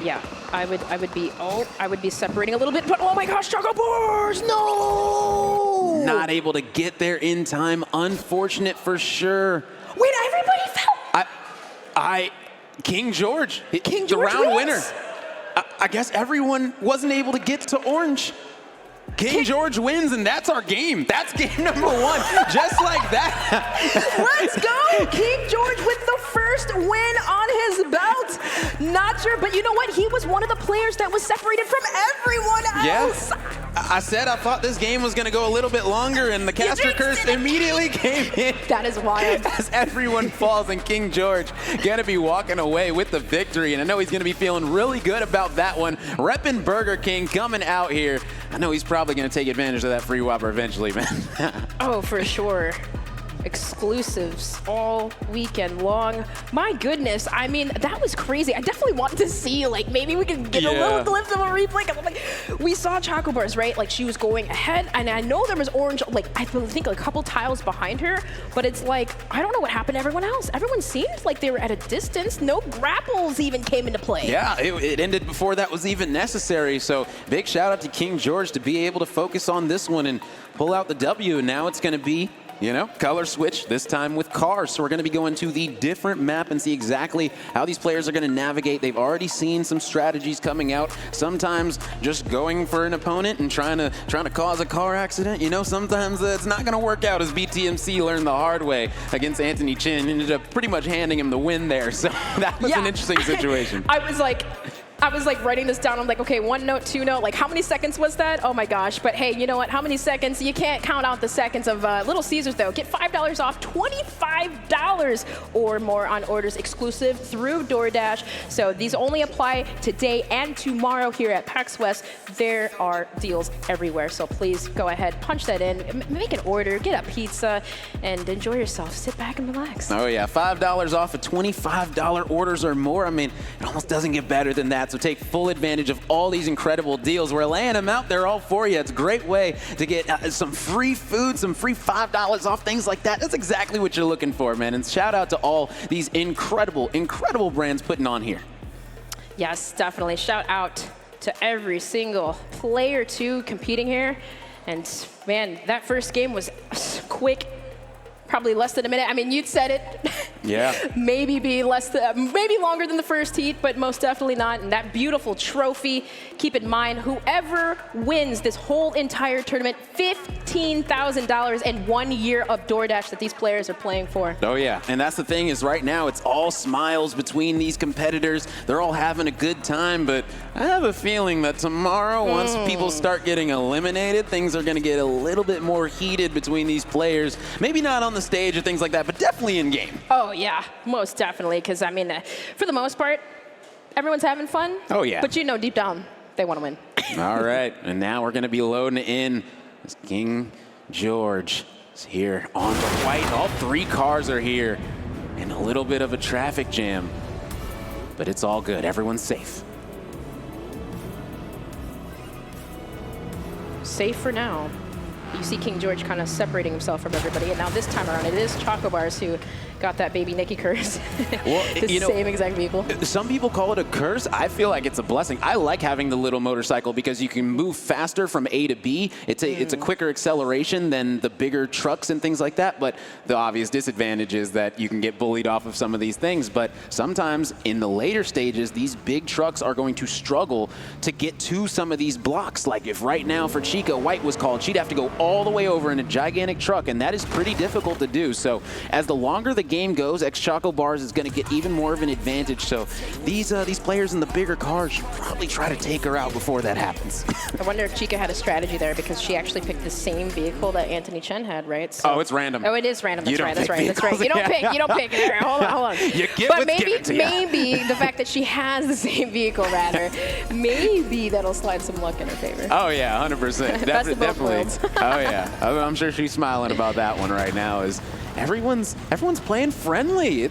yeah, I would be separating a little bit, but oh my gosh, Choco Bars, no! Not able to get there in time. Unfortunate for sure. Wait, everybody fell. King George, the round wins. winner. I guess everyone wasn't able to get to orange. King George wins, and that's our game. That's game number 1, just like that. Let's go! King George with the first win on his belt. Not sure, but you know what? He was one of the players that was separated from everyone else. Yes. I said I thought this game was going to go a little bit longer, and the caster curse immediately came in. That is wild. As everyone falls, and King George going to be walking away with the victory, and I know he's going to be feeling really good about that one. Reppin' Burger King coming out here. I know he's probably going to take advantage of that free Whopper eventually, man. Oh, for sure. Exclusives all weekend long. My goodness, I mean, that was crazy. I definitely wanted to see, like, maybe we could get a little glimpse of a replay. Like, we saw Choco Bars, right? Like, she was going ahead, and I know there was orange, like, I think a couple tiles behind her, but it's like, I don't know what happened to everyone else. Everyone seemed like they were at a distance. No grapples even came into play. Yeah, it ended before that was even necessary. So big shout out to King George to be able to focus on this one and pull out the W. And now it's going to be, you know, color switch, this time with cars. So we're going to be going to the different map and see exactly how these players are going to navigate. They've already seen some strategies coming out. Sometimes just going for an opponent and trying to cause a car accident. You know, sometimes it's not going to work out, as BTMC learned the hard way against Anthony Chin. Ended up pretty much handing him the win there. So that was an interesting situation. I was like writing this down. I'm like, okay, 1 note, 2 note. Like, how many seconds was that? Oh my gosh. But hey, you know what? How many seconds? You can't count out the seconds of Little Caesars, though. Get $5 off, $25 or more on orders exclusive through DoorDash. So these only apply today and tomorrow here at PAX West. There are deals everywhere. So please go ahead, punch that in, make an order, get a pizza, and enjoy yourself. Sit back and relax. Oh yeah, $5 off of $25 orders or more. I mean, it almost doesn't get better than that. So take full advantage of all these incredible deals. We're laying them out there all for you. It's a great way to get some free food, some free $5 off, things like that. That's exactly what you're looking for, man. And shout out to all these incredible brands putting on here. Yes, definitely. Shout out to every single player, too, competing here. And, man, that first game was quick. Probably less than a minute. I mean, you'd said it. Yeah. maybe longer than the first heat, but most definitely not. And that beautiful trophy, keep in mind, whoever wins this whole entire tournament, $15,000 and 1 year of DoorDash that these players are playing for. Oh yeah, and that's the thing is right now it's all smiles between these competitors. They're all having a good time, but I have a feeling that tomorrow, once people start getting eliminated, things are gonna get a little bit more heated between these players. Maybe not on the stage or things like that, but definitely in game. Oh, Oh, yeah, most definitely. Because, I mean, for the most part, everyone's having fun. Oh, yeah. But you know deep down, they want to win. All right, and now we're going to be loading in. King George is here on the white. All 3 cars are here. And a little bit of a traffic jam. But it's all good. Everyone's safe. Safe for now. You see King George kind of separating himself from everybody, and now this time around, it is Choco Bars who got that baby Nikki curse. Well, the same exact vehicle. Some people call it a curse. I feel like it's a blessing. I like having the little motorcycle because you can move faster from A to B. It's a quicker acceleration than the bigger trucks and things like that. But the obvious disadvantage is that you can get bullied off of some of these things. But sometimes in the later stages, these big trucks are going to struggle to get to some of these blocks. Like if right now for Chica, white was called, she'd have to go all the way over in a gigantic truck, and that is pretty difficult to do. So as the longer the game goes, Choco Bars is going to get even more of an advantage. So these players in the bigger cars should probably try to take her out before that happens. I wonder if Chica had a strategy there because she actually picked the same vehicle that Anthony Chen had, right? So, oh, it's random. Oh, it is random. That's right. That's right. Vehicles. That's right. You don't pick. You don't pick. Hold on. You get but what's given to you. maybe the fact that she has the same vehicle, rather, maybe that'll slide some luck in her favor. Oh yeah, 100%. Definitely. Oh yeah. I'm sure she's smiling about that one right now. Is everyone's playing friendly.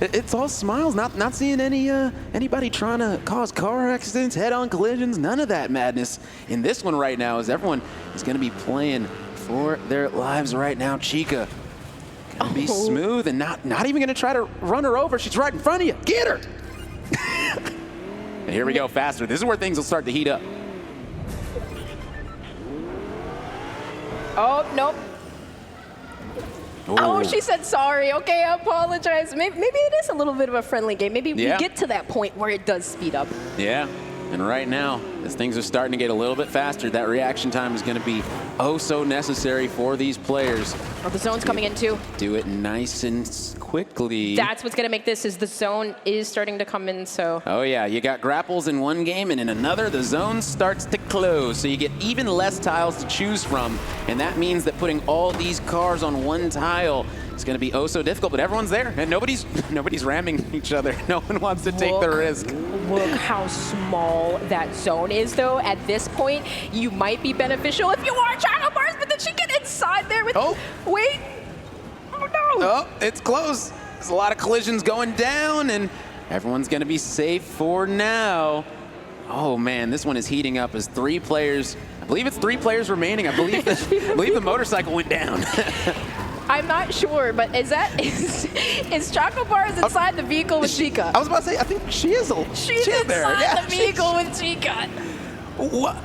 It's all smiles. Not seeing anybody trying to cause car accidents, head-on collisions. None of that madness in this one right now. As everyone is going to be playing for their lives right now. Chica gonna be smooth and not even going to try to run her over. She's right in front of you. Get her. And here we go, faster. This is where things will start to heat up. Oh, nope. Oh, she said sorry. Okay, I apologize. Maybe it is a little bit of a friendly game. Maybe we get to that point where it does speed up. Yeah, and right now, as things are starting to get a little bit faster, that reaction time is going to be oh so necessary for these players. Oh, the zone's coming in too. Do it nice and quickly. That's what's going to make this is the zone is starting to come in, so. Oh yeah, you got grapples in one game, and in another, the zone starts to close. So you get even less tiles to choose from, and that means that putting all these cars on one tile is going to be oh so difficult, but everyone's there, and nobody's ramming each other. No one wants to take the risk. Look how small that zone is, though. At this point, you might be beneficial if you are Choco Bars, but then she get inside there with, wait. Oh, no. Oh, it's close. There's a lot of collisions going down, and everyone's going to be safe for now. Oh, man, this one is heating up as 3 players. I believe it's 3 players remaining. I believe the motorcycle went down. I'm not sure, but is Choco Bars inside the vehicle with Chica? I was about to say, I think she is. She's inside the vehicle with Chica. What?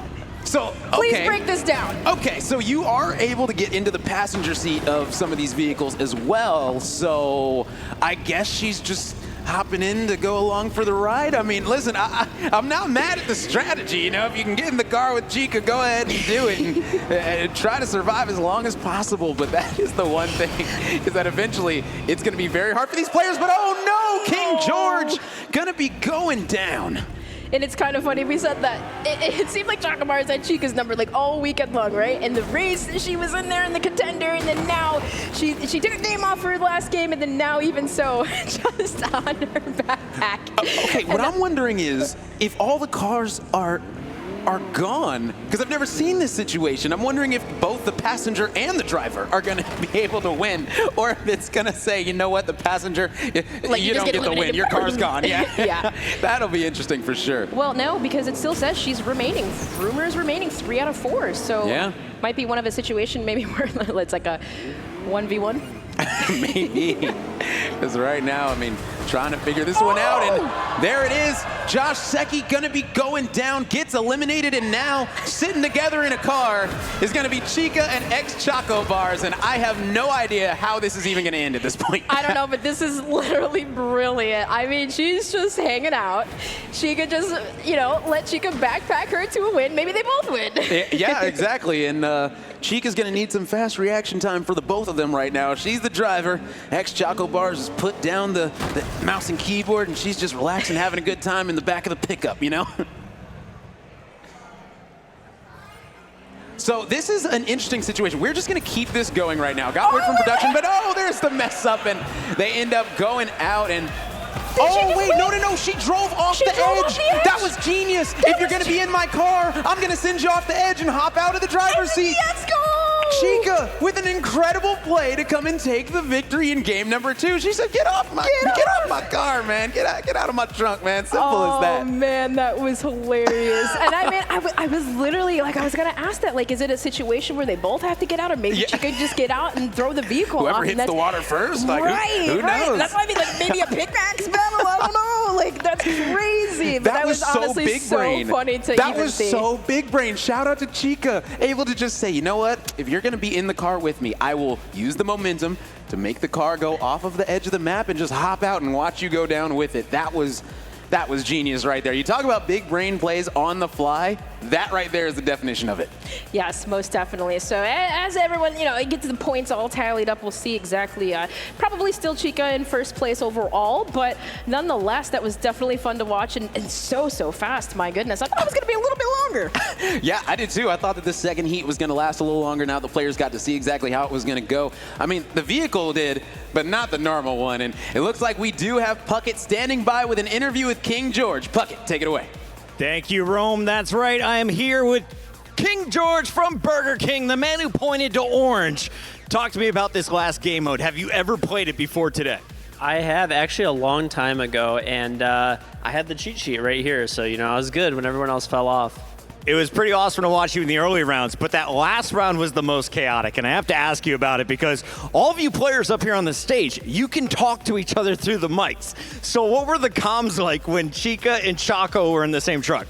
So, okay. Please break this down. Okay, so you are able to get into the passenger seat of some of these vehicles as well. So I guess she's just hopping in to go along for the ride. I mean, listen, I'm not mad at the strategy. You know, if you can get in the car with Chica, go ahead and do it and try to survive as long as possible. But that is the one thing, is that eventually it's going to be very hard for these players. But oh no, King George going to be going down. And it's kind of funny, we said that it seemed like Choco Bars had Chica's number like all weekend long, right? In the race, she was in there in the contender, and then now she took a game off her last game, and then now even so, just on her backpack. Okay, what I'm wondering is, if all the cars are gone, because I've never seen this situation. I'm wondering if both the passenger and the driver are going to be able to win, or if it's going to say, you know what, the passenger, like you don't get the win, your car's gone. Yeah, yeah. That'll be interesting for sure. Well, no, because it still says she's remaining. Rumors remaining 3 out of 4, so might be one of a situation maybe where it's like a 1v1. Maybe, because right now, I mean, trying to figure this one out, and there it is. Josh Secchi gonna be going down, gets eliminated, and now sitting together in a car is gonna be Chica and Choco Bars, and I have no idea how this is even gonna end at this point. I don't know, but this is literally brilliant. I mean, she's just hanging out. She could just, you know, let Chica backpack her to a win. Maybe they both win. Yeah, exactly, and Chica's gonna need some fast reaction time for the both of them right now. She's the driver. Choco Bars has put down the mouse and keyboard, and she's just relaxing, having a good time in the back of the pickup, you know? So this is an interesting situation. We're just going to keep this going right now. Got word from production, but there's the mess up, and they end up going out and... wait, no, she drove off the edge. That was genius. If you're going to be in my car, I'm going to send you off the edge and hop out of the driver's seat. Let's go! Chica with an incredible play to come and take the victory in game number 2. She said, get off my car, man. Get out of my trunk, man. Simple as that. Oh, man, that was hilarious. And I was literally, like, I was going to ask that, like, is it a situation where they both have to get out, or maybe Chica just get out and throw the vehicle off? Whoever hits the water first, like, who knows? That's why I mean, like, maybe a pickaxe battle, I don't know. Like, that's crazy. But that was honestly big brain. So funny to that even was see. so big brain. Shout out to Chica, able to just say, you know what? If you're going to be in the car with me, I will use the momentum to make the car go off of the edge of the map and just hop out and watch you go down with it. That was genius right there. You talk about big brain plays on the fly. That right there is the definition of it. Yes, most definitely. So as everyone, gets the points all tallied up, we'll see exactly, probably still Chica in first place overall, but nonetheless, that was definitely fun to watch and so fast. My goodness, I thought it was going to be a little bit longer. Yeah, I did too. I thought that the second heat was going to last a little longer. Now the players got to see exactly how it was going to go. I mean, the vehicle did, but not the normal one. And it looks like we do have Puckett standing by with an interview with King George. Puckett, take it away. Thank you, Rome. That's right. I am here with King George from Burger King, the man who pointed to orange. Talk to me about this last game mode. Have you ever played it before today? I have, actually, a long time ago, and I had the cheat sheet right here, so, I was good when everyone else fell off. It was pretty awesome to watch you in the early rounds, but that last round was the most chaotic, and I have to ask you about it because all of you players up here on the stage, you can talk to each other through the mics. So what were the comms like when Chica and Chaco were in the same truck?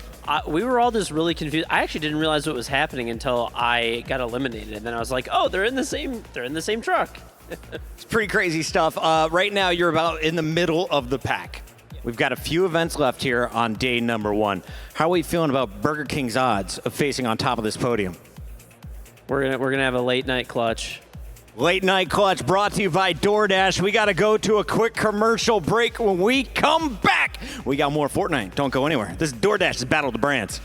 We were all just really confused. I actually didn't realize what was happening until I got eliminated, and then I was like, oh, they're in the same truck. It's pretty crazy stuff. Right now, you're about in the middle of the pack. We've got a few events left here on day number 1. How are we feeling about Burger King's odds of facing on top of this podium? We're gonna have a late night clutch. Late night clutch brought to you by DoorDash. We got to go to a quick commercial break. When we come back, we got more Fortnite. Don't go anywhere. This is DoorDash's Battle of the Brands.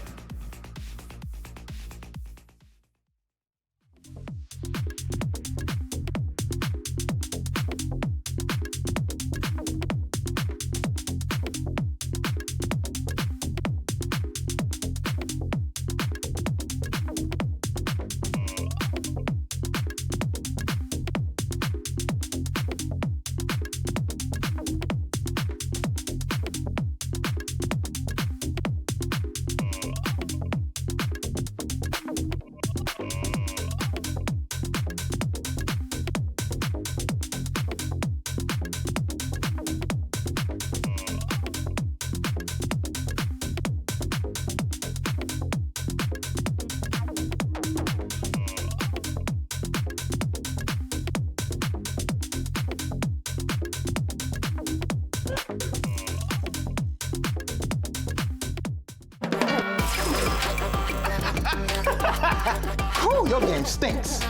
Whew, your game stinks.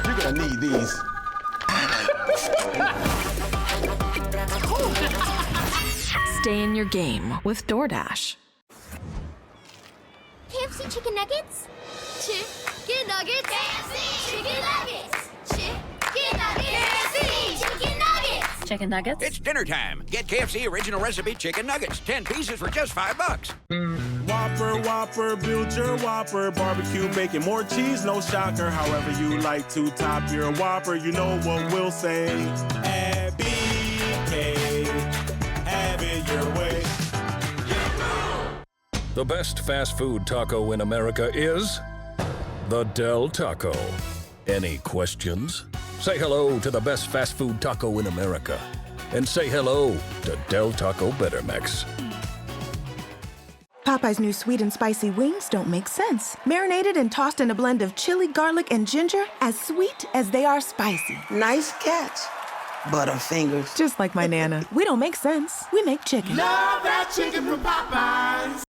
You're gonna need these. Stay in your game with DoorDash. KFC chicken nuggets? Chicken nuggets? KFC chicken nuggets! Chicken nuggets! KFC chicken nuggets! Chicken nuggets? It's dinner time. Get KFC original recipe chicken nuggets. 10 pieces for just $5. Whopper, build your Whopper. Barbecue, bacon, more cheese, no shocker. However you like to top your Whopper, you know what we'll say. At BK, have it your way. The best fast food taco in America is the Del Taco. Any questions? Say hello to the best fast food taco in America. And say hello to Del Taco Better Mix. Popeye's new sweet and spicy wings don't make sense. Marinated and tossed in a blend of chili, garlic, and ginger, as sweet as they are spicy. Nice catch, Butterfingers. Just like my Nana. We don't make sense. We make chicken. Love that chicken from Popeyes.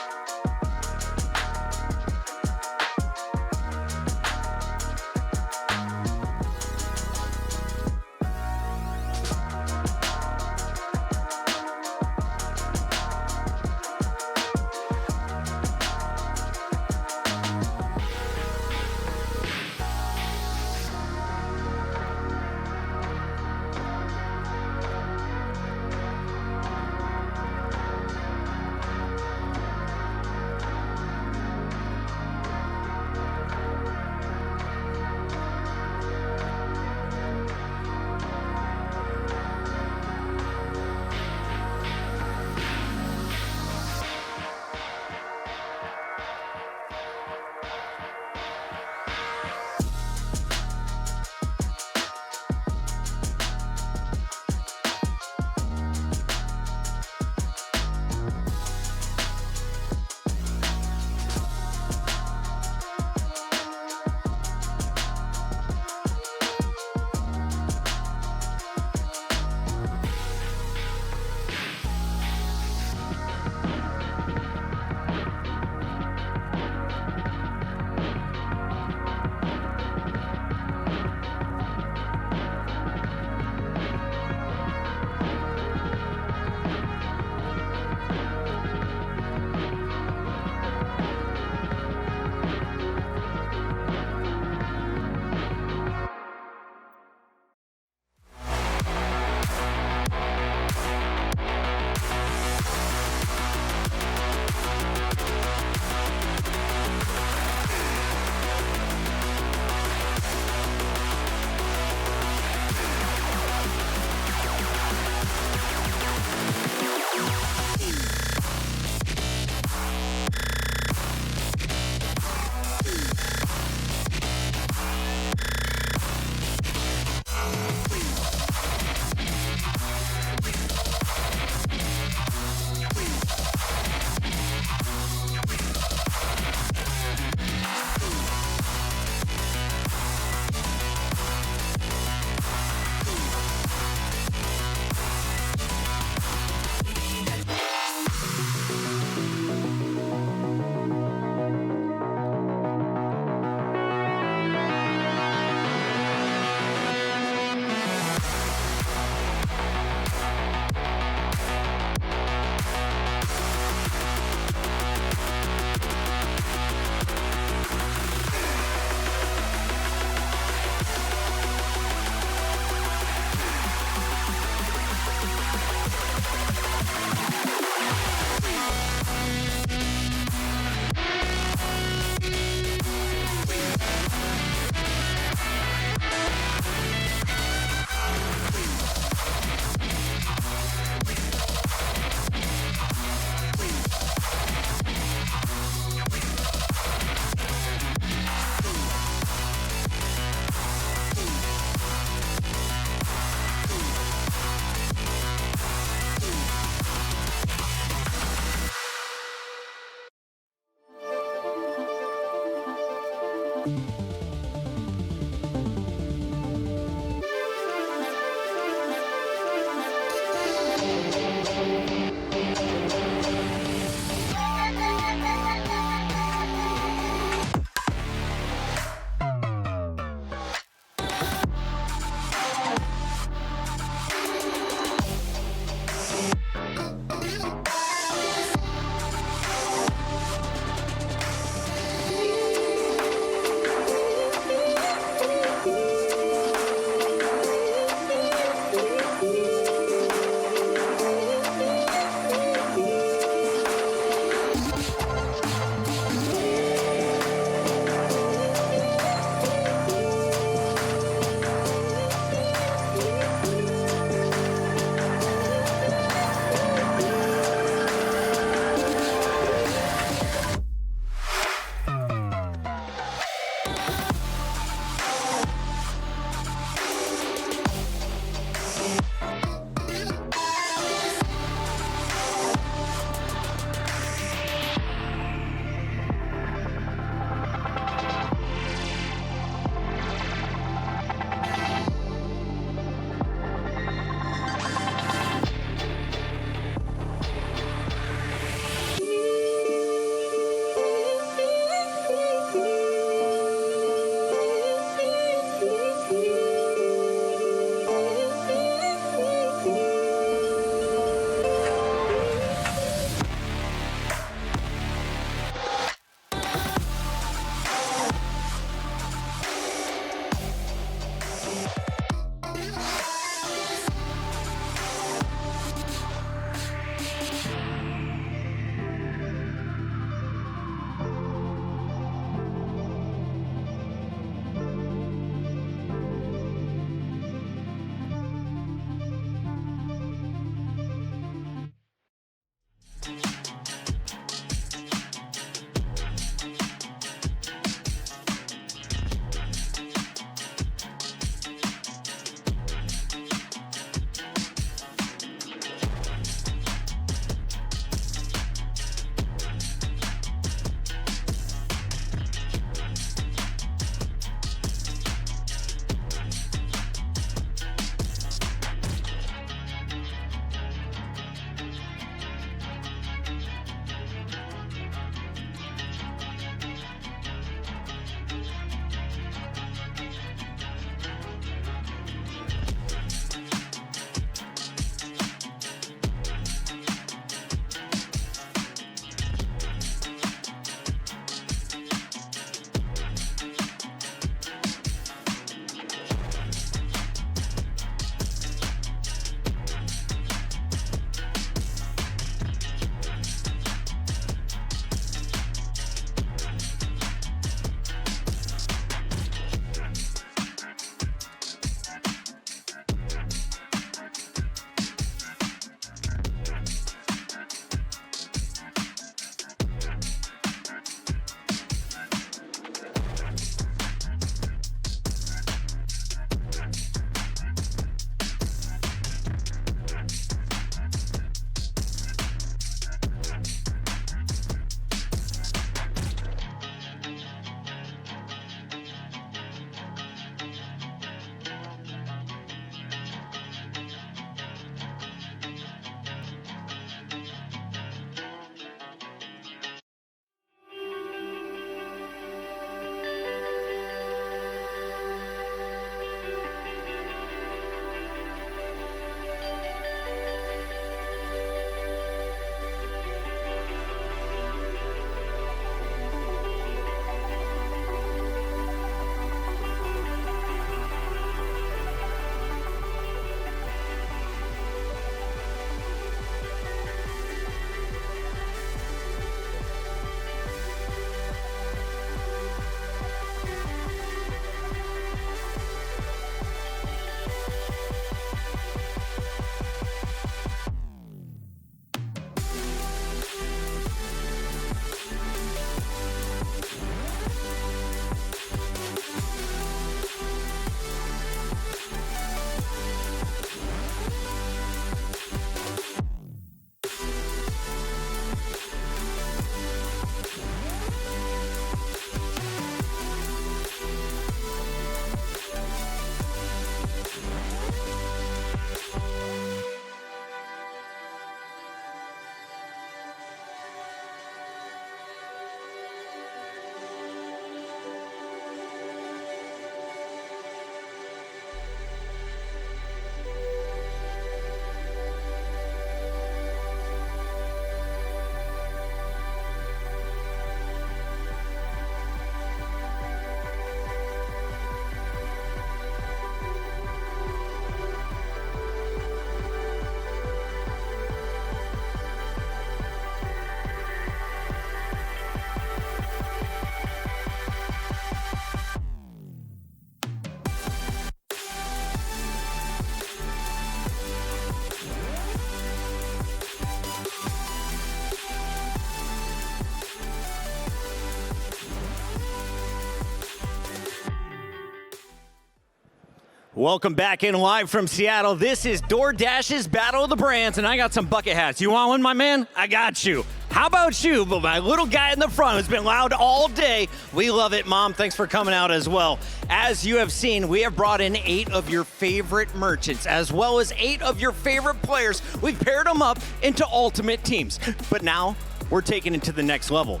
Welcome back in live from Seattle. This is DoorDash's Battle of the Brands, and I got some bucket hats. You want one, my man? I got you. How about you? But my little guy in the front has been loud all day. We love it, Mom. Thanks for coming out as well. As you have seen, we have brought in 8 of your favorite merchants, as well as 8 of your favorite players. We've paired them up into ultimate teams. But now, we're taking it to the next level.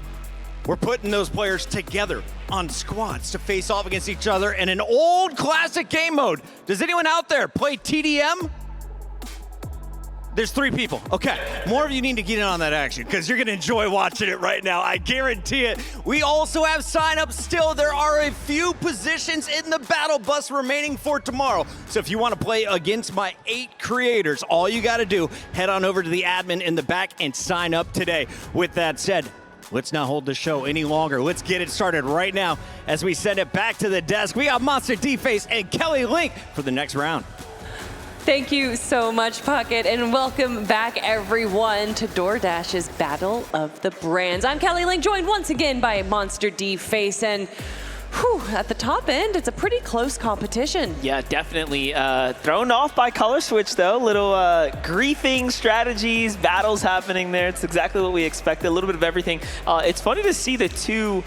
We're putting those players together on squads to face off against each other in an old classic game mode. Does anyone out there play TDM? There's 3 people. Okay, more of you need to get in on that action because you're gonna enjoy watching it right now. I guarantee it. We also have sign-ups still. There are a few positions in the battle bus remaining for tomorrow. So if you want to play against my 8 creators, all you gotta do, head on over to the admin in the back and sign up today. With that said, let's not hold the show any longer. Let's get it started right now as we send it back to the desk. We got Monster D-Face and Kelly Link for the next round. Thank you so much, Pocket, and welcome back, everyone, to DoorDash's Battle of the Brands. I'm Kelly Link, joined once again by Monster D-Face, and at the top end, it's a pretty close competition. Yeah, definitely. Thrown off by Color Switch, though. Little griefing strategies, battles happening there. It's exactly what we expected, a little bit of everything. It's funny to see the 2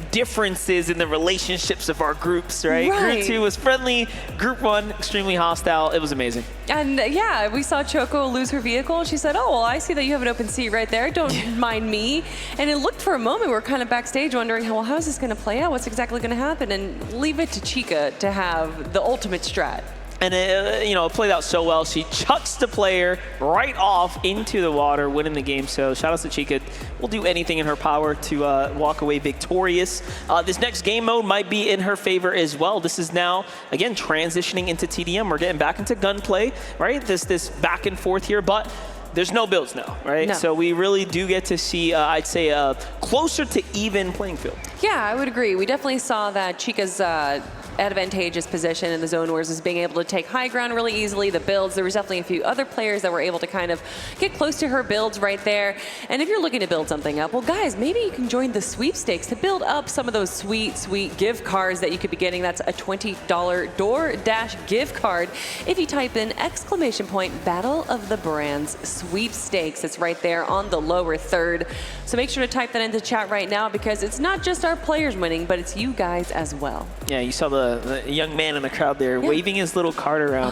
differences in the relationships of our groups, right? Group 2 was friendly, Group 1 extremely hostile. It was amazing. And yeah, we saw Choco lose her vehicle. She said, oh, well, I see that you have an open seat right there. Don't mind me. And it looked for a moment, we were kind of backstage wondering, well, how's this going to play out? What's exactly going to happen? And leave it to Chica to have the ultimate strat. And it played out so well. She chucks the player right off into the water, winning the game. So shout out to Chica. Will do anything in her power to walk away victorious. This next game mode might be in her favor as well. This is now, again, transitioning into TDM. We're getting back into gunplay, right? This back and forth here, but there's no builds now, right? No. So we really do get to see, I'd say, closer to even playing field. Yeah, I would agree. We definitely saw that Chica's advantageous position in the Zone Wars is being able to take high ground really easily. The builds, there was definitely a few other players that were able to kind of get close to her builds right there. And if you're looking to build something up, well, guys, maybe you can join the sweepstakes to build up some of those sweet, sweet gift cards that you could be getting. That's a $20 DoorDash gift card if you type in ! Battle of the Brands sweepstakes. It's right there on the lower third. So make sure to type that into chat right now because it's not just our players winning, but it's you guys as well. Yeah, you saw the young man in the crowd there waving his little card around.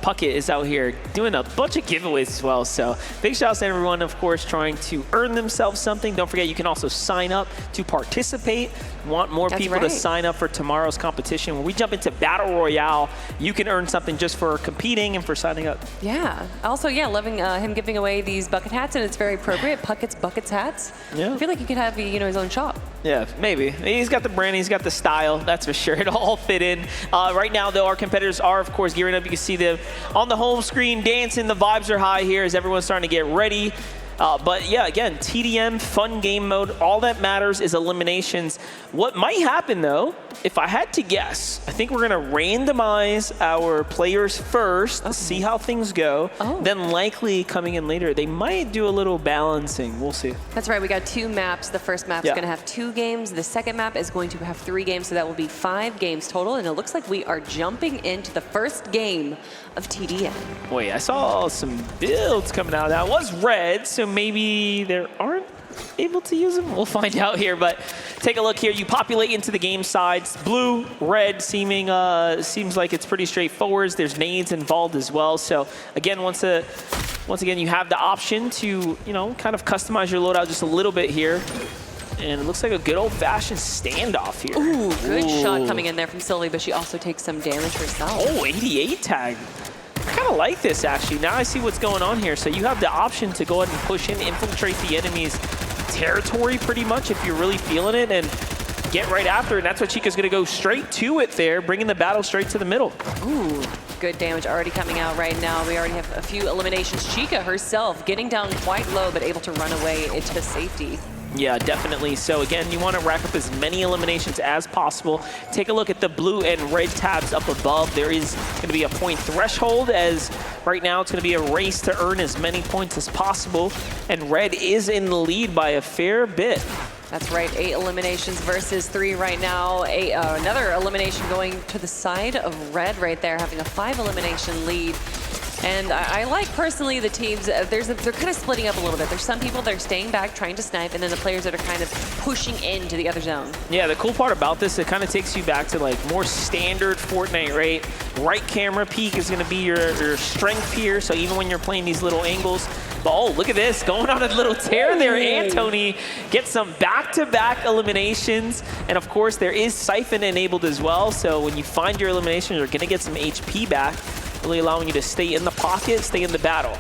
Puckett is out here doing a bunch of giveaways as well. So big shout out to everyone, of course, trying to earn themselves something. Don't forget, you can also sign up to participate. Want more people to sign up for tomorrow's competition. When we jump into Battle Royale, you can earn something just for competing and for signing up. Yeah. Also, yeah, loving him giving away these bucket hats, and it's very appropriate. Puckett's Buckets hats. Yeah. I feel like he could have, his own shop. Yeah, maybe. He's got the brand, he's got the style, that's for sure. It'll all fit in. Right now, though, our competitors are, of course, gearing up. You can see them on the home screen dancing. The vibes are high here as everyone's starting to get ready. But yeah, again, TDM, fun game mode. All that matters is eliminations. What might happen, though, if I had to guess, I think we're going to randomize our players first, see how things go. Then likely coming in later, they might do a little balancing. We'll see. That's right. We got 2 maps. The first map is going to have 2 games. The second map is going to have 3 games, so that will be 5 games total. And it looks like we are jumping into the first game of TDM. Wait, I saw some builds coming out of that. It was red, so maybe there aren't able to use them. We'll find out here, but take a look here. You populate into the game sides. Blue, red, seems like it's pretty straightforward. There's nades involved as well. So again, once again, you have the option to, kind of customize your loadout just a little bit here. And it looks like a good old-fashioned standoff here. Ooh, good shot coming in there from Sylvie, but she also takes some damage herself. Oh, 88 tag. I kind of like this, actually. Now I see what's going on here. So you have the option to go ahead and push in, infiltrate the enemy's territory pretty much if you're really feeling it, and get right after it. And that's what Chica's going to go straight to it there, bringing the battle straight to the middle. Ooh, good damage already coming out right now. We already have a few eliminations. Chica herself getting down quite low, but able to run away into safety. Yeah, definitely. So again, you want to rack up as many eliminations as possible. Take a look at the blue and red tabs up above. There is going to be a point threshold, as right now it's going to be a race to earn as many points as possible. And red is in the lead by a fair bit. That's right, 8 eliminations versus 3 right now. Another elimination going to the side of red right there, having a 5 elimination lead. And I like personally the teams, they're kind of splitting up a little bit. There's some people that are staying back trying to snipe, and then the players that are kind of pushing into the other zone. Yeah, the cool part about this, it kind of takes you back to like more standard Fortnite, right? Right camera peek is gonna be your strength here, so even when you're playing these little angles. But oh, look at this, going on a little tear there. Antony gets some back-to-back eliminations. And of course, there is Siphon enabled as well, so when you find your elimination, you're gonna get some HP back, really allowing you to stay in the pocket, stay in the battle.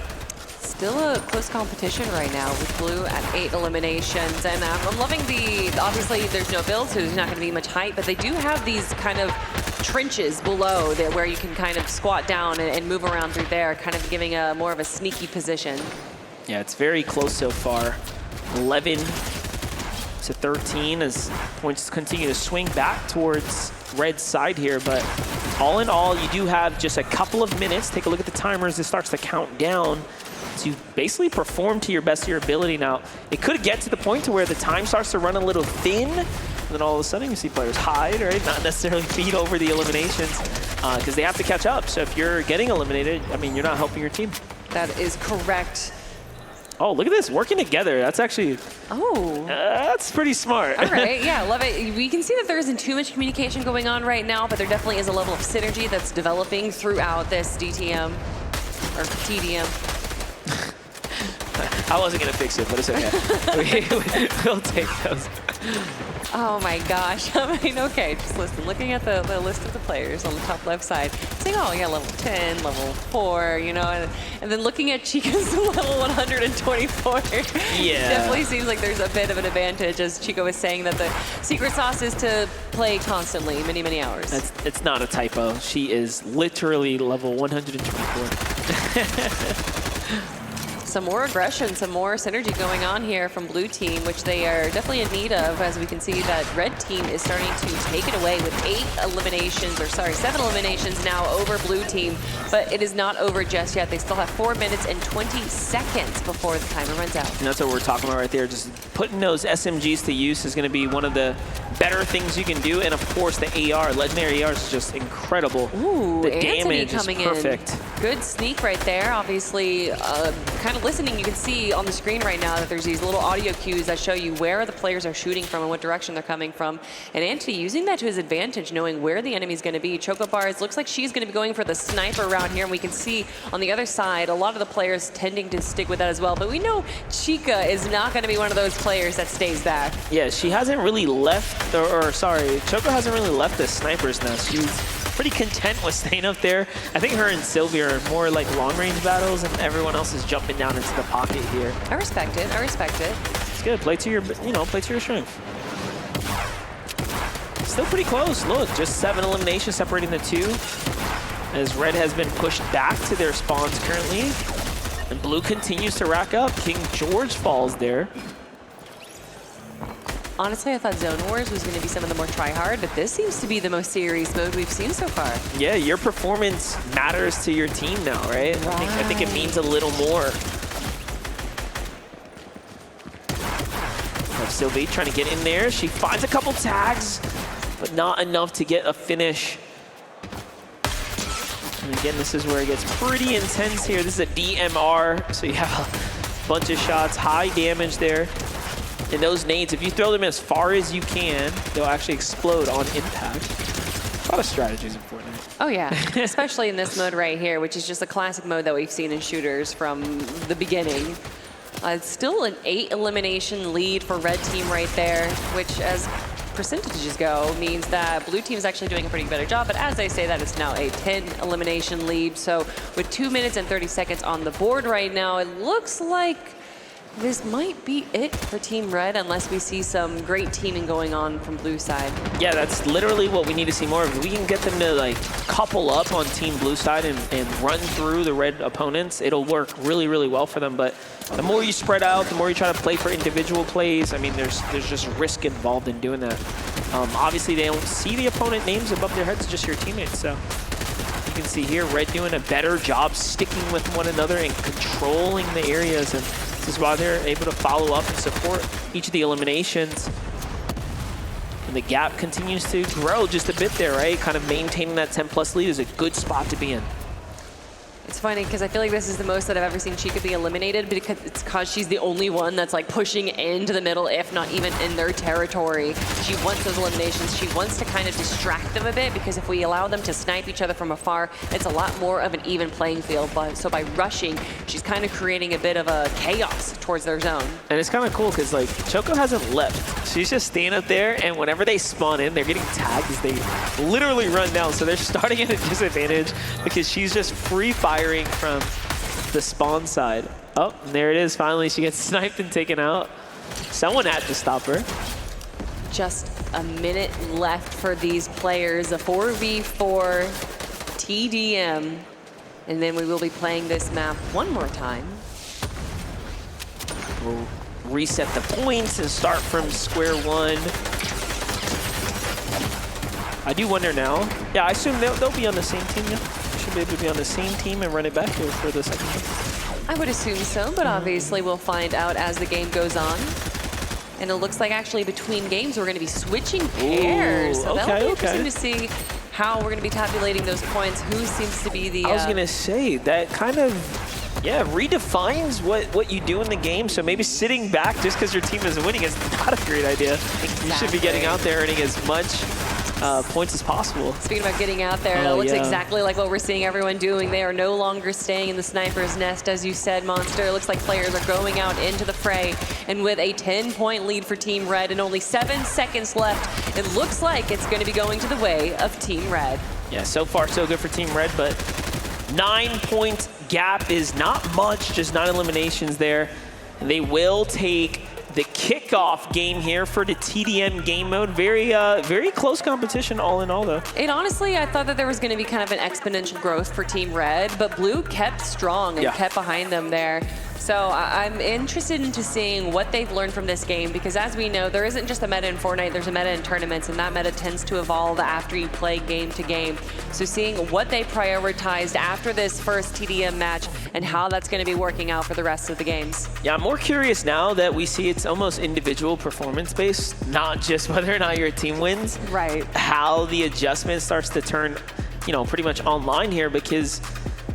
Still a close competition right now with Blue at 8 eliminations. And I'm loving obviously there's no build, so there's not gonna be much height, but they do have these kind of trenches below there where you can kind of squat down and move around through there, kind of giving a more of a sneaky position. Yeah, it's very close so far. 11 to 13 as points continue to swing back towards Red's side here, but all in all, you do have just a couple of minutes. Take a look at the timer as it starts to count down to basically perform to your best of your ability. Now, it could get to the point to where the time starts to run a little thin, and then all of a sudden you see players hide, right? Not necessarily feed over the eliminations because they have to catch up. So if you're getting eliminated, I mean, you're not helping your team. That is correct. Oh, look at this, working together. That's actually, that's pretty smart. All right, yeah, love it. We can see that there isn't too much communication going on right now, but there definitely is a level of synergy that's developing throughout this DTM, or TDM. I wasn't gonna fix it, but it's okay. We'll take those. Oh my gosh. I mean, okay, just listen, looking at the list of the players on the top left side, saying, oh, yeah, level 10, level 4, you know, and then looking at Chica's level 124. Yeah. Definitely seems like there's a bit of an advantage, as Chica was saying, that the secret sauce is to play constantly, many, many hours. It's not a typo. She is literally level 124. Some more aggression, some more synergy going on here from Blue Team, which they are definitely in need of, as we can see that Red Team is starting to take it away with 7 eliminations now over Blue Team, but it is not over just yet. They still have 4 minutes and 20 seconds before the timer runs out. And that's what we're talking about right there. Just putting those SMGs to use is going to be one of the better things you can do. And of course, the AR, legendary AR is just incredible. Ooh, the Antony damage coming is perfect. in. Good sneak right there. Obviously, kind of listening, you can see on the screen right now that there's these little audio cues that show you where the players are shooting from and what direction they're coming from. And Antony using that to his advantage, knowing where the enemy's going to be. Choco Bars looks like she's going to be going for the sniper around here. And we can see on the other side, a lot of the players tending to stick with that as well. But we know Chica is not going to be one of those players that stays back. Yeah, she hasn't really left, or sorry, Choco hasn't really left the sniper's nest. She's pretty content with staying up there. I think her and Sylvia are more like long-range battles, and everyone else is jumping down into the pocket here. I respect it. I respect it. It's good. Play to your, play to your strength. Still pretty close. Look, just 7 eliminations separating the two, as Red has been pushed back to their spawns currently, and Blue continues to rack up. King George falls there. Honestly, I thought Zone Wars was going to be some of the more try-hard, but this seems to be the most serious mode we've seen so far. Yeah, your performance matters to your team now, right? I think it means a little more. Sylvie trying to get in there. She finds a couple tags, but not enough to get a finish. And again, this is where it gets pretty intense here. This is a DMR, so you have a bunch of shots, high damage there. And those nades, if you throw them as far as you can, they'll actually explode on impact. A lot of strategies in Fortnite. Oh yeah, especially in this mode right here, which is just a classic mode that we've seen in shooters from the beginning. It's still an 8 elimination lead for Red Team right there, which as percentages go means that Blue Team is actually doing a pretty better job. But as they say, that is now a 10 elimination lead. So with 2 minutes and 30 seconds on the board right now, it looks like this might be it for Team Red, unless we see some great teaming going on from Blue side. Yeah, that's literally what we need to see more of. If we can get them to like couple up on Team Blue side and run through the Red opponents, it'll work really, really well for them. But the more you spread out, the more you try to play for individual plays, I mean, there's just risk involved in doing that. Obviously, they don't see the opponent names above their heads, just your teammates. So you can see here, Red doing a better job sticking with one another and controlling the areas. And this is why they're able to follow up and support each of the eliminations. The gap continues to grow just a bit there, right? Kind of maintaining that 10+ lead is a good spot to be in. It's funny because I feel like this is the most that I've ever seen Chica be eliminated, because it's because she's the only one that's like pushing into the middle, if not even in their territory. She wants those eliminations. She wants to kind of distract them a bit, because if we allow them to snipe each other from afar, it's a lot more of an even playing field. But so by rushing, she's kind of creating a bit of a chaos towards their zone. And it's kind of cool because like Choco hasn't left. She's just staying up there, and whenever they spawn in, they're getting tagged as they literally run down. So they're starting at a disadvantage because she's just free firing from the spawn side. Oh, there it is. Finally, she gets sniped and taken out. Someone had to stop her. Just a minute left for these players. A 4v4 TDM. And then we will be playing this map one more time. We'll reset the points and start from square one. I do wonder now. Yeah, I assume they'll be on the same team now. Should be able to be on the same team and run it back here for the second game. I would assume so, but obviously we'll find out as the game goes on. And it looks like actually between games we're going to be switching pairs. So that'll be interesting to see how we're going to be tabulating those points. Who seems to be the... I was going to say, that kind of, redefines what you do in the game. So maybe sitting back just because your team is winning is not a great idea. Exactly. You should be getting out there, earning as much points as possible. Speaking about getting out there, it looks exactly like what we're seeing everyone doing. They are no longer staying in the sniper's nest, as you said, Monster. It looks like players are going out into the fray, and with a 10-point lead for Team Red and only 7 seconds left, it looks like it's going to be going to the way of Team Red. Yeah, so far so good for Team Red, but 9-point gap is not much, just 9 eliminations there. And they will take the kickoff game here for the TDM game mode. Very close competition all in all, though. And honestly, I thought that there was going to be kind of an exponential growth for Team Red, but Blue kept strong and kept behind them there. So I'm interested into seeing what they've learned from this game, because as we know, there isn't just a meta in Fortnite, there's a meta in tournaments, and that meta tends to evolve after you play game to game. So seeing what they prioritized after this first TDM match and how that's going to be working out for the rest of the games. Yeah, I'm more curious now that we see it's almost individual performance based, not just whether or not your team wins. Right. How the adjustment starts to turn, pretty much online here, because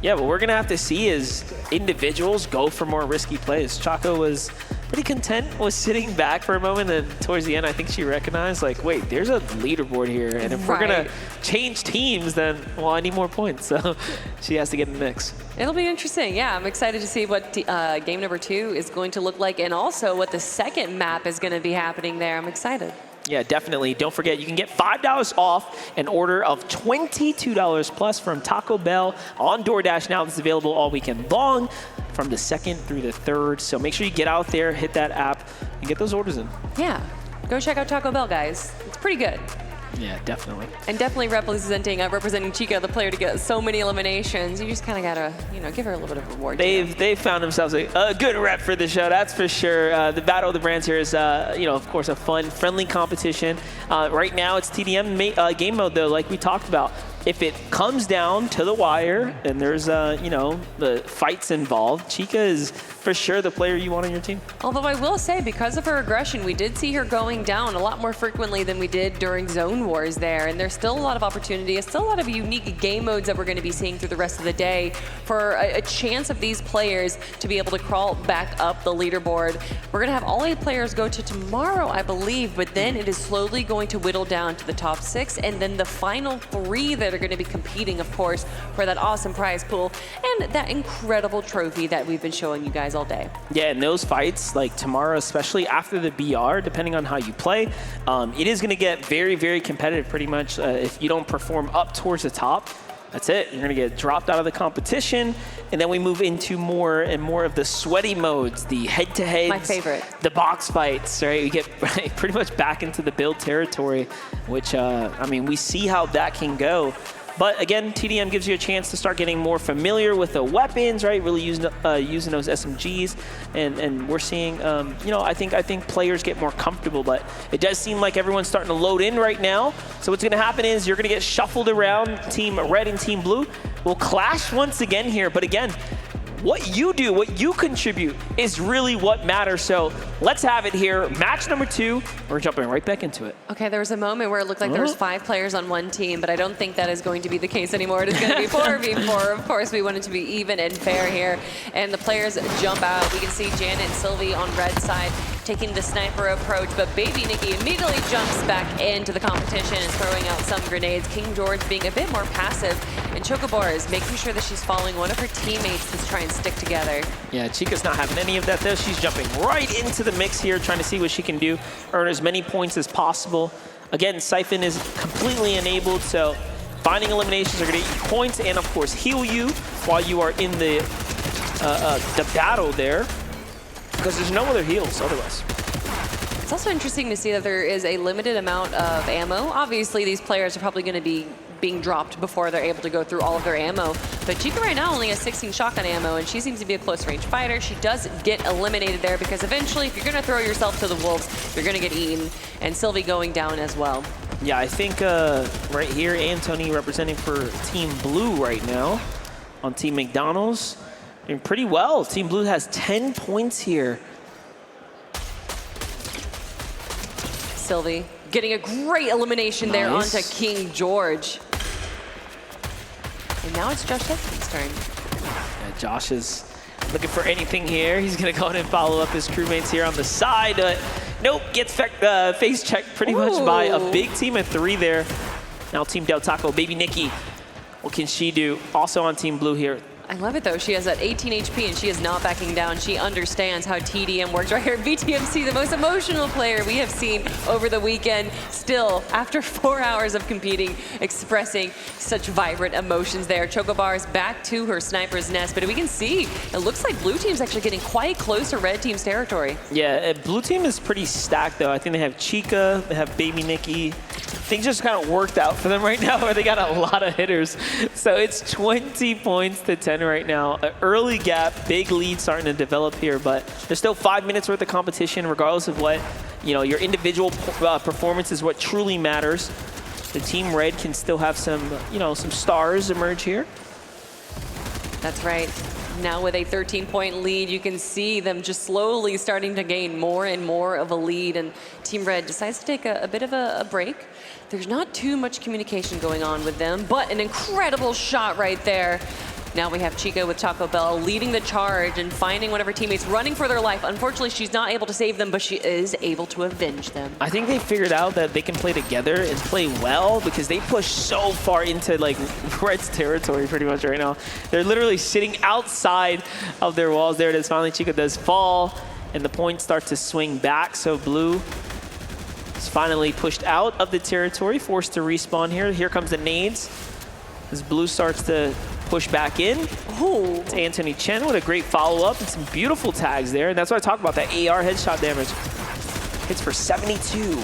what we're gonna have to see is individuals go for more risky plays. Choco was pretty content with sitting back for a moment, and towards the end, I think she recognized, like, wait, there's a leaderboard here, and if we're gonna change teams, then, well, I need more points, so she has to get in the mix. It'll be interesting, yeah. I'm excited to see what game number 2 is going to look like, and also what the second map is gonna be happening there. I'm excited. Yeah, definitely. Don't forget, you can get $5 off an order of $22 plus from Taco Bell on DoorDash now. This is available all weekend long from the 2nd through the 3rd. So make sure you get out there, hit that app, and get those orders in. Yeah, go check out Taco Bell, guys. It's pretty good. Yeah, definitely. And definitely representing Chica, the player, to get so many eliminations. You just kind of gotta, give her a little bit of reward. They've found themselves a good rep for the show, that's for sure. The Battle of the Brands here is, of course, a fun, friendly competition. Right now, it's TDM game mode, though, like we talked about. If it comes down to the wire and there's, the fights involved, Chica is for sure the player you want on your team. Although I will say, because of her aggression, we did see her going down a lot more frequently than we did during Zone Wars there. And there's still a lot of opportunity, there's still a lot of unique game modes that we're going to be seeing through the rest of the day for a chance of these players to be able to crawl back up the leaderboard. We're going to have all 8 players go to tomorrow, I believe, but then it is slowly going to whittle down to the top 6, and then the final 3 that are going to be competing, of course, for that awesome prize pool and that incredible trophy that we've been showing you guys all day. Yeah, and those fights, like tomorrow, especially after the BR, depending on how you play, it is going to get very, very competitive pretty much. If you don't perform up towards the top, that's it. You're going to get dropped out of the competition, and then we move into more and more of the sweaty modes, the head-to-heads. My favorite. The box fights, right? We get pretty much back into the build territory, which, we see how that can go. But again, TDM gives you a chance to start getting more familiar with the weapons, right? Really using those SMGs, and we're seeing, I think players get more comfortable. But it does seem like everyone's starting to load in right now. So what's going to happen is you're going to get shuffled around. Team Red and Team Blue will clash once again here. But again, what you do, what you contribute is really what matters. So let's have it here. Match number 2. We're jumping right back into it. Okay, there was a moment where it looked like there was 5 players on one team, but I don't think that is going to be the case anymore. It is going to be 4v4. Of course, we want it to be even and fair here. And the players jump out. We can see Janet and Sylvie on red side taking the sniper approach, but Baby Nikki immediately jumps back into the competition and throwing out some grenades. King George being a bit more passive, and Chocobar is making sure that she's following one of her teammates to try and stick together. Yeah, Chica's not having any of that though. She's jumping right into the mix here, trying to see what she can do, earn as many points as possible. Again, Siphon is completely enabled, so finding eliminations are going to eat points and, of course, heal you while you are in the battle there, because there's no other heals otherwise. It's also interesting to see that there is a limited amount of ammo. Obviously, these players are probably going to be being dropped before they're able to go through all of their ammo. But Chica right now only has 16 shotgun ammo, and she seems to be a close-range fighter. She does get eliminated there because eventually, if you're going to throw yourself to the wolves, you're going to get eaten. And Sylvie going down as well. Yeah, I think right here, Antony representing for Team Blue right now on Team McDonald's. Doing pretty well. Team Blue has 10 points here. Sylvie getting a great elimination there onto King George. And now it's Josh Heston's turn. Yeah, Josh is looking for anything here. He's going to go ahead and follow up his crewmates here on the side. Nope, gets face checked pretty much by a big team of 3 there. Now Team Del Taco, Baby Nikki. What can she do? Also on Team Blue here. I love it though. She has that 18 HP and she is not backing down. She understands how TDM works right here. BTMC, the most emotional player we have seen over the weekend. Still, after 4 hours of competing, expressing such vibrant emotions there. Chocobar is back to her sniper's nest, but we can see it looks like blue team's actually getting quite close to red team's territory. Yeah, blue team is pretty stacked though. I think they have Chica, they have Baby Nikki. Things just kind of worked out for them right now where they got a lot of hitters. So it's 20 points to 10 right now. An early gap, big lead starting to develop here, but there's still 5 minutes worth of competition regardless of what, your individual performance is what truly matters. The Team Red can still have some, some stars emerge here. That's right. Now with a 13-point lead, you can see them just slowly starting to gain more and more of a lead, and Team Red decides to take a bit of a break. There's not too much communication going on with them, but an incredible shot right there. Now we have Chica with Taco Bell leading the charge and finding one of her teammates running for their life. Unfortunately, she's not able to save them, but she is able to avenge them. I think they figured out that they can play together and play well because they push so far into Red's territory pretty much right now. They're literally sitting outside of their walls. There it is. Finally, Chica does fall, and the points start to swing back. So Blue is finally pushed out of the territory, forced to respawn here. Here comes the nades as Blue starts to push back in. Oh, it's Anthony Chen with a great follow-up and some beautiful tags there. And that's what I talked about, that AR headshot damage. Hits for 72.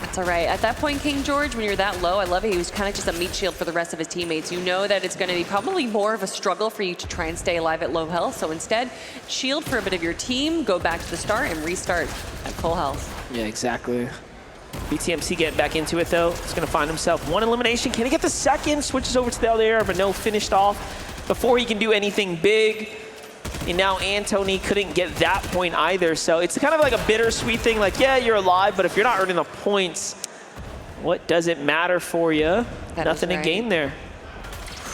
That's all right. At that point, King George, when you're that low, I love it. He was kind of just a meat shield for the rest of his teammates. You know that it's going to be probably more of a struggle for you to try and stay alive at low health. So instead, shield for a bit of your team, go back to the start, and restart at full health. Yeah, exactly. BTMC getting back into it though. He's gonna find himself one elimination. Can he get the second? Switches over to the other, but no, finished off before he can do anything big. And now Antony couldn't get that point either. So it's kind of like a bittersweet thing. Like, yeah, you're alive, but if you're not earning the points, what does it matter for you? Nothing to gain there.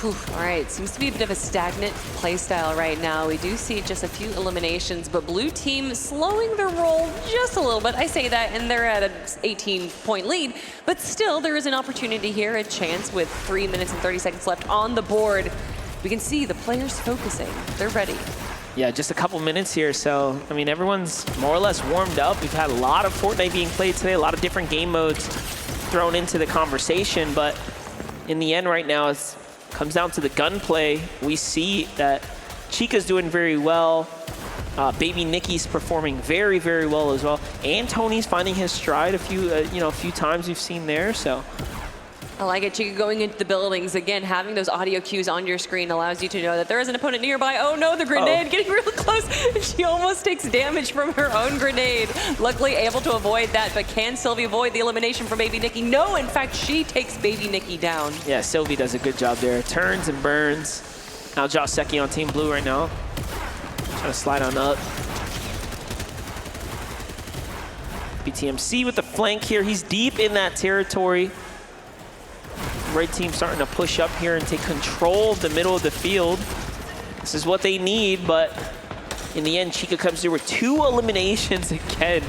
Whew. All right, seems to be a bit of a stagnant play style right now. We do see just a few eliminations, but blue team slowing their roll just a little bit. I say that, and they're at an 18-point lead, but still there is an opportunity here, a chance with 3 minutes and 30 seconds left on the board. We can see the players focusing. They're ready. Yeah, just a couple minutes here, so, I mean, everyone's more or less warmed up. We've had a lot of Fortnite being played today, a lot of different game modes thrown into the conversation, but in the end right now, it comes down to the gunplay. We see that Chica's doing very well. Baby Nikki's performing very, very well as well. And Tony's finding his stride a few times we've seen there, so. I like it. Chica going into the buildings. Again, having those audio cues on your screen allows you to know that there is an opponent nearby. Oh no, the grenade getting real close. She almost takes damage from her own grenade. Luckily able to avoid that, but can Sylvie avoid the elimination from Baby Nikki? No, in fact, she takes Baby Nikki down. Yeah, Sylvie does a good job there. Turns and burns. Now Josh Secchi on Team Blue right now. Trying to slide on up. BTMC with the flank here. He's deep in that territory. Red team starting to push up here and take control of the middle of the field. This is what they need, but in the end, Chica comes through with 2 eliminations again.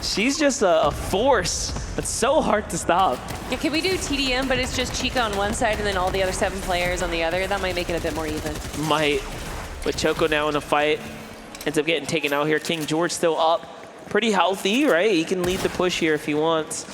She's just a force. It's so hard to stop. Yeah, can we do TDM, but it's just Chica on one side and then all the other 7 players on the other? That might make it a bit more even. Might. But Choco now in the fight. Ends up getting taken out here. King George still up. Pretty healthy, right? He can lead the push here if he wants.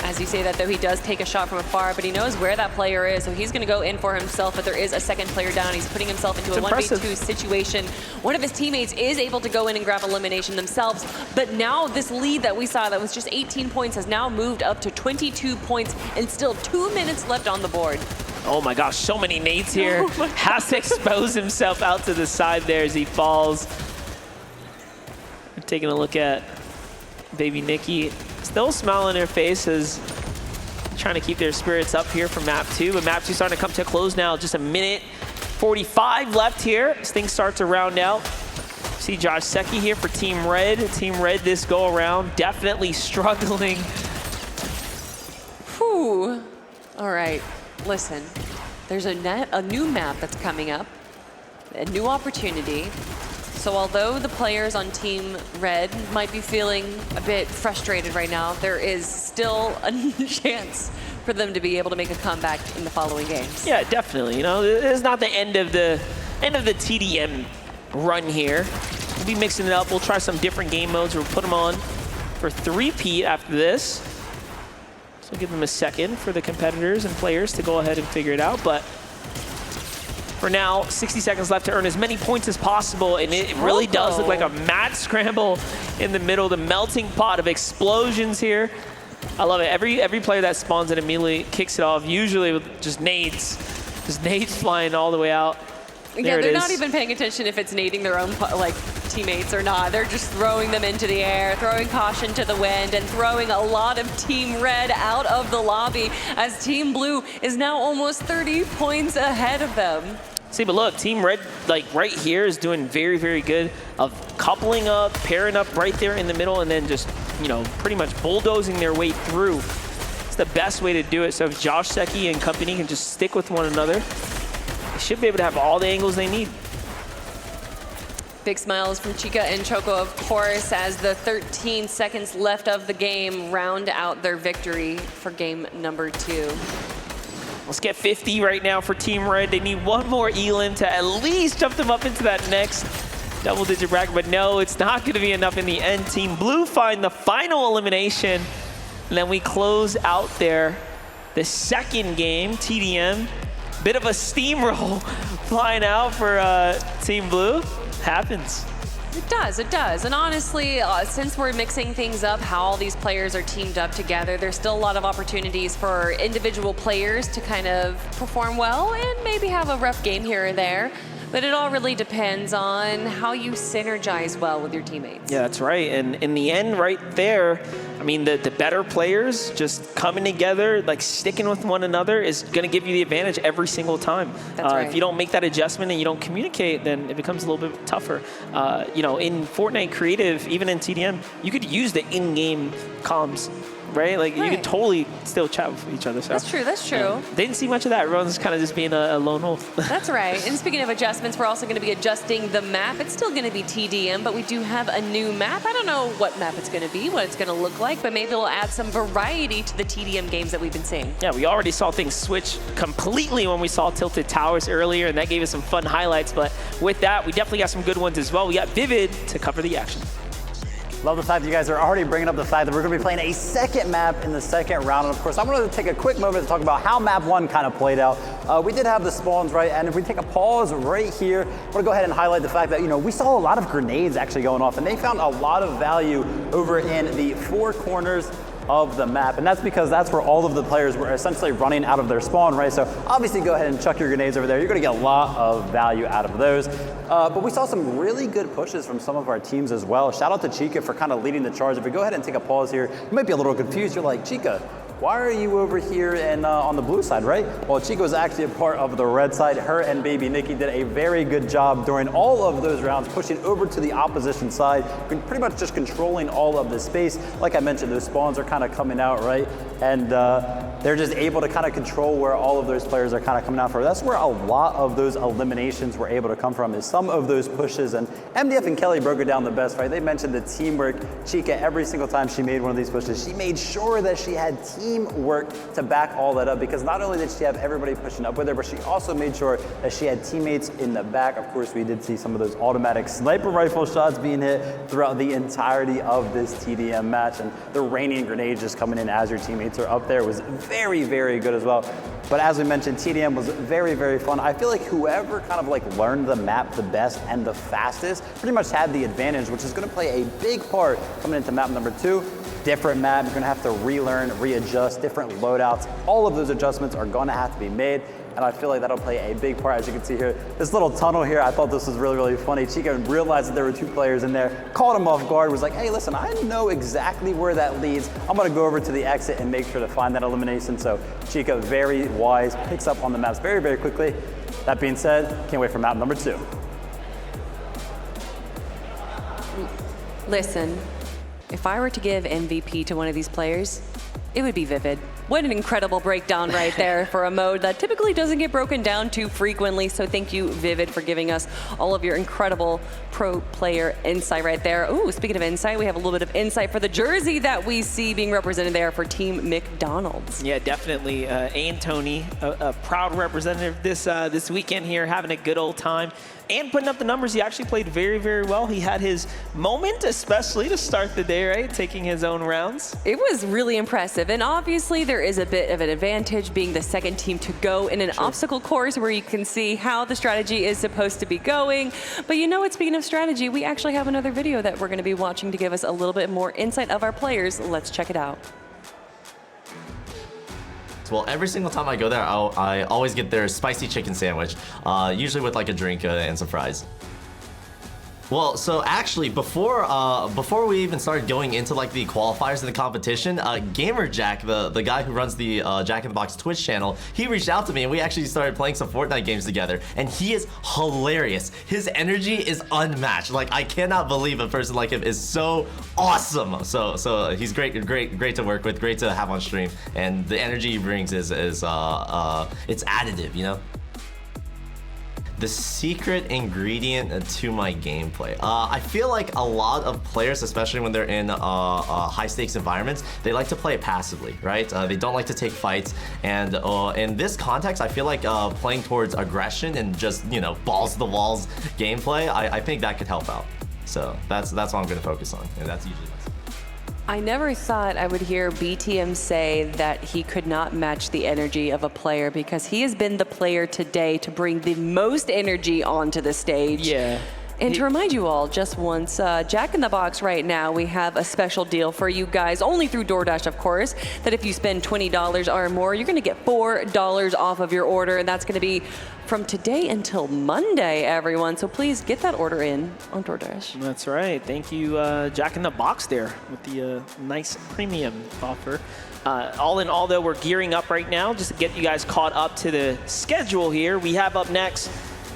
As you say that, though, he does take a shot from afar, but he knows where that player is, so he's going to go in for himself, but there is a second player down. He's putting himself into a 1v2 situation. One of his teammates is able to go in and grab elimination themselves, but now this lead that we saw that was just 18 points has now moved up to 22 points and still 2 minutes left on the board. Oh my gosh, so many nades here. Has to expose himself out to the side there as he falls. We're taking a look at baby Nikki. Still smiling on their faces, trying to keep their spirits up here for map 2, but map 2 starting to come to a close now. Just a minute 45 left here as things start to round out. See Josh Secchi here for Team Red. Team Red this go around, definitely struggling. Whew. All right, listen, there's a new map that's coming up, a new opportunity. So although the players on Team Red might be feeling a bit frustrated right now, there is still a chance for them to be able to make a comeback in the following games. Yeah, definitely. You know, it's not the end of the TDM run here. We'll be mixing it up. We'll try some different game modes. We'll put them on for 3-peat after this. So give them a second for the competitors and players to go ahead and figure it out. But for now, 60 seconds left to earn as many points as possible, and it really does look like a mad scramble in the middle, the melting pot of explosions here. I love it. Every player that spawns and immediately kicks it off, usually with just nades flying all the way out. Yeah, they're not even paying attention if it's nading their own teammates or not. They're just throwing them into the air, throwing caution to the wind, and throwing a lot of Team Red out of the lobby as Team Blue is now almost 30 points ahead of them. See, but look, Team Red, like right here, is doing very, very good of coupling up, pairing up right there in the middle, and then just, you know, pretty much bulldozing their way through. It's the best way to do it. So if Josh Secchi and company can just stick with one another, they should be able to have all the angles they need. Big smiles from Chica and Choco, of course, as the 13 seconds left of the game round out their victory for game number 2. Let's get 50 right now for Team Red. They need one more elim to at least jump them up into that next double-digit bracket, but no, it's not going to be enough in the end. Team Blue find the final elimination, and then we close out there the second game, TDM. Bit of a steamroll flying out for Team Blue. Happens. It does. And honestly, since we're mixing things up, how all these players are teamed up together, there's still a lot of opportunities for individual players to kind of perform well and maybe have a rough game here or there. But it all really depends on how you synergize well with your teammates. Yeah, that's right. And in the end, right there, I mean, the better players just coming together, like sticking with one another is going to give you the advantage every single time. That's right. If you don't make that adjustment and you don't communicate, then it becomes a little bit tougher. You know, in Fortnite Creative, even in TDM, you could use the in-game comms. Right? Like, you can totally still chat with each other. So, That's true. They didn't see much of that. Everyone's kind of just being a lone wolf. That's right. And speaking of adjustments, we're also going to be adjusting the map. It's still going to be TDM, but we do have a new map. I don't know what map it's going to be, what it's going to look like, but maybe we'll add some variety to the TDM games that we've been seeing. Yeah, we already saw things switch completely when we saw Tilted Towers earlier, and that gave us some fun highlights. But with that, we definitely got some good ones as well. We got Vivid to cover the action. Love the fact that you guys are already bringing up the fact that we're going to be playing a second map in the second round. And of course, I'm going to take a quick moment to talk about how map 1 kind of played out. We did have the spawns, right? And if we take a pause right here, I want to go ahead and highlight the fact that, you know, we saw a lot of grenades actually going off, and they found a lot of value over in the 4 corners of the map, and that's because that's where all of the players were essentially running out of their spawn, right? So obviously go ahead and chuck your grenades over there. You're gonna get a lot of value out of those. But we saw some really good pushes from some of our teams as well. Shout out to Chica for kind of leading the charge. If we go ahead and take a pause here, you might be a little confused. You're like, Chica, why are you over here and on the blue side, right? Well, Chica was actually a part of the red side. Her and baby Nikki did a very good job during all of those rounds, pushing over to the opposition side, pretty much just controlling all of the space. Like I mentioned, those spawns are kind of coming out, right? And they're just able to kind of control where all of those players are kind of coming out from. That's where a lot of those eliminations were able to come from, is some of those pushes. And MDF and Kelly broke it down the best, right? They mentioned the teamwork. Chica, every single time she made one of these pushes, she made sure that she had teamwork to back all that up, because not only did she have everybody pushing up with her, but she also made sure that she had teammates in the back. Of course, we did see some of those automatic sniper rifle shots being hit throughout the entirety of this TDM match, and the raining grenades just coming in as your teammates are up there was very, very good as well. But as we mentioned, TDM was very, very fun. I feel like whoever kind of like learned the map the best and the fastest pretty much had the advantage, which is going to play a big part coming into map number 2. Different map, you're going to have to relearn, readjust, different loadouts. All of those adjustments are going to have to be made, and I feel like that'll play a big part. As you can see here, this little tunnel here, I thought this was really, really funny. Chica realized that there were 2 players in there, caught him off guard, was like, hey, listen, I know exactly where that leads. I'm going to go over to the exit and make sure to find that elimination. So Chica, very wise, picks up on the maps very, very quickly. That being said, can't wait for map number 2. Listen, if I were to give MVP to one of these players, it would be Vivid. What an incredible breakdown right there for a mode that typically doesn't get broken down too frequently. So thank you, Vivid, for giving us all of your incredible pro player insight right there. Ooh, speaking of insight, we have a little bit of insight for the jersey that we see being represented there for Team McDonald's. Yeah, definitely. And Tony, a proud representative this weekend here, having a good old time and putting up the numbers. He actually played very, very well. He had his moment, especially to start the day, right? Taking his own rounds. It was really impressive. And obviously there is a bit of an advantage being the second team to go in an obstacle course where you can see how the strategy is supposed to be going. But you know what, speaking of strategy, we actually have another video that we're going to be watching to give us a little bit more insight of our players. Let's check it out. Well, every single time I go there, I always get their spicy chicken sandwich, usually with like a drink and some fries. Well, so actually, before we even started going into like the qualifiers of the competition, Gamerjack, the guy who runs the Jack in the Box Twitch channel, he reached out to me and we actually started playing some Fortnite games together. And he is hilarious. His energy is unmatched. Like, I cannot believe a person like him is so awesome. So he's great to work with, great to have on stream, and the energy he brings is it's additive, you know. The secret ingredient to my gameplay. I feel like a lot of players, especially when they're in high stakes environments, they like to play it passively, right? They don't like to take fights. And in this context, I feel like playing towards aggression and just, you know, balls to the walls gameplay, I think that could help out. So that's what I'm gonna focus on, and that's usually I never thought I would hear BTM say that he could not match the energy of a player, because he has been the player today to bring the most energy onto the stage. Yeah. And to remind you all, just once, Jack in the Box right now, we have a special deal for you guys, only through DoorDash, of course, that if you spend $20 or more, you're gonna get $4 off of your order, and that's gonna be from today until Monday, everyone. So please get that order in on DoorDash. That's right. Thank you, Jack in the Box there with the nice premium offer. All in all, though, we're gearing up right now just to get you guys caught up to the schedule here. We have up next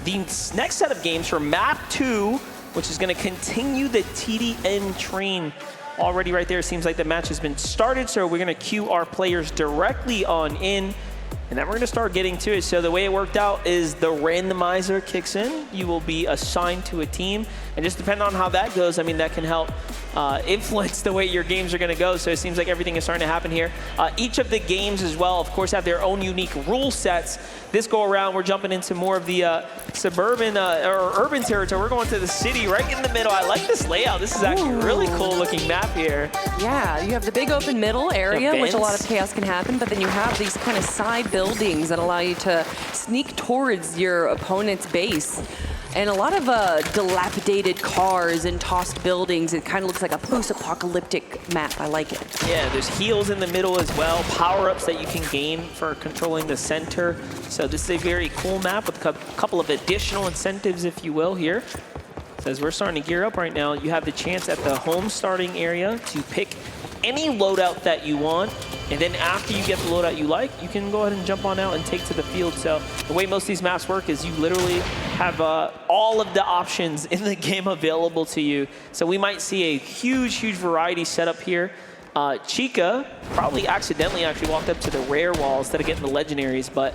the next set of games for Map 2, which is going to continue the TDM train. Already right there, it seems like the match has been started, so we're going to cue our players directly on in, and then we're going to start getting to it. So the way it worked out is the randomizer kicks in. You will be assigned to a team, and just depending on how that goes, I mean, that can help influence the way your games are going to go. So it seems like everything is starting to happen here. Each of the games as well, of course, have their own unique rule sets. This go around, we're jumping into more of the suburban or urban territory. We're going to the city right in the middle. I like this layout. This is actually a really cool looking map here. Yeah, you have the big open middle area, which a lot of chaos can happen, but then you have these kind of side buildings that allow you to sneak towards your opponent's base. And a lot of dilapidated cars and tossed buildings. It kind of looks like a post-apocalyptic map. I like it. Yeah, there's heals in the middle as well, power-ups that you can gain for controlling the center. So this is a very cool map with a couple of additional incentives, if you will, here. So as we're starting to gear up right now, you have the chance at the home starting area to pick any loadout that you want, and then after you get the loadout you like, you can go ahead and jump on out and take to the field. So the way most of these maps work is you literally have all of the options in the game available to you. So we might see a huge, huge variety set up here. Chica probably accidentally walked up to the rare wall instead of getting the legendaries, but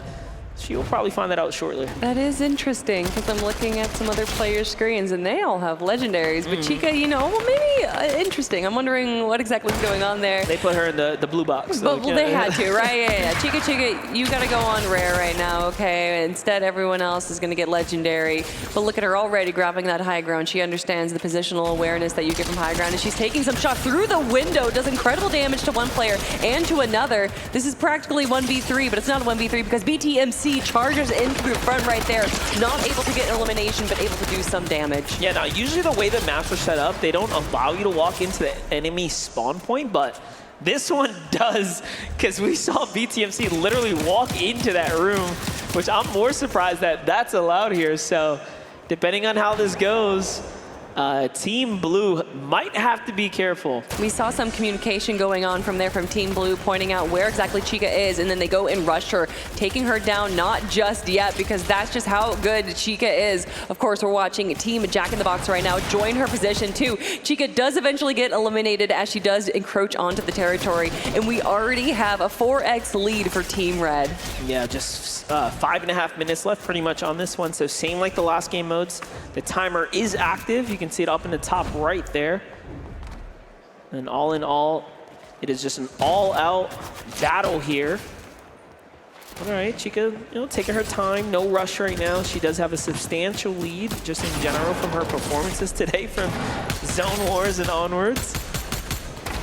she will probably find that out shortly. That is interesting, because I'm looking at some other players' screens, and they all have legendaries. But Chica, you know, well, maybe interesting. I'm wondering what exactly is going on there. They put her in the blue box. But, well, they had to, right? Yeah. Chica, you got to go on rare right now, okay? Instead, everyone else is going to get legendary. But look at her already grabbing that high ground. She understands the positional awareness that you get from high ground, and she's taking some shots through the window. Does incredible damage to one player and to another. This is practically 1v3, but it's not a 1v3 because BTMC charges in through front right there, not able to get elimination, but able to do some damage. Yeah, now usually the way the maps are set up, they don't allow you to walk into the enemy spawn point, but this one does, because we saw BTMC literally walk into that room, which I'm more surprised that that's allowed here. So depending on how this goes, Team Blue might have to be careful. We saw some communication going on from Team Blue, pointing out where exactly Chica is, and then they go and rush her, taking her down, not just yet, because that's just how good Chica is. Of course, we're watching Team Jack in the Box right now join her position too. Chica does eventually get eliminated as she does encroach onto the territory, and we already have a 4x lead for Team Red. Yeah, just 5.5 minutes left pretty much on this one, so same like the last game modes. The timer is active. You can see it up in the top right there. And all in all, it is just an all-out battle here. All right, Chica, taking her time, no rush right now. She does have a substantial lead just in general from her performances today from Zone Wars and onwards.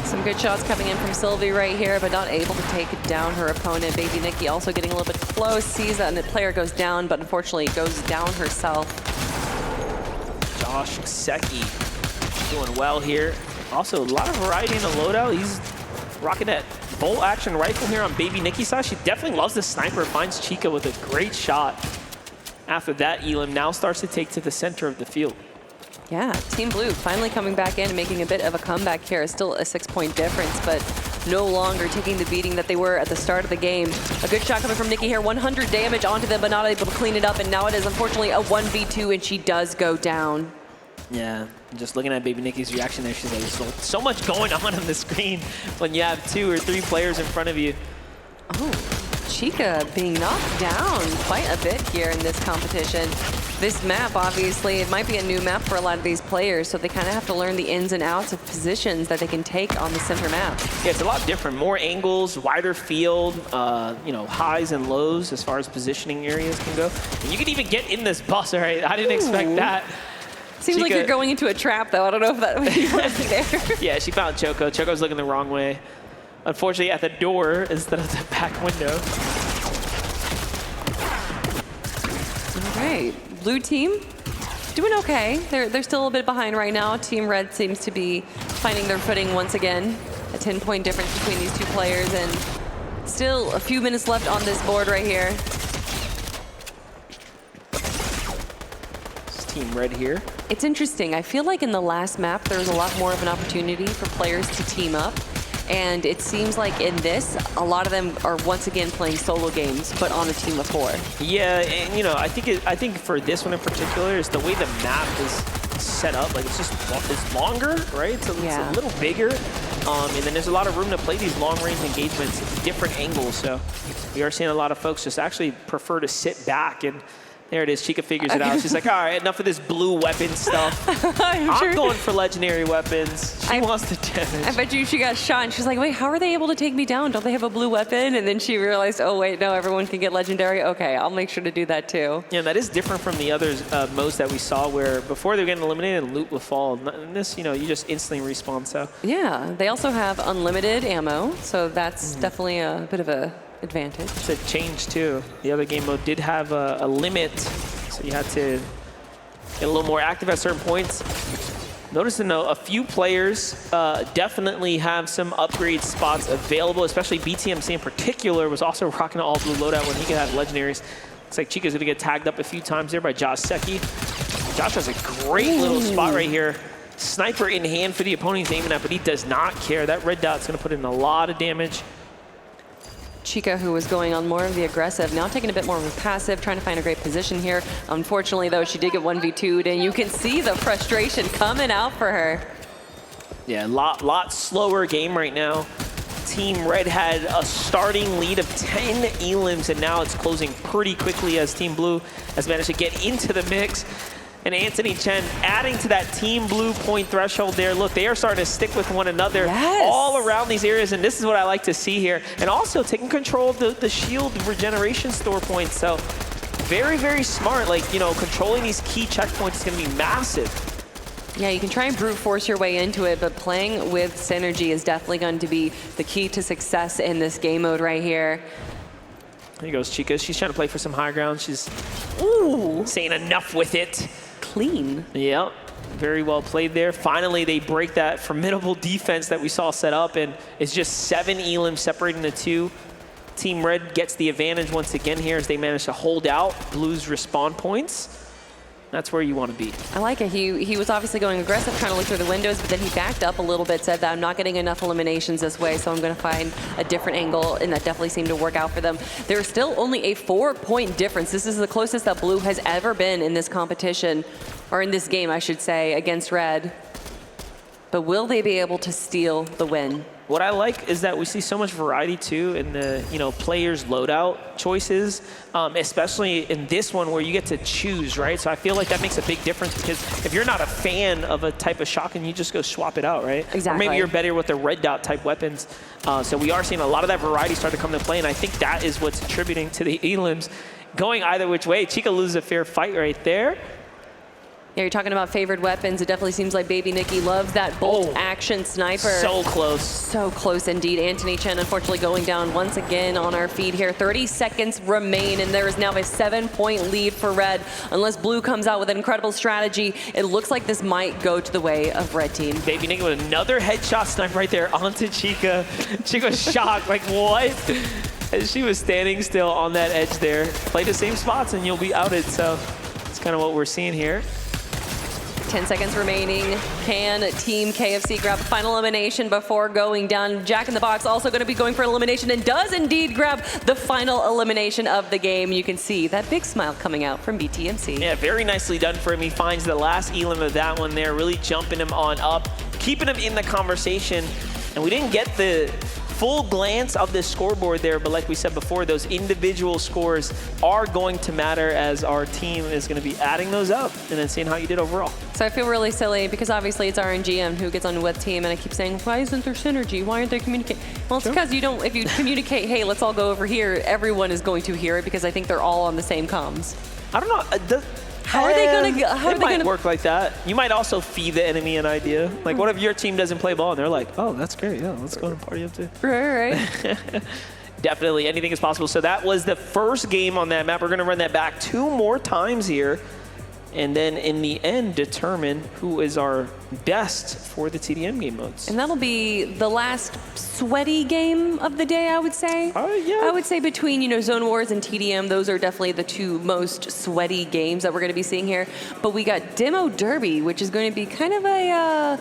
Some good shots coming in from Sylvie right here, but not able to take down her opponent. Baby Nikki also getting a little bit close, sees that, and the player goes down, but unfortunately goes down herself. Josh Secchi doing well here. Also, a lot of variety in the loadout. He's rocking that bolt action rifle here on Baby Nikki's side. She definitely loves the sniper, finds Chica with a great shot. After that, Elam now starts to take to the center of the field. Yeah, Team Blue finally coming back in and making a bit of a comeback here. It's still a 6-point difference, but no longer taking the beating that they were at the start of the game. A good shot coming from Nikki here. 100 damage onto them, but not able to clean it up. And now it is unfortunately a 1v2, and she does go down. Yeah, just looking at Baby Nikki's reaction there, she's like, so much going on the screen when you have 2 or 3 players in front of you. Oh, Chica being knocked down quite a bit here in this competition. This map, obviously, it might be a new map for a lot of these players, so they kind of have to learn the ins and outs of positions that they can take on the center map. Yeah, it's a lot different. More angles, wider field, highs and lows as far as positioning areas can go. And you can even get in this bus, all right? I didn't expect that. Seems like you're going into a trap, though. I don't know if that would be there. Yeah, she found Choco. Choco's looking the wrong way. Unfortunately, at the door instead of the back window. All right, Blue team doing okay. They're still a little bit behind right now. Team Red seems to be finding their footing once again. A 10-point difference between these 2 players, and still a few minutes left on this board right here. It's Team Red here. It's interesting. I feel like in the last map, there was a lot more of an opportunity for players to team up. And it seems like in this, a lot of them are once again playing solo games, but on a team of 4. Yeah, and I think for this one in particular is the way the map is set up. Like it's longer, right? So it's a little bigger, and then there's a lot of room to play these long-range engagements at different angles. So we are seeing a lot of folks just actually prefer to sit back and. There it is. Chica figures it out. She's like, all right, enough of this blue weapon stuff. I'm going for legendary weapons. She wants the damage. I bet you she got shot, and she's like, wait, how are they able to take me down? Don't they have a blue weapon? And then she realized, oh, wait, no, everyone can get legendary. Okay, I'll make sure to do that too. Yeah, that is different from the other modes that we saw where before they were getting eliminated, loot would fall. In this, you just instantly respawn, so. Yeah, they also have unlimited ammo, so that's definitely a bit of a advantage. It's a change too. The other game mode did have a limit, so you had to get a little more active at certain points. Noticing though, a few players definitely have some upgrade spots available, especially BTMC in particular was also rocking an all blue loadout when he could have legendaries. Looks like Chica's gonna get tagged up a few times there by Josh Secchi. Josh has a great little spot right here. Sniper in hand for the opponent he's aiming at, but he does not care. That red dot's going to put in a lot of damage. Chica, who was going on more of the aggressive, now taking a bit more of a passive, trying to find a great position here. Unfortunately, though, she did get 1v2'd, and you can see the frustration coming out for her. Yeah, lot slower game right now. Team Red had a starting lead of 10 elims, and now it's closing pretty quickly as Team Blue has managed to get into the mix. And Anthony Chen adding to that Team Blue point threshold there. Look, they are starting to stick with one another all around these areas, and this is what I like to see here. And also taking control of the shield regeneration store points. So very, very smart. Like, you know, controlling these key checkpoints is going to be massive. Yeah, you can try and brute force your way into it, but playing with synergy is definitely going to be the key to success in this game mode right here. Here goes Chica. She's trying to play for some high ground. She's saying enough with it. Clean. Yep, very well played there. Finally, they break that formidable defense that we saw set up, and it's just 7 elims separating the two. Team Red gets the advantage once again here as they manage to hold out Blue's respawn points. That's where you want to be. I like it. He was obviously going aggressive, trying to look through the windows, but then he backed up a little bit, said that I'm not getting enough eliminations this way, so I'm going to find a different angle, and that definitely seemed to work out for them. There's still only a 4-point difference. This is the closest that Blue has ever been in this competition, or in this game, I should say, against Red. But will they be able to steal the win? What I like is that we see so much variety too in the players' loadout choices, especially in this one where you get to choose, right? So I feel like that makes a big difference because if you're not a fan of a type of shotgun, you just go swap it out, right? Exactly. Or maybe you're better with the red dot type weapons. So we are seeing a lot of that variety start to come into play, and I think that is what's attributing to the elims going either which way. Chica loses a fair fight right there. Yeah, you're talking about favored weapons. It definitely seems like Baby Nikki loves that bolt action sniper. So close. So close indeed. Anthony Chen unfortunately going down once again on our feed here. 30 seconds remain, and there is now a 7-point lead for Red. Unless Blue comes out with an incredible strategy, it looks like this might go to the way of Red Team. Baby Nikki with another headshot snipe right there onto Chica. Chica was shocked, like what? As she was standing still on that edge there. Play the same spots and you'll be outed, so it's kind of what we're seeing here. 10 seconds remaining. Can Team KFC grab a final elimination before going down? Jack in the Box also going to be going for elimination and does indeed grab the final elimination of the game. You can see that big smile coming out from BTMC. Yeah, very nicely done for him. He finds the last elim of that one there, really jumping him on up, keeping him in the conversation. And we didn't get the full glance of this scoreboard there, but like we said before, those individual scores are going to matter as our team is going to be adding those up and then seeing how you did overall. So I feel really silly because obviously it's RNGM who gets on with team, and I keep saying, why isn't there synergy? Why aren't they communicating? Well, it's because you don't, if you communicate, hey, let's all go over here, everyone is going to hear it because I think they're all on the same comms. I don't know. How are they going to? How are it they might going to work like that? You might also feed the enemy an idea. Like, what if your team doesn't play ball and they're like, oh, that's great. Yeah, let's go and party up too. Right. Definitely, anything is possible. So that was the first game on that map. We're going to run that back 2 more times here. And then in the end, determine who is our best for the TDM game modes. And that'll be the last sweaty game of the day, I would say. Yeah. I would say between, Zone Wars and TDM, those are definitely the 2 most sweaty games that we're going to be seeing here. But we got Demo Derby, which is going to be kind of a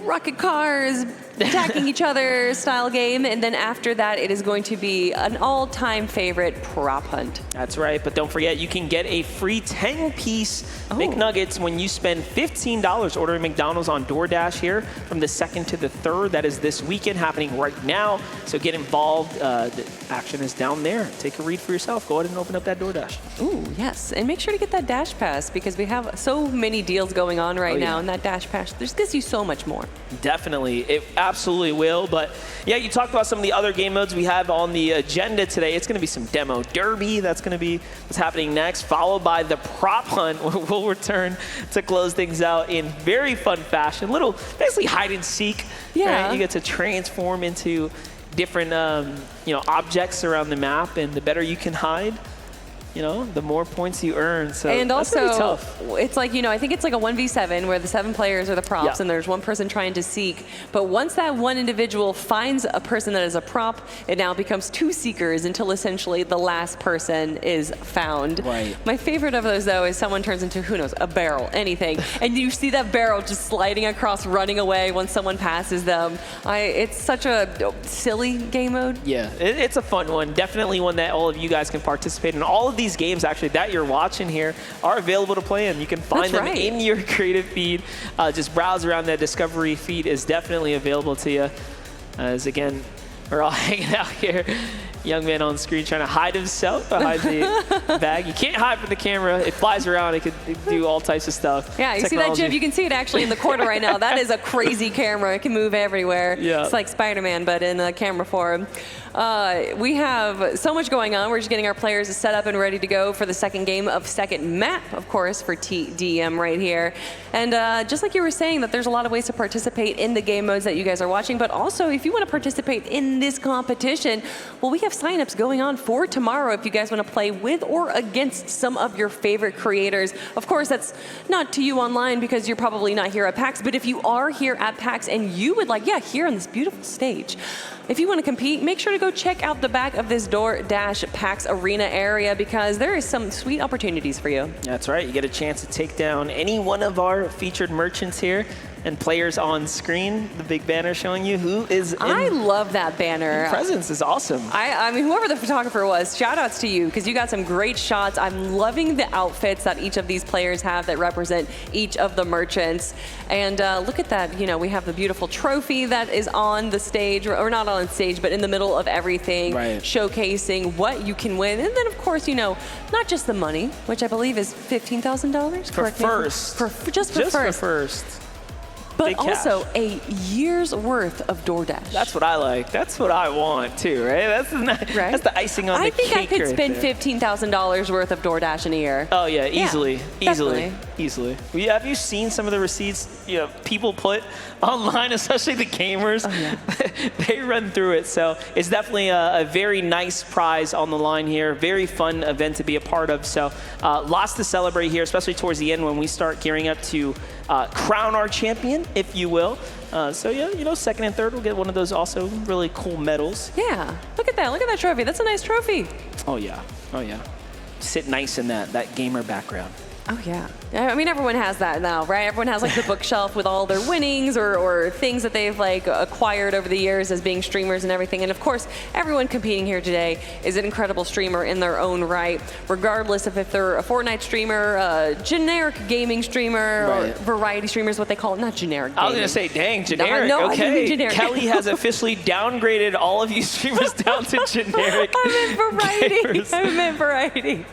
rocket cars attacking each other style game. And then after that, it is going to be an all-time favorite prop hunt. That's right, but don't forget, you can get a free 10-piece McNuggets when you spend $15 ordering McDonald's on DoorDash here from the 2nd to the 3rd. That is this weekend, happening right now. So get involved. The action is down there. Take a read for yourself. Go ahead and open up that DoorDash. Ooh, yes. And make sure to get that Dash Pass because we have so many deals going on right now, and that Dash Pass just gives you so much more. Definitely. It absolutely will. But yeah, you talked about some of the other game modes we have on the agenda today. It's going to be some Demo Derby. That's going to be what's happening next, followed by the prop hunt, where we'll return to close things out in very fun fashion. Little, basically hide and seek. Yeah. Right? You get to transform into different objects around the map, and the better you can hide, you know, the more points you earn. So and that's also, pretty tough. it's like, you know, I think it's like a 1v7 where the 7 players are the props and there's one person trying to seek. But once that one individual finds a person that is a prop, it now becomes 2 seekers until essentially the last person is found. Right. My favorite of those, though, is someone turns into, who knows, a barrel, anything. And you see that barrel just sliding across, running away once someone passes them. It's such a silly game mode. Yeah, it's a fun one. Definitely one that all of you guys can participate in. All of these games, actually, that you're watching here are available to play in. You can find them in your creative feed. Just browse around. That discovery feed is definitely available to you. As again, we're all hanging out here. Young man on screen trying to hide himself behind the bag. You can't hide from the camera. It flies around. It can do all types of stuff. Yeah, you see that, Jim? You can see it actually in the corner right now. That is a crazy camera. It can move everywhere. Yeah. It's like Spider-Man, but in a camera form. We have so much going on. We're just getting our players set up and ready to go for the second game of second map, of course, for TDM right here. And just like you were saying, that there's a lot of ways to participate in the game modes that you guys are watching, but also if you want to participate in this competition, well, we have signups going on for tomorrow if you guys want to play with or against some of your favorite creators. Of course, that's not to you online because you're probably not here at PAX, but if you are here at PAX and you would like, here on this beautiful stage, if you want to compete, make sure to go check out the back of this DoorDash PAX Arena area because there is some sweet opportunities for you. That's right. You get a chance to take down any one of our featured merchants here and players on screen. The big banner showing you who is in. I love that banner. Presence is awesome. I mean, whoever the photographer was, shout outs to you because you got some great shots. I'm loving the outfits that each of these players have that represent each of the merchants. And look at that. You know, we have the beautiful trophy that is on the stage, or not on stage, but in the middle of everything, showcasing what you can win. And then, of course, you know, not just the money, which I believe is $15,000. For first. Just for first. But also a year's worth of DoorDash. That's what I like. That's what I want too, right? That's the icing on the cake. I think I could spend $15,000 worth of DoorDash in a year. Oh yeah, easily. Definitely. Well, have you seen some of the receipts people put online, especially the gamers? Oh, yeah. They run through it. So it's definitely a very nice prize on the line here. Very fun event to be a part of. So lots to celebrate here, especially towards the end when we start gearing up to crown our champion, if you will. So yeah, you know, second and third will get one of those also really cool medals. Yeah, look at that. Look at that trophy. That's a nice trophy. Oh yeah. Sit nice in that gamer background. Oh yeah. I mean, everyone has that now, right? Everyone has like the bookshelf with all their winnings or things that they've like acquired over the years as being streamers and everything. And of course, everyone competing here today is an incredible streamer in their own right, regardless of if they're a Fortnite streamer, a generic gaming streamer, or variety streamers, what they call it. Not generic gaming. I was gonna say, dang, generic. No, okay. I mean generic. Kelly has officially downgraded all of you streamers down to generic. I meant variety.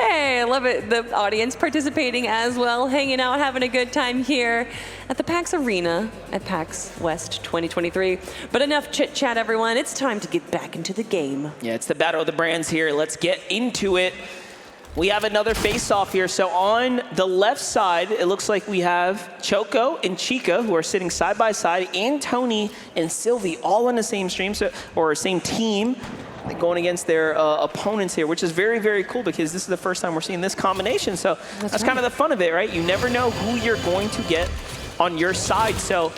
Hey, I love it. The audience participating as well, hanging out, having a good time here at the PAX Arena at PAX West 2023. But enough chit chat, everyone. It's time to get back into the game. Yeah, it's the Battle of the Brands here. Let's get into it. We have another face-off here. So on the left side, it looks like we have Choco and Chica, who are sitting side by side, and Tony and Sylvie, all on the same stream, or same team, going against their opponents here, which is very, very cool because this is the first time we're seeing this combination. So that's kind of the fun of it, right? You never know who you're going to get on your side. So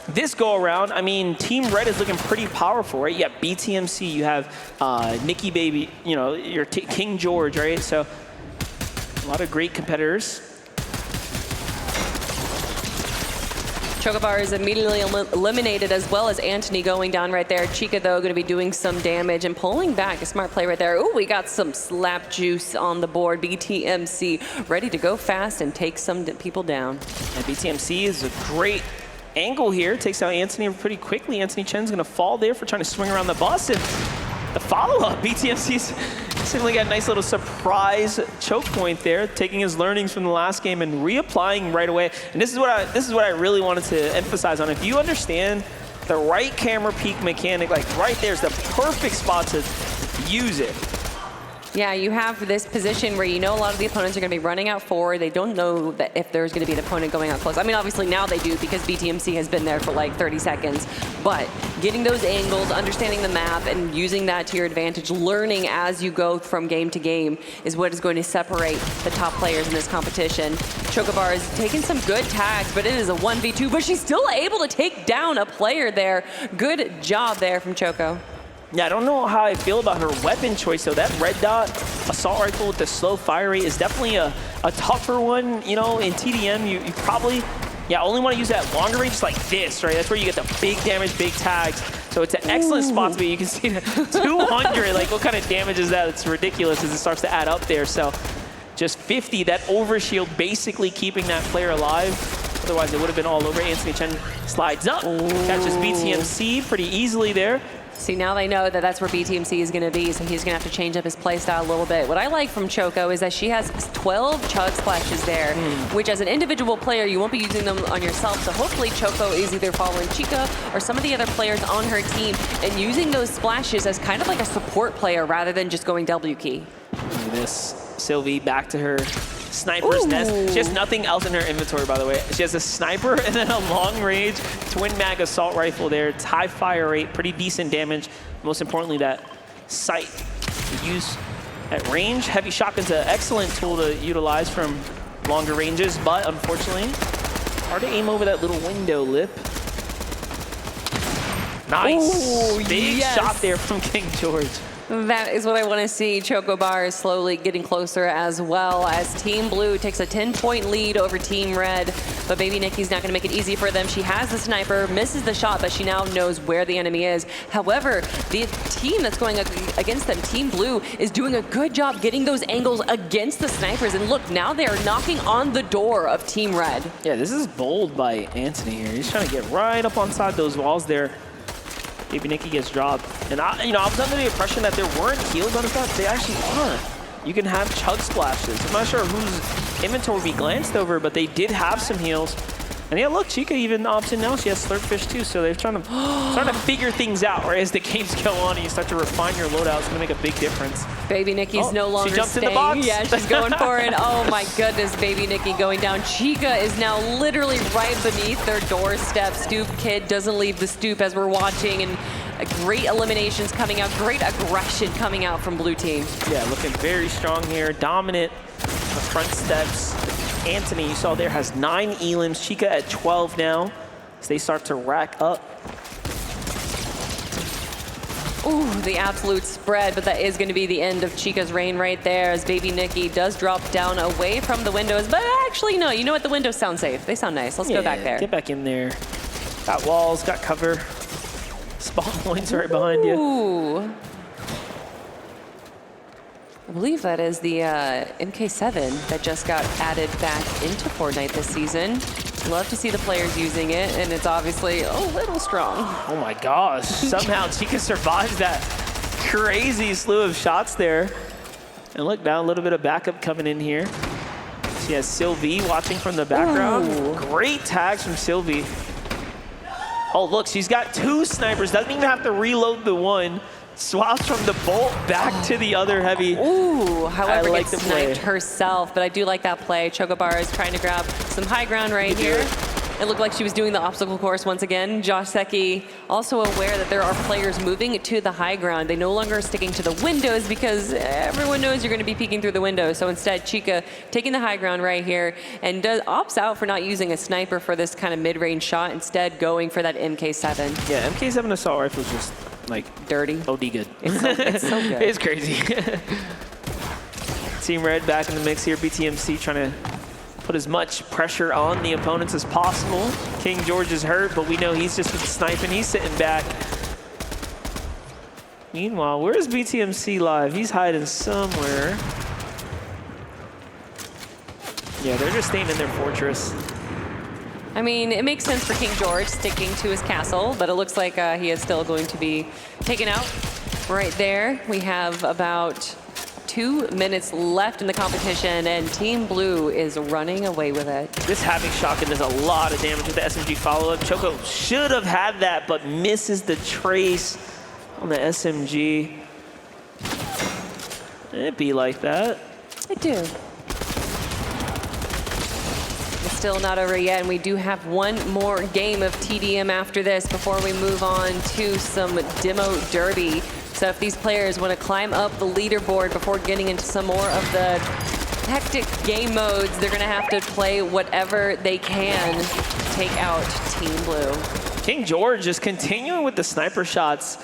this go around, I mean, Team Red is looking pretty powerful, right? You have BTMC, you have Nikki Baby, you know, your King George, right? So a lot of great competitors. Chocobar is immediately eliminated, as well as Anthony going down right there. Chica, though, going to be doing some damage and pulling back. A smart play right there. Ooh, we got some slap juice on the board. BTMC ready to go fast and take some people down. And BTMC is a great angle here. Takes out Anthony pretty quickly. Anthony Chen's going to fall there for trying to swing around the bus. And the follow-up, BTMC's simply got a nice little surprise choke point there, taking his learnings from the last game and reapplying right away. And this is what I really wanted to emphasize on. If you understand the right camera peak mechanic, like right there's the perfect spot to use it. Yeah, you have this position where you know a lot of the opponents are going to be running out forward. They don't know that if there's going to be an opponent going out close. I mean, obviously now they do because BTMC has been there for like 30 seconds. But getting those angles, understanding the map, and using that to your advantage, learning as you go from game to game is what is going to separate the top players in this competition. Chocobar is taking some good tags, but it is a 1v2, but she's still able to take down a player there. Good job there from Choco. Yeah, I don't know how I feel about her weapon choice, though. That red dot assault rifle with the slow fire rate is definitely a tougher one. You know, in TDM, you probably, only want to use that longer range like this, right? That's where you get the big damage, big tags. So it's an excellent spot to be. You can see that 200, like what kind of damage is that? It's ridiculous as it starts to add up there. So just 50, that overshield basically keeping that player alive. Otherwise, it would have been all over. Anthony Chen slides up, catches BTMC pretty easily there. See, now they know that that's where BTMC is going to be, so he's going to have to change up his play style a little bit. What I like from Choco is that she has 12 chug splashes there, which as an individual player, you won't be using them on yourself. So hopefully Choco is either following Chica or some of the other players on her team and using those splashes as kind of like a support player rather than just going W key. Look at this. Sylvie back to her sniper's nest. She has nothing else in her inventory, by the way. She has a sniper and then a long-range twin-mag assault rifle there. It's high fire rate, pretty decent damage. Most importantly, that sight to use at range. Heavy shotgun's an excellent tool to utilize from longer ranges, but unfortunately, hard to aim over that little window lip. Nice. Ooh, big shot there from King George. That is what I want to see. Chocobar is slowly getting closer as well as Team Blue takes a 10-point lead over Team Red. But Baby Nikki's not going to make it easy for them. She has the sniper, misses the shot, but she now knows where the enemy is. However, the team that's going against them, Team Blue, is doing a good job getting those angles against the snipers. And look, now they are knocking on the door of Team Red. Yeah, this is bold by Anthony here. He's trying to get right up on side those walls there. Baby Nikki gets dropped. And I was under the impression that there weren't heals on his side. They actually are. You can have chug splashes. I'm not sure whose inventory would be glanced over, but they did have some heals. And yeah, look, Chica even opts in now. She has Slurpfish too, so they're trying to figure things out. Right as the games go on and you start to refine your loadout, it's gonna make a big difference. Baby Nikki's no longer she jumped staying. in the box. Yeah, she's going for it. Oh my goodness, Baby Nikki going down. Chica is now literally right beneath their doorstep. Stoop Kid doesn't leave the stoop as we're watching, and great eliminations coming out, great aggression coming out from Blue Team. Yeah, looking very strong here, dominant the front steps. Anthony, you saw there, has 9 elims. Chica at 12 now as they start to rack up. Ooh, the absolute spread, but that is going to be the end of Chica's reign right there as Baby Nikki does drop down away from the windows. But actually, no, you know what? The windows sound safe. They sound nice. Let's go back there. Get back in there. Got walls, got cover. Spawn points right behind you. Ooh. I believe that is the MK7 that just got added back into Fortnite this season. Love to see the players using it, and it's obviously a little strong. Oh my gosh, somehow Chica survives that crazy slew of shots there. And look, now a little bit of backup coming in here. She has Sylvie watching from the background. Ooh. Great tags from Sylvie. Oh look, she's got 2 snipers, doesn't even have to reload the one. Swaps from the bolt back to the other heavy. Ooh, however, like gets sniped herself, but I do like that play. Chocobar is trying to grab some high ground right here. It looked like she was doing the obstacle course once again. Josh Secchi also aware that there are players moving to the high ground. They no longer are sticking to the windows because everyone knows you're going to be peeking through the window. So instead, Chica taking the high ground right here and opts out for not using a sniper for this kind of mid-range shot, instead going for that MK7. Yeah, MK7 assault rifle is just like dirty. OD good. It's so good. It's crazy. Team Red back in the mix here. BTMC trying to put as much pressure on the opponents as possible. King George is hurt, but we know he's just been sniping. He's sitting back. Meanwhile, where's BTMC live? He's hiding somewhere. Yeah, they're just staying in their fortress. I mean, it makes sense for King George sticking to his castle, but it looks like he is still going to be taken out. Right there, we have about 2 minutes left in the competition, and Team Blue is running away with it. This Havoc Shotgun does a lot of damage with the SMG follow-up. Choco should have had that, but misses the trace on the SMG. It'd be like that. I do. It's still not over yet, and we do have one more game of TDM after this before we move on to some Demo Derby. So if these players want to climb up the leaderboard before getting into some more of the hectic game modes, they're going to have to play whatever they can to take out Team Blue. King George just continuing with the sniper shots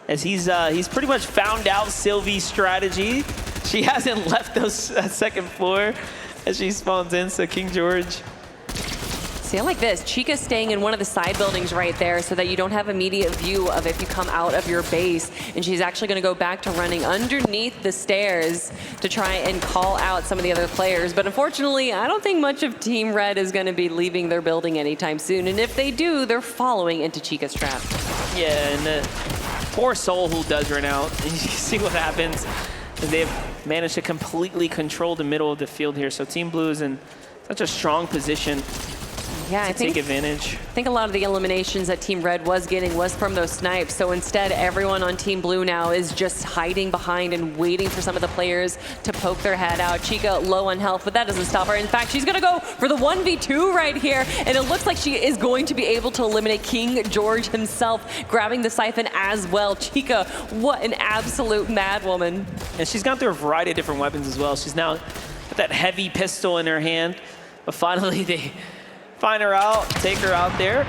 as he's pretty much found out Sylvie's strategy. She hasn't left those second floor as she spawns in, so King George. See, I like this. Chica's staying in one of the side buildings right there so that you don't have immediate view of if you come out of your base. And she's actually going to go back to running underneath the stairs to try and call out some of the other players. But unfortunately, I don't think much of Team Red is going to be leaving their building anytime soon. And if they do, they're following into Chica's trap. Yeah, and the poor Soul who does run out. And you see what happens. They've managed to completely control the middle of the field here. So Team Blue is in such a strong position. Yeah, I think, take advantage. I think a lot of the eliminations that Team Red was getting was from those snipes. So instead, everyone on Team Blue now is just hiding behind and waiting for some of the players to poke their head out. Chica low on health, but that doesn't stop her. In fact, she's going to go for the 1v2 right here. And it looks like she is going to be able to eliminate King George himself, grabbing the siphon as well. Chica, what an absolute mad woman. And she's gone through a variety of different weapons as well. She's now got that heavy pistol in her hand. But finally, they find her out, take her out there.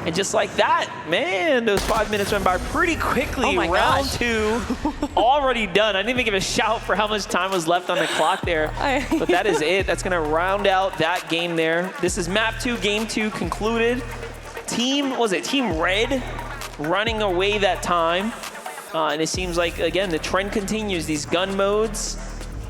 And just like that, man, those 5 minutes went by pretty quickly. Oh my Round gosh. 2 already done. I didn't even give a shout for how much time was left on the clock there. But that is it. That's gonna round out that game there. This is map 2, game 2 concluded. Team Red running away that time. And it seems like, again, the trend continues, these gun modes,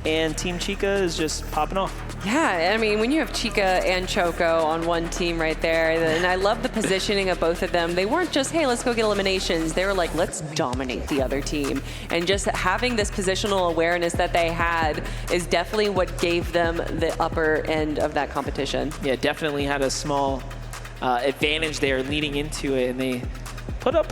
and Team Chica is just popping off. Yeah, I mean, when you have Chica and Choco on one team right there, and I love the positioning of both of them. They weren't just, hey, let's go get eliminations. They were like, let's dominate the other team. And just having this positional awareness that they had is definitely what gave them the upper end of that competition. Yeah, definitely had a small advantage there leading into it, and they put up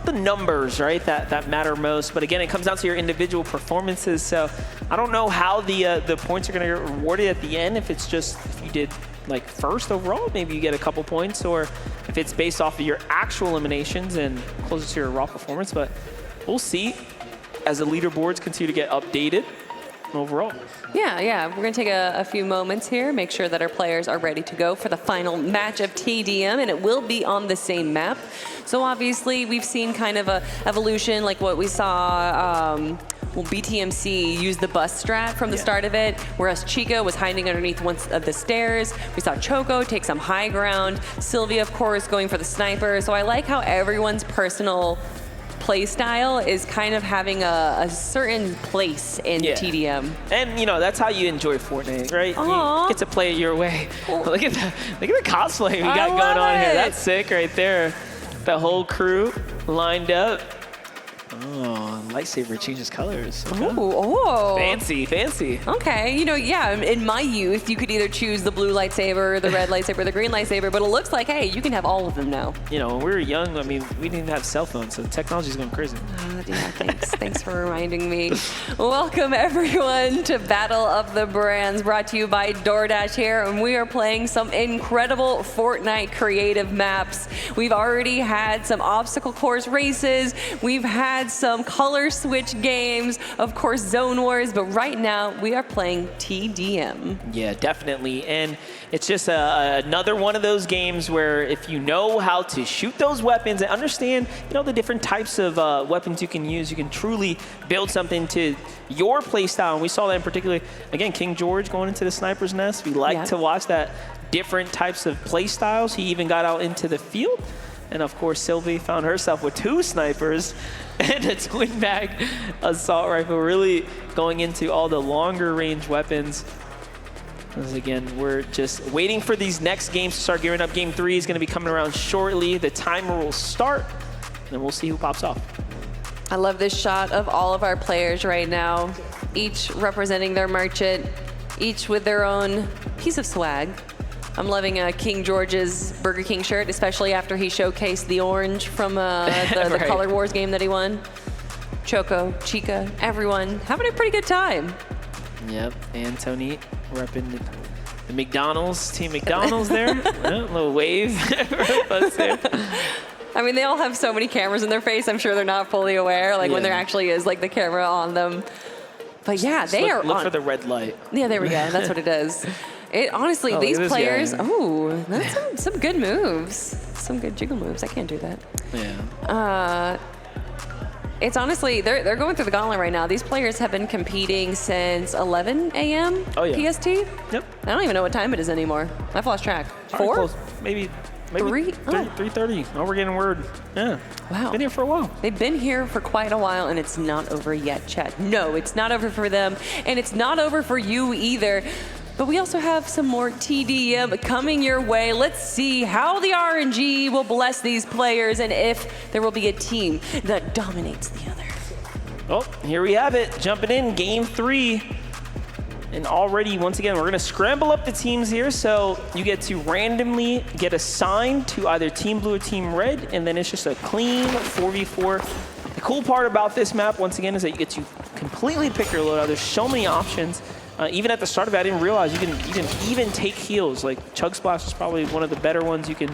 the numbers, right? That matter most. But again, it comes down to your individual performances. So I don't know how the points are going to get rewarded at the end. If it's just if you did like first overall, maybe you get a couple points, or if it's based off of your actual eliminations and closer to your raw performance. But we'll see as the leaderboards continue to get updated overall. Yeah, we're going to take a few moments here, make sure that our players are ready to go for the final match of TDM, and it will be on the same map. So obviously, we've seen kind of a evolution like what we saw BTMC use the bus strat from the start of it, whereas Chica was hiding underneath one of the stairs. We saw Choco take some high ground. Sylvia, of course, going for the sniper. So I like how everyone's personal play style is kind of having a certain place in TDM. And you know, that's how you enjoy Fortnite, right? Aww. You get to play it your way. Look at the cosplay we got going on here. That's sick right there. The whole crew lined up. Oh, lightsaber changes colors. Okay. Oh. Fancy. Okay, you know, yeah, in my youth, you could either choose the blue lightsaber, the red lightsaber, the green lightsaber, but it looks like, hey, you can have all of them now. You know, when we were young, I mean, we didn't even have cell phones, so technology's going crazy. Yeah, thanks for reminding me. Welcome, everyone, to Battle of the Brands, brought to you by DoorDash here, and we are playing some incredible Fortnite creative maps. We've already had some obstacle course races. We've had some color switch games, of course, Zone Wars, but right now we are playing TDM. Yeah, definitely. And it's just another one of those games where if you know how to shoot those weapons and understand, you know, the different types of weapons you can use, you can truly build something to your play style. And we saw that in particular, again, King George going into the sniper's nest. We like to watch that different types of play styles. He even got out into the field. And of course, Sylvie found herself with 2 snipers and a twin mag assault rifle, really going into all the longer range weapons. As again, we're just waiting for these next games to start gearing up. Game 3 is going to be coming around shortly. The timer will start, and we'll see who pops off. I love this shot of all of our players right now, each representing their merchant, each with their own piece of swag. I'm loving King George's Burger King shirt, especially after he showcased the orange from the Right. Color Wars game that he won. Choco, Chica, everyone having a pretty good time. Yep, and Tony repping the McDonald's, Team McDonald's there. Well, a little wave. I mean, they all have so many cameras in their face. I'm sure they're not fully aware, like when there actually is like the camera on them. But yeah, they are look on. for the red light. Yeah, there we go. That's what it is. Honestly, these players, that's some good moves. Some good jiggle moves. I can't do that. Yeah. It's honestly, they're going through the gauntlet right now. These players have been competing since 11 a.m. PST. Yep. I don't even know what time it is anymore. I've lost track. 4? Maybe 3:30. Oh, we're getting word. Yeah. Wow. Been here for a while. They've been here for quite a while, and it's not over yet, chat. No, it's not over for them, and it's not over for you either. But we also have some more TDM coming your way. Let's see how the RNG will bless these players and if there will be a team that dominates the other. Oh, here we have it. Jumping in, game 3. And already, once again, we're going to scramble up the teams here. So you get to randomly get assigned to either Team Blue or Team Red, and then it's just a clean 4v4. The cool part about this map, once again, is that you get to completely pick your loadout. There's so many options. Even at the start of it, I didn't realize you can even take heals. Like Chug Splash is probably one of the better ones you can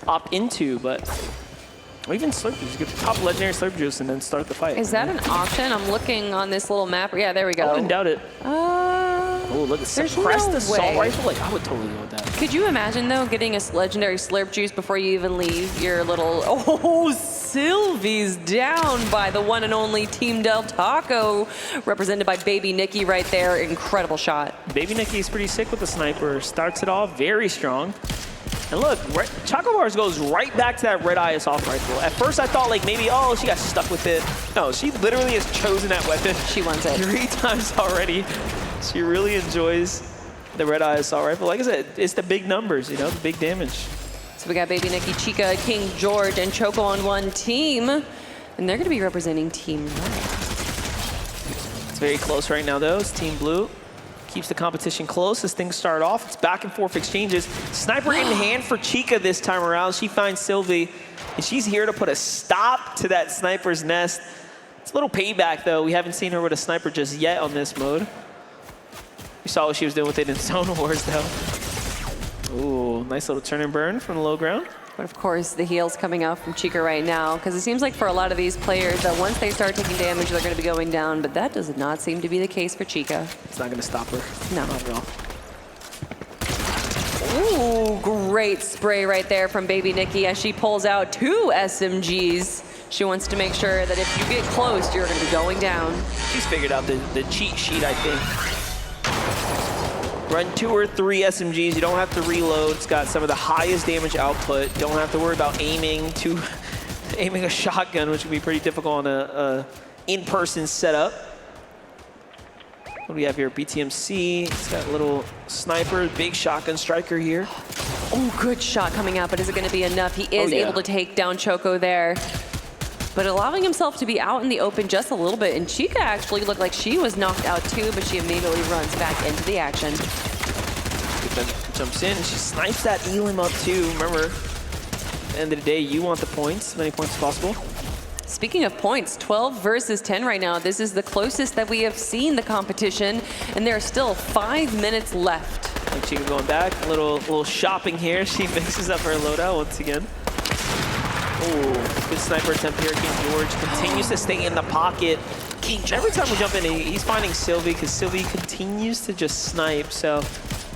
opt into, but or even Slurp Juice. You can pop Legendary Slurp Juice and then start the fight. Is that an option? I'm looking on this little map. Yeah, there we go. I wouldn't doubt it. Oh, look at suppress the assault rifle. Like, I would totally go with that. Could you imagine, though, getting a legendary Slurp Juice before you even leave your little... Oh, Sylvie's down by the one and only Team Del Taco, represented by Baby Nikki right there. Incredible shot. Baby Nikki's pretty sick with the sniper. Starts it off very strong. And look, Choco Bars goes right back to that red eye assault rifle. At first I thought like maybe, oh, she got stuck with it. No, she literally has chosen that weapon. She wants it 3 times already. She really enjoys the red eye assault rifle. Like I said, it's the big numbers, you know, the big damage. So we got Baby Nikki, Chica, King George, and Choco on one team. And they're going to be representing Team Red. It's very close right now, though. It's Team Blue. Keeps the competition close as things start off. It's back and forth exchanges. Sniper in hand for Chica this time around. She finds Sylvie, and she's here to put a stop to that sniper's nest. It's a little payback, though. We haven't seen her with a sniper just yet on this mode. We saw what she was doing with it in Zone Wars, though. Ooh, nice little turn and burn from the low ground. But of course, the heal's coming out from Chica right now, because it seems like for a lot of these players that once they start taking damage, they're going to be going down, but that does not seem to be the case for Chica. It's not going to stop her. No. Not at Ooh, all. great spray right there from Baby Nikki as she pulls out 2 SMGs. She wants to make sure that if you get close, you're going to be going down. She's figured out the cheat sheet, I think. Run 2 or 3 SMGs. You don't have to reload. It's got some of the highest damage output. Don't have to worry about aiming a shotgun, which would be pretty difficult on a in-person setup. What do we have here? BTMC. It's got a little sniper, big shotgun striker here. Oh, good shot coming out, but is it going to be enough? He is able to take down Choco there, but allowing himself to be out in the open just a little bit. And Chica actually looked like she was knocked out too, but she immediately runs back into the action. Jumps in and she snipes that Elim up too. Remember, at the end of the day, you want the points, as many points as possible. Speaking of points, 12 versus 10 right now. This is the closest that we have seen the competition, and there are still 5 minutes left. Like Chica going back, a little shopping here. She mixes up her loadout once again. Oh, good sniper attempt here. King George continues to stay in the pocket. Every time we jump in, he's finding Sylvie because Sylvie continues to just snipe, so.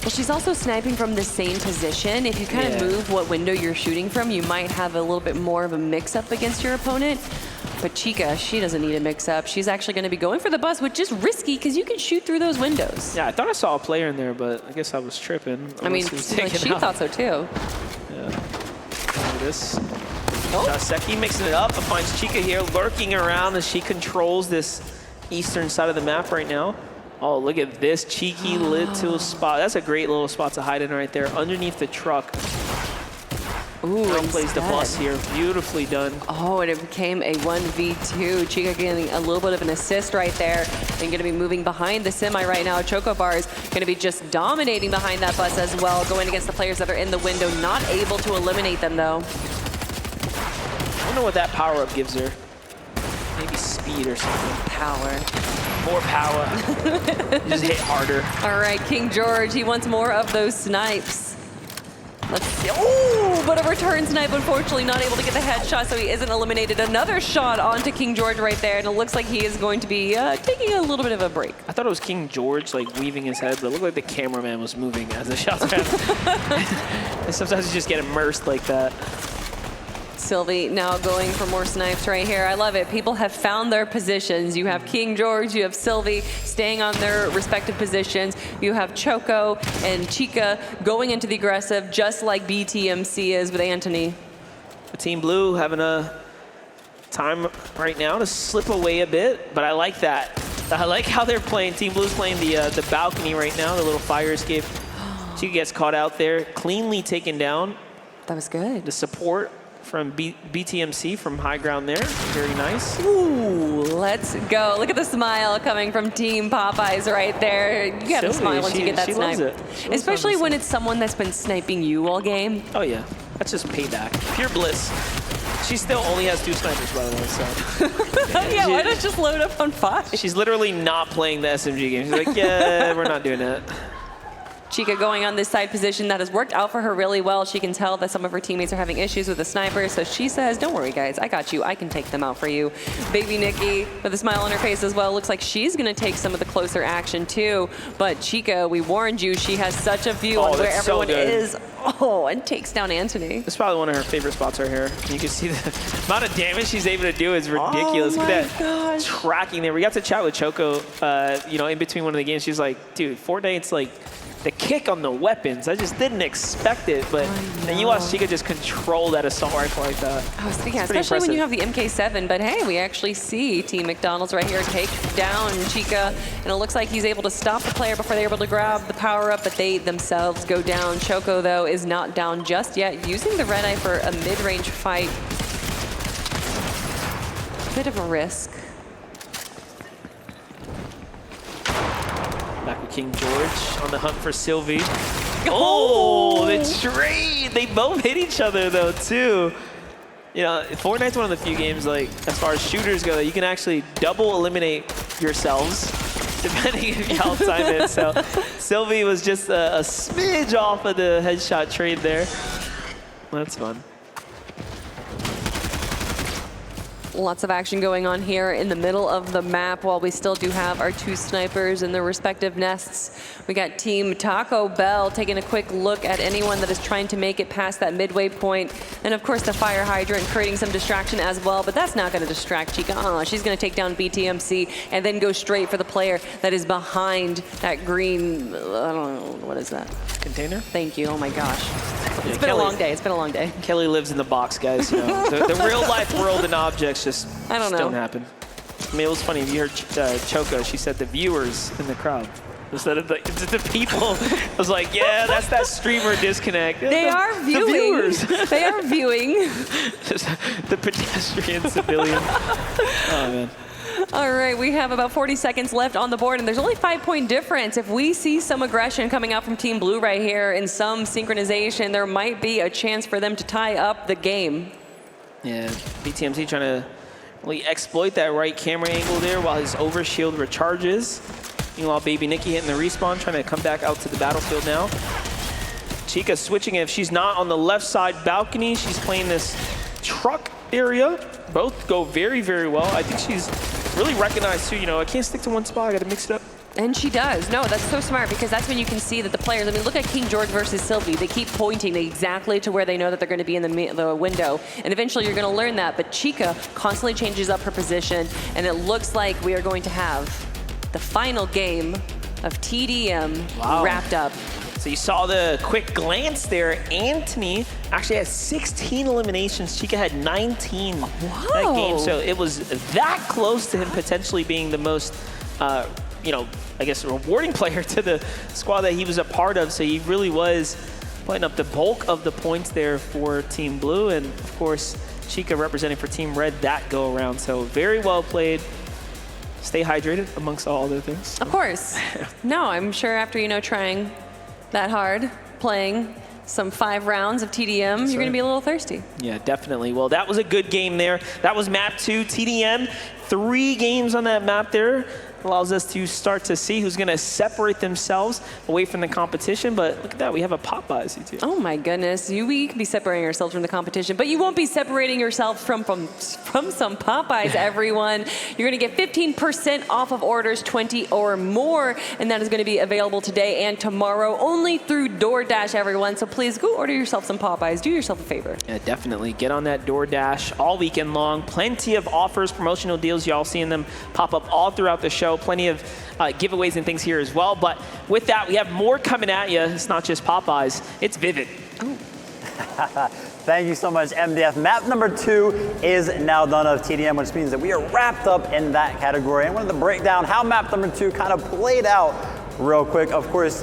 Well, she's also sniping from the same position. If you kind of move what window you're shooting from, you might have a little bit more of a mix-up against your opponent. But Chica, she doesn't need a mix-up. She's actually going to be going for the bus, which is risky because you can shoot through those windows. Yeah, I thought I saw a player in there, but I guess I was tripping. I mean, she thought so too. Yeah. Look at this. Seki mixing it up and finds Chica here lurking around as she controls this eastern side of the map right now. Oh, look at this cheeky little spot. That's a great little spot to hide in right there underneath the truck. Ooh, plays the bus here. Beautifully done. Oh, and it became a 1v2. Chica getting a little bit of an assist right there and going to be moving behind the semi right now. Choco Bars going to be just dominating behind that bus as well, going against the players that are in the window, not able to eliminate them though. I don't know what that power-up gives her. Maybe speed. speed or something. Power. More power. Just hit harder. All right, King George, he wants more of those snipes. Let's see. Oh, but a return snipe, unfortunately, not able to get the headshot, so he isn't eliminated. Another shot onto King George right there, and it looks like he is going to be taking a little bit of a break. I thought it was King George, like, weaving his head, but it looked like the cameraman was moving as the shots were happening. Sometimes you just get immersed like that. Sylvie now going for more snipes right here. I love it. People have found their positions. You have King George, you have Sylvie staying on their respective positions. You have Choco and Chica going into the aggressive, just like BTMC is with Anthony. Team Blue having a time right now to slip away a bit, but I like that. I like how they're playing. Team Blue's playing the balcony right now, the little fire escape. Chica gets caught out there, cleanly taken down. That was good. The support from BTMC from high ground there. Very nice. Ooh, let's go. Look at the smile coming from Team Popeyes right there. You got to smile once you get that snipe. Especially when it's someone that's been sniping you all game. Oh, yeah. That's just payback. Pure bliss. She still only has 2 snipers, by the way, so. Yeah, why not just load up on 5? She's literally not playing the SMG game. She's like, yeah, we're not doing that. Chica going on this side position that has worked out for her really well. She can tell that some of her teammates are having issues with the sniper, so she says, don't worry, guys, I got you. I can take them out for you. Baby Nikki with a smile on her face as well. Looks like she's going to take some of the closer action too. But Chica, we warned you, she has such a view on where everyone is. Oh, and takes down Anthony. That's probably one of her favorite spots right here. You can see the amount of damage she's able to do is ridiculous. Oh, look at that tracking there. We got to chat with Choco, you know, in between one of the games. She's like, dude, Fortnite's like, the kick on the weapons, I just didn't expect it, but then you watch Chica just control that assault rifle like that. Oh, yeah, especially when you have the MK7, but hey, we actually see Team McDonald's right here take down Chica, and it looks like he's able to stop the player before they're able to grab the power-up, but they themselves go down. Choco, though, is not down just yet, using the red eye for a mid-range fight. Bit of a risk. Back with King George on the hunt for Sylvie. Oh, the trade! They both hit each other though too. You know, Fortnite's one of the few games, like, as far as shooters go, that you can actually double eliminate yourselves, depending if you time it. So Sylvie was just a smidge off of the headshot trade there. That's fun. Lots of action going on here in the middle of the map while we still do have our 2 snipers in their respective nests. We got Team Taco Bell taking a quick look at anyone that is trying to make it past that midway point. And of course the fire hydrant creating some distraction as well, but that's not going to distract Chica. She's going to take down BTMC and then go straight for the player that is behind that green, I don't know, what is that? Container? Thank you, oh my gosh. It's been a long day, it's been a long day. Kelly lives in the box, guys. You know, the real life world and objects just don't happen. I mean, it was funny, you heard Choco, she said the viewers in the crowd. Instead of the people, I was like, yeah, that's that streamer disconnect. They are viewing. The viewers. They are viewing. Just the pedestrian civilian. Oh, man. All right, we have about 40 seconds left on the board, and there's only 5-point difference. If we see some aggression coming out from Team Blue right here and some synchronization, there might be a chance for them to tie up the game. Yeah, BTMC trying to really exploit that right camera angle there while his overshield recharges. Meanwhile, Baby Nikki hitting the respawn, trying to come back out to the battlefield now. Chica switching it. If she's not on the left side balcony, she's playing this truck area. Both go very, very well. I think she's really recognized too, you know, I can't stick to one spot, I gotta mix it up. And she does. No, that's so smart, because that's when you can see that the players, I mean, look at King George versus Sylvie. They keep pointing exactly to where they know that they're going to be in the window. And eventually you're going to learn that. But Chica constantly changes up her position. And it looks like we are going to have the final game of TDM wrapped up. So you saw the quick glance there. Anthony actually had 16 eliminations. Chica had 19 that game. So it was that close to him potentially being the most, you know, I guess, rewarding player to the squad that he was a part of. So he really was putting up the bulk of the points there for Team Blue. And of course, Chica representing for Team Red that go around. So very well played. Stay hydrated amongst all other things. Of course. No, I'm sure after, you know, trying that hard, playing some 5 rounds of TDM, you're going to be a little thirsty. Yeah, definitely. Well, that was a good game there. That was map 2, TDM. 3 games on that map there. Allows us to start to see who's going to separate themselves away from the competition. But look at that, we have a Popeyes too. Oh my goodness, we could be separating ourselves from the competition, but you won't be separating yourself from some Popeyes, everyone. You're going to get 15% off of orders 20 or more, and that is going to be available today and tomorrow only through DoorDash, everyone. So please go order yourself some Popeyes. Do yourself a favor. Yeah, definitely. Get on that DoorDash all weekend long. Plenty of offers, promotional deals. Y'all seeing them pop up all throughout the show. Plenty of giveaways and things here as well. But with that, we have more coming at you. It's not just Popeyes. It's Vivid. Thank you so much, MDF. Map number 2 is now done of TDM, which means that we are wrapped up in that category. I wanted to break down how map number 2 kind of played out real quick. Of course,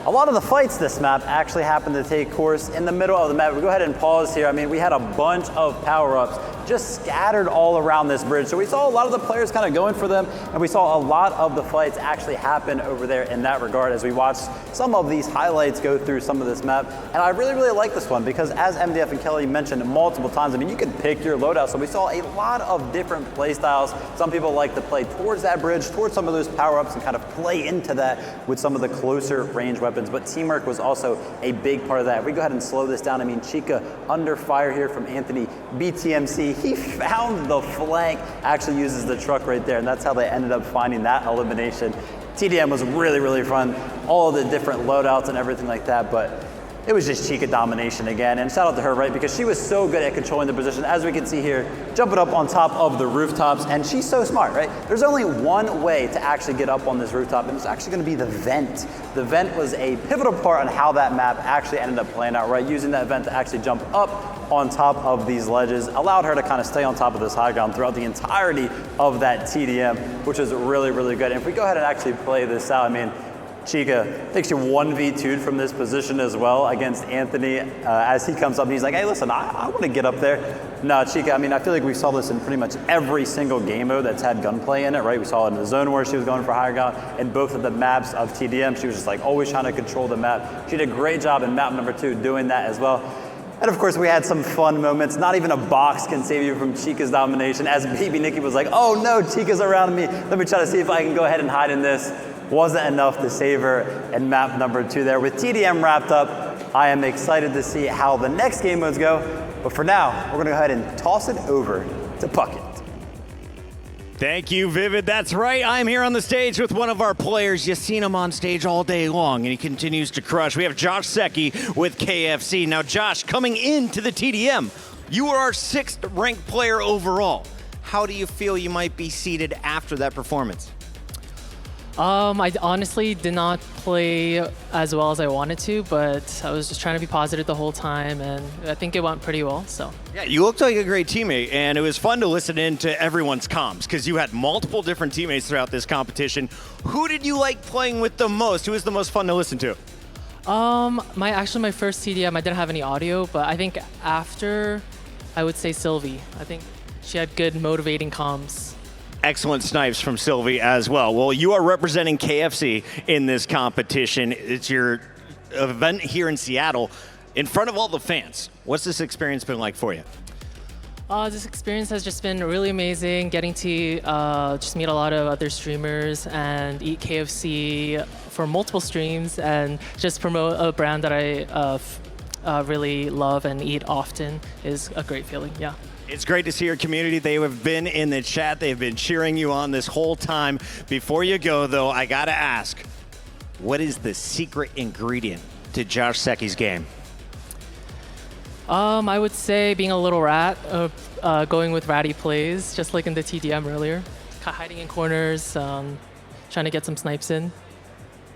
a lot of the fights this map actually happened to take course in the middle of the map. We'll go ahead and pause here. I mean, we had a bunch of power-ups just scattered all around this bridge. So we saw a lot of the players kind of going for them, and we saw a lot of the fights actually happen over there in that regard as we watched some of these highlights go through some of this map. And I really, really like this one because as MDF and Kelly mentioned multiple times, I mean, you can pick your loadout. So we saw a lot of different play styles. Some people like to play towards that bridge, towards some of those power-ups and kind of play into that with some of the closer range weapons. But teamwork was also a big part of that. If we go ahead and slow this down, I mean, Chica under fire here from Anthony BTMC. He found the flank, actually uses the truck right there, and that's how they ended up finding that elimination. TDM was really, really fun, all the different loadouts and everything like that, but it was just Chica domination again, and shout out to her, right, because she was so good at controlling the position, as we can see here, jumping up on top of the rooftops, and she's so smart, right? There's only one way to actually get up on this rooftop, and it's actually gonna be the vent. The vent was a pivotal part on how that map actually ended up playing out, right? Using that vent to actually jump up on top of these ledges, allowed her to kind of stay on top of this high ground throughout the entirety of that TDM, which is really, really good. And if we go ahead and actually play this out, I mean, Chica takes you 1v2'd from this position as well against Anthony as he comes up and he's like, hey, listen, I want to get up there. No, Chica, I mean, I feel like we saw this in pretty much every single game mode that's had gunplay in it, right? We saw it in the zone where she was going for higher ground, and both of the maps of TDM, she was just like always trying to control the map. She did a great job in map number 2 doing that as well. And of course, we had some fun moments. Not even a box can save you from Chica's domination, as Baby Nikki was like, oh no, Chica's around me. Let me try to see if I can go ahead and hide in this. Wasn't enough to save her in map number 2 there. With TDM wrapped up, I am excited to see how the next game modes go. But for now, we're gonna go ahead and toss it over to Bucket. Thank you, Vivid. That's right. I'm here on the stage with one of our players. You've seen him on stage all day long, and he continues to crush. We have Josh Secchi with KFC. Now, Josh, coming into the TDM, you are our 6th ranked player overall. How do you feel you might be seated after that performance? I honestly did not play as well as I wanted to, but I was just trying to be positive the whole time, and I think it went pretty well, so. Yeah, you looked like a great teammate, and it was fun to listen in to everyone's comms, because you had multiple different teammates throughout this competition. Who did you like playing with the most? Who was the most fun to listen to? My first TDM, I didn't have any audio, but I think after, I would say Sylvie. I think she had good motivating comms. Excellent snipes from Sylvie as well. Well, you are representing KFC in this competition. It's your event here in Seattle in front of all the fans. What's this experience been like for you? This experience has just been really amazing, getting to just meet a lot of other streamers and eat KFC for multiple streams and just promote a brand that I really love and eat often is a great feeling, yeah. It's great to see your community. They have been in the chat. They've been cheering you on this whole time. Before you go, though, I got to ask, what is the secret ingredient to Josh Secchi's game? I would say being a little rat, going with ratty plays, just like in the TDM earlier. Hiding in corners, trying to get some snipes in.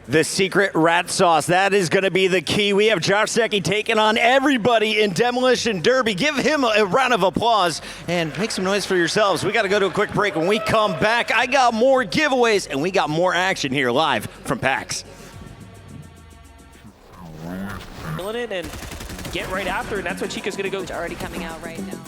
The secret rat sauce, that is going to be the key. We have Josh Secchi taking on everybody in Demolition Derby. Give him a round of applause and make some noise for yourselves. We got to go to a quick break. When we come back, I got more giveaways and we got more action here live from PAX. Killing it and get right after, and that's what Chica's going to go. It's already coming out right now.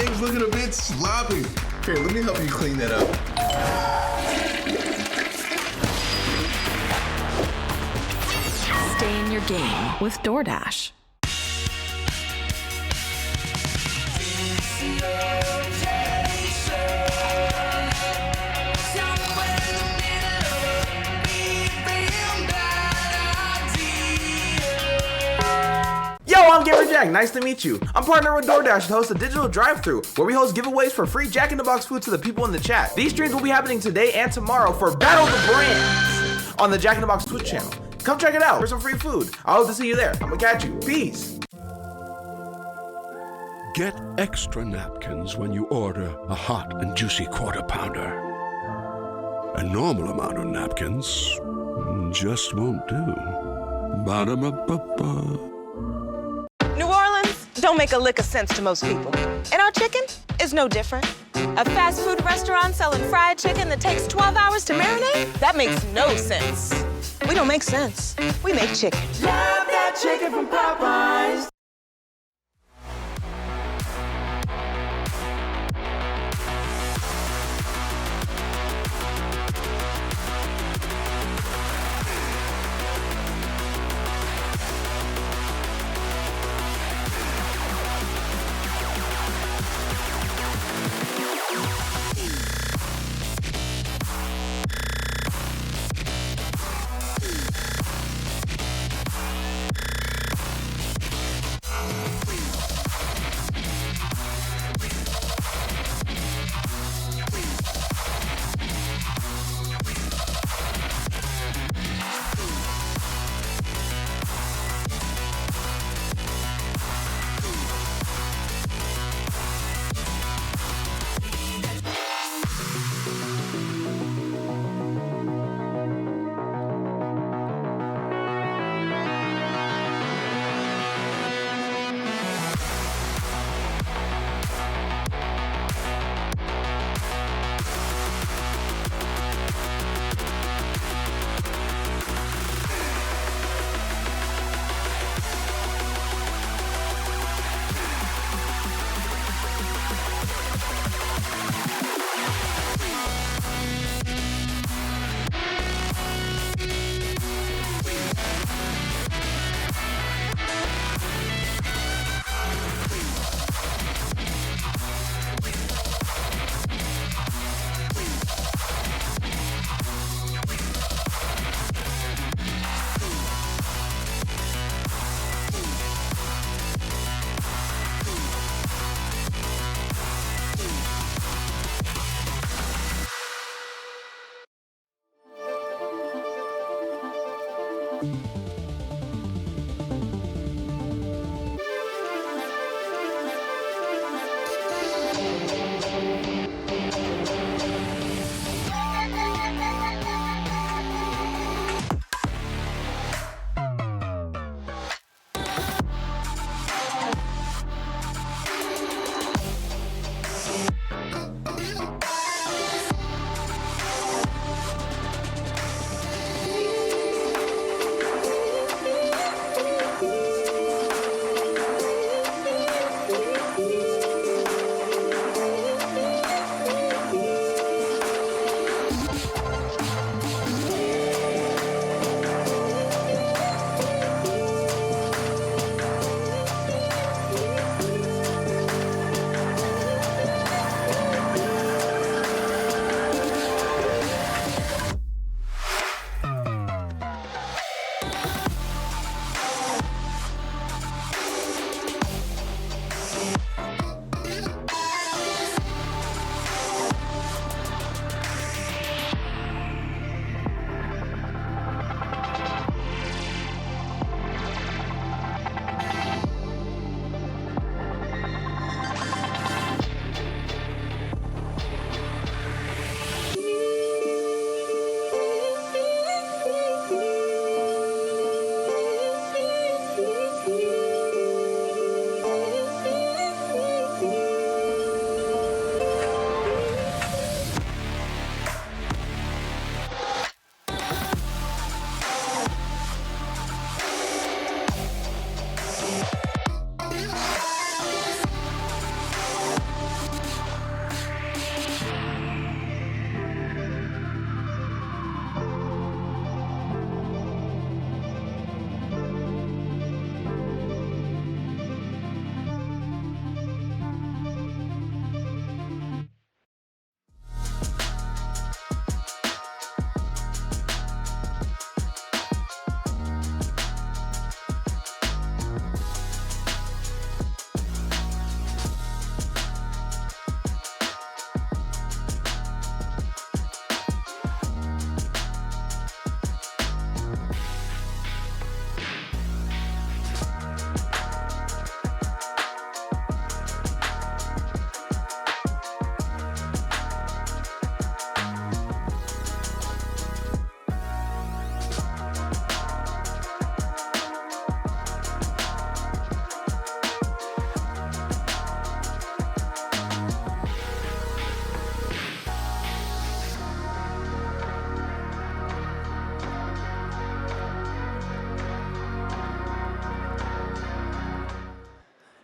game's looking a bit sloppy. Here, let me help you clean that up. Stay in your game with DoorDash. Yo, I'm Gamer Jack. Nice to meet you. I'm partnered with DoorDash to host a digital drive-thru where we host giveaways for free Jack in the Box food to the people in the chat. These streams will be happening today and tomorrow for Battle of the Brands on the Jack in the Box Twitch channel. Come check it out for some free food. I hope to see you there. I'm gonna catch you. Peace. Get extra napkins when you order a hot and juicy quarter pounder. A normal amount of napkins just won't do. Ba-da-ba-ba-ba. New Orleans don't make a lick of sense to most people. And our chicken is no different. A fast food restaurant selling fried chicken that takes 12 hours to marinate? That makes no sense. We don't make sense. We make chicken. Love that chicken from Popeyes.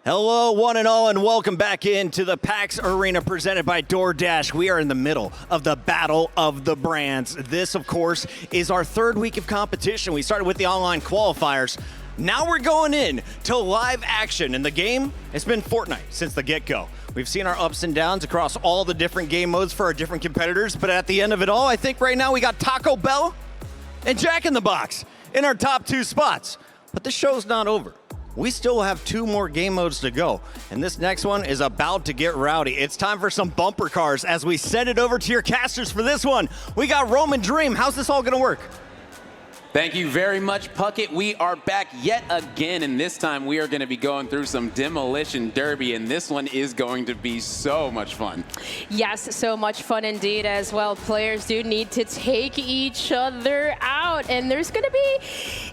Hello, one and all, and welcome back into the PAX Arena presented by DoorDash. We are in the middle of the Battle of the Brands. This, of course, is our third week of competition. We started with the online qualifiers. Now we're going in to live action, and the game has been Fortnite since the get-go. We've seen our ups and downs across all the different game modes for our different competitors, but at the end of it all, I think right now we got Taco Bell and Jack in the Box in our top 2 spots. But the show's not over. We still have 2 more game modes to go, and this next one is about to get rowdy. It's time for some bumper cars as we send it over to your casters for this one. We got Roman Dream. How's this all gonna work? Thank you very much, Puckett. We are back yet again, and this time we are going to be going through some Demolition Derby, and this one is going to be so much fun. Yes, so much fun indeed as well. Players do need to take each other out, and there's going to be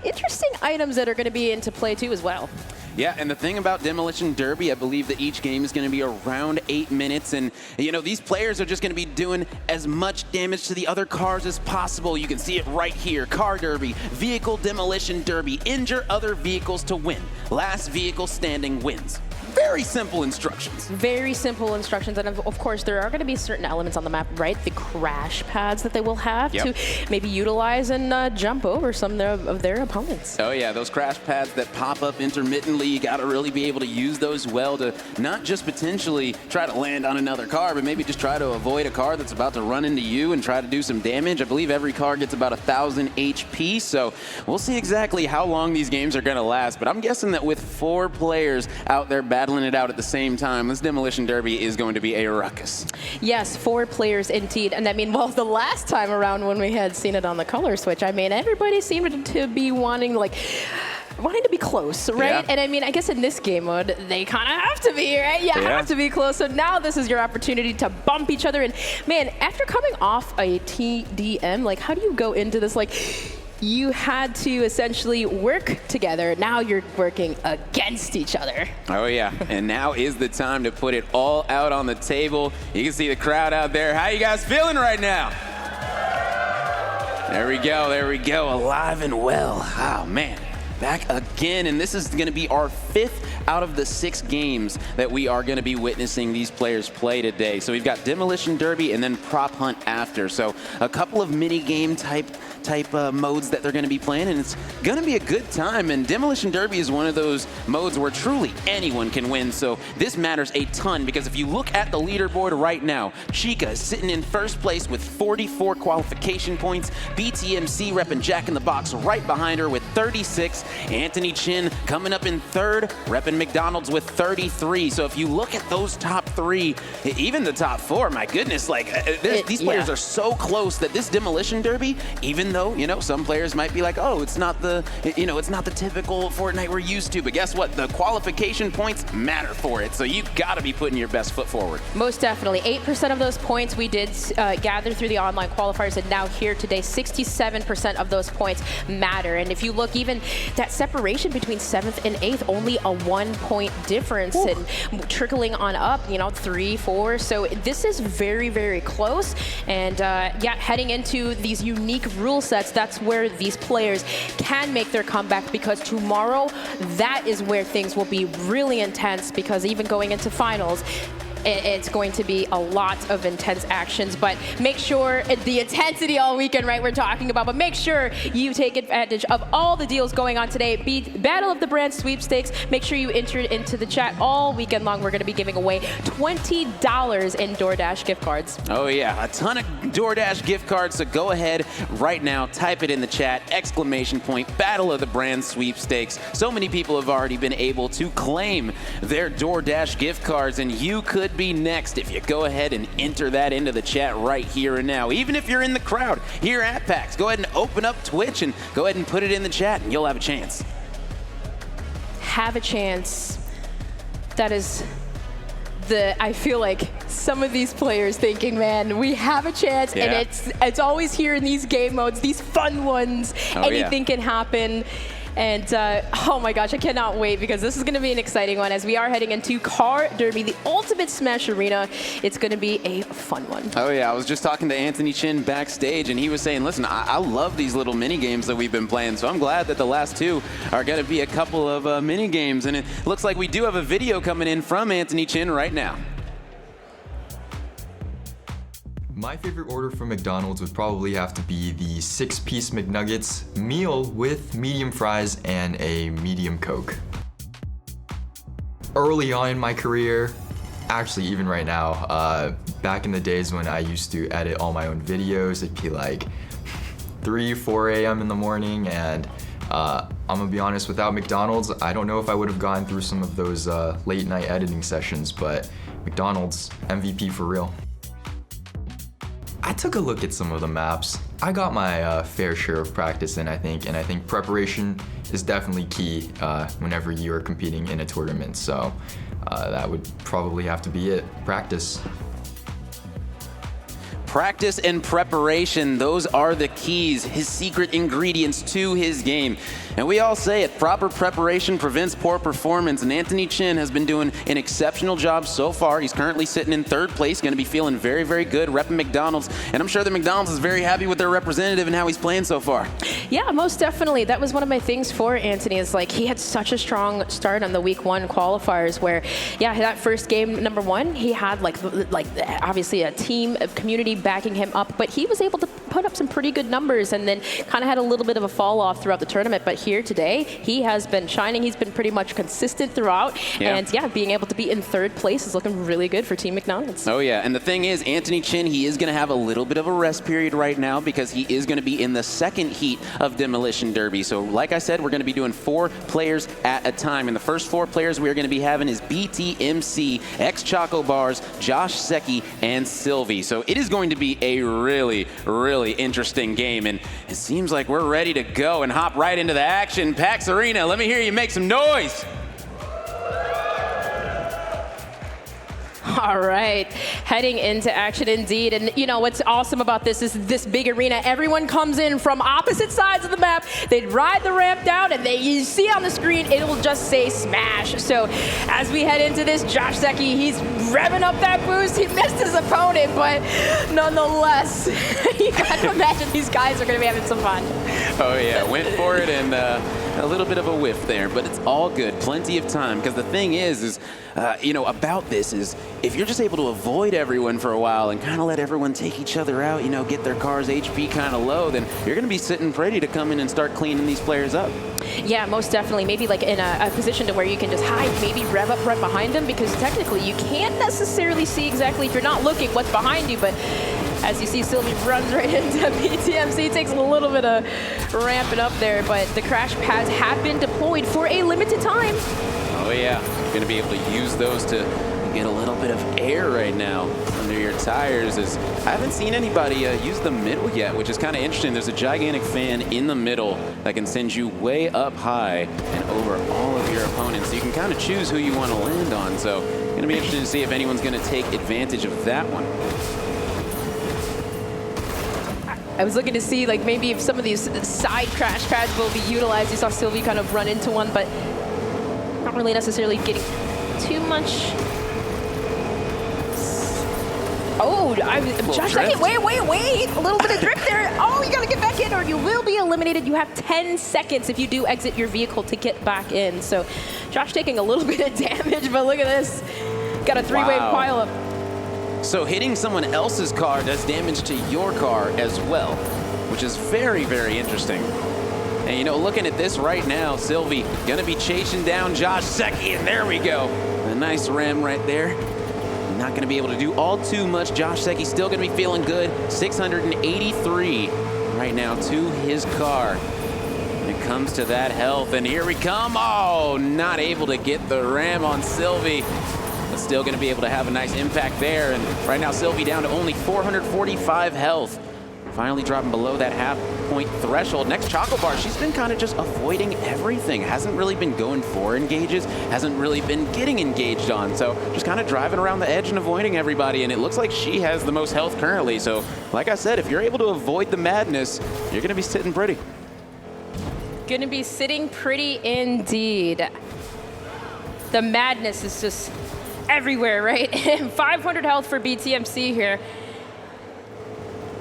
interesting items that are going to be into play too as well. Yeah, and the thing about Demolition Derby, I believe that each game is going to be around 8 minutes, and you know, these players are just going to be doing as much damage to the other cars as possible. You can see it right here. Car Derby, Vehicle Demolition Derby, injure other vehicles to win. Last vehicle standing wins. Very simple instructions. Very simple instructions, and of course there are going to be certain elements on the map, right? The crash pads that they will have to maybe utilize and jump over some of their opponents. Oh yeah, those crash pads that pop up intermittently, you got to really be able to use those well to not just potentially try to land on another car, but maybe just try to avoid a car that's about to run into you and try to do some damage. I believe every car gets about 1,000 HP, so we'll see exactly how long these games are going to last, but I'm guessing that with 4 players out there battling it out at the same time, this Demolition Derby is going to be a ruckus. Yes, 4 players indeed. And I mean, well, the last time around when we had seen it on the color switch, I mean, everybody seemed to be wanting to be close, right? Yeah. And I mean, I guess in this game mode, they kind of have to be, right? You have to be close. So now this is your opportunity to bump each other. And man, after coming off a TDM, like, how do you go into this, like, you had to essentially work together. Now you're working against each other. Oh yeah, and now is the time to put it all out on the table. You can see the crowd out there. How you guys feeling right now? There we go, alive and well. Oh man, back again, and this is gonna be our 5th out of the 6 games that we are going to be witnessing these players play today. So we've got Demolition Derby and then Prop Hunt after. So a couple of mini game type modes that they're going to be playing, and it's going to be a good time. And Demolition Derby is one of those modes where truly anyone can win. So this matters a ton, because if you look at the leaderboard right now, Chica is sitting in first place with 44 qualification points. BTMC repping Jack in the Box right behind her with 36. Anthony Chin coming up in 3rd, repping McDonald's with 33. So if you look at those top 3, even the top 4, my goodness, like these players are so close that this Demolition Derby, even though, you know, some players might be like, oh, it's not the typical Fortnite we're used to, but guess what? The qualification points matter for it. So you've got to be putting your best foot forward. Most definitely. 8% of those points we did gather through the online qualifiers, and now here today, 67% of those points matter. And if you look, even that separation between 7th and 8th, only a 1-point difference. Ooh. And trickling on up, you know, 3, 4. So this is very, very close. And yeah, heading into these unique rule sets, that's where these players can make their comeback, because tomorrow, that is where things will be really intense, because even going into finals, it's going to be a lot of intense actions. But make sure the intensity all weekend, right, we're talking about, but make sure you take advantage of all the deals going on today. Battle of the Brand sweepstakes. Make sure you enter it into the chat all weekend long. We're going to be giving away $20 in DoorDash gift cards. Oh yeah, a ton of DoorDash gift cards. So go ahead right now, type it in the chat, ! Battle of the Brand sweepstakes. So many people have already been able to claim their DoorDash gift cards, and you could be next if you go ahead and enter that into the chat right here and now. Even if you're in the crowd here at PAX, go ahead and open up Twitch and go ahead and put it in the chat, and you'll have a chance. Have a chance. That is I feel like some of these players thinking, man, we have a chance, and it's always here in these game modes, these fun ones. Anything can happen. And oh my gosh, I cannot wait because this is going to be an exciting one as we are heading into Car Derby, the ultimate Smash Arena. It's going to be a fun one. Oh yeah, I was just talking to Anthony Chin backstage and he was saying, listen, I love these little mini games that we've been playing, so I'm glad that the last two are going to be a couple of mini games. And it looks like we do have a video coming in from Anthony Chin right now. My favorite order from McDonald's would probably have to be the 6-piece McNuggets meal with medium fries and a medium Coke. Early on in my career, actually even right now, back in the days when I used to edit all my own videos, it'd be like 3, 4 a.m. in the morning, and I'm gonna be honest, without McDonald's, I don't know if I would have gone through some of those late night editing sessions, but McDonald's, MVP for real. I took a look at some of the maps. I got my fair share of practice in, I think, and I think preparation is definitely key whenever you are competing in a tournament. So that would probably have to be it, practice. Practice and preparation, those are the keys, his secret ingredients to his game. And we all say it, proper preparation prevents poor performance, and Anthony Chin has been doing an exceptional job so far. He's currently sitting in 3rd place, going to be feeling very, very good, repping McDonald's, and I'm sure that McDonald's is very happy with their representative and how he's playing so far. Yeah, most definitely. That was one of my things for Anthony, is like he had such a strong start on the week 1 qualifiers where, yeah, that first game, number 1, he had like obviously a team of community backing him up, but he was able to put up some pretty good numbers and then kind of had a little bit of a fall off throughout the tournament. But here today, he has been shining. He's been pretty much consistent throughout. Yeah. And yeah, being able to be in 3rd place is looking really good for Team McDonald's. Oh yeah, and the thing is, Anthony Chin, he is going to have a little bit of a rest period right now because he is going to be in the 2nd heat of Demolition Derby. So like I said, we're going to be doing 4 players at a time. And the first 4 players we are going to be having is BTMC, Choco Bars, Josh Secchi, and Sylvie. So it is going to be a really, really interesting game. And it seems like we're ready to go and hop right into the action. PAX Arena, let me hear you make some noise. All right, heading into action indeed. And you know what's awesome about this is this big arena, everyone comes in from opposite sides of the map. They ride the ramp down and you see on the screen, it will just say Smash. So as we head into this, Josh Secchi, he's revving up that boost. He missed his opponent, but nonetheless, you got to imagine these guys are going to be having some fun. Oh yeah, went for it and a little bit of a whiff there, but it's all good. Plenty of time, because the thing is you know, about this is if you're just able to avoid everyone for a while and kind of let everyone take each other out, you know, get their car's HP kind of low, then you're going to be sitting pretty to come in and start cleaning these players up. Yeah, most definitely. Maybe like in a position to where you can just hide, maybe rev up right behind them, because technically you can't necessarily see exactly if you're not looking what's behind you, but as you see, Sylvie runs right into BTMC, takes a little bit of ramping up there, but the crash pads have been deployed for a limited time. Oh yeah, you're going to be able to use those to get a little bit of air right now under your tires. As I haven't seen anybody use the middle yet, which is kind of interesting. There's a gigantic fan in the middle that can send you way up high and over all of your opponents. So you can kind of choose who you want to land on. So it's going to be interesting to see if anyone's going to take advantage of that one. I was looking to see like maybe if some of these side crash pads will be utilized. You saw Sylvie kind of run into one, but not really necessarily getting too much. Oh, Josh, wait, a little bit of drift there. Oh, you gotta get back in or you will be eliminated. You have 10 seconds if you do exit your vehicle to get back in. So Josh taking a little bit of damage, but look at this. Got a 3-way pileup. So hitting someone else's car does damage to your car as well, which is very, very interesting. And you know, looking at this right now, Sylvie gonna be chasing down Josh Secchi, and there we go. A nice ram right there. Not gonna be able to do all too much. Josh Secchi still gonna be feeling good. 683 right now to his car. When it comes to that health, and here we come. Oh, not able to get the ram on Sylvie. But still going to be able to have a nice impact there. And right now, Sylvie down to only 445 health. Finally dropping below that half-point threshold. Next, Choco Bar, she's been kind of just avoiding everything. Hasn't really been going for engages. Hasn't really been getting engaged on. So just kind of driving around the edge and avoiding everybody. And it looks like she has the most health currently. So like I said, if you're able to avoid the madness, you're going to be sitting pretty. Gonna be sitting pretty indeed. The madness is just everywhere, right? 500 health for BTMC here.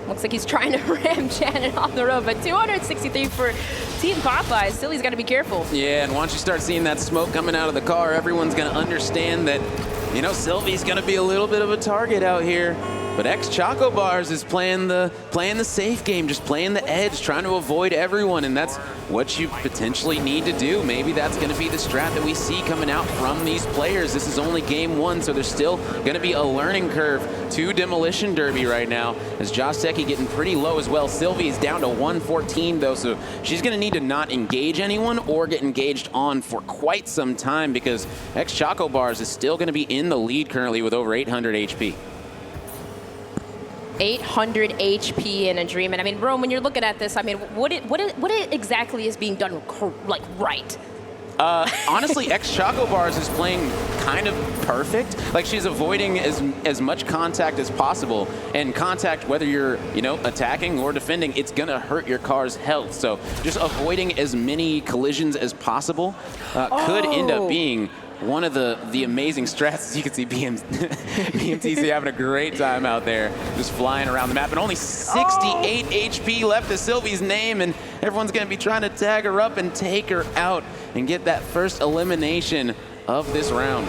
Looks like he's trying to ram Janet off the road, but 263 for Team Popeyes. Still, he's got to be careful. Yeah, and once you start seeing that smoke coming out of the car, everyone's going to understand that, you know, Sylvie's going to be a little bit of a target out here. But Choco Bars is playing the safe game, just playing the edge, trying to avoid everyone, and that's what you potentially need to do. Maybe that's going to be the strat that we see coming out from these players. This is only game 1, so there's still going to be a learning curve to Demolition Derby right now, as Josh Secchi getting pretty low as well. Sylvie is down to 114 though, so she's going to need to not engage anyone or get engaged on for quite some time, because Choco Bars is still going to be in the lead currently with over 800 HP. 800 HP in a dream. And I mean, Rome, when you're looking at this, I mean, what exactly is being done like right? Honestly, Choco Bars is playing kind of perfect. Like, she's avoiding as much contact as possible, and contact, whether you're, you know, attacking or defending, it's gonna hurt your car's health. So just avoiding as many collisions as possible could end up being one of the amazing strats. As you can see, BMTC having a great time out there, just flying around the map. And only 68 HP left to Sylvie's name, and everyone's going to be trying to tag her up and take her out and get that first elimination of this round.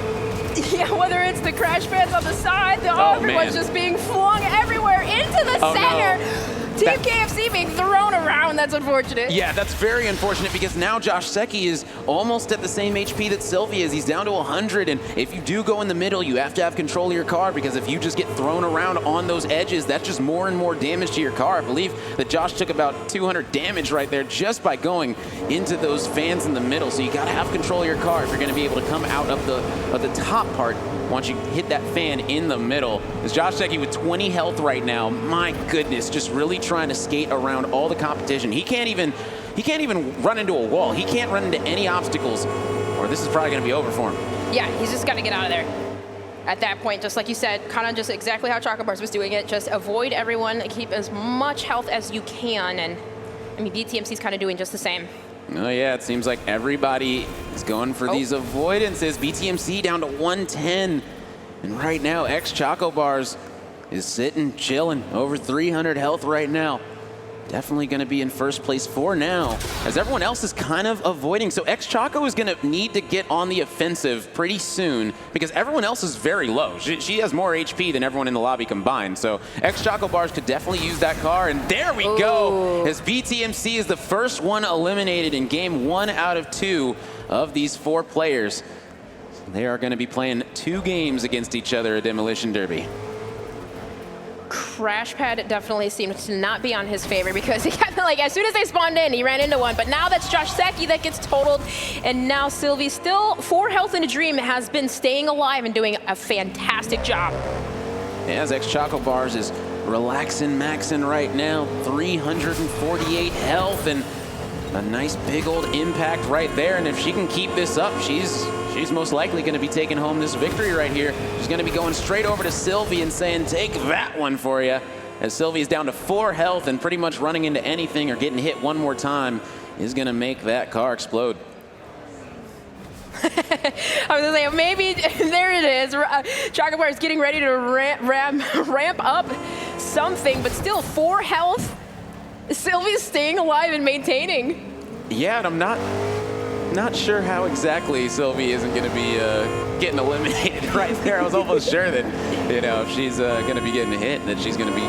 Yeah, whether it's the crash pads on the side, everyone's just being flung everywhere into the center. No. Team KFC being thrown around, that's unfortunate. Yeah, that's very unfortunate, because now Josh Secchi is almost at the same HP that Sylvie is. He's down to 100, and if you do go in the middle, you have to have control of your car, because if you just get thrown around on those edges, that's just more and more damage to your car. I believe that Josh took about 200 damage right there just by going into those fans in the middle, so you got to have control of your car if you're going to be able to come out of the top part once you hit that fan in the middle. As Josh Secchi with 20 health right now, my goodness, just really trying to skate around all the competition. He can't even run into a wall. He can't run into any obstacles, or this is probably going to be over for him. Yeah, he's just got to get out of there. At that point, just like you said, kind of just exactly how Choco Bars was doing it. Just avoid everyone, keep as much health as you can, and I mean, BTMC's kind of doing just the same. Oh yeah, it seems like everybody is going for these avoidances. BTMC down to 110. And right now, Choco Bars is sitting, chilling, over 300 health right now. Definitely going to be in first place for now, as everyone else is kind of avoiding. So Choco is going to need to get on the offensive pretty soon, because everyone else is very low. She has more HP than everyone in the lobby combined. So Choco Bars could definitely use that car. And there we go, as BTMC is the first one eliminated in game 1 out of 2 of these 4 players. They are going to be playing 2 games against each other at Demolition Derby. Crash pad definitely seems to not be on his favor, because he kept, like, as soon as they spawned in, he ran into one. But now that's Josh Secchi that gets totaled, and now Sylvie, still 4 health in a dream, has been staying alive and doing a fantastic job. As Choco Bars is relaxing, maxing right now, 348 health, and a nice big old impact right there. And if she can keep this up, she's most likely going to be taking home this victory right here. She's going to be going straight over to Sylvie and saying, take that one for you. As Sylvie is down to 4 health, and pretty much running into anything or getting hit one more time is going to make that car explode. I was going to say, maybe there it is. Choco Bar is getting ready to ramp up something, but still 4 health. Sylvie's staying alive and maintaining. Yeah, and I'm not sure how exactly Sylvie isn't going to be getting eliminated right there. I was almost sure that, you know, if she's going to be getting hit, that she's going to be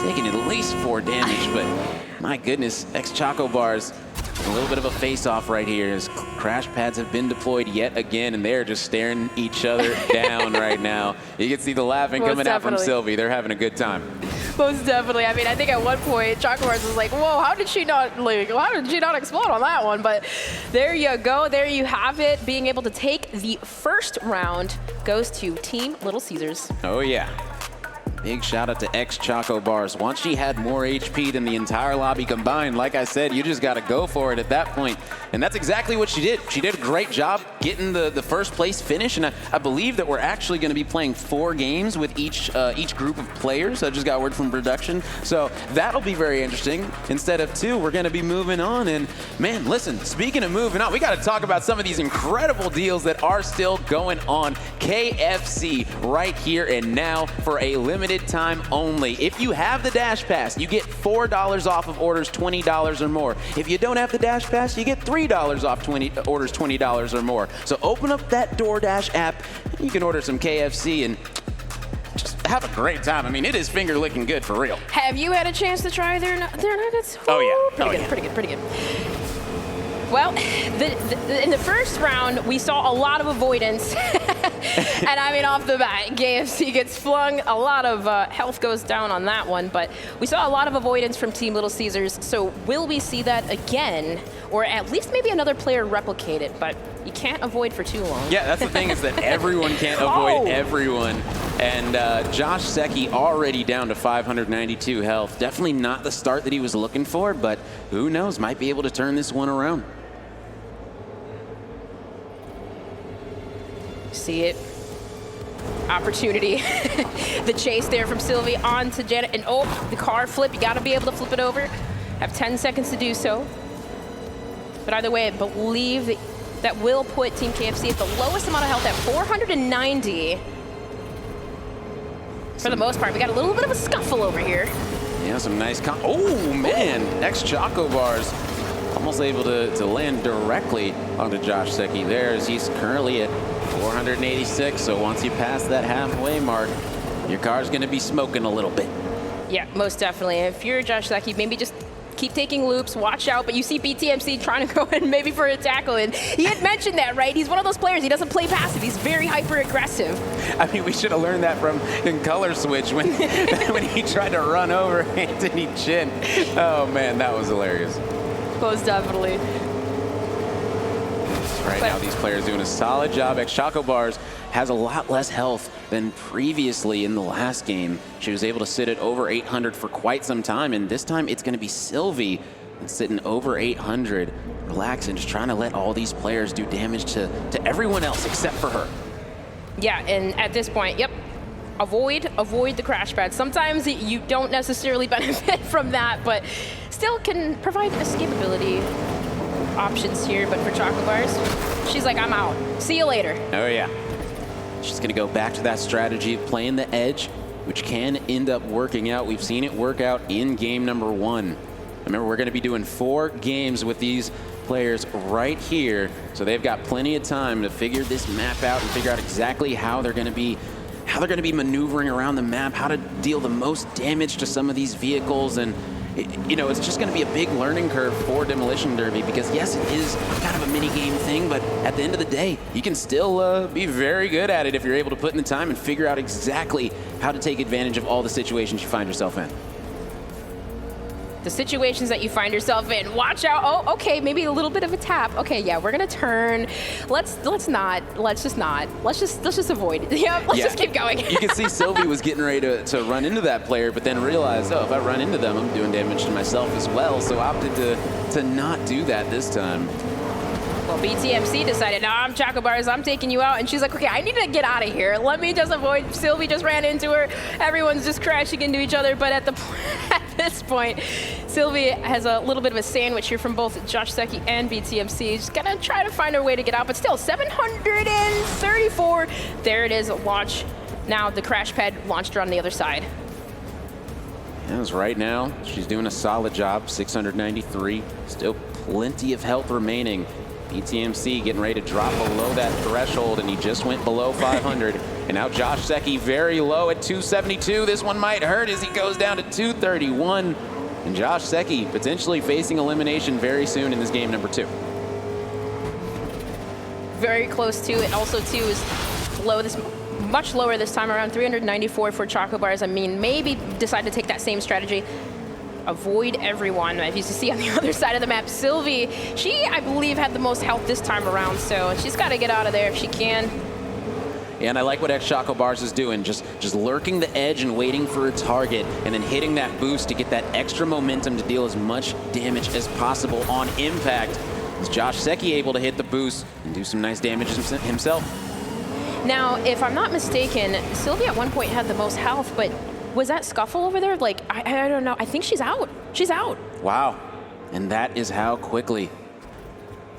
taking at least 4 damage. But my goodness, Choco Bars, a little bit of a face-off right here, as crash pads have been deployed yet again, and they're just staring each other down right now. You can see the laughing coming out from Sylvie. They're having a good time. Most definitely. I mean, I think at one point, Choco Bars was like, whoa, how did she not explode on that one? But there you go. There you have it. Being able to take the first round goes to Team Little Caesars. Oh, yeah. Big shout out to Choco Bars. Once she had more HP than the entire lobby combined, like I said, you just got to go for it at that point. And that's exactly what she did. She did a great job getting the first place finish, and I believe that we're actually going to be playing 4 games with each group of players. I just got word from production, so that'll be very interesting. Instead of 2, we're going to be moving on, and man, listen, speaking of moving on, we got to talk about some of these incredible deals that are still going on. KFC right here and now for a limited time only. If you have the Dash Pass, you get $4 off of orders $20 or more. If you don't have the Dash Pass, you get $3 off orders $20 or more. So open up that DoorDash app, you can order some KFC and just have a great time. I mean, it is finger licking good for real. Have you had a chance to try their nuggets? Oh yeah. Pretty good. Well, in the first round, we saw a lot of avoidance. And I mean, off the bat, KFC gets flung. A lot of health goes down on that one. But we saw a lot of avoidance from Team Little Caesars. So will we see that again? Or at least maybe another player replicate it. But you can't avoid for too long. Yeah, that's the thing is that everyone can't avoid everyone. And Josh Secchi already down to 592 health. Definitely not the start that he was looking for. But who knows? Might be able to turn this one around. See it. Opportunity. The chase there from Sylvie on to Janet. And oh, the car flip. You got to be able to flip it over. Have 10 seconds to do so. But either way, I believe that will put Team KFC at the lowest amount of health at 490. For the most part, we got a little bit of a scuffle over here. Yeah, some nice oh, man. Choco Bars almost able to land directly onto Josh Secchi there as he's currently at 486. So once you pass that halfway mark, your car's going to be smoking a little bit. Yeah, most definitely. If you're Josh Secchi, maybe just keep taking loops, watch out. But you see BTMC trying to go in maybe for a tackle. And he had mentioned that, right? He's one of those players. He doesn't play passive. He's very hyper-aggressive. I mean, we should have learned that from in Color Switch when, when he tried to run over Anthony Chin. Oh, man, that was hilarious. Most definitely. Right now, these players doing a solid job. Choco Bars has a lot less health than previously in the last game. She was able to sit at over 800 for quite some time, and this time it's going to be Sylvie that's sitting over 800, relaxing, just trying to let all these players do damage to everyone else except for her. Yeah, and at this point, yep, avoid the crash pad. Sometimes you don't necessarily benefit from that, but still can provide escapability options here. But for Choco Bars, she's like, I'm out. See you later. Oh yeah. She's going to go back to that strategy of playing the edge, which can end up working out. We've seen it work out in game number 1. Remember, we're going to be doing 4 games with these players right here, so they've got plenty of time to figure this map out and figure out exactly how they're going to be maneuvering around the map, how to deal the most damage to some of these vehicles. And you know, it's just going to be a big learning curve for Demolition Derby because, yes, it is kind of a mini-game thing, but at the end of the day, you can still be very good at it if you're able to put in the time and figure out exactly how to take advantage of all the situations you find yourself in. The situations that you find yourself in. Watch out. Oh, okay, maybe a little bit of a tap. Okay, yeah, we're gonna turn. Let's just avoid. Yeah, let's just keep going. You can see Sylvie was getting ready to run into that player, but then realized, oh, if I run into them, I'm doing damage to myself as well. So opted to not do that this time. Well, BTMC decided, no, I'm Choco Bars, I'm taking you out. And she's like, okay, I need to get out of here. Let me just avoid. Sylvie just ran into her. Everyone's just crashing into each other. But at this point, Sylvie has a little bit of a sandwich here from both Josh Secchi and BTMC. She's gonna try to find her way to get out, but still, 734. There it is, launch. Now the crash pad launched her on the other side. As right now, she's doing a solid job, 693. Still plenty of health remaining. BTMC getting ready to drop below that threshold, and he just went below 500. And now Josh Secchi very low at 272. This one might hurt as he goes down to 231. And Josh Secchi potentially facing elimination very soon in this game number 2. Very close to it. Also, too, is low much lower this time around, 394 for Choco Bars. I mean, maybe decide to take that same strategy. Avoid everyone. If you see on the other side of the map, Sylvie, she, I believe, had the most health this time around, so she's got to get out of there if she can. Yeah, and I like what Choco Bars is doing, just lurking the edge and waiting for a target, and then hitting that boost to get that extra momentum to deal as much damage as possible on impact. Is Josh Secchi able to hit the boost and do some nice damage himself? Now, if I'm not mistaken, Sylvia at one point had the most health, but was that Scuffle over there? Like, I don't know. I think she's out. She's out. Wow. And that is how quickly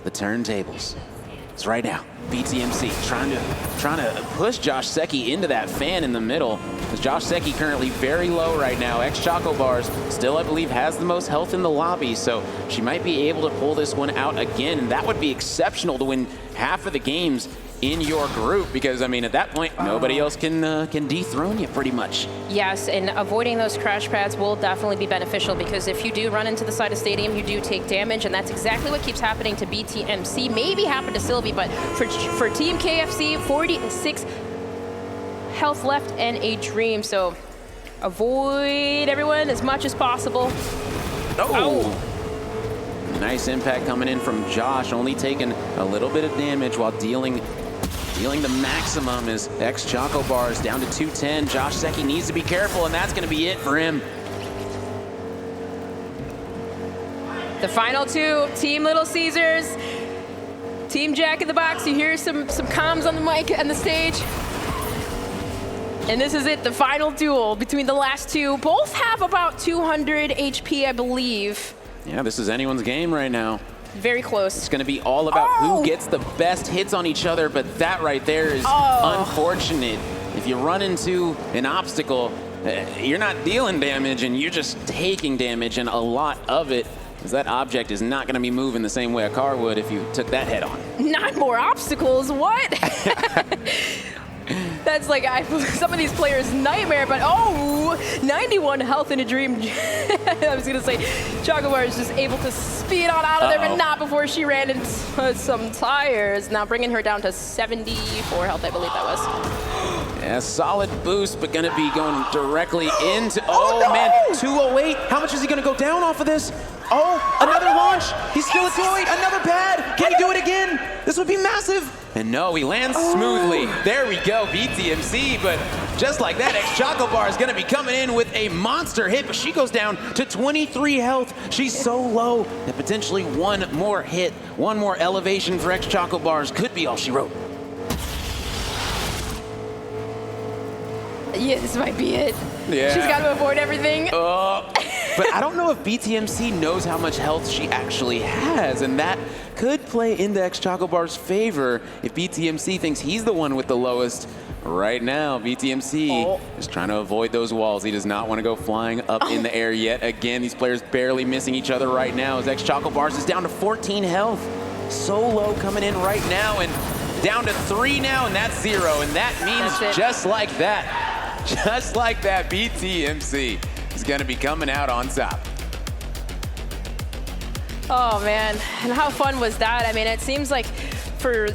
the turntables. It's right now. BTMC trying to push Josh Secchi into that fan in the middle. Because Josh Secchi currently very low right now. Choco Bars still, I believe, has the most health in the lobby. So she might be able to pull this one out again. And that would be exceptional to win half of the games in your group, because I mean at that point nobody else can dethrone you pretty much. Yes, and avoiding those crash pads will definitely be beneficial, because if you do run into the side of stadium, you do take damage, and that's exactly what keeps happening to BTMC. Maybe happened to Sylvie, but for Team KFC, 46 health left and a dream. So avoid everyone as much as possible. Oh. Nice impact coming in from Josh, only taking a little bit of damage while dealing the maximum as Choco Bars down to 210. Josh Secchi needs to be careful, and that's going to be it for him. The final two, Team Little Caesars, Team Jack in the Box. You hear some comms on the mic and the stage. And this is it, the final duel between the last two. Both have about 200 HP, I believe. Yeah, this is anyone's game right now. Very close. It's going to be all about who gets the best hits on each other, but that right there is unfortunate. If you run into an obstacle, you're not dealing damage and you're just taking damage, and a lot of it, because that object is not going to be moving the same way a car would if you took that head on. Not more obstacles, what? That's like some of these players' nightmare, but 91 health in a dream. I was gonna say, Choco Bar is just able to speed on out of there, but not before she ran into some tires. Now bringing her down to 74 health, I believe that was. Yeah, solid boost, but gonna be going directly into, man, 208. How much is he gonna go down off of this? Another launch. He's still at 208, another pad. Can he do it again? This would be massive. And no, he lands smoothly. There we go, BTMC, but just like that, Choco Bar is gonna be coming in with a monster hit, but she goes down to 23 health. She's so low that potentially one more hit, one more elevation for Choco Bars could be all she wrote. Yeah, this might be it. Yeah. She's got to avoid everything. But I don't know if BTMC knows how much health she actually has, and that could play into Choco Bar's favor if BTMC thinks he's the one with the lowest. Right now, BTMC is trying to avoid those walls. He does not want to go flying up in the air yet again. These players barely missing each other right now as Choco Bars is down to 14 health. Solo coming in right now and down to 3 now, and that's 0. And that means just like that, BTMC is going to be coming out on top. Oh man, and how fun was that? I mean, it seems like for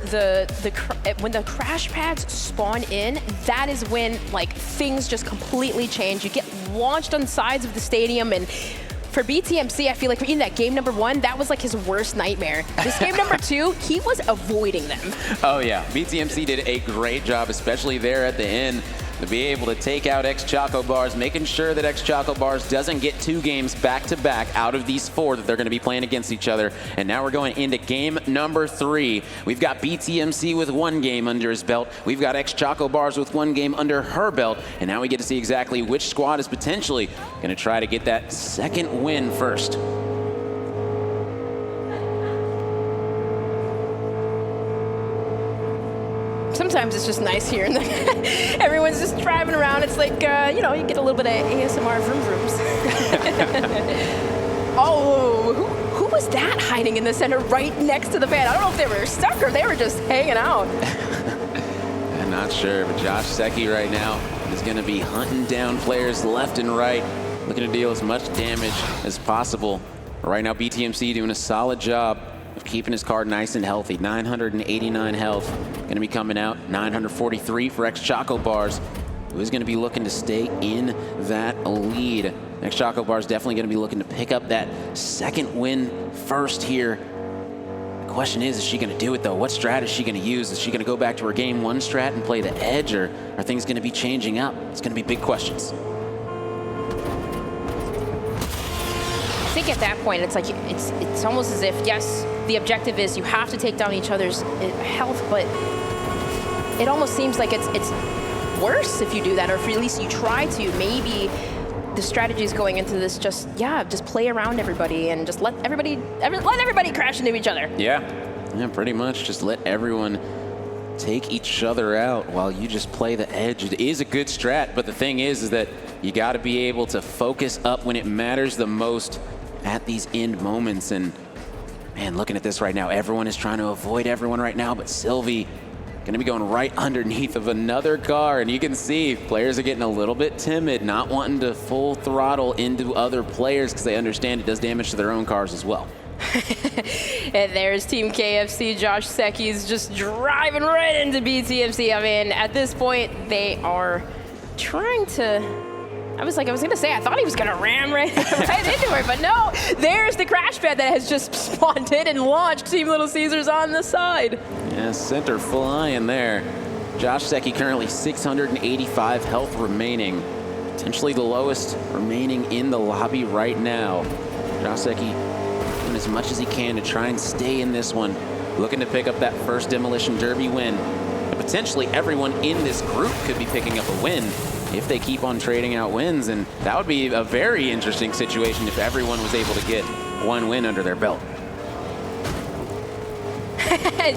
when the crash pads spawn in, that is when like things just completely change. You get launched on sides of the stadium, and for BTMC, I feel like in that game number 1, that was like his worst nightmare. This game number 2, he was avoiding them. Oh yeah, BTMC did a great job, especially there at the end, to be able to take out Choco Bars, making sure that Choco Bars doesn't get 2 games back-to-back out of these 4 that they're going to be playing against each other. And now we're going into game number 3. We've got BTMC with 1 game under his belt. We've got Choco Bars with 1 game under her belt. And now we get to see exactly which squad is potentially going to try to get that second win first. Sometimes it's just nice here, and everyone's just driving around. It's like, you know, you get a little bit of ASMR vroom vrooms. Who was that hiding in the center right next to the van? I don't know if they were stuck or they were just hanging out. I'm not sure, but Josh Secchi right now is going to be hunting down players left and right, looking to deal as much damage as possible. Right now, BTMC doing a solid job of keeping his card nice and healthy. 989 health. Going to be coming out. 943 for Choco Bars, who is going to be looking to stay in that lead. Choco Bars definitely going to be looking to pick up that second win first here. The question is she going to do it though? What strat is she going to use? Is she going to go back to her game 1 strat and play the edge, or are things going to be changing up? It's going to be big questions. I think at that point, it's like it's almost as if, yes, the objective is you have to take down each other's health, but it almost seems like it's worse if you do that, or if at least you try to. Maybe the strategy is going into this just play around everybody and just let everybody crash into each other. Yeah, pretty much just let everyone take each other out while you just play the edge. It is a good strat, but the thing is that you got to be able to focus up when it matters the most at these end moments. And man, looking at this right now, everyone is trying to avoid everyone right now, but Sylvie going to be going right underneath of another car, and you can see players are getting a little bit timid, not wanting to full throttle into other players because they understand it does damage to their own cars as well. And there's Team KFC. Josh Secchi's just driving right into BTMC. I mean, at this point, they are trying to... I was going to say, I thought he was going to ram right into her, but no, there's the crash pad that has just spawned in and launched Team Little Caesars on the side. Yeah, center flying there. Josh Secchi currently 685 health remaining, potentially the lowest remaining in the lobby right now. Josh Secchi doing as much as he can to try and stay in this one, looking to pick up that first Demolition Derby win. And potentially everyone in this group could be picking up a win if they keep on trading out wins, and that would be a very interesting situation if everyone was able to get one win under their belt.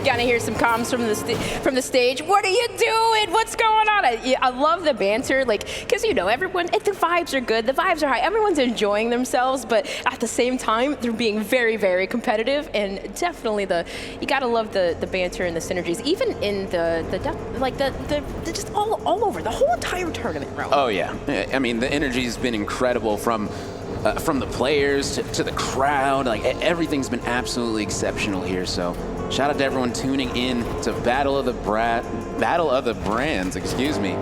Gotta hear some comms from the stage. What are you doing? What's going on? I love the banter, like, because everyone, the vibes are good, the vibes are high, everyone's enjoying themselves, but at the same time, they're being very, very competitive, and definitely you gotta love the banter and the synergies, even in the just all over the whole entire tournament, bro. Oh yeah, I mean the energy has been incredible from the players to the crowd. Like everything's been absolutely exceptional here. So shout out to everyone tuning in to Battle of the Brands, excuse me,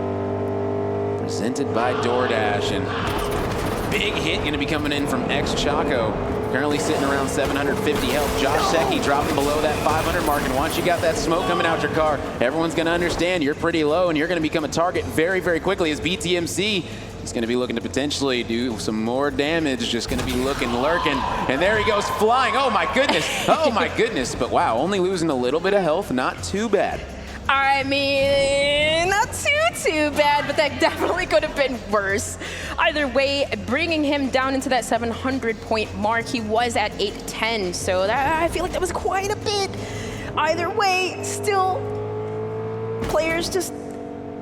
presented by DoorDash. And big hit going to be coming in from X Chaco, currently sitting around 750 health. Josh Secchi dropping below that 500 mark, and once you got that smoke coming out your car, everyone's going to understand you're pretty low and you're going to become a target very, very quickly as BTMC is going to be looking to potentially do some more damage, just going to be lurking. And there he goes flying. Oh my goodness. Oh my goodness. But wow, only losing a little bit of health, not too bad. I mean, not too bad, but that definitely could have been worse. Either way, bringing him down into that 700-point mark, he was at 810, so I feel like that was quite a bit. Either way, still, players just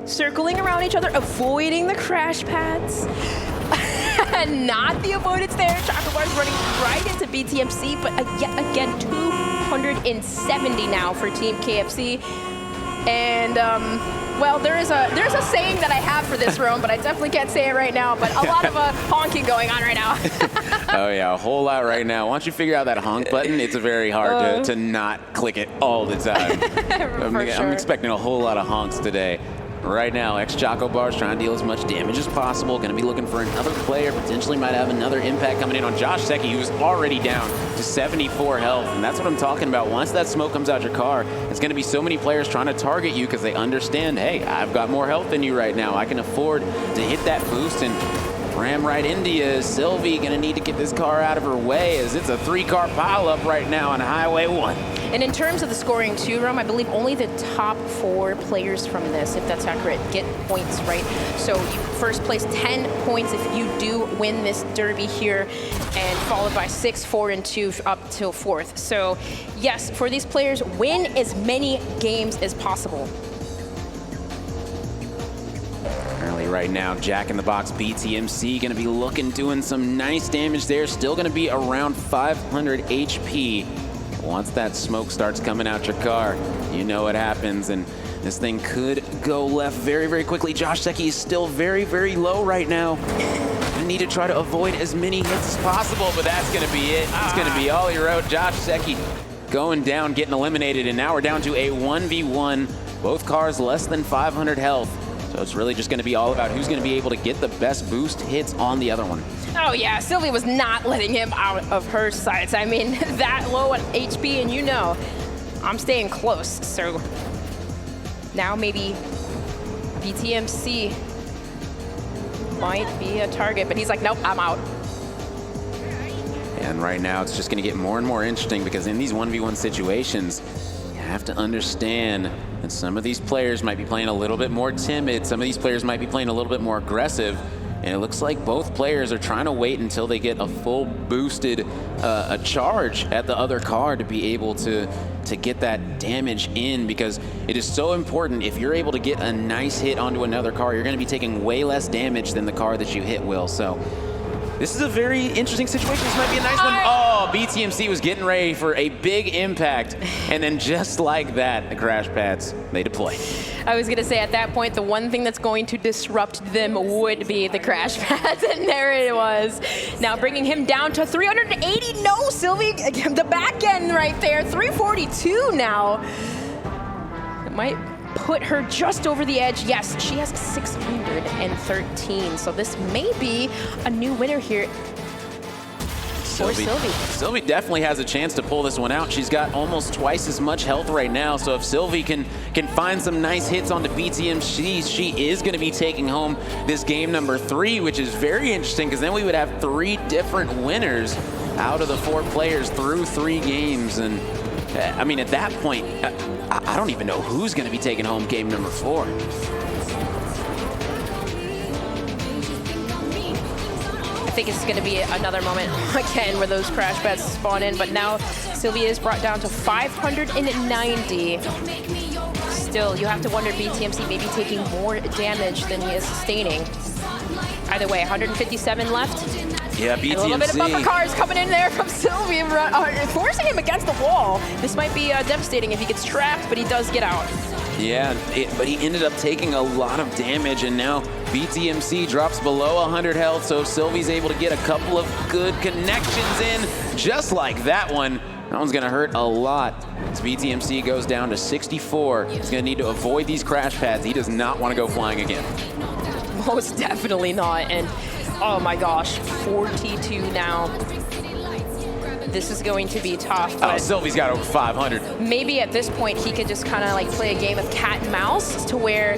circling around each other, avoiding the crash pads. Not the avoidance there. Chocolate Bars running right into BTMC, but yet again, 270 now for Team KFC. And, well, there's a saying that I have for this room, but I definitely can't say it right now, but a lot of honking going on right now. Oh, yeah, a whole lot right now. Once you figure out that honk button, it's very hard to not click it all the time. I'm expecting a whole lot of honks today. Right now, X-Choco Bars trying to deal as much damage as possible. Going to be looking for another player. Potentially might have another impact coming in on Josh Secchi, who's already down to 74 health. And that's what I'm talking about. Once that smoke comes out your car, it's going to be so many players trying to target you because they understand, hey, I've got more health than you right now. I can afford to hit that boost and ram right into you. Sylvie going to need to get this car out of her way as it's a 3-car pileup right now on Highway 1. And in terms of the scoring too, Rome, I believe only the top 4 players from this, if that's accurate, get points, right? So you first place 10 points if you do win this derby here, and followed by 6, 4, and 2 up till 4th. So yes, for these players, win as many games as possible. Currently right now, Jack in the Box BTMC going to be doing some nice damage there. Still going to be around 500 HP. Once that smoke starts coming out your car, you know what happens, and this thing could go left very, very quickly. Josh Secchi is still very, very low right now. I need to try to avoid as many hits as possible, but that's going to be it. It's going to be all he wrote. Josh Secchi going down, getting eliminated, and now we're down to a 1v1. Both cars less than 500 health. So it's really just going to be all about who's going to be able to get the best boost hits on the other one. Oh yeah, Sylvie was not letting him out of her sights. I mean, that low on HP, and you know, I'm staying close. So now maybe BTMC might be a target, but he's like, nope, I'm out. And right now, it's just going to get more and more interesting because in these 1v1 situations, you have to understand that some of these players might be playing a little bit more timid. Some of these players might be playing a little bit more aggressive. And it looks like both players are trying to wait until they get a full boosted a charge at the other car to be able to get that damage in, because it is so important. If you're able to get a nice hit onto another car, you're going to be taking way less damage than the car that you hit will. So this is a very interesting situation. This might be a nice one. Oh, BTMC was getting ready for a big impact. And then just like that, the crash pads, they deploy. I was going to say at that point, the one thing that's going to disrupt them would be the crash pads. And there it was. Now bringing him down to 380. No, Sylvie, the back end right there. 342 now. It might put her just over the edge. Yes, she has 613. So this may be a new winner here for Sylvie. Sylvie definitely has a chance to pull this one out. She's got almost twice as much health right now. So if Sylvie can find some nice hits onto BTMC, she is going to be taking home this game number 3, which is very interesting because then we would have 3 different winners out of the 4 players through 3 games. And I mean, at that point, I don't even know who's going to be taking home game number 4. I think it's going to be another moment again where those crash pads spawn in, but now Sylvia is brought down to 590. Still, you have to wonder BTMC maybe taking more damage than he is sustaining. Either way, 157 left. Yeah, BTMC. And a little bit of bumper cars coming in there from Sylvia, forcing him against the wall. This might be devastating if he gets trapped, but he does get out. Yeah, but he ended up taking a lot of damage, and now BTMC drops below 100 health, so Sylvie's able to get a couple of good connections in, just like that one. That one's gonna hurt a lot. As BTMC goes down to 64, he's gonna need to avoid these crash pads. He does not want to go flying again. Most definitely not, and oh my gosh, 42 now. This is going to be tough. Oh, Sylvie's got over 500. Maybe at this point he could just kind of like play a game of cat and mouse to where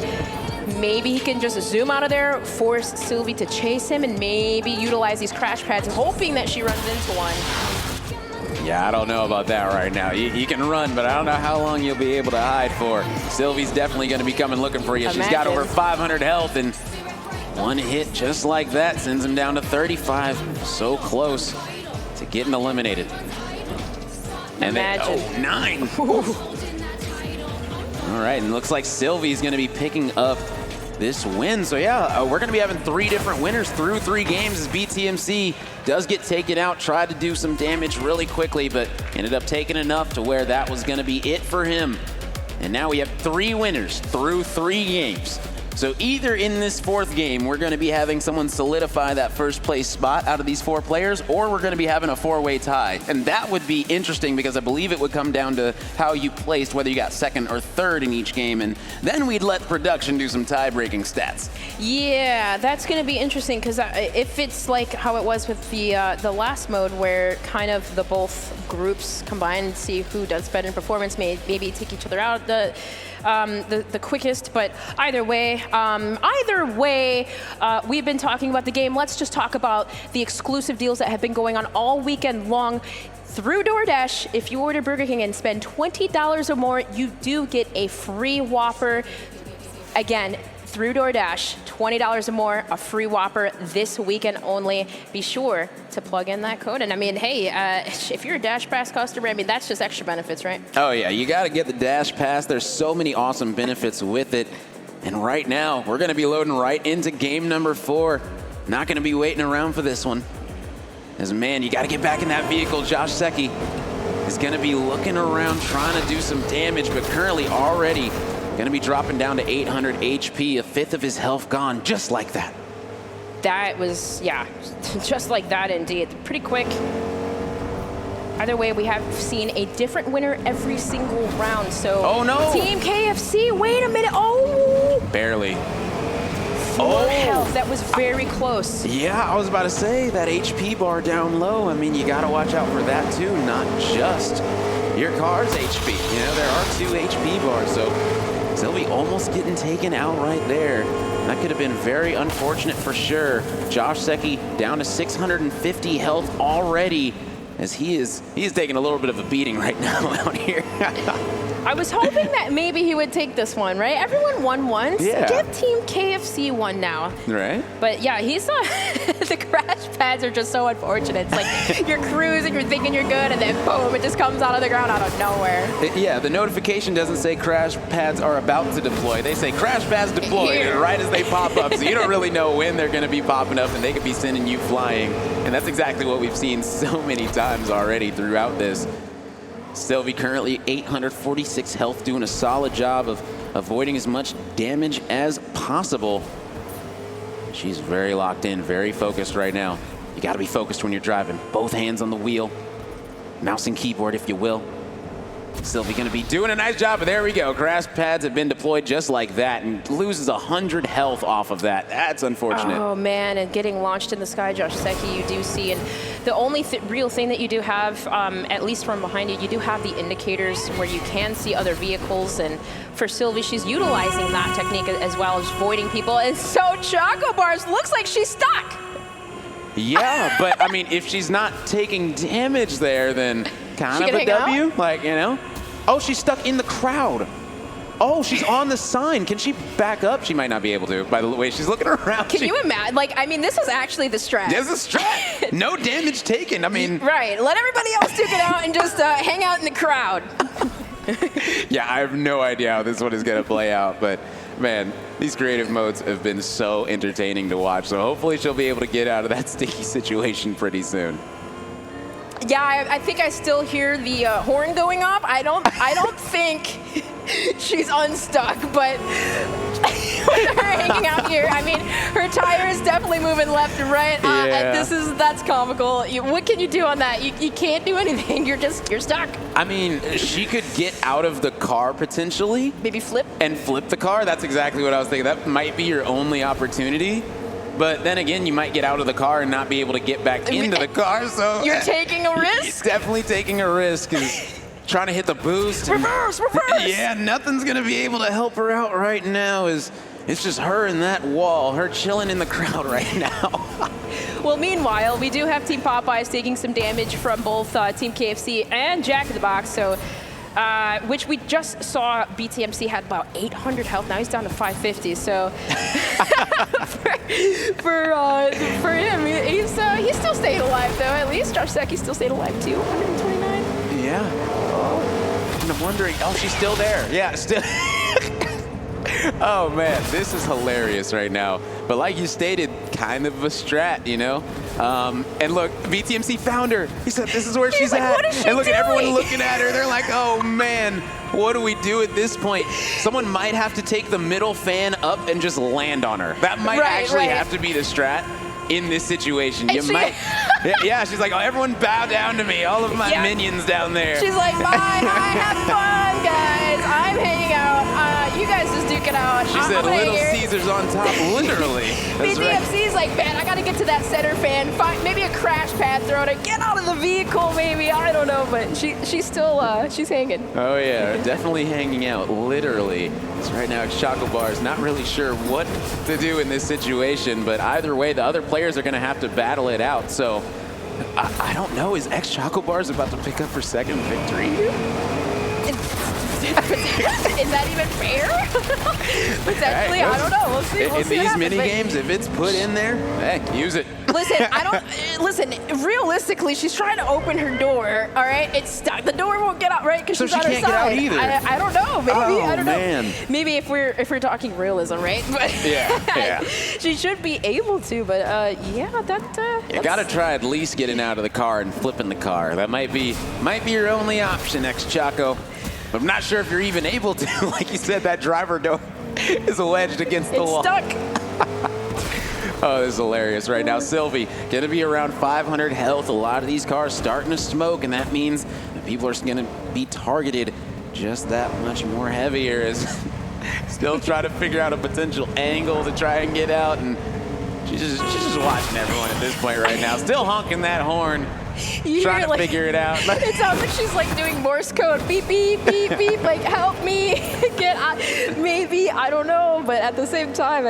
maybe he can just zoom out of there, force Sylvie to chase him, and maybe utilize these crash pads, hoping that she runs into one. Yeah, I don't know about that right now. You can run, but I don't know how long you'll be able to hide for. Sylvie's definitely going to be coming looking for you. She's got over 500 health, and one hit just like that sends him down to 35. So close to getting eliminated. And then, oh, 9. All right, and it looks like Sylvie's going to be picking up this win. So yeah, we're going to be having 3 different winners through 3 games as BTMC does get taken out, tried to do some damage really quickly, but ended up taking enough to where that was going to be it for him. And now we have 3 winners through 3 games. So either in this 4th game, we're going to be having someone solidify that first place spot out of these 4 players, or we're going to be having a 4-way tie. And that would be interesting because I believe it would come down to how you placed, whether you got 2nd or 3rd in each game. And then we'd let production do some tie-breaking stats. Yeah, that's going to be interesting because if it's like how it was with the last mode where kind of the both groups combine and see who does better in performance, maybe take each other out the quickest, but either way, we've been talking about the game. Let's just talk about the exclusive deals that have been going on all weekend long through DoorDash. If you order Burger King and spend $20 or more, you do get a free Whopper. Again, through DoorDash, $20 or more, a free Whopper this weekend only. Be sure to plug in that code. And I mean, hey, if you're a Dash Pass customer, I mean, that's just extra benefits, right? Oh yeah, you got to get the Dash Pass. There's so many awesome benefits with it. And right now, we're going to be loading right into game number 4. Not going to be waiting around for this one. As man, you got to get back in that vehicle. Josh Secchi is going to be looking around, trying to do some damage, but currently already going to be dropping down to 800 HP, a 5th of his health gone, just like that. That was, yeah, just like that indeed. Pretty quick. Either way, we have seen a different winner every single round. So, oh no! Team KFC, wait a minute. Oh! Barely. 4 health, that was very close. Yeah, I was about to say that HP bar down low. I mean, you got to watch out for that too, not just your car's HP. You know, there are 2 HP bars, so Sylvie almost getting taken out right there. That could have been very unfortunate for sure. Josh Secchi down to 650 health already. as he is taking a little bit of a beating right now out here. I was hoping that maybe he would take this one, right? Everyone won once. Yeah. Give Team KFC one now. Right? But yeah, he's the crash pads are just so unfortunate. It's like you're cruising, you're thinking you're good, and then boom, it just comes out of the ground out of nowhere. Yeah, the notification doesn't say crash pads are about to deploy. They say crash pads deployed right as they pop up. So you don't really know when they're going to be popping up, and they could be sending you flying. And that's exactly what we've seen so many times already throughout this. Sylvie currently 846 health, doing a solid job of avoiding as much damage as possible. She's very locked in, very focused right now. You got to be focused when you're driving. Both hands on the wheel, mouse and keyboard if you will. Sylvie going to be doing a nice job, but there we go. Crash pads have been deployed just like that and loses 100 health off of that. That's unfortunate. Oh, man, and getting launched in the sky, Josh Secchi, you do see. And the only real thing that you do have, at least from behind you do have the indicators where you can see other vehicles. And for Sylvie, she's utilizing that technique as well as avoiding people. And so Choco Bars looks like she's stuck. Yeah, but I mean, if she's not taking damage there, then kind of a W. Like, you know. Oh, she's stuck in the crowd. Oh, she's on the sign. Can she back up? She might not be able to, by the way she's looking around. Can you imagine? Like, I mean, this is actually the strat. This is the strat. No damage taken. I mean. Right. Let everybody else duke it out and just hang out in the crowd. Yeah, I have no idea how this one is going to play out, but man, these creative modes have been so entertaining to watch. So hopefully she'll be able to get out of that sticky situation pretty soon. Yeah, I think I still hear the horn going off. I don't think she's unstuck, but with her hanging out here, I mean, her tire is definitely moving left and right. And that's comical. What can you do on that? You can't do anything. You're stuck. I mean, she could get out of the car potentially. Maybe flip. And flip the car. That's exactly what I was thinking. That might be your only opportunity. But then again, you might get out of the car and not be able to get back into the car. So you're taking a risk? Definitely taking a risk. Trying to hit the boost. Reverse! Yeah, nothing's going to be able to help her out right now. It's just her and that wall, her chilling in the crowd right now. Well, meanwhile, we do have Team Popeyes taking some damage from both Team KFC and Jack in the Box. So, which we just saw BTMC had about 800 health. Now he's down to 550. So for him, he's still staying alive though. At least Josh Secchi still stayed alive too. 129. Yeah. Oh, and I'm wondering. Oh, she's still there. Yeah, still. Oh man, this is hilarious right now. But like you stated, kind of a strat, you know? And look, BTMC found her. He said, this is where she's like, at. what is she and look doing? at everyone looking at her. They're like, oh man, what do we do at this point? Someone might have to take the middle fan up and just land on her. That might actually have to be the strat in this situation. And you might. Yeah, she's like, oh, everyone bow down to me. All of my minions down there. She's like, bye, have fun, guys. I'm hanging out. You guys just duke it out. She said, Little Caesar's on top, literally. That's BTMC's like, man, I got to get to that center fan. Find maybe a crash pad throw to get out of the vehicle, maybe. I don't know, but she's still, she's hanging. Oh, yeah, definitely hanging out, literally. So right now, Choco Bar's not really sure what to do in this situation, but either way, the other players are going to have to battle it out. So I don't know. Is Choco Bar's about to pick up her second victory? Is that even fair? Potentially, hey, I don't know. We'll see. In these mini games, if it's put in there, hey, use it. Listen, realistically, she's trying to open her door, all right? It's stuck. The door won't get out, right? Because she's on her side. So she can't get out either. I don't know. Maybe. I don't know. Maybe if we're talking realism, right? But yeah. She should be able to, but You got to try at least getting out of the car and flipping the car. That might be your only option, ex-Choco. I'm not sure if you're even able to. Like you said, that driver door is wedged against the wall. It's stuck. Oh, this is hilarious right now. Sylvie, going to be around 500 health. A lot of these cars starting to smoke, and that means that people are going to be targeted just that much more heavier. As still trying to figure out a potential angle to try and get out, and she's just watching everyone at this point right now. Still honking that horn. Trying to figure it out. It sounds like she's like doing Morse code. Beep, beep, beep, beep. Like, help me get out. Maybe, I don't know. But at the same time,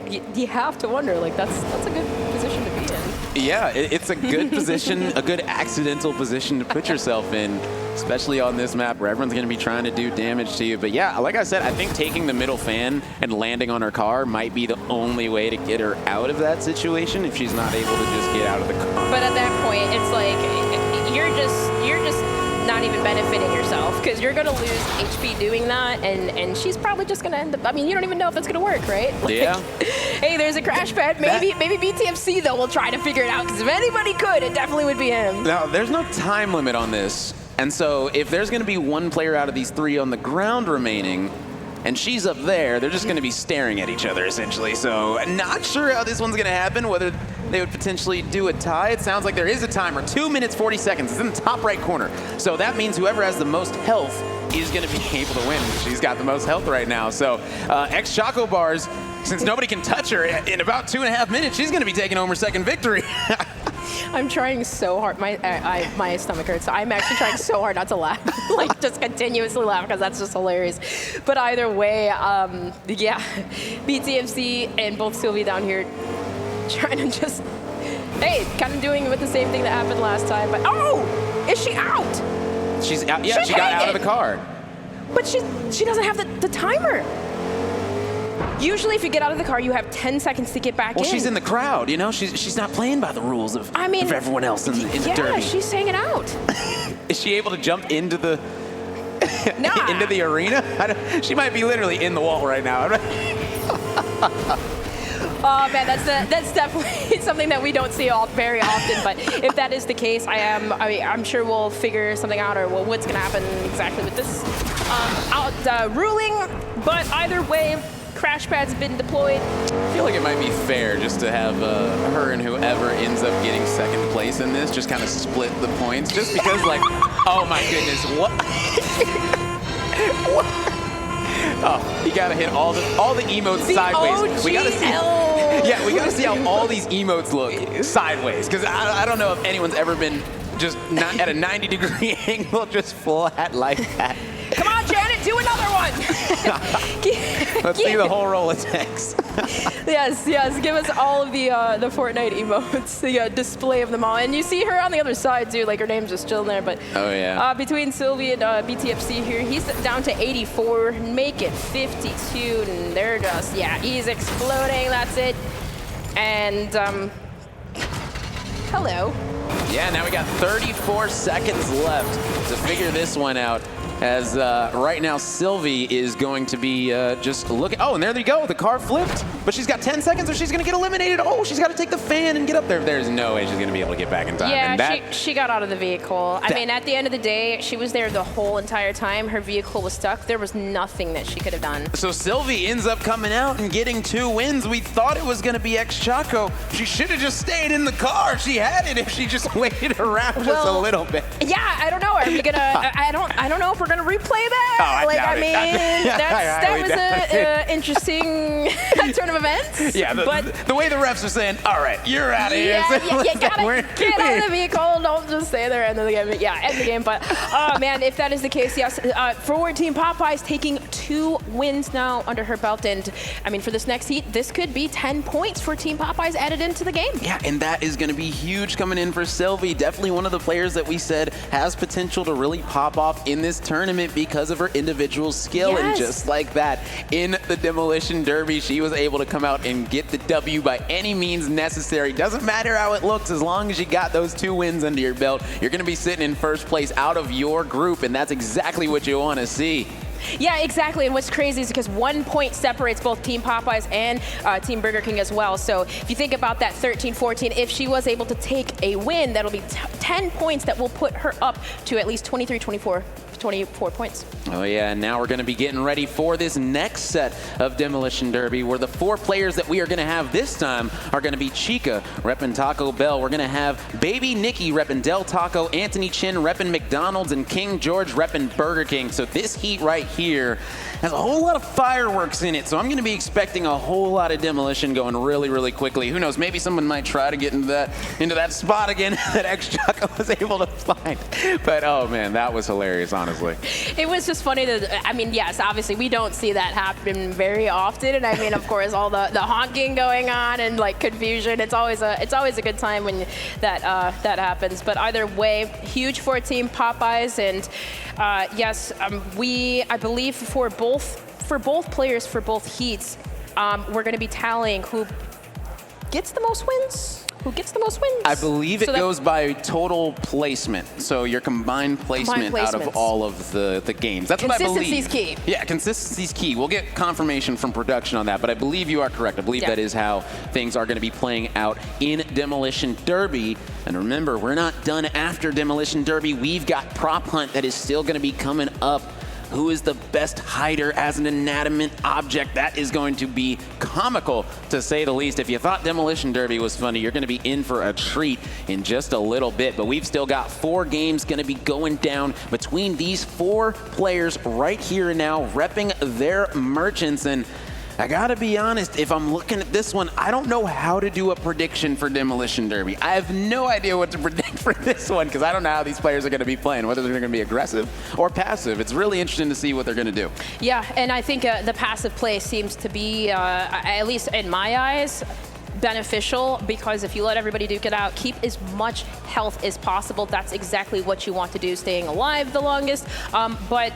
you have to wonder, like, that's a good position to be in. Yeah, it's a good position, a good accidental position to put yourself in, especially on this map where everyone's going to be trying to do damage to you. But yeah, like I said, I think taking the middle fan and landing on her car might be the only way to get her out of that situation if she's not able to just get out of the car. But at that point, it's like you're just not even benefiting yourself because you're going to lose HP doing that, and she's probably just going to end up, I mean, you don't even know if it's going to work, right? Like, yeah. Hey, there's a crash pad. Maybe BTFC, though, will try to figure it out because if anybody could, it definitely would be him. Now, there's no time limit on this. And so if there's going to be one player out of these 3 on the ground remaining, and she's up there, they're just going to be staring at each other, essentially. So not sure how this one's going to happen, whether they would potentially do a tie. It sounds like there is a timer. 2 minutes, 40 seconds. It's in the top right corner. So that means whoever has the most health is going to be able to win. She's got the most health right now. So ex-Choco Bars, since nobody can touch her, in about 2.5 minutes, she's going to be taking home her second victory. I'm trying so hard. My stomach hurts. I'm actually trying so hard not to laugh. Like, just continuously laugh because that's just hilarious. But either way, yeah, BTFC and both Sylvie down here trying to just, hey, kind of doing with the same thing that happened last time. But, oh, is she out? She's out. Yeah, she got out of the car. But she doesn't have the timer. Usually, if you get out of the car, you have 10 seconds to get back in. Well, she's in the crowd, you know? She's not playing by the rules of everyone else in the derby. Yeah, she's hanging out. Is she able to jump into the nah. into the arena? She might be literally in the wall right now. Oh man, that's definitely something that we don't see very often. But if that is the case, I'm sure we'll figure something out, or what's going to happen exactly with this ruling. But either way, crash pad's been deployed. I feel like it might be fair just to have her and whoever ends up getting second place in this just kind of split the points, just because, like, oh my goodness, what? What? Oh, you gotta hit all the emotes sideways. We gotta see. Yeah, we gotta see how all these emotes look sideways, because I don't know if anyone's ever been just not at a 90-degree angle, just flat like that. Come on, Janet, do another one. Let's see the whole Rolodex. Yes, give us all of the Fortnite emotes, the display of them all. And you see her on the other side, too, like her name's just chilling there. But oh, yeah. Between Sylvie and BTFC here, he's down to 84, make it 52, and they're just, he's exploding, that's it. And, hello. Yeah, now we got 34 seconds left to figure this one out. As right now, Sylvie is going to be just looking. Oh, and there you go. The car flipped. But she's got 10 seconds or she's going to get eliminated. Oh, she's got to take the fan and get up there. There's no way she's going to be able to get back in time. Yeah, she got out of the vehicle. I mean, at the end of the day, she was there the whole entire time. Her vehicle was stuck. There was nothing that she could have done. So Sylvie ends up coming out and getting 2 wins. We thought it was going to be ex-Choco. She should have just stayed in the car. She had it if she just waited around just a little bit. Yeah, I don't know. Are we going to, I don't know if we're going to replay that. Oh, that was an interesting turn of events. Yeah, the way the refs are saying, all right, you're out of here. Yeah, get out of the vehicle. Don't just stay there. End the game. Yeah, end the game. But, oh, man, if that is the case, yes. For Team Popeyes, taking 2 wins now under her belt. And, I mean, for this next heat, this could be 10 points for Team Popeyes added into the game. Yeah, and that is going to be huge coming in for Sylvie. Definitely one of the players that we said has potential to really pop off in this tournament because of her individual skill. Yes. And just like that, in the Demolition Derby, she was able to come out and get the W by any means necessary. Doesn't matter how it looks, as long as you got those 2 wins under your belt, you're going to be sitting in first place out of your group, and that's exactly what you want to see. Yeah, exactly. And what's crazy is because 1 point separates both Team Popeyes and Team Burger King as well. So if you think about that 13-14, if she was able to take a win, that'll be 10 points that will put her up to at least 24 points. Oh yeah, and now we're going to be getting ready for this next set of Demolition Derby, where the 4 players that we are going to have this time are going to be Chica repping Taco Bell. We're going to have Baby Nikki repping Del Taco, Anthony Chin repping McDonald's, and King George repping Burger King. So this heat right here has a whole lot of fireworks in it, so I'm going to be expecting a whole lot of demolition going really, really quickly. Who knows, maybe someone might try to get into that spot again that ex-Choco was able to find. But oh man, that was hilarious, honestly. honestly. It was just funny that, I mean, yes, obviously we don't see that happen very often. And I mean, of course, all the honking going on and like confusion. It's always a good time when that happens. But either way, huge for Team Popeyes. And yes, I believe for both players, for both heats, we're going to be tallying who gets the most wins. Who gets the most wins? I believe it goes by total placement. So your combined placement out of all of the games. That's what I believe. Consistency's key. Yeah, consistency's key. We'll get confirmation from production on that, but I believe you are correct. I believe that is how things are going to be playing out in Demolition Derby. And remember, we're not done after Demolition Derby. We've got Prop Hunt that is still going to be coming up. Who is the best hider as an inanimate object? That is going to be comical, to say the least. If you thought Demolition Derby was funny, you're going to be in for a treat in just a little bit. But we've still got 4 games going to be going down between these 4 players right here and now, repping their merchants. And I gotta be honest, if I'm looking at this one, I don't know how to do a prediction for Demolition Derby. I have no idea what to predict for this one because I don't know how these players are gonna be playing, whether they're gonna be aggressive or passive. It's really interesting to see what they're gonna do. Yeah, and I think the passive play seems to be, at least in my eyes, beneficial, because if you let everybody duke it out, keep as much health as possible. That's exactly what you want to do, staying alive the longest. But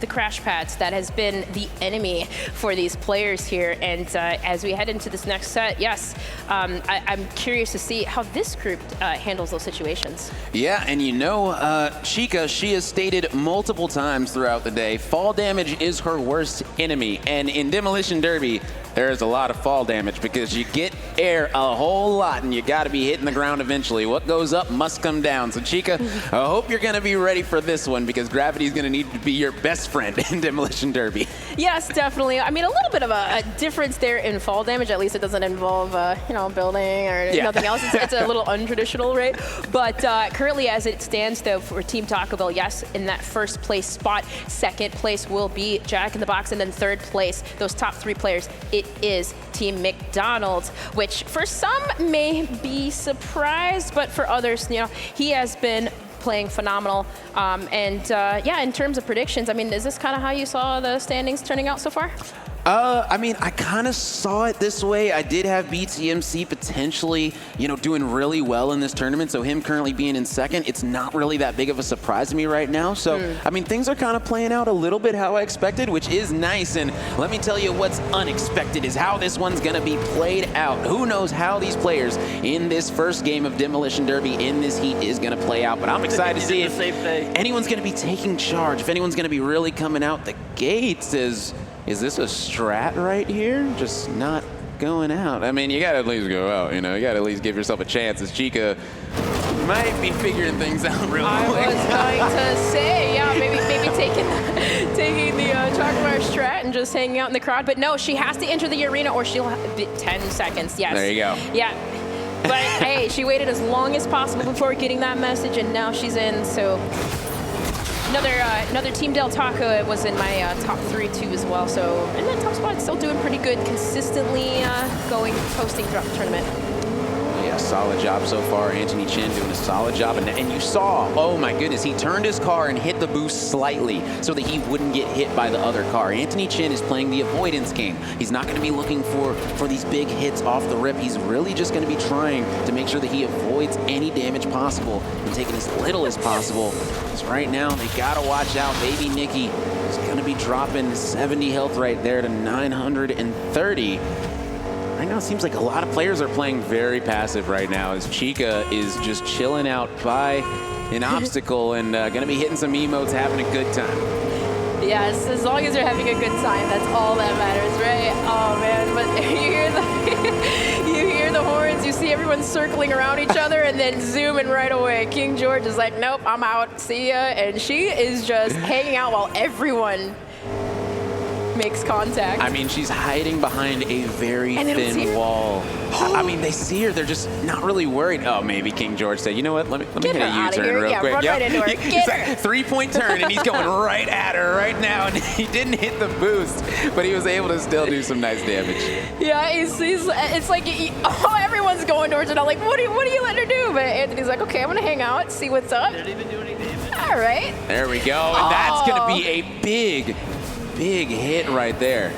the crash pads, that has been the enemy for these players here. And as we head into this next set, yes, I'm curious to see how this group handles those situations. Yeah, and you know, Chica, she has stated multiple times throughout the day, fall damage is her worst enemy. And in Demolition Derby, there's a lot of fall damage because you get air a whole lot and you got to be hitting the ground eventually. What goes up must come down. So Chica, I hope you're going to be ready for this one because gravity is going to need to be your best friend in Demolition Derby. Yes, definitely. I mean, a little bit of a difference there in fall damage. At least it doesn't involve, building or nothing else. It's a little untraditional, right? But currently, as it stands, though, for Team Taco Bell, yes, in that first place spot, second place will be Jack in the Box, and then third place, those top 3 players, it is Team McDonald's, which for some may be surprised, but for others, he has been playing phenomenal. In terms of predictions, I mean, is this kind of how you saw the standings turning out so far? I mean, I kind of saw it this way. I did have BTMC potentially, doing really well in this tournament. So him currently being in second, it's not really that big of a surprise to me right now. So, I mean, things are kind of playing out a little bit how I expected, which is nice. And let me tell you what's unexpected is how this one's going to be played out. Who knows how these players in this first game of Demolition Derby in this heat is going to play out. But I'm excited to see if anyone's going to be taking charge, if anyone's going to be really coming out the gates. Is this a strat right here? Just not going out. I mean, you got to at least go out, You got to at least give yourself a chance, as Chica might be figuring things out real quick. I was going to say, maybe taking the Chocolate strat and just hanging out in the crowd. But no, she has to enter the arena or she'll have 10 seconds. Yes. There you go. Yeah. But hey, she waited as long as possible before getting that message, and now she's in. So another Team Del Taco was in my top 3 too as well. So in that top spot, still doing pretty good, consistently posting throughout the tournament. Yeah, solid job so far. Anthony Chin doing a solid job. And you saw, oh my goodness, he turned his car and hit the boost slightly so that he wouldn't get hit by the other car. Anthony Chin is playing the avoidance game. He's not going to be looking for these big hits off the rip. He's really just going to be trying to make sure that he avoids any damage possible and taking as little as possible. Because right now, they got to watch out. Baby Nikki is going to be dropping 70 health right there to 930. Right now, it seems like a lot of players are playing very passive right now as Chica is just chilling out by an obstacle and going to be hitting some emotes, having a good time. Yes, as long as they're having a good time, that's all that matters, right? Oh, man, but you hear the horns, you see everyone circling around each other, and then zooming right away. King George is like, nope, I'm out, see ya, and she is just hanging out while everyone makes contact. I mean, she's hiding behind a very thin wall. I mean, they see her. They're just not really worried. Oh, maybe King George said, you know what? Let me hit a U-turn real quick. Run right into her. Get her. 3-point turn, and he's going right at her right now. And he didn't hit the boost, but he was able to still do some nice damage. Yeah, it's like everyone's going towards it. I'm like, what are you letting her do? But Anthony's like, okay, I'm going to hang out, see what's up. Didn't even do any damage. All right. There we go. And that's going to be a big, big hit right there.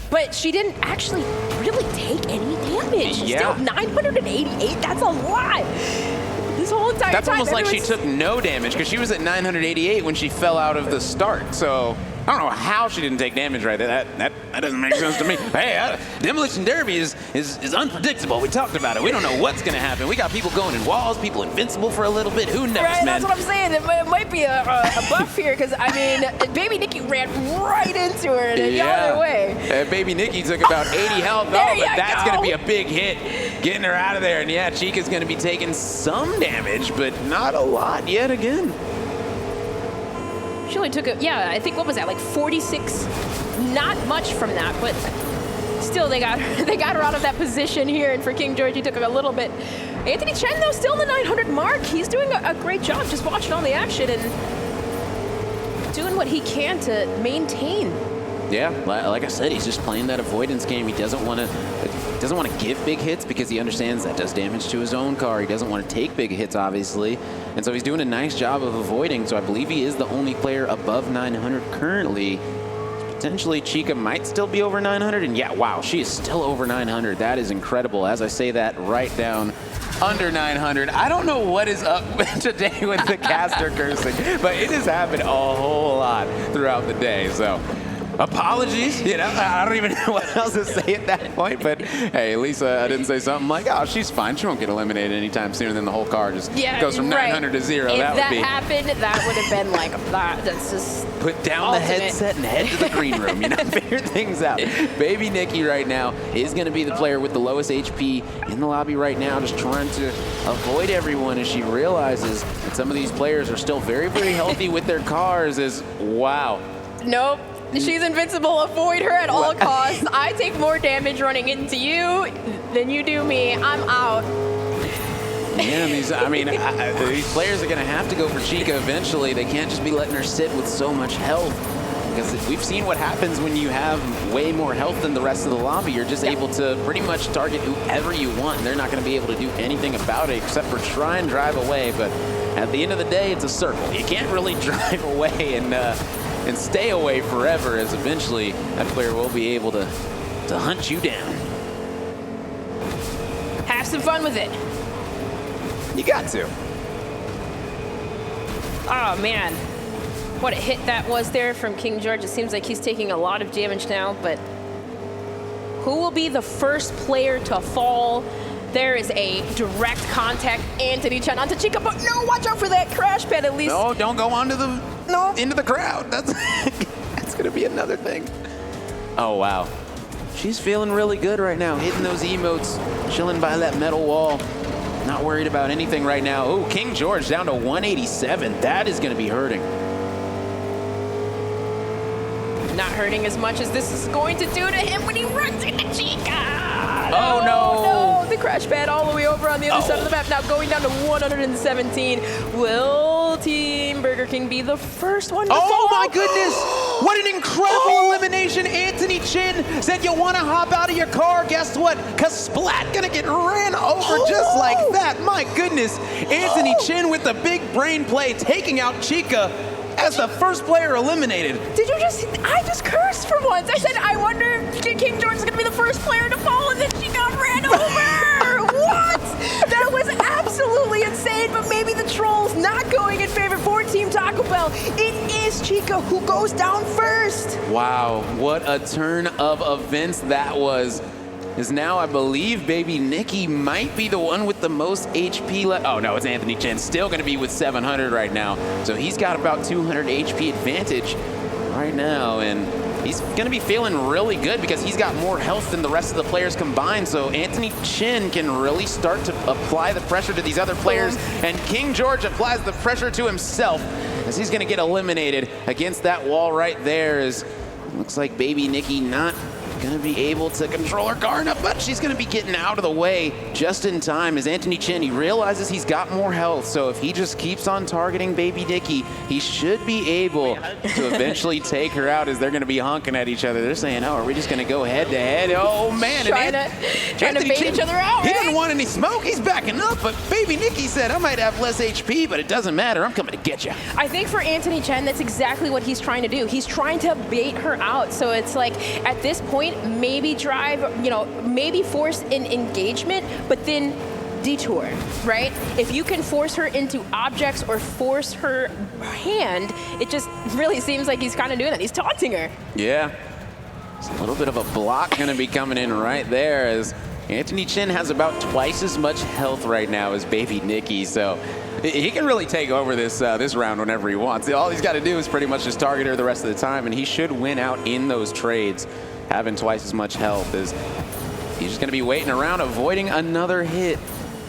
But she didn't actually really take any damage. She's still 988. That's a lot. This whole entire time. That's almost like she took no damage because she was at 988 when she fell out of the start. So I don't know how she didn't take damage right there. That doesn't make sense to me. Hey, Demolition Derby is unpredictable. We talked about it. We don't know what's going to happen. We got people going in walls, people invincible for a little bit. Who knows, right, man? that's what I'm saying. It might be a buff here because, I mean, Baby Nikki ran right into her in the other way. Baby Nikki took about 80 health. But that's going to be a big hit, getting her out of there. And yeah, Chica's going to be taking some damage, but not a lot yet again. She only took I think, what was that, like 46? Not much from that, but still they got her out of that position here. And for King George, he took a little bit. Anthony Chen, though, still in the 900 mark. He's doing a great job just watching all the action and doing what he can to maintain. Yeah, like I said, he's just playing that avoidance game. He doesn't want to give big hits because he understands that does damage to his own car. He doesn't want to take big hits, obviously. And so he's doing a nice job of avoiding. So I believe he is the only player above 900 currently. Potentially Chica might still be over 900. And yeah, wow, she is still over 900. That is incredible. As I say that, right down under 900. I don't know what is up today with the caster cursing, but it has happened a whole lot throughout the day. So apologies, I don't even know what else to say at that point, but hey, at least I didn't say something like, oh, she's fine, she won't get eliminated anytime sooner than the whole car just goes from 900 to 0. If that happened, that would have been like, that's just put down the headset and head to the green room, figure things out. Baby Nikki right now is going to be the player with the lowest HP in the lobby right now, just trying to avoid everyone as she realizes that some of these players are still very, very healthy with their cars. Wow. Nope. She's invincible. Avoid her at all costs. I take more damage running into you than you do me. I'm out. Yeah, these players are going to have to go for Chica eventually. They can't just be letting her sit with so much health. Because we've seen what happens when you have way more health than the rest of the lobby. You're just able to pretty much target whoever you want. They're not going to be able to do anything about it except for try and drive away. But at the end of the day, it's a circle. You can't really drive away and stay away forever, as eventually that player will be able to hunt you down. Have some fun with it. You got to. Oh, man. What a hit that was there from King George. It seems like he's taking a lot of damage now, but who will be the first player to fall? There is a direct contact. Anthony Chen onto Chica, but no, watch out for that crash pad at least. No, don't go into the crowd. That's going to be another thing. Oh, wow. She's feeling really good right now, hitting those emotes, chilling by that metal wall. Not worried about anything right now. Oh, King George down to 187. That is going to be hurting. Not hurting as much as this is going to do to him when he runs into Chica. Oh, no. The crash pad all the way over on the other side of the map. Now going down to 117. Will Team Burger King be the first one to fall? Oh, my goodness. What an incredible elimination. Anthony Chin said, you want to hop out of your car? Guess what? Because Splat going to get ran over just like that. My goodness. Anthony Chin with the big brain play, taking out Chica as the first player eliminated. I just cursed for once. I said, I wonder if King George is going to be the first player to fall, and then she got ran over. What? That was absolutely insane, but maybe the trolls not going in favor for Team Taco Bell. It is Chica who goes down first. Wow, what a turn of events that was. Is now, I believe, Baby Nikki might be the one with the most HP left. Oh, no, it's Anthony Chen. Still going to be with 700 right now. So he's got about 200 HP advantage right now. And he's going to be feeling really good because he's got more health than the rest of the players combined. So Anthony Chen can really start to apply the pressure to these other players. And King George applies the pressure to himself as he's going to get eliminated against that wall right there. Looks like Baby Nikki not going to be able to control her car enough, but she's going to be getting out of the way just in time as Anthony Chin, he realizes he's got more health, so if he just keeps on targeting Baby Nikki, he should be able to eventually take her out as they're going to be honking at each other. They're saying, oh, are we just going to go head-to-head? Oh, man. Trying to bait each other out, He right? didn't want any smoke. He's backing up, but Baby Nikki said, I might have less HP, but it doesn't matter. I'm coming to get you. I think for Anthony Chen, that's exactly what he's trying to do. He's trying to bait her out. So it's like, at this point, maybe drive, maybe force an engagement, but then detour, right? If you can force her into objects or force her hand, it just really seems like he's kind of doing that. He's taunting her. Yeah. It's a little bit of a block going to be coming in right there as Anthony Chin has about twice as much health right now as Baby Nikki, so he can really take over this round whenever he wants. All he's got to do is pretty much just target her the rest of the time, and he should win out in those trades, having twice as much health. As he's just going to be waiting around, avoiding another hit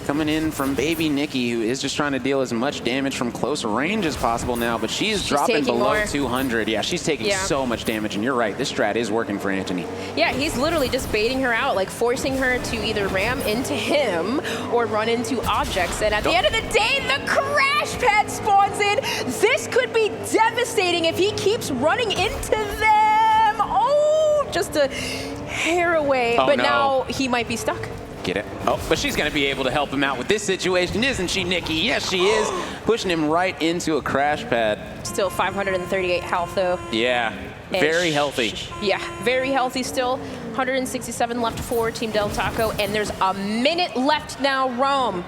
coming in from Baby Nikki, who is just trying to deal as much damage from close range as possible now, but she's dropping below more. 200. Yeah, she's taking so much damage, and you're right, this strat is working for Anthony. Yeah, he's literally just baiting her out, like forcing her to either ram into him or run into objects. And at the end of the day, the crash pad spawns in. This could be devastating if he keeps running into them. Oh, just a hair away. Oh, but no. now he might be stuck. Get it? Oh, but she's going to be able to help him out with this situation, isn't she, Nikki? Yes, she is. Pushing him right into a crash pad. Still 538 health, though. Yeah, very healthy. Yeah, very healthy still. 167 left for Team Del Taco, and there's a minute left now, Rome.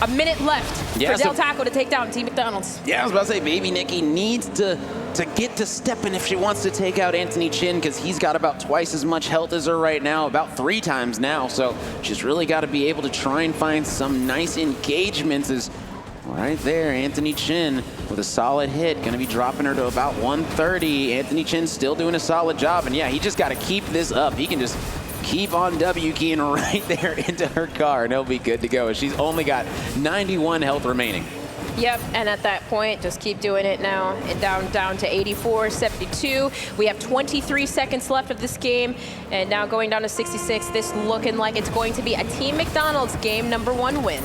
A minute left for Del Taco to take down Team McDonald's. Yeah, I was about to say, Baby Nikki needs to get to stepping if she wants to take out Anthony Chin, because he's got about twice as much health as her right now, about 3 times now. So she's really got to be able to try and find some nice engagements. As right there, Anthony Chin with a solid hit, going to be dropping her to about 130. Anthony Chin still doing a solid job, and yeah, he just got to keep this up. He can just keep on W keying right there into her car, and he'll be good to go. She's only got 91 health remaining. Yep, and at that point, just keep doing it now. And down to 84, 72. We have 23 seconds left of this game, and now going down to 66. This looking like it's going to be a Team McDonald's game #1 win.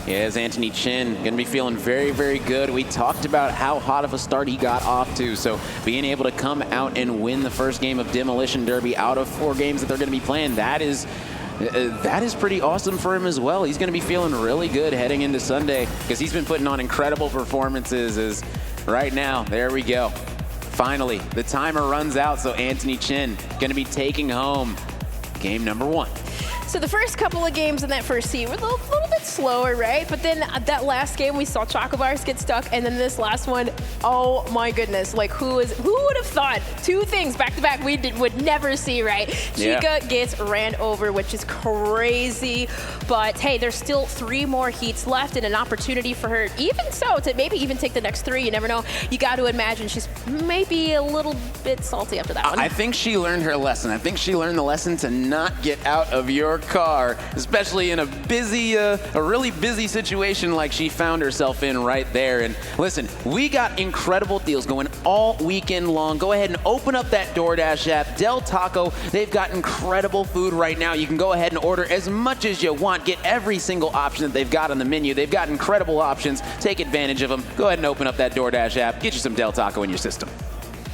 Yeah, as Anthony Chin going to be feeling very, very good. We talked about how hot of a start he got off to, so being able to come out and win the first game of Demolition Derby out of 4 games that they're going to be playing, that is pretty awesome for him as well. He's going to be feeling really good heading into Sunday, because he's been putting on incredible performances. As right now, there we go. Finally, the timer runs out, so Anthony Chin going to be taking home game #1. So the first couple of games in that first heat were a little bit slower, right? But then that last game, we saw Choco Bars get stuck, and then this last one, oh my goodness! Like who would have thought 2 things back to back we would never see, right? Chica gets ran over, which is crazy. But hey, there's still 3 more heats left, and an opportunity for her, even so, to maybe even take the next 3. You never know. You got to imagine she's maybe a little bit salty after that one. I think she learned her lesson. I think she learned the lesson to not get out of your car, especially in a really busy situation like she found herself in right there. And listen, we got incredible deals going all weekend long. Go ahead and open up that DoorDash app. Del Taco, they've got incredible food right now. You can go ahead and order as much as you want. Get every single option that they've got on the menu. They've got incredible options. Take advantage of them. Go ahead and open up that DoorDash app. Get you some Del Taco in your system.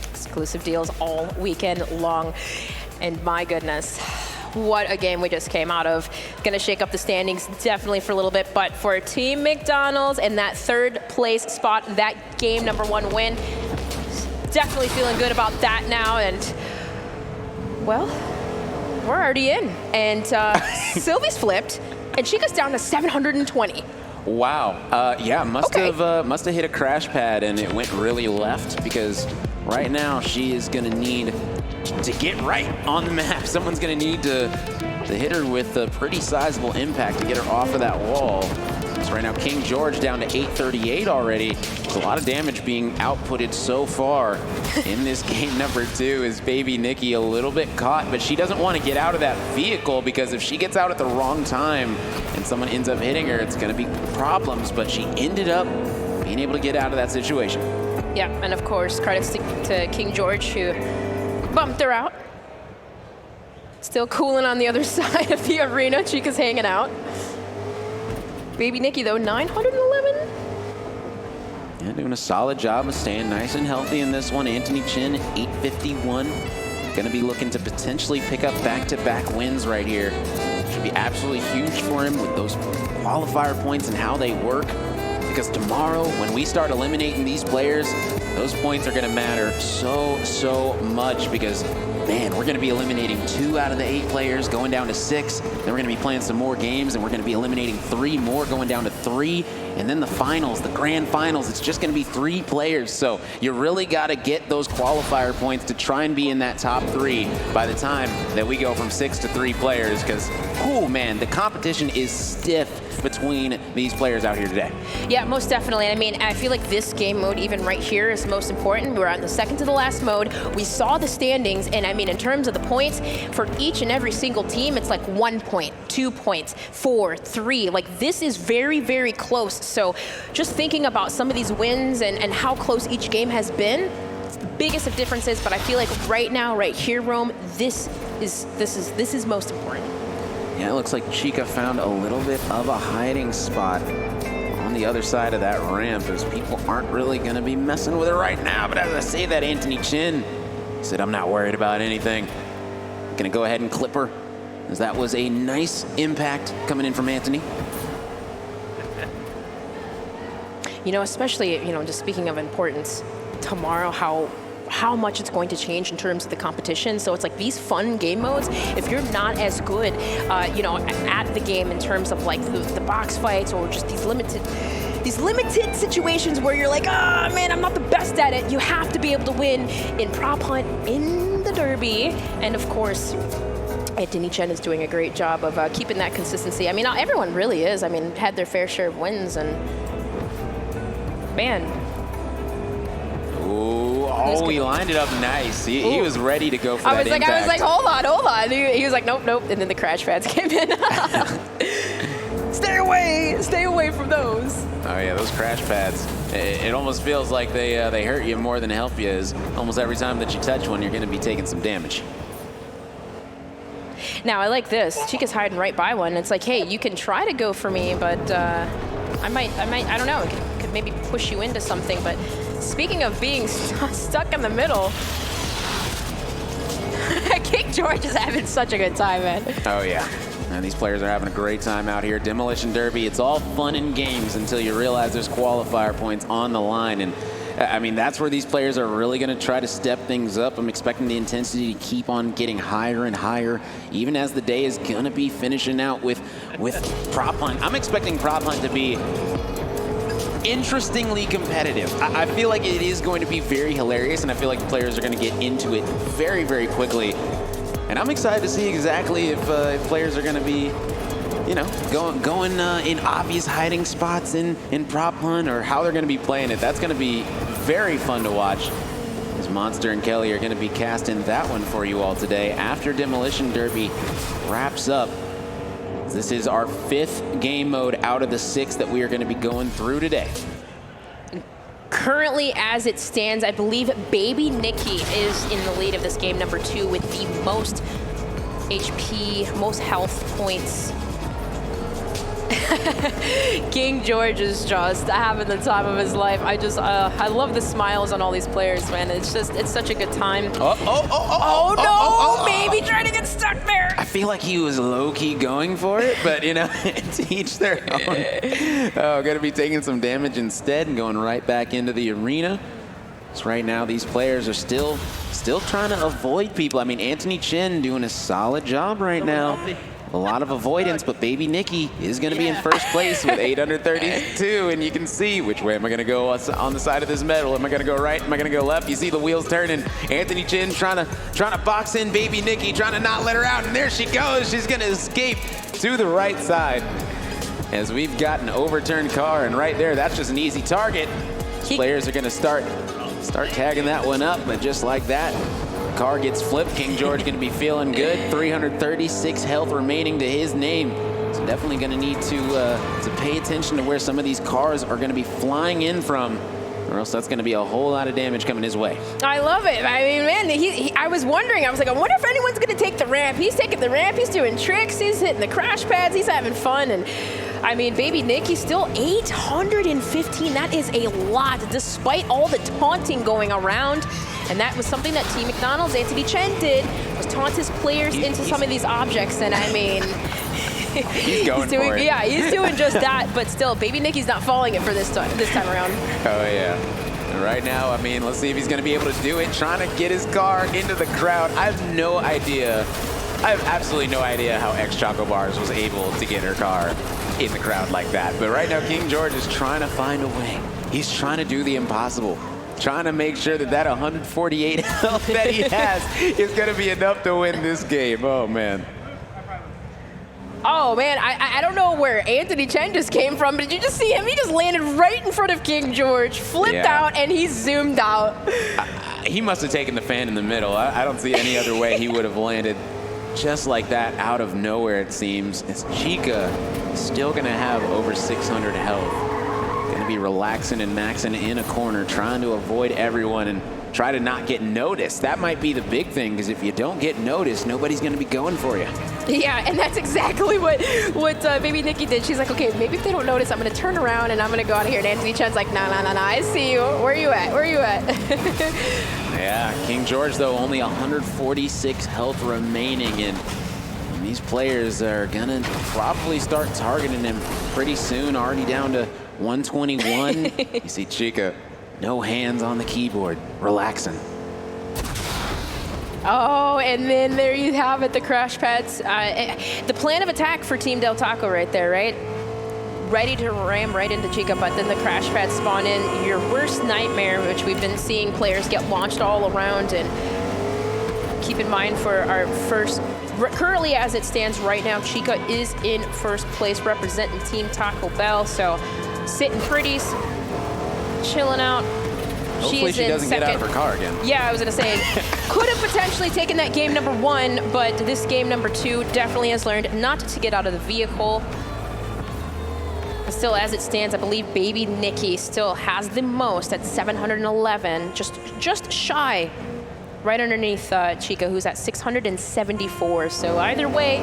Exclusive deals all weekend long. And my goodness, what a game we just came out of. Going to shake up the standings definitely for a little bit, but for Team McDonald's and that 3rd place spot, that game #1 win, definitely feeling good about that now. And well, we're already in. And Sylvie's flipped, and she goes down to 720. Wow. Yeah, must have hit a crash pad, and it went really left, because right now she is going to need to get right on the map. Someone's going to need to hit her with a pretty sizable impact to get her off of that wall. So right now, King George down to 838 already. There's a lot of damage being outputted so far in this game #2. Is Baby Nikki a little bit caught, but she doesn't want to get out of that vehicle, because if she gets out at the wrong time and someone ends up hitting her, it's going to be problems. But she ended up being able to get out of that situation. Yeah, and of course, credits to King George, who bumped her out. Still cooling on the other side of the arena. Chica's hanging out. Baby Nikki, though, 911. Yeah, doing a solid job of staying nice and healthy in this one. Anthony Chin, 851. Going to be looking to potentially pick up back-to-back wins right here. Should be absolutely huge for him with those qualifier points and how they work. Because tomorrow, when we start eliminating these players, those points are going to matter so much because, man, we're going to be eliminating 2 out of the 8 players, going down to 6. Then we're going to be playing some more games, and we're going to be eliminating 3 more, going down to 3. And then the finals, the grand finals, it's just going to be 3 players. So you really got to get those qualifier points to try and be in that top 3 by the time that we go from 6 to 3 players because, oh, man, the competition is stiff between these players out here today. Yeah, most definitely. I mean, I feel like this game mode, even right here, is most important. We're on the second to the last mode. We saw the standings, and I mean, in terms of the points, for each and every single team, it's like 1 point, 2 points, 4, 3. Like, this is very close. So just thinking about some of these wins and how close each game has been, it's the biggest of differences, but I feel like right now, right here, Rome, this is most important. Yeah, it looks like Chica found a little bit of a hiding spot on the other side of that ramp as people aren't really going to be messing with her right now. But as I say that, Anthony Chin said, I'm not worried about anything. Going to go ahead and clip her as that was a nice impact coming in from Anthony. You know, especially, you know, just speaking of importance, tomorrow, how much it's going to change in terms of the competition. So it's like these fun game modes, if you're not as good, you know, at the game in terms of like the box fights or just these limited situations where you're like, oh man, I'm not the best at it. You have to be able to win in prop hunt, in the derby, and of course, Anthony Chen is doing a great job of keeping that consistency. I mean, not everyone really is. I mean, had their fair share of wins and man. Oh, he lined it up nice. He was ready to go for that impact. I was like, hold on. He was like, nope. And then the crash pads came in. Stay away from those. Oh yeah, those crash pads. It almost feels like they hurt you more than help you. Is almost every time that you touch one, you're going to be taking some damage. Now I like this. Chica's hiding right by one. It's like, hey, you can try to go for me, but I don't know. Could maybe push you into something, but. Speaking of being stuck in the middle, King George is having such a good time, man. Oh, yeah. And these players are having a great time out here. Demolition Derby, it's all fun and games until you realize there's qualifier points on the line. And, I mean, that's where these players are really going to try to step things up. I'm expecting the intensity to keep on getting higher and higher, even as the day is going to be finishing out with prop hunt. I'm expecting prop hunt to be interestingly competitive. I feel like it is going to be very hilarious, and I feel like the players are going to get into it very quickly. And I'm excited to see exactly if players are going to be, you know, going in obvious hiding spots in prop hunt or how they're going to be playing it. That's going to be very fun to watch. As Monster and Kelly are going to be casting that one for you all today after Demolition Derby wraps up. This is our 5th game mode out of the 6 that we are going to be going through today. Currently, as it stands, I believe Baby Nikki is in the lead of this game, number 2, with the most HP, most health points. King George is just having the time of his life. I love the smiles on all these players, man. It's such a good time. Baby trying to get stuck there. I feel like he was low-key going for it, but, you know, to each their own. Oh, going to be taking some damage instead and going right back into the arena. So right now, these players are still trying to avoid people. I mean, Anthony Chin doing a solid job right now. A lot of avoidance, but Baby Nikki is going to be in first place with 832, and you can see which way am I going to go on the side of this medal. Am I going to go right? Am I going to go left? You see the wheels turning. Anthony Chin trying to box in Baby Nikki, trying to not let her out, and there she goes. She's going to escape to the right side as we've got an overturned car, and right there, that's just an easy target. Players are going to start tagging that one up, but just like that, car gets flipped. King George going to be feeling good. 336 health remaining to his name. So definitely going to need to pay attention to where some of these cars are going to be flying in from. or else that's going to be a whole lot of damage coming his way. I love it. I mean, man, I was wondering. I was like, I wonder if anyone's going to take the ramp. He's taking the ramp. He's doing tricks. He's hitting the crash pads. He's having fun. And I mean, baby Nikki still 815. That is a lot, despite all the taunting going around. And that was something that Team McDonald's, Anthony Chen did, was taunt his players into some of these objects. And I mean, he's going for it. Yeah, he's doing just that. But still, baby Nikki's not falling it for this time around. Oh, yeah. And right now, I mean, let's see if he's going to be able to do it, trying to get his car into the crowd. I have no idea. I have absolutely no idea how X Choco Bars was able to get her car in the crowd like that. But right now, King George is trying to find a way. He's trying to do the impossible, trying to make sure that 148 health that he has is going to be enough to win this game. Oh, man. Oh, man, I don't know where Anthony Chen just came from, but did you just see him? He just landed right in front of King George, flipped out, and he zoomed out. He must have taken the fan in the middle. I don't see any other way he would have landed just like that out of nowhere, it seems. As Chica still going to have over 600 health. Going to be relaxing and maxing in a corner, trying to avoid everyone and try to not get noticed. That might be the big thing, because if you don't get noticed, nobody's going to be going for you. Yeah, and that's exactly what baby Nikki did. She's like, okay, maybe if they don't notice, I'm going to turn around and I'm going to go out of here. And Anthony Chen's like, nah, I see you. Where are you at? Where are you at? Yeah, King George, though, only 146 health remaining, and these players are going to probably start targeting him pretty soon, already down to 121. You see Chica, no hands on the keyboard, relaxing. Oh, and then there you have it, the crash pads. The plan of attack for Team Del Taco right there, right? Ready to ram right into Chica, but then the crash pads spawn in. Your worst nightmare, which we've been seeing players get launched all around. And keep in mind for our first, currently as it stands right now, Chica is in first place representing Team Taco Bell. So sitting pretties, chilling out. Hopefully she doesn't get out of her car again. Yeah, I was going to say, could have potentially taken that game number 1, but this game number 2 definitely has learned not to get out of the vehicle. Still, as it stands, I believe baby Nikki still has the most at 711, just shy, right underneath Chica, who's at 674. So either way,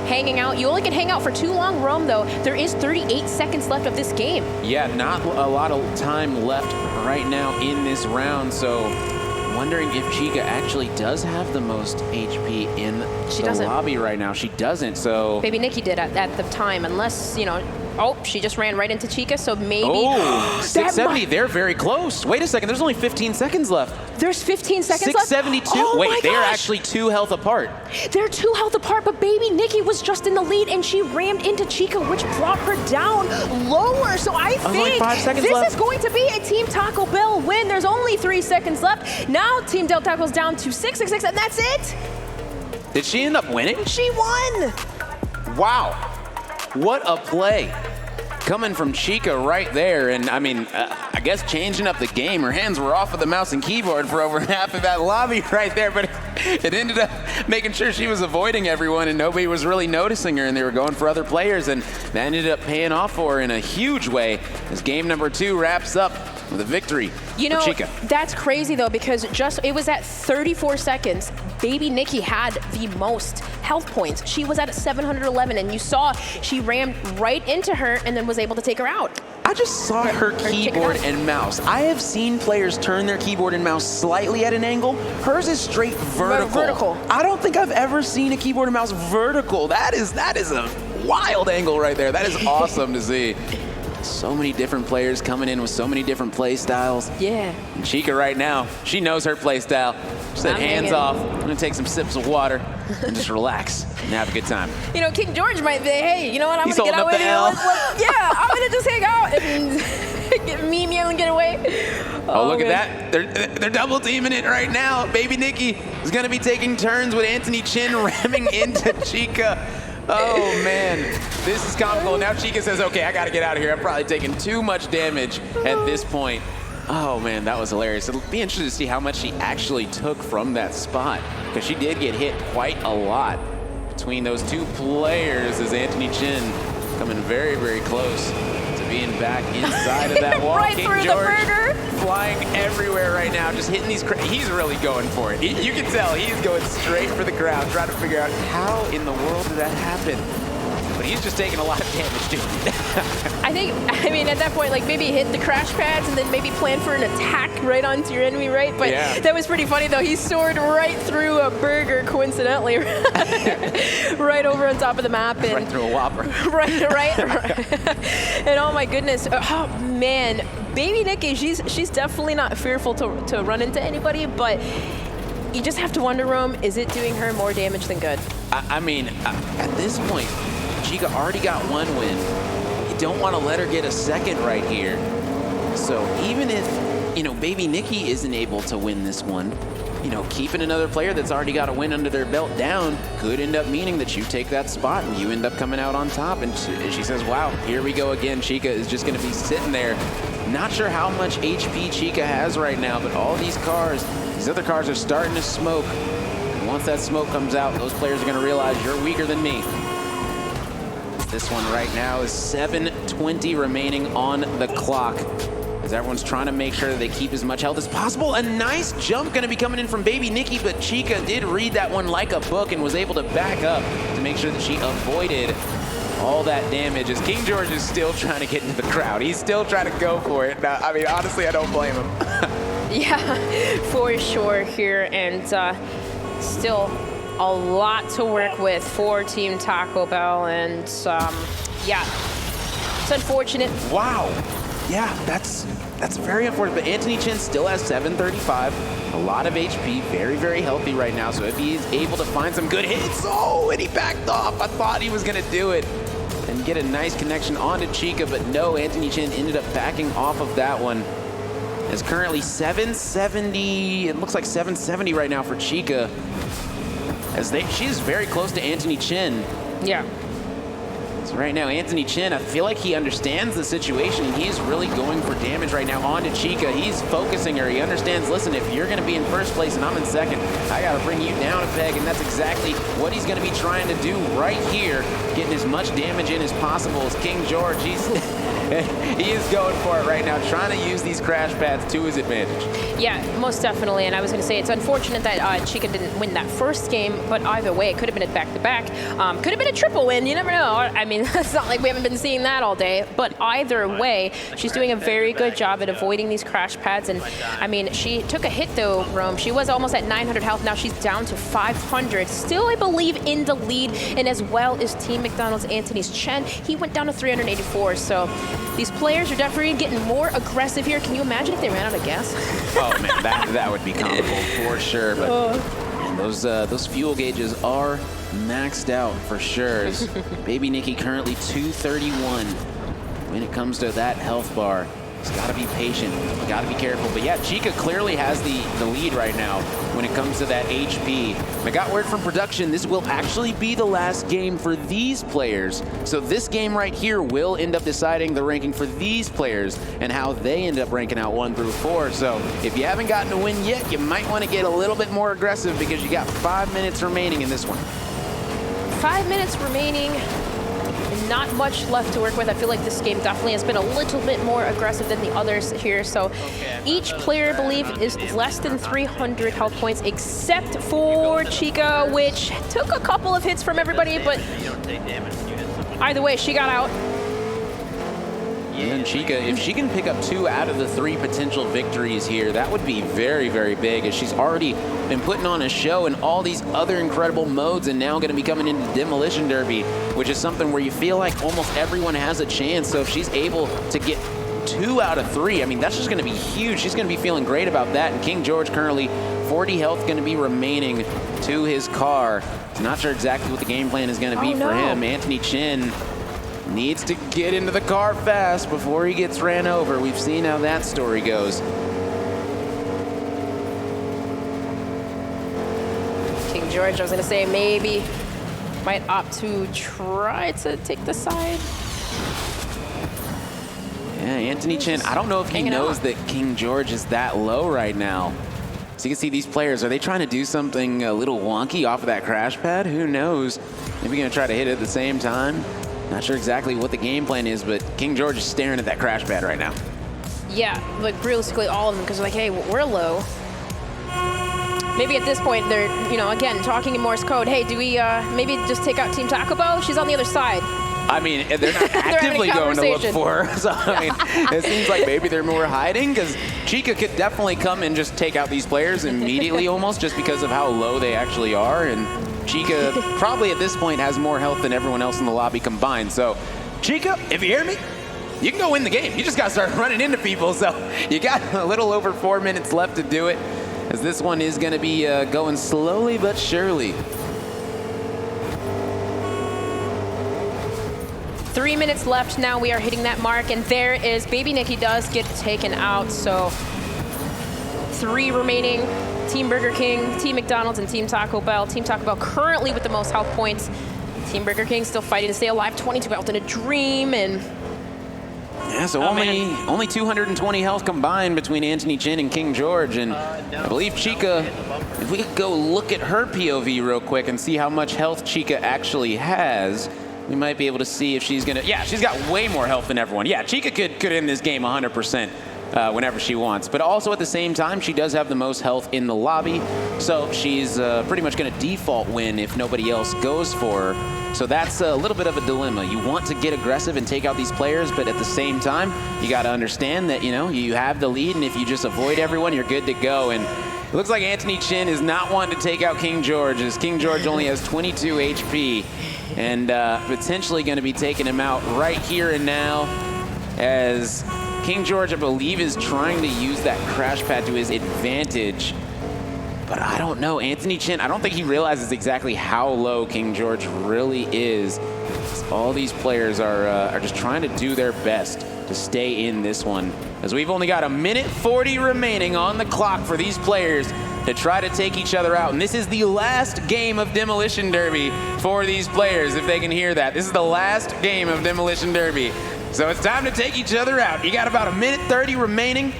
hanging out. You only can hang out for too long, Rome, though. There is 38 seconds left of this game. Yeah, not a lot of time left right now in this round, so wondering if Chica actually does have the most HP in the lobby right now. She doesn't, so... Baby Nikki did at the time, unless, you know... Oh, she just ran right into Chica, so maybe... Oh, 670, they're very close. Wait a second, there's only 15 seconds left. There's 15 seconds left? 672? Oh, wait, they are actually 2 health apart. They're 2 health apart, but baby Nikki was just in the lead, and she rammed into Chica, which brought her down lower. So I think like 5 seconds this left. is going to be a Team Taco Bell win. There's only 3 seconds left. Now Team Del Taco's down to 666, and that's it. Did she end up winning? She won. Wow, what a play. Coming from Chica right there, and I mean, I guess changing up the game. Her hands were off of the mouse and keyboard for over half of that lobby right there, but it ended up making sure she was avoiding everyone and nobody was really noticing her, and they were going for other players, and that ended up paying off for her in a huge way as game number 2 wraps up with a victory for Chica. That's crazy though, because it was at 34 seconds. Baby Nikki had the most health points. She was at 711, and you saw she rammed right into her and then was able to take her out. I just saw her keyboard and mouse. I have seen players turn their keyboard and mouse slightly at an angle. Hers is straight vertical. I don't think I've ever seen a keyboard and mouse vertical. That is a wild angle right there. That is awesome to see. So many different players coming in with so many different play styles. Yeah. And Chica right now, she knows her play style. She said, hands off. I'm gonna take some sips of water and just relax and have a good time. You know, King George might say, hey, you know what, I'm gonna get out with you. Yeah, I'm gonna just hang out and get me and get away. Oh, look at that. They're double teaming it right now. Baby Nikki is gonna be taking turns with Anthony Chen ramming into Chica. Oh, man. This is comical. Now Chica says, okay, I got to get out of here. I'm probably taking too much damage at this point. Oh, man, that was hilarious. It'll be interesting to see how much she actually took from that spot, because she did get hit quite a lot between those 2 players as Anthony Chen coming very, very close to being back inside of that wall. Right King through George the burger. flying everywhere right now, just hitting these. He's really going for it. You can tell he's going straight for the crowd, trying to figure out how in the world did that happen. But he's just taking a lot of damage doing it. I mean, at that point, like maybe hit the crash pads and then maybe plan for an attack right onto your enemy, right? But that was pretty funny, though. He soared right through a burger, coincidentally, right over on top of the map. And right through a Whopper. right. And oh my goodness, oh man, baby Nikki, she's definitely not fearful to run into anybody, but you just have to wonder, Rome, is it doing her more damage than good? I mean, at this point, Chica already got one win. You don't want to let her get a second right here. So even if, baby Nikki isn't able to win this one, keeping another player that's already got a win under their belt down could end up meaning that you take that spot and you end up coming out on top. And she says, wow, here we go again. Chica is just going to be sitting there. Not sure how much HP Chica has right now, but all these other cars are starting to smoke. And once that smoke comes out, those players are going to realize you're weaker than me. This one right now is 7:20 remaining on the clock, as everyone's trying to make sure that they keep as much health as possible. A nice jump going to be coming in from baby Nikki, but Chica did read that one like a book and was able to back up to make sure that she avoided all that damage, as King George is still trying to get into the crowd. He's still trying to go for it. Now, I mean, honestly, I don't blame him. Yeah, for sure here, and still a lot to work with for Team Taco Bell, and yeah, it's unfortunate. Wow. Yeah, that's very unfortunate, but Anthony Chin still has 735, a lot of HP, very, very healthy right now, so if he's able to find some good hits, and he backed off. I thought he was going to do it and get a nice connection onto Chica, but no, Anthony Chin ended up backing off of that one. It's currently 770, it looks like 770 right now for Chica, as she's very close to Anthony Chin. Yeah. So right now, Anthony Chin, I feel like he understands the situation, and he's really going for damage right now onto Chica. He's focusing her. He understands, listen, if you're going to be in first place and I'm in second, I got to bring you down a peg, and that's exactly what he's going to be trying to do right here, getting as much damage in as possible as King George. He is going for it right now, trying to use these crash pads to his advantage. Yeah, most definitely, and I was going to say it's unfortunate that Chica didn't win that first game, but either way, it could have been a back-to-back. Could have been a triple win, you never know. I mean, it's not like we haven't been seeing that all day, but either way, she's doing a very good job at avoiding these crash pads, and I mean, she took a hit though, Rome. She was almost at 900 health, now she's down to 500. Still, I believe, in the lead, and as well as Team McDonald's Anthony's Chen, he went down to 384, so these players are definitely getting more aggressive here. Can you imagine if they ran out of gas? Oh man, that would be comical for sure. But man, those fuel gauges are maxed out for sure. Baby Nikki currently 231 when it comes to that health bar. Just got to be patient. Got to be careful. But yeah, Chica clearly has the lead right now when it comes to that HP. I got word from production, this will actually be the last game for these players. So this game right here will end up deciding the ranking for these players and how they end up ranking out 1 through 4. So if you haven't gotten a win yet, you might want to get a little bit more aggressive because you got 5 minutes remaining in this one. 5 minutes remaining. Not much left to work with. I feel like this game definitely has been a little bit more aggressive than the others here. So each player, I believe, is less than 300 health points, except for Chica, which took a couple of hits from everybody, but either way, she got out. And then Chica, if she can pick up 2 out of the 3 potential victories here, that would be very, very big, as she's already been putting on a show in all these other incredible modes and now going to be coming into Demolition Derby, which is something where you feel like almost everyone has a chance. So if she's able to get 2 out of 3, I mean, that's just going to be huge. She's going to be feeling great about that. And King George currently 40 health going to be remaining to his car. Not sure exactly what the game plan is going to be for him. Anthony Chin needs to get into the car fast before he gets ran over. We've seen how that story goes. King George, I was going to say, maybe might opt to try to take the side. Yeah, Anthony Chin, I don't know if he knows that King George is that low right now. So you can see these players, are they trying to do something a little wonky off of that crash pad? Who knows? Maybe going to try to hit it at the same time. Not sure exactly what the game plan is, but King George is staring at that crash pad right now. Yeah, like realistically all of them, because like, hey, we're low. Maybe at this point they're, again, talking in Morse code. Hey, do we maybe just take out Team Taco Bell? She's on the other side. I mean, they're not actively going to look for her. So, I mean, it seems like maybe they're more hiding, because Chica could definitely come and just take out these players immediately almost, just because of how low they actually are. And Chica probably at this point has more health than everyone else in the lobby combined. So, Chica, if you hear me, you can go win the game. You just got to start running into people. So you got a little over 4 minutes left to do it, as this one is going to be going slowly but surely. 3 minutes left now. We are hitting that mark, and there is Baby Nikki does get taken out. So 3 remaining. Team Burger King, Team McDonald's, and Team Taco Bell. Team Taco Bell currently with the most health points. Team Burger King still fighting to stay alive. 22 health in a dream, and yeah, so only 220 health combined between Anthony Chin and King George. And I believe Chica, if we could go look at her POV real quick and see how much health Chica actually has, we might be able to see if she's gonna, yeah, she's got way more health than everyone. Yeah, Chica could end this game 100% whenever she wants. But also at the same time, she does have the most health in the lobby. So she's pretty much gonna default win if nobody else goes for her. So that's a little bit of a dilemma. You want to get aggressive and take out these players, but at the same time, you got to understand that, you have the lead, and if you just avoid everyone, you're good to go. And it looks like Anthony Chin is not wanting to take out King George, as King George only has 22 HP, and potentially going to be taking him out right here and now, as King George, I believe, is trying to use that crash pad to his advantage. But I don't know, Anthony Chin, I don't think he realizes exactly how low King George really is. All these players are just trying to do their best to stay in this one, as we've only got 1:40 remaining on the clock for these players to try to take each other out. And this is the last game of Demolition Derby for these players, if they can hear that. This is the last game of Demolition Derby. So it's time to take each other out. You got about 1:30 remaining.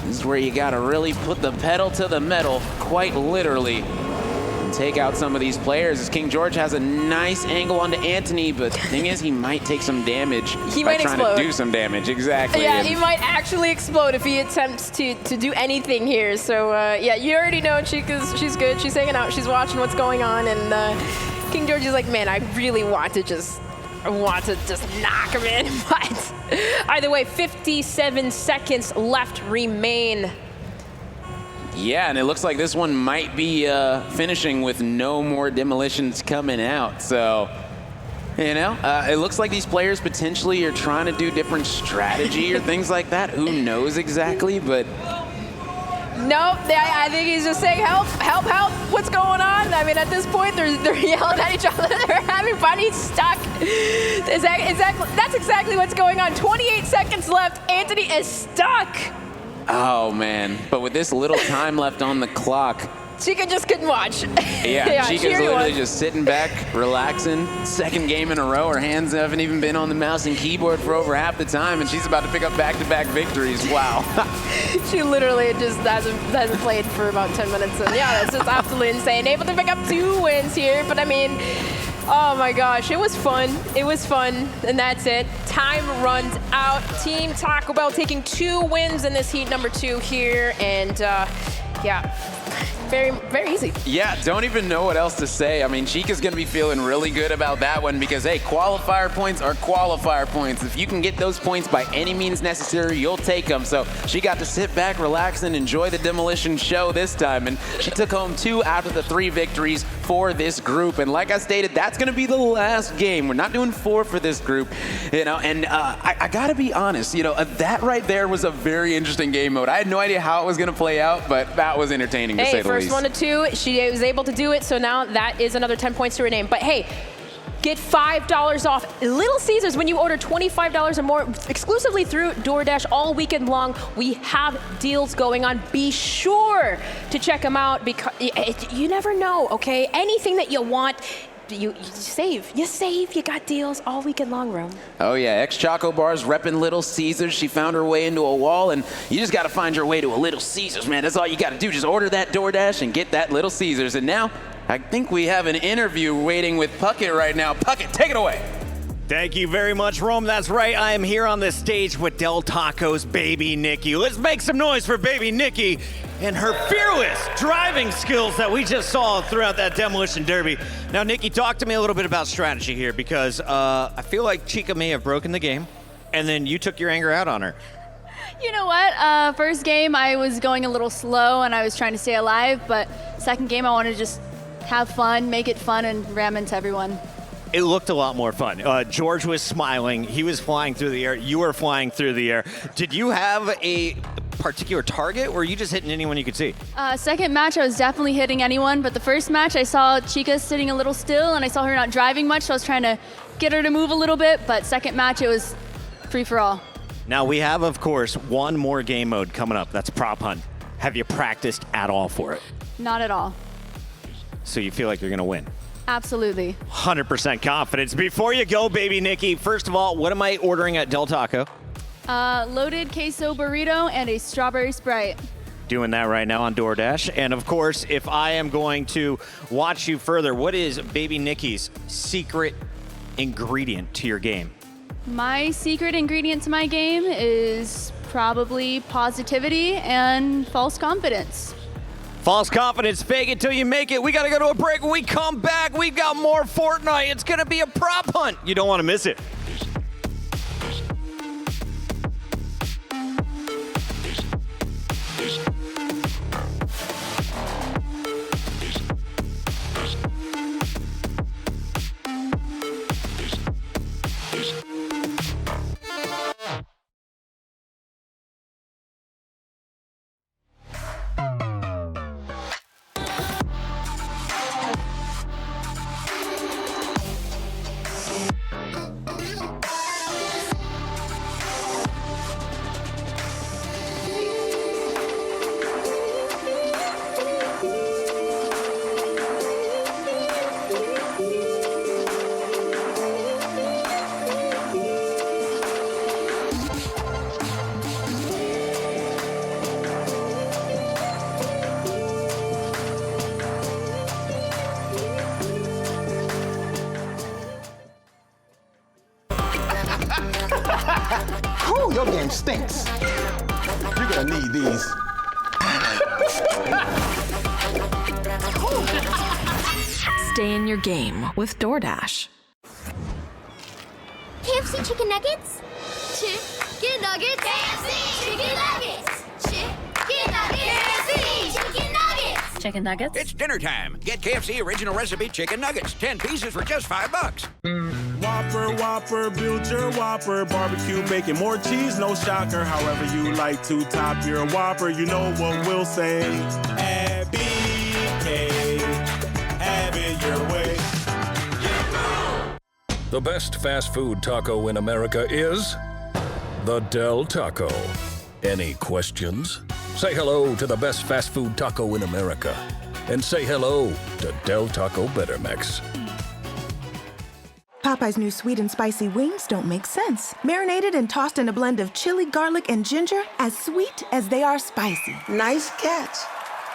This is where you gotta really put the pedal to the metal, quite literally, and take out some of these players, as King George has a nice angle onto Anthony, but the thing is, he might take some damage by trying to do some damage. Exactly. Yeah, he might actually explode if he attempts to do anything here. So yeah, you already know Chica's, she's good, she's hanging out, she's watching what's going on, and King George is like, man, I really want to just knock him in, but either way, 57 seconds left remain. Yeah, and it looks like this one might be finishing with no more demolitions coming out. So, it looks like these players potentially are trying to do different strategy or things like that. Who knows exactly, but Nope, I think he's just saying, help, help, help, what's going on? I mean, at this point, they're yelling at each other, they're having fun, he's stuck. That's exactly what's going on. 28 seconds left, Anthony is stuck. Oh, man, but with this little time left on the clock, Chica just couldn't watch. Yeah, Chica's literally just sitting back, relaxing. Second game in a row. Her hands haven't even been on the mouse and keyboard for over half the time, and she's about to pick up back-to-back victories. Wow. She literally just hasn't played for about 10 minutes, and yeah, that's just absolutely insane. Able to pick up 2 wins here, but I mean, oh my gosh, it was fun. It was fun, and that's it. Time runs out. Team Taco Bell taking 2 wins in this heat number 2 here, and yeah. Very, very easy. Yeah, don't even know what else to say. I mean, Chica's going to be feeling really good about that one because, hey, qualifier points are qualifier points. If you can get those points by any means necessary, you'll take them. So she got to sit back, relax, and enjoy the Demolition show this time. And she took home 2 out of the 3 victories for this group. And like I stated, that's going to be the last game. We're not doing 4 for this group, and I got to be honest, that right there was a very interesting game mode. I had no idea how it was going to play out, but that was entertaining to say the least. First 1 to 2, she was able to do it, so now that is another 10 points to her name. But hey, get $5 off Little Caesars when you order $25 or more exclusively through DoorDash all weekend long. We have deals going on. Be sure to check them out because you never know, okay? Anything that you want, you save. You got deals all weekend long, Rome. Oh yeah, ex-Choco Bars repping Little Caesars. She found her way into a wall, and you just got to find your way to a Little Caesars, man. That's all you got to do. Just order that DoorDash and get that Little Caesars. And now, I think we have an interview waiting with Puckett right now. Puckett, take it away. Thank you very much, Rome. That's right. I am here on the stage with Del Taco's Baby Nikki. Let's make some noise for Baby Nikki and her fearless driving skills that we just saw throughout that Demolition Derby. Now, Nikki, talk to me a little bit about strategy here because I feel like Chica may have broken the game, and then you took your anger out on her. You know what? First game, I was going a little slow and I was trying to stay alive, but second game, I wanted to just have fun, make it fun, and ram into everyone. It looked a lot more fun. George was smiling. He was flying through the air. You were flying through the air. Did you have a particular target, or were you just hitting anyone you could see? Second match, I was definitely hitting anyone, but the first match, I saw Chica sitting a little still, and I saw her not driving much, so I was trying to get her to move a little bit, but second match, it was free for all. Now, we have, of course, one more game mode coming up. That's Prop Hunt. Have you practiced at all for it? Not at all. So you feel like you're going to win? Absolutely. 100% confidence. Before you go, Baby Nikki, first of all, what am I ordering at Del Taco? Loaded queso burrito and a strawberry Sprite. Doing that right now on DoorDash. And of course, if I am going to watch you further, what is Baby Nikki's secret ingredient to your game? My secret ingredient to my game is probably positivity and false confidence. False confidence, fake it till you make it. We got to go to a break. When we come back, we've got more Fortnite. It's going to be a prop hunt. You don't want to miss it. Whew, your game stinks. You're gonna need these. Stay in your game with DoorDash. KFC chicken nuggets? Chicken nuggets? KFC chicken nuggets! Chicken nuggets! KFC chicken nuggets! Chicken nuggets? It's dinner time. Get KFC original recipe chicken nuggets. 10 pieces for just $5. Whopper, Whopper, build your Whopper. Barbecue, bacon, more cheese, no shocker. However you like to top your Whopper, you know what we'll say. BK, have it your way. The best fast food taco in America is the Del Taco. Any questions? Say hello to the best fast food taco in America. And say hello to Del Taco Better Mix. Popeye's new sweet and spicy wings don't make sense. Marinated and tossed in a blend of chili, garlic, and ginger, as sweet as they are spicy. Nice catch.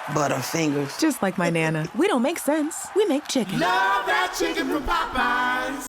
Butterfingers. Just like my Nana. We don't make sense. We make chicken. Love that chicken from Popeyes.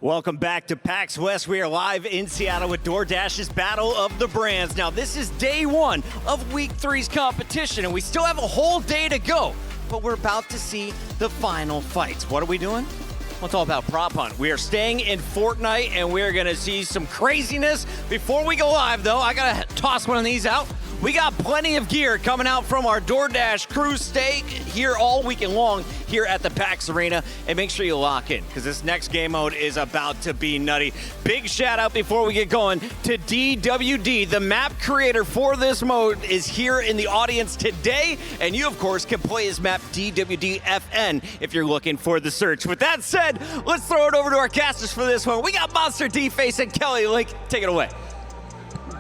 Welcome back to PAX West. We are live in Seattle with DoorDash's Battle of the Brands. Now, this is day 1 of Week 3's competition, and we still have a whole day to go, but we're about to see the final fights. What are we doing? Well, it's all about prop hunt. We are staying in Fortnite, and we're going to see some craziness. Before we go live, though, I got to toss one of these out. We got plenty of gear coming out from our DoorDash crew. Stay here all weekend long here at the PAX Arena, and make sure you lock in, because this next game mode is about to be nutty. Big shout out before we get going to DWD, the map creator for this mode is here in the audience today, and you of course can play his map DWDFN if you're looking for the search. With that said, let's throw it over to our casters for this one. We got Monster D-Face and Kelly Link. Take it away.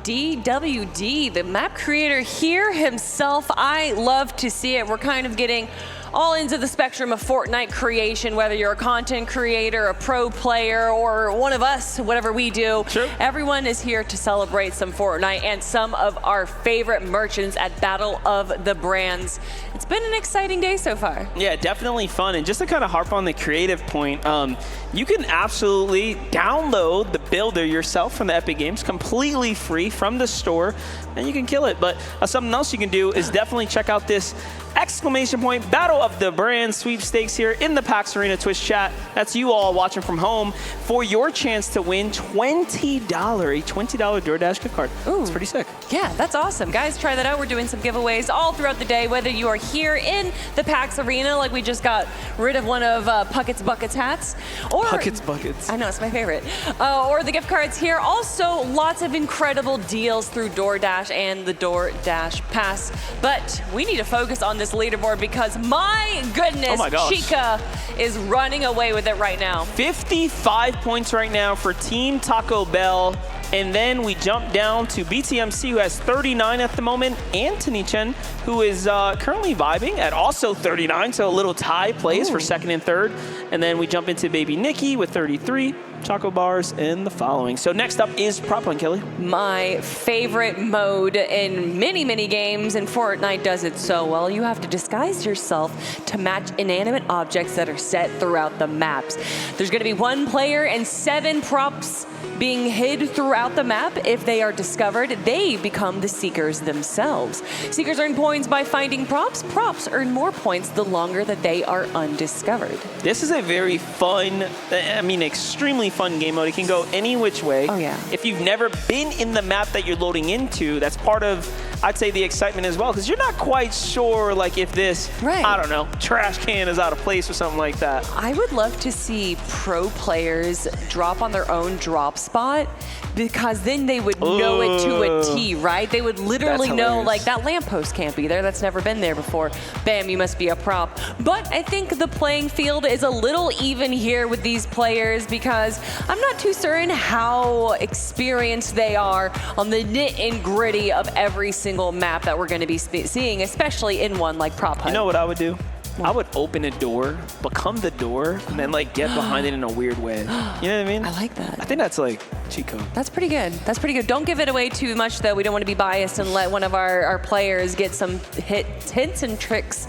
DWD, the map creator here himself. I love to see it. We're kind of getting all ends of the spectrum of Fortnite creation, whether you're a content creator, a pro player, or one of us, whatever we do. True. Everyone is here to celebrate some Fortnite and some of our favorite merchants at Battle of the Brands. It's been an exciting day so far. Yeah, definitely fun. And just to kind of harp on the creative point, you can absolutely download the builder yourself from the Epic Games, completely free from the store, and you can kill it. But something else you can do is definitely check out this exclamation point Battle of the Brands sweepstakes here in the PAX Arena Twitch chat. That's you all watching from home for your chance to win $20, a $20 DoorDash gift card. Ooh. It's pretty sick. Yeah, that's awesome. Guys, try that out. We're doing some giveaways all throughout the day, whether you are here in the PAX Arena, like we just got rid of one of Puckett's Buckets hats. Or Puckett's Buckets. I know, it's my favorite. Or the gift cards here. Also, lots of incredible deals through DoorDash and the DoorDash Pass. But we need to focus on this leaderboard because my goodness, oh my gosh, Chica is running away with it right now. 55 points right now for Team Taco Bell. And then we jump down to BTMC, who has 39 at the moment. Anthony Chen, who is currently vibing at also 39, so a little tie plays for second and third. And then we jump into Baby Nikki with 33, Choco Bars, and the following. So next up is Prop Hunt, Kelly. My favorite mode in many, many games, and Fortnite does it so well. You have to disguise yourself to match inanimate objects that are set throughout the maps. There's going to be 1 player and 7 props being hid throughout the map. If they are discovered, they become the seekers themselves. Seekers earn points by finding props. Props earn more points the longer that they are undiscovered. This is a very fun, extremely fun game mode. It can go any which way. Oh yeah. If you've never been in the map that you're loading into, that's part of, I'd say, the excitement as well, because you're not quite sure, like, if this, I don't know, trash can is out of place or something like that. I would love to see pro players drop on their own drop spot, because then they would know it to a T, right? They would literally know, like, that lamppost can't be there. That's never been there before. Bam, you must be a prop. But I think the playing field is a little even here with these players, because I'm not too certain how experienced they are on the nit and gritty of every single map that we're going to be seeing, especially in one like Prop Hunt. You know what I would do? I would open a door, become the door, and then like get behind it in a weird way. You know what I mean? I like that. I think that's like cheat code. That's pretty good. That's pretty good. Don't give it away too much, though. We don't want to be biased and let one of our players get some hints and tricks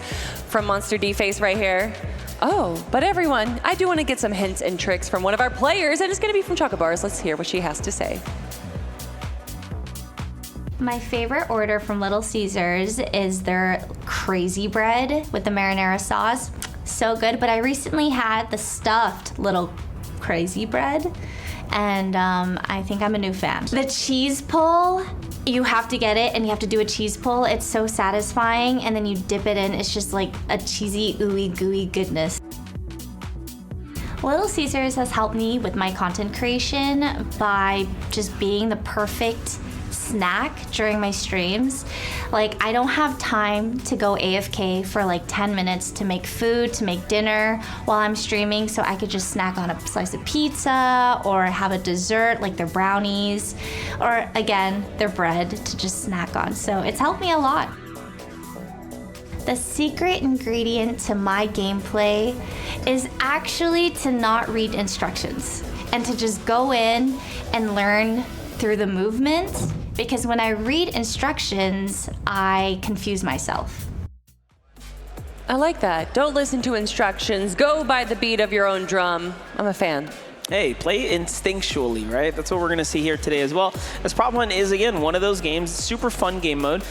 from Monster D-Face right here. Oh, but everyone, I do want to get some hints and tricks from one of our players, and it's going to be from Choco Bars. Let's hear what she has to say. My favorite order from Little Caesars is their crazy bread with the marinara sauce. So good, but I recently had the stuffed little crazy bread, and I think I'm a new fan. The cheese pull, you have to get it and you have to do a cheese pull. It's so satisfying, and then you dip it in. It's just like a cheesy, ooey, gooey goodness. Little Caesars has helped me with my content creation by just being the perfect snack during my streams. Like, I don't have time to go AFK for like 10 minutes to make food, to make dinner while I'm streaming, so I could just snack on a slice of pizza or have a dessert like their brownies, or again, their bread to just snack on. So it's helped me a lot. The secret ingredient to my gameplay is actually to not read instructions and to just go in and learn through the movement, because when I read instructions, I confuse myself. I like that. Don't listen to instructions. Go by the beat of your own drum. I'm a fan. Hey, play instinctually, right? That's what we're going to see here today as well. As Prop Hunt is, again, one of those games, super fun game mode.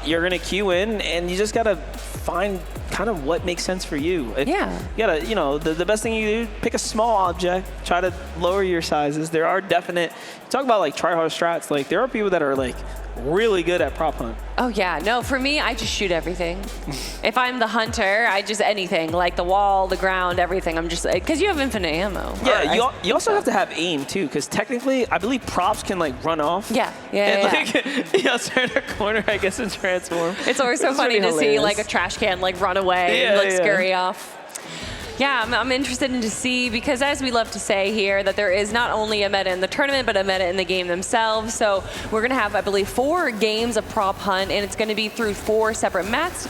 You're going to queue in, and you just got to find kind of what makes sense for you. Yeah. You got to, you know, the best thing you do, pick a small object, try to lower your sizes. There are definite, talk about like try-hard strats, like there are people that are like really good at Prop Hunt. Oh yeah, no, for me, I just shoot everything. If I'm the hunter, I just anything, like the wall, the ground, everything. I'm just, because you have infinite ammo. Yeah, you also have to have aim too, because technically, I believe props can like run off. Yeah. Like, you know, turn a corner, I guess, and transform. It's always so funny to see like a trash can like run away and like scurry off. Yeah, I'm interested in to see, because as we love to say here, that there is not only a meta in the tournament, but a meta in the game themselves. So we're going to have, I believe, 4 games of Prop Hunt, and it's going to be through 4 separate maps.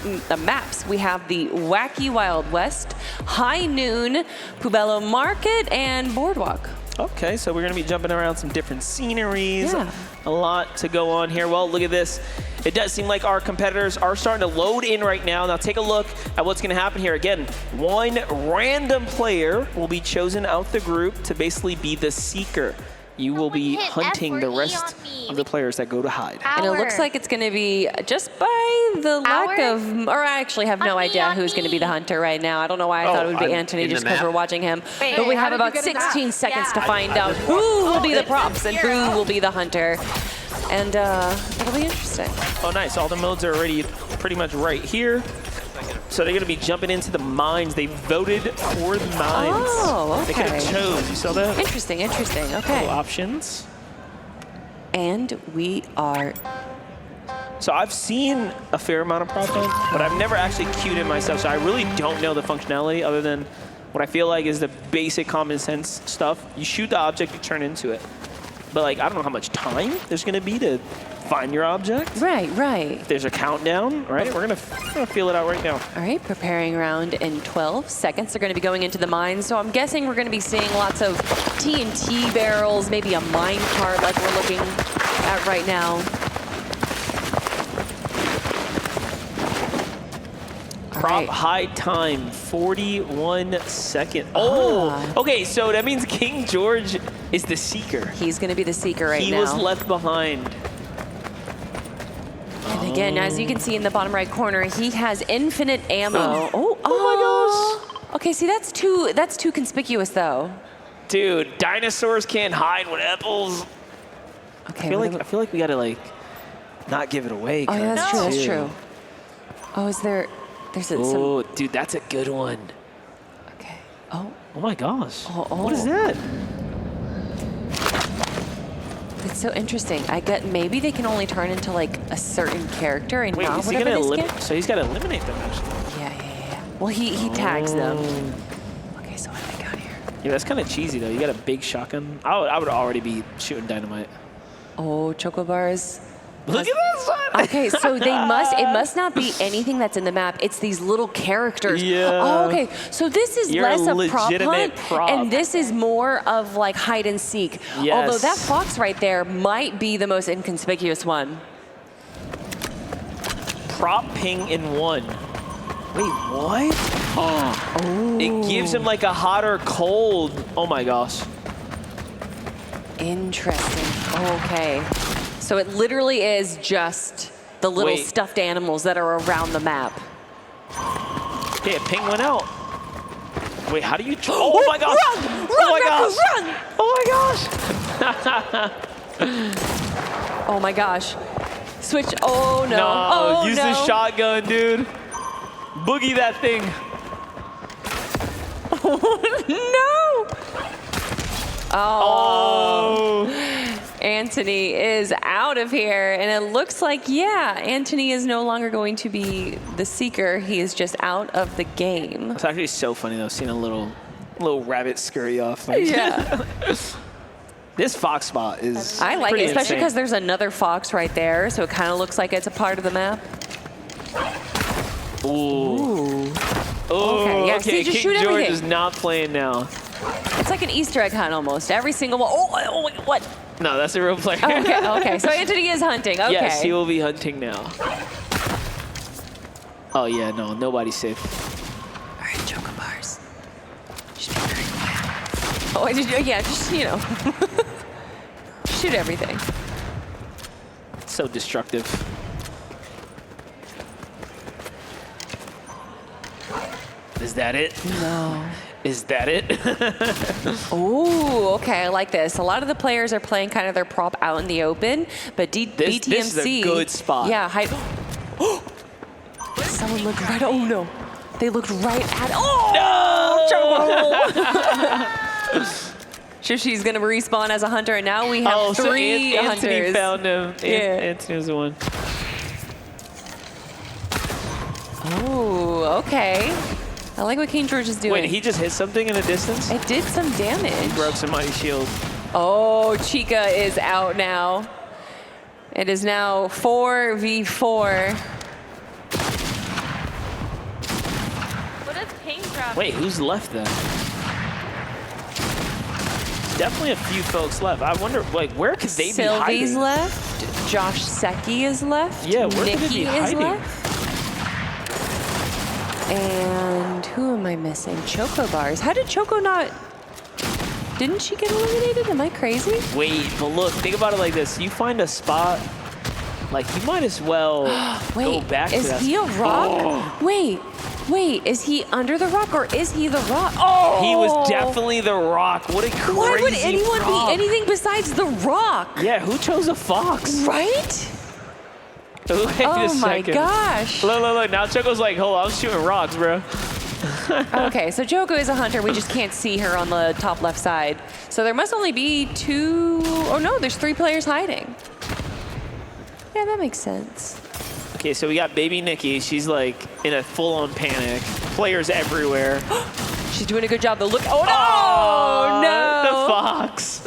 We have the Wacky Wild West, High Noon, Pubello Market, and Boardwalk. Okay, so we're going to be jumping around some different sceneries. Yeah. A lot to go on here. Well, look at this. It does seem like our competitors are starting to load in right now. Now take a look at what's going to happen here. Again, one random player will be chosen out the group to basically be the seeker. You will be hunting the rest of the players that go to hide. And it looks like it's going to be, just by the lack of, or I actually have no idea who's going to be the hunter right now. I don't know why I thought it would be Anthony just because we're watching him. But we have about 16 seconds to find out who will be the props and who will be the hunter. And it'll be interesting. Oh, nice. All the modes are already pretty much right here. So they're going to be jumping into the mines. They voted for the mines. Oh, okay. They could have chose. You saw that? Interesting. Okay. Couple options. And we are... So I've seen a fair amount of Prop Hunt, but I've never actually queued in myself, so I really don't know the functionality other than what I feel like is the basic common sense stuff. You shoot the object, you turn into it. But like, I don't know how much time there's going to be to find your object. Right. There's a countdown, right? We're gonna feel it out right now. All right, preparing round in 12 seconds. They're going to be going into the mines, so I'm guessing we're going to be seeing lots of TNT barrels, maybe a mine cart like we're looking at right now. Prop high time, 41 seconds. Oh, okay, so that means King George is the seeker. He's going to be the seeker right now. He was left behind. And again, as you can see in the bottom right corner, he has infinite ammo. Oh my gosh. Okay, see, that's too conspicuous, though. Dude, dinosaurs can't hide with apples. Okay, I feel like we gotta like not give it away. Oh, yeah, that's true. Oh, is there? Oh, dude, that's a good one. Okay. Oh my gosh. What is that? It's so interesting. I get maybe they can only turn into like a certain character and not is he whatever gonna they skin. So he's got to eliminate them actually. Yeah. Well, he tags them. Okay, so what do we got here? Yeah, that's kind of cheesy though. You got a big shotgun. I would already be shooting dynamite. Oh, choco bars. Look at this one. Okay, so it must not be anything that's in the map. It's these little characters. Yeah. Oh, okay. So this is You're less a of prop legitimate hunt, prop. and this is more of like hide and seek. Yes. Although that fox right there might be the most inconspicuous one. Prop ping in 1. Wait, what? Oh. It gives him like a hot or cold. Oh my gosh. Interesting. Okay. So it literally is just the little stuffed animals that are around the map. Okay, a ping went out. Wait, how do you... Oh my gosh! Run! Oh my gosh! Oh my gosh. Switch. Oh no. No, use the no. shotgun, dude. Boogie that thing. No! Oh. Anthony is out of here, and it looks like, yeah, Anthony is no longer going to be the seeker. He is just out of the game. It's actually so funny though, seeing a little rabbit scurry off. Yeah. This fox spot is I like it, especially insane. because there's another fox right there, so it kind of looks like it's a part of the map. Ooh. Okay, yeah, okay, see, just King shoot George everything. is not playing now. It's like an Easter egg hunt almost. Every single one. Oh, what? No, that's a real player. Okay. So Anthony is hunting. Okay. Yes, he will be hunting now. Oh yeah, no, nobody's safe. All right, choco bars. Just be very quiet. Oh, yeah, just, you know. Shoot everything. So destructive. Is that it? No. Is that it? Oh, okay, I like this. A lot of the players are playing kind of their prop out in the open, but BTMC. This is a good spot. Yeah, someone looked right. Oh no, they looked right at. Oh no! Sure, she's gonna respawn as a hunter, and now we have three hunters. Anthony found him. Yeah. Anthony was the one. Oh, okay. I like what King George is doing. Wait, he just hit something in the distance? It did some damage. He broke somebody's shield. Oh, Chica is out now. It is now 4v4. What does Ping drop? Wait, who's left then? Definitely a few folks left. I wonder, like, where could they be hiding? Sylvie's left. Josh Secchi is left. Yeah, where Nikki could they be is hiding? left. And who am I missing? Choco Bars. How did Choco not... Didn't she get eliminated? Am I crazy? Wait, but look, think about it like this. You find a spot, like, you might as well go back to that. Is he a rock? Oh. Wait, is he under the rock or is he the rock? Oh! He was definitely the rock. What a crazy Why would anyone prop. be anything besides the rock? Yeah, who chose a fox? Right? Wait Oh a my second. gosh. Look. Now Choco's like, hold on, I'm shooting rocks, bro. Okay, so Choco is a hunter. We just can't see her on the top left side. So there must only be two. Oh no, there's 3 players hiding. Yeah, that makes sense. Okay, so we got baby Nikki. She's like in a full-on panic. Players everywhere. She's doing a good job though. Look, oh no! The fox.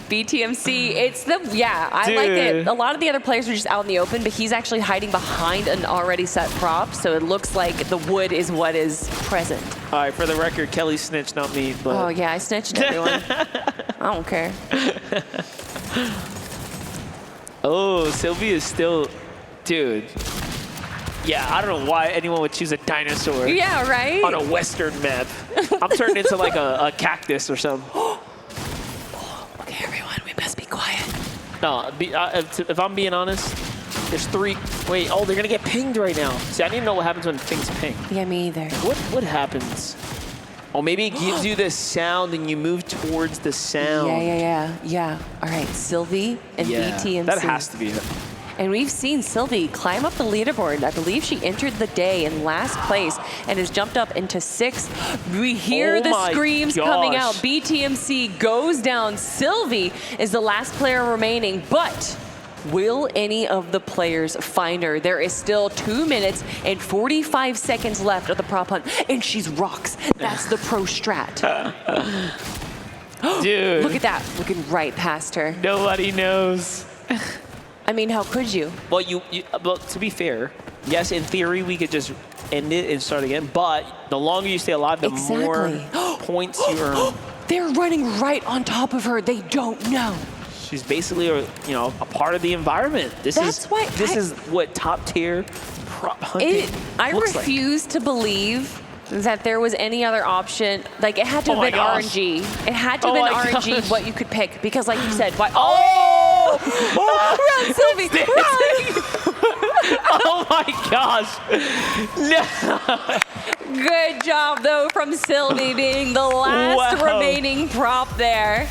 BTMC, it's the, I Dude. like it. A lot of the other players are just out in the open, but he's actually hiding behind an already set prop, so it looks like the wood is what is present. All right, for the record, Kelly snitched, not me. But Oh yeah, I snitched everyone. I don't care. Oh, Sylvie is still, dude. Yeah, I don't know why anyone would choose a dinosaur. Yeah, right? On a Western map. I'm turning into like a cactus or something. Okay, everyone, we best be quiet. No, if I'm being honest, there's 3. Wait, oh, they're gonna get pinged right now. See, I didn't know what happens when things ping. Yeah, me either. What happens? Oh, maybe it gives you this sound and you move towards the sound. Yeah. All right, Sylvie and BTMC. That has to be it. And we've seen Sylvie climb up the leaderboard. I believe she entered the day in last place and has jumped up into 6th. We hear the screams coming out. BTMC goes down. Sylvie is the last player remaining, but will any of the players find her? There is still 2 minutes and 45 seconds left of the prop hunt, and she's rocks. That's the pro strat. Dude. Look at that, looking right past her. Nobody knows. I mean, how could you? Well, well, to be fair, yes, in theory, we could just end it and start again, but the longer you stay alive, the more points you earn. They're running right on top of her. They don't know. She's basically, a part of the environment. This is what top tier prop hunting I looks refuse to believe that there was any other option. Like, it had to have been RNG. It had to have been RNG what you could pick. Because like you said, run, Sylvie, run! Oh my gosh. No. Good job, though, from Sylvie being the last remaining prop there.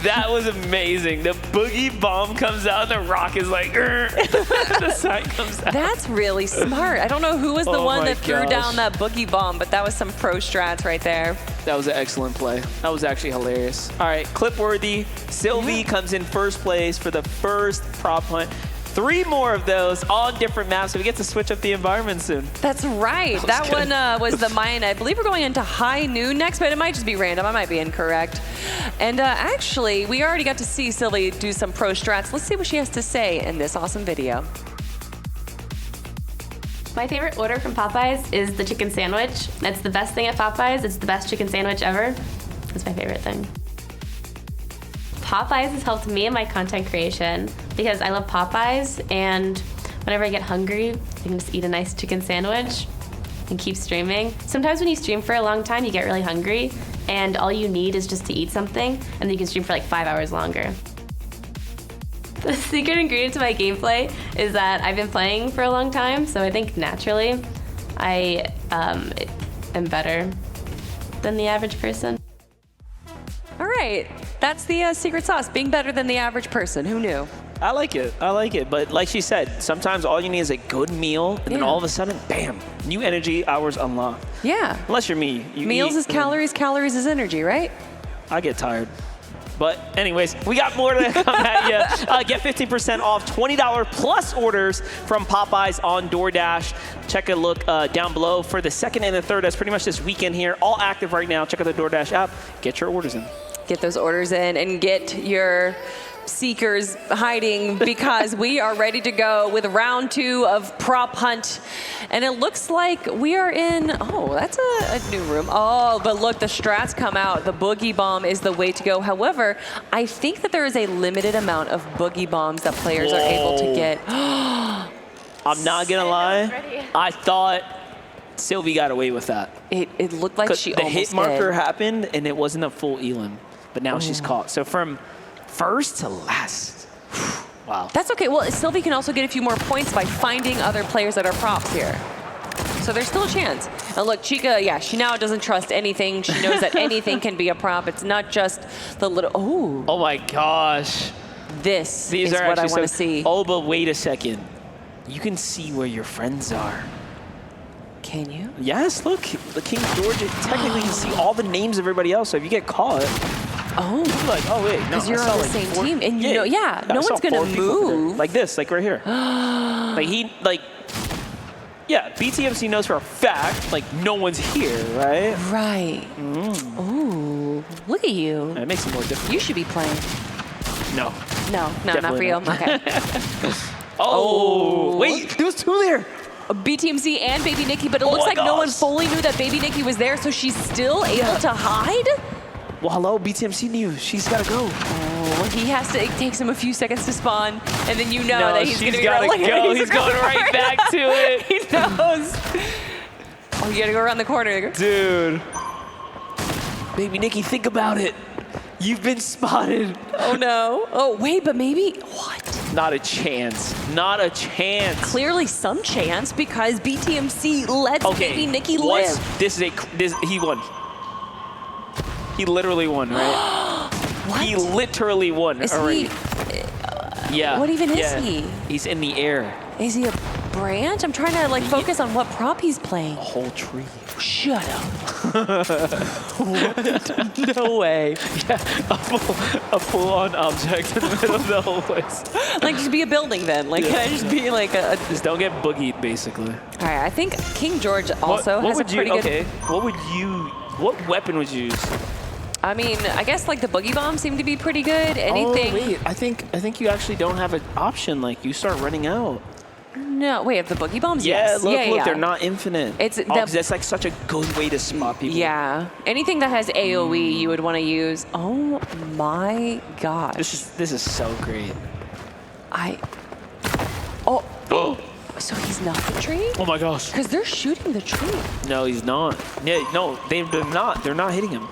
That was amazing. The boogie bomb comes out and the rock is like, the sign comes out. That's really smart. I don't know who was the one that threw down that boogie bomb, but that was some pro strats right there. That was an excellent play. That was actually hilarious. All right, clip-worthy. Sylvie comes in first place for the first prop hunt. 3 more of those on different maps, so we get to switch up the environment soon. That's right. That one was the mine. I believe we're going into high noon next, but it might just be random. I might be incorrect. And actually, we already got to see Sylvie do some pro strats. Let's see what she has to say in this awesome video. My favorite order from Popeyes is the chicken sandwich. It's the best thing at Popeyes. It's the best chicken sandwich ever. It's my favorite thing. Popeyes has helped me in my content creation because I love Popeyes, and whenever I get hungry, I can just eat a nice chicken sandwich and keep streaming. Sometimes when you stream for a long time, you get really hungry, and all you need is just to eat something, and then you can stream for like 5 hours longer. The secret ingredient to my gameplay is that I've been playing for a long time, so I think naturally I am better than the average person. All right, that's the secret sauce, being better than the average person. Who knew? I like it. I like it. But like she said, sometimes all you need is a good meal, and then all of a sudden, bam, new energy hours unlocked. Yeah. Unless you're me. Meals is calories, calories is energy, right? I get tired. But anyways, we got more to come at you. Get 15% off $20 plus orders from Popeyes on DoorDash. Check a look down below for the second and the third. That's pretty much this weekend here. All active right now. Check out the DoorDash app. Get your orders in. Get those orders in and get your seekers hiding, because we are ready to go with round 2 of Prop Hunt. And it looks like we are in, oh, that's a new room. Oh, but look, the strats come out. The Boogie Bomb is the way to go. However, I think that there is a limited amount of Boogie Bombs that players are able to get. I'm not gonna lie. I thought Sylvie got away with that. It looked like she the almost hit marker did. happened, and it wasn't a full elim. But now she's caught. So from first to last. Wow. That's okay. Well, Sylvie can also get a few more points by finding other players that are props here. So there's still a chance. And look, Chica, yeah, she now doesn't trust anything. She knows that anything can be a prop. It's not just the little, Oh my gosh. This These is are what I actually want to see. Oh, but wait a second. You can see where your friends are. Can you? Yes, look. The King George, technically you can see all the names of everybody else. So if you get caught, you're like, oh wait, no. Because you're on the same team, and you know, no one's gonna move. Like this, like right here. Yeah, BTMC knows for a fact, like no one's here, right? Right. Ooh, look at you. That makes it more difficult. You should be playing. No. No, not for you. Okay. Wait, there was 2 there. BTMC and Baby Nikki, but it looks like no one fully knew that Baby Nikki was there, so she's still able to hide? Well, hello, BTMC knew. She's got to go. Oh, he has to, it takes him a few seconds to spawn, and then you know that he's going to be rolling. Go. He's going right back to it. He knows. Oh, you got to go around the corner. Dude. Baby Nikki, think about it. You've been spotted. Oh, no. Oh, wait, but maybe, what? Not a chance. Not a chance. Clearly some chance, because BTMC lets Baby Nikki live. He won. He literally won, right? What? He literally won already. Yeah. What even is he? He's in the air. Is he a branch? I'm trying to focus on what prop he's playing. A whole tree. Shut up. No way. Yeah, a full-on object in the middle of the whole place. Like, just be a building then. Like, can I just be like a... Just don't get boogied, basically. All right, I think King George also has a pretty good... Okay, what weapon would you use? I mean, I guess like the Boogie Bomb seemed to be pretty good. Anything... Oh, wait, I think you actually don't have an option. Like, you start running out. No, wait, of the Boogie Bombs? Yeah, yes. look, they're not infinite. It's that's like such a good way to spot people. Yeah, anything that has AoE you would want to use. Oh my gosh. This is so great. Oh, so he's not the tree? Oh my gosh. Because they're shooting the tree. No, he's not. Yeah, no, they're not. They're not hitting him.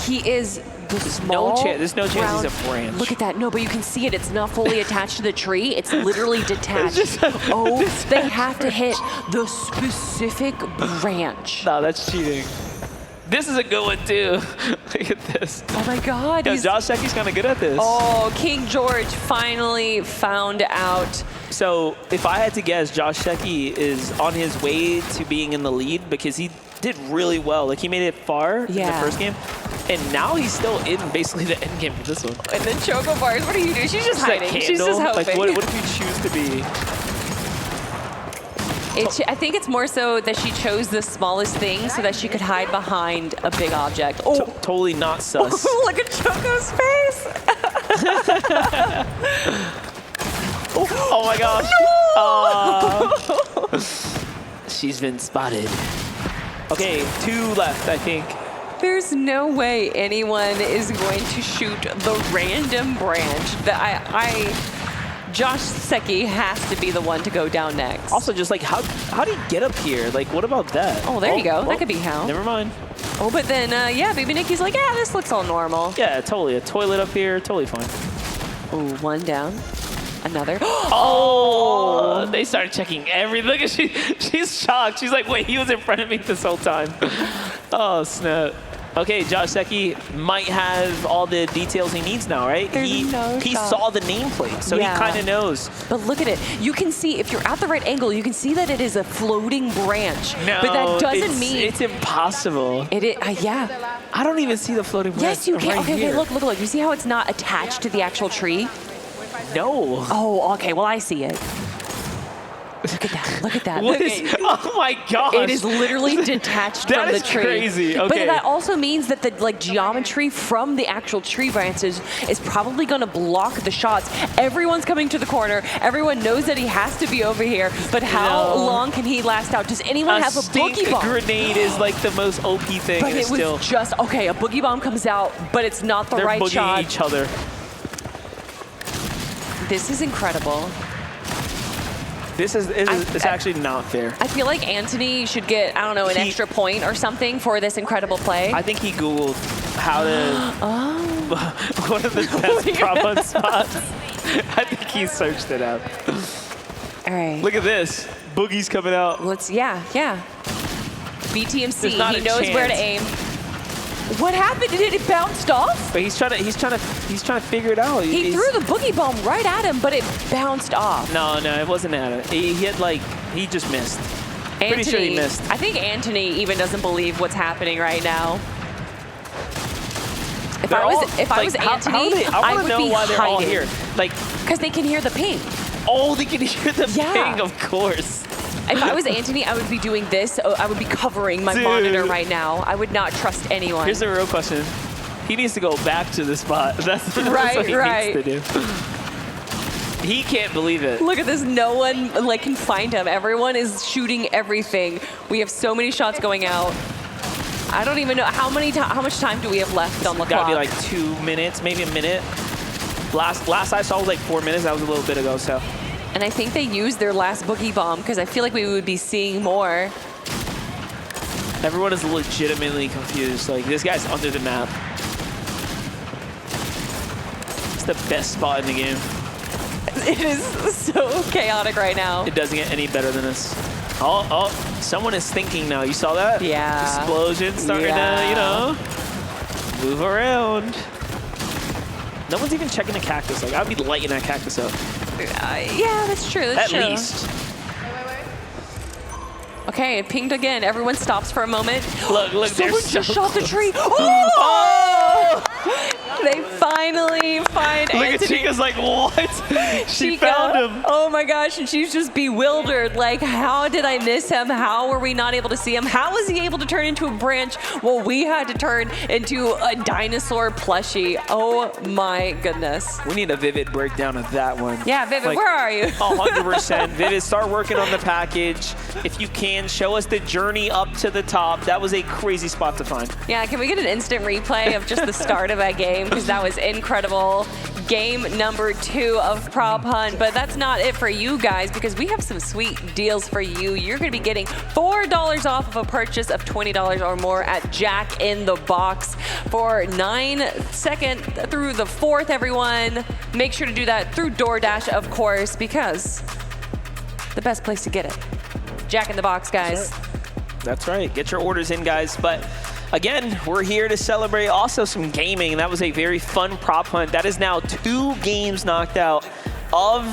He is the small There's no chance he's a branch. Look at that. No, but you can see it. It's not fully attached to the tree. It's literally detached. They have to hit the specific branch. No, that's cheating. This is a good one, too. Look at this. Oh, my God. Yeah, Josh Secchi's kind of good at this. Oh, King George finally found out. So if I had to guess, Josh Secchi is on his way to being in the lead because he did really well. Like, he made it far in the first game. And now he's still in basically the end game for this one. And then Choco Bars, what do you do? She's just hiding. She's just hoping. Like, what if you choose to be? I think it's more so that she chose the smallest thing so that she could hide behind a big object. Oh, totally not sus. Look at Choco's face. Oh my gosh. She's been spotted. Okay, 2 left, I think. There's no way anyone is going to shoot the random branch that Josh Secchi has to be the one to go down next. Also, just like, how do you get up here? Like, what about that? Oh, there you go. That could be how. Never mind. Oh, but then, yeah, Baby Nikki's like, yeah, this looks all normal. Yeah, totally. A toilet up here, totally fine. Oh, one down. Another. Oh, they started checking everything. Look at she's shocked. She's like, wait, he was in front of me this whole time. Oh, snap. Okay, Josh Secchi might have all the details he needs now, right? He saw the nameplate, so he kind of knows. But look at it. You can see, if you're at the right angle, you can see that it is a floating branch. No, but that doesn't mean... It's impossible. It is, yeah. I don't even see the floating branch. Yes, you can. Right Okay, here. look. You see how it's not attached to the actual tree? No. Oh, okay, well, I see it. Look at that, look at that. What is, oh my gosh. It is literally detached from the tree. That is crazy, okay. But that also means that the geometry from the actual tree branches is probably gonna block the shots. Everyone's coming to the corner. Everyone knows that he has to be over here, but how long can he last out? Does anyone have a boogie bomb? Grenade is like the most OP thing. But it was just, okay, a boogie bomb comes out, but it's not the right shot. They're boogieing each other. This is incredible. This is it's actually not fair. I feel like Anthony should get, I don't know, an extra point or something for this incredible play. I think he Googled how to, what are the best prop hunt spots. I think he searched it out. All right. Look at this. Boogie's coming out. Yeah. BTMC, he knows chance. where to aim. What happened? Did it bounce off? But he's trying to figure it out. He threw the boogie bomb right at him, but it bounced off. No, it wasn't at him. He just missed. Pretty sure he missed. I think Anthony even doesn't believe what's happening right now. If I was Anthony, I would know be why they're all hiding. here. Like, because they can hear the ping. Oh, they can hear the ping, of course. If I was Anthony, I would be doing this. I would be covering my monitor right now. I would not trust anyone. Here's the real question. He needs to go back to the spot. That's what he needs to do. He can't believe it. Look at this. No one can find him. Everyone is shooting everything. We have so many shots going out. I don't even know how much time do we have left on the clock. Gotta be like 2 minutes, maybe a minute. Last I saw was like 4 minutes. That was a little bit ago, so. And I think they used their last boogie bomb because I feel like we would be seeing more. Everyone is legitimately confused. Like, this guy's under the map. It's the best spot in the game. It is so chaotic right now. It doesn't get any better than this. Oh, someone is thinking now. You saw that? Yeah. Explosion starting to, move around. No one's even checking the cactus. Like, I'd be lighting that cactus up. Yeah, that's true. That's true. At least. Okay, it pinged again. Everyone stops for a moment. Look, someone just shot the tree. Oh! They finally find Anthony. Look at Chica's like, what? She found him. Oh my gosh, and she's just bewildered. Like, how did I miss him? How were we not able to see him? How was he able to turn into a branch? Well, we had to turn into a dinosaur plushie. Oh my goodness. We need a Vivid breakdown of that one. Yeah, Vivid, where are you? 100%. Vivid, start working on the package. If you can, show us the journey up to the top. That was a crazy spot to find. Yeah, can we get an instant replay of just the start of that game? Because that was incredible. Game number 2 of Prop Hunt. But that's not it for you guys, because we have some sweet deals for you. You're going to be getting $4 off of a purchase of $20 or more at Jack in the Box for 2nd through the 4th, everyone. Make sure to do that through DoorDash, of course, because the best place to get it. Jack in the Box, guys. That's right. Get your orders in, guys. But again, we're here to celebrate also some gaming. That was a very fun prop hunt. That is now 2 games knocked out of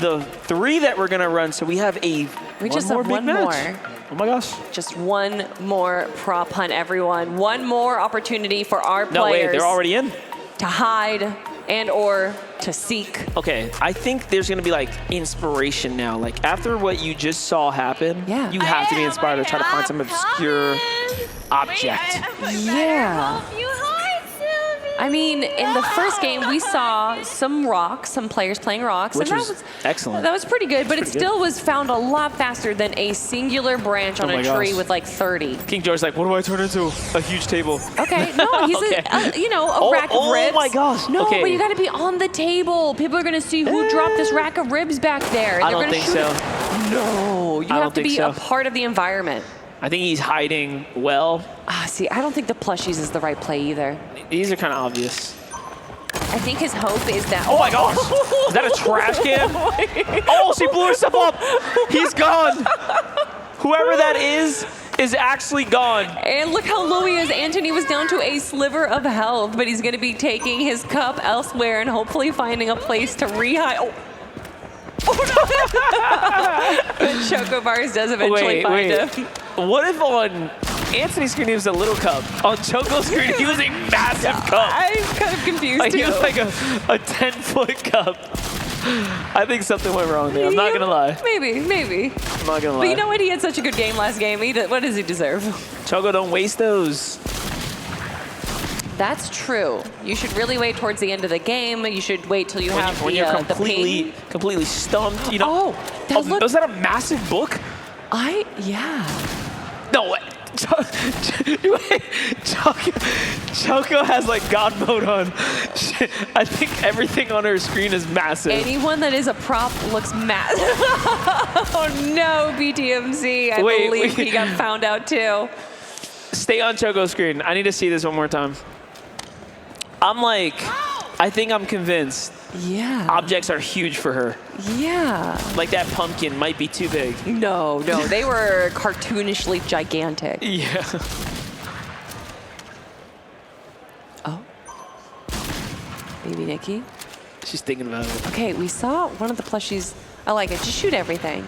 the 3 that we're going to run. So we have one more. Oh my gosh. Just one more prop hunt, everyone. One more opportunity for our players. No, wait, they're already in? To hide and or to seek. Okay, I think there's gonna be like inspiration now. Like after what you just saw happen, you have to be inspired to try to find some obscure object. Yeah. You hide, Sylvie. I mean, in the first game, we saw some rocks, some players playing rocks. Which and was excellent. That was pretty good, but it still was found a lot faster than a singular branch on a tree with like 30. King George's like, what do I turn into? A huge table. Okay, no, he's a rack of ribs. Oh my gosh. No, okay. but you got to be on the table. People are going to see who dropped this rack of ribs back there. I don't think so. No, you have to be a part of the environment. I think he's hiding well. See, I don't think the plushies is the right play either. These are kind of obvious. I think his hope is that... Oh my gosh! Is that a trash can? Oh, she blew herself up! He's gone! Whoever that is actually gone. And look how low he is. Anthony was down to a sliver of health, but he's going to be taking his cup elsewhere and hopefully finding a place to rehide. Oh. But Choco Bars does eventually find him. What if on Anthony's screen he was a little cup? On Choco's screen he was a massive cup. I'm kind of confused like, too. He was like a 10-foot cup. I think something went wrong there. I'm not gonna lie. Maybe. I'm not gonna lie. But you know what? He had such a good game last game. What does he deserve? Choco, don't waste those. That's true. You should really wait towards the end of the game. You should wait till you have when you're completely stumped. You know. Was that a massive book? Yeah. No way. Choco has like God mode on. I think everything on her screen is massive. Anyone that is a prop looks massive. Oh no, BTMC. I believe he got found out too. Stay on Choco's screen. I need to see this one more time. I think I'm convinced. Yeah. Objects are huge for her. Yeah. Like that pumpkin might be too big. No, they were cartoonishly gigantic. Yeah. Oh. Baby Nikki. She's thinking about it. Okay, we saw one of the plushies. I like it. Just shoot everything.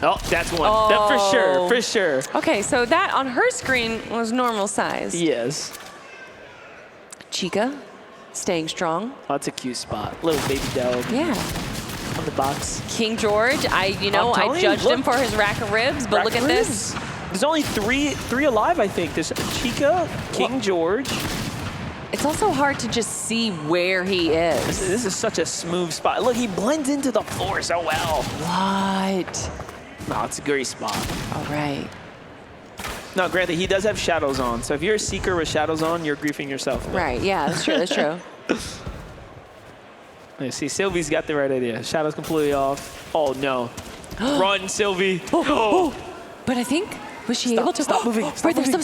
Oh, that's one. That for sure. Okay, so that on her screen was normal size. Yes. Chica, staying strong. Oh, that's a cute spot. Little baby dog. Yeah. On the box. King George, I judged him for his rack of ribs, but look at this. There's only three alive, I think. There's Chica, King George. It's also hard to just see where he is. This is such a smooth spot. Look, he blends into the floor so well. What? No, it's a great spot. All right. No, granted, he does have shadows on. So if you're a seeker with shadows on, you're griefing yourself. Right, yeah, that's true, that's true. See, Sylvie's got the right idea. Shadows completely off. Oh, no. Run, Sylvie. Oh. But I think, was she able to? Stop moving. Right there, stop.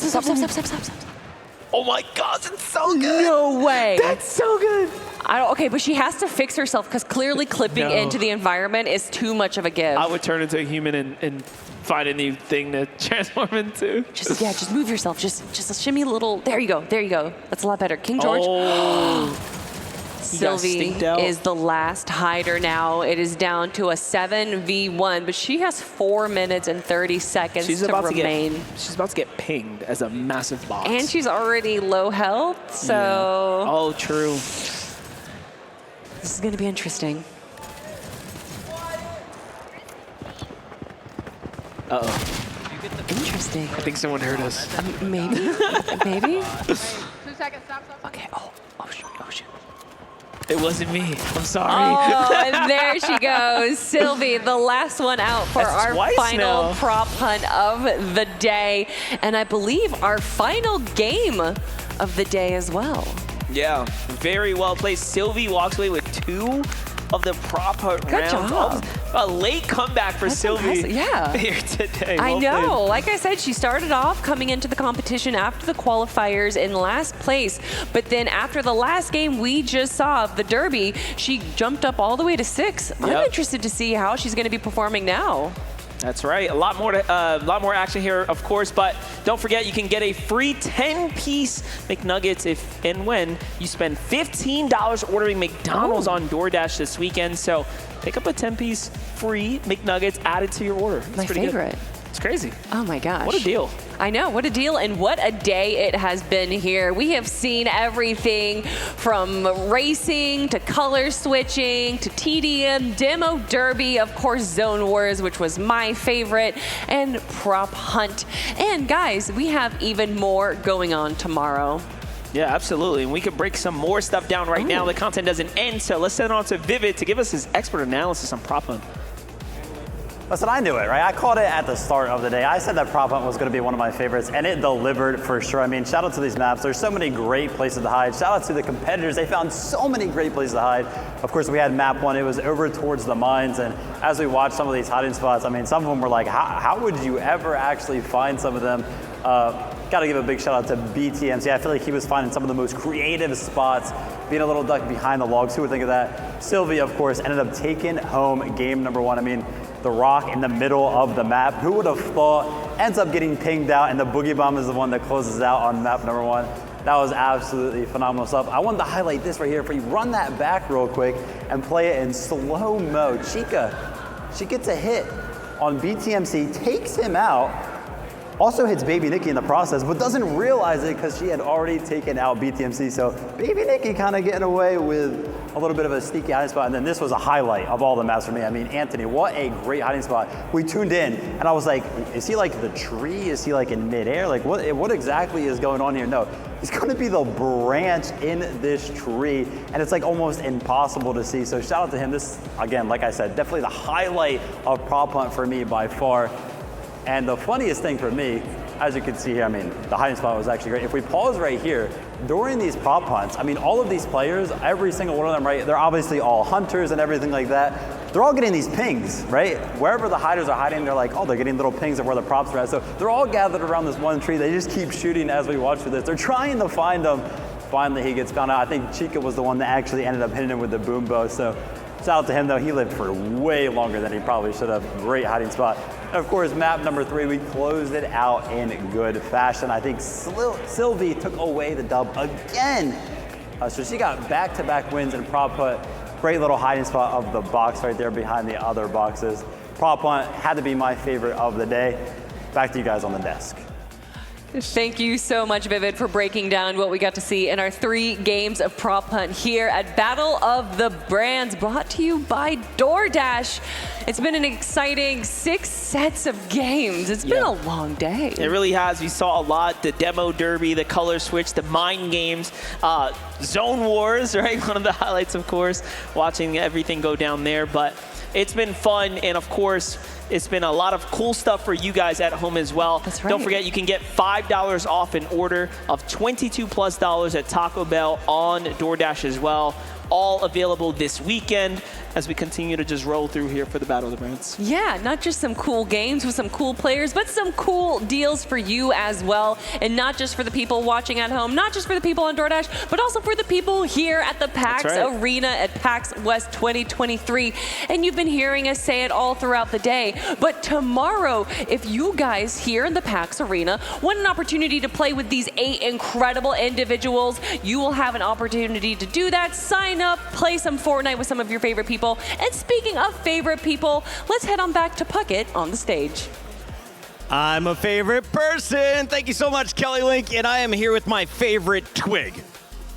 Oh my gosh, it's so good. No way. That's so good. Okay, but she has to fix herself because clearly clipping into the environment is too much of a give. I would turn into a human and find a new thing to transform into. Just move yourself. Just shimmy a little. There you go. That's a lot better. King George. Oh. Sylvie is the last hider now. It is down to a 7v1, but she has 4 minutes and 30 seconds to remain. She's about to get pinged as a massive boss. And she's already low health, so. Yeah. Oh, true. This is going to be interesting. Uh-oh. Interesting. I think someone heard us. Maybe? 2 seconds, stop. Okay, oh shoot. It wasn't me. I'm sorry. Oh, and there she goes. Sylvie, the last one out for our final prop hunt of the day. And I believe our final game of the day as well. Yeah, very well played. Sylvie walks away with 2 of the prop hunt rounds. Job. A late comeback for Sylvie here today. I know. Like I said, she started off coming into the competition after the qualifiers in last place. But then after the last game we just saw, the Derby, she jumped up all the way to 6. I'm interested to see how she's going to be performing now. That's right. A lot more action here, of course. But don't forget, you can get a free 10-piece McNuggets if and when you spend $15 ordering McDonald's on DoorDash this weekend. So pick up a 10-piece free McNuggets added to your order. That's my favorite. Good. It's crazy. Oh my gosh. What a deal. I know, what a deal and what a day it has been here. We have seen everything from racing to color switching to TDM, Demo Derby, of course Zone Wars, which was my favorite, and Prop Hunt. And guys, we have even more going on tomorrow. Yeah, absolutely. And we could break some more stuff down right now. The content doesn't end, so let's send it on to Vivid to give us his expert analysis on prop hunt. Listen, I knew it, right? I called it at the start of the day. I said that prop hunt was going to be one of my favorites, and it delivered for sure. I mean, shout out to these maps. There's so many great places to hide. Shout out to the competitors. They found so many great places to hide. Of course, we had map 1. It was over towards the mines, and as we watched some of these hiding spots, I mean, some of them were like, how would you ever actually find some of them? Got to give a big shout out to BTMC. I feel like he was finding some of the most creative spots, being a little duck behind the logs. Who would think of that? Sylvie, of course, ended up taking home game number 1. I mean, the rock in the middle of the map. Who would have thought? Ends up getting pinged out, and the boogie bomb is the one that closes out on map number 1. That was absolutely phenomenal stuff. I wanted to highlight this right here. If we run that back real quick and play it in slow-mo, Chica, she gets a hit on BTMC, takes him out, also hits Baby Nikki in the process, but doesn't realize it because she had already taken out BTMC. So Baby Nikki kind of getting away with a little bit of a sneaky hiding spot. And then this was a highlight of all the maps for me. I mean, Anthony, what a great hiding spot. We tuned in and I was like, is he like the tree? Is he like in midair? Like what exactly is going on here? No, he's gonna be the branch in this tree. And it's like almost impossible to see. So shout out to him. This, again, like I said, definitely the highlight of prop hunt for me by far. And the funniest thing for me, as you can see here, I mean, the hiding spot was actually great. If we pause right here, during these prop hunts, I mean, all of these players, every single one of them, right, they're obviously all hunters and everything like that. They're all getting these pings, right? Wherever the hiders are hiding, they're like, oh, they're getting little pings of where the props are at. So they're all gathered around this one tree. They just keep shooting as we watch for this. They're trying to find them. Finally, he gets found out. I think Chica was the one that actually ended up hitting him with the boom bow. So shout out to him, though. He lived for way longer than he probably should have. Great hiding spot. And of course, map number 3, we closed it out in good fashion. I think Sylvie took away the dub again. So she got back-to-back wins in prop hunt. Great little hiding spot of the box right there behind the other boxes. Prop hunt had to be my favorite of the day. Back to you guys on the desk. Thank you so much, Vivid, for breaking down what we got to see in our 3 games of prop hunt here at Battle of the Brands, brought to you by DoorDash. It's been an exciting 6 sets of games. It's been a long day. It really has. We saw a lot. The demo derby, the color switch, the mind games, zone wars, right? One of the highlights, of course, watching everything go down there. But it's been fun, and of course, it's been a lot of cool stuff for you guys at home as well. That's right. Don't forget, you can get $5 off an order of $22+ at Taco Bell on DoorDash as well. All available this weekend as we continue to just roll through here for the Battle of the Brands. Yeah, not just some cool games with some cool players, but some cool deals for you as well. And not just for the people watching at home, not just for the people on DoorDash, but also for the people here at the PAX Arena at PAX West 2023. And you've been hearing us say it all throughout the day. But tomorrow, if you guys here in the PAX Arena want an opportunity to play with these 8 incredible individuals, you will have an opportunity to do that. Sign up, play some Fortnite with some of your favorite people. And speaking of favorite people, let's head on back to Puckett on the stage. I'm a favorite person. Thank you so much, Kelly Link. And I am here with my favorite twig.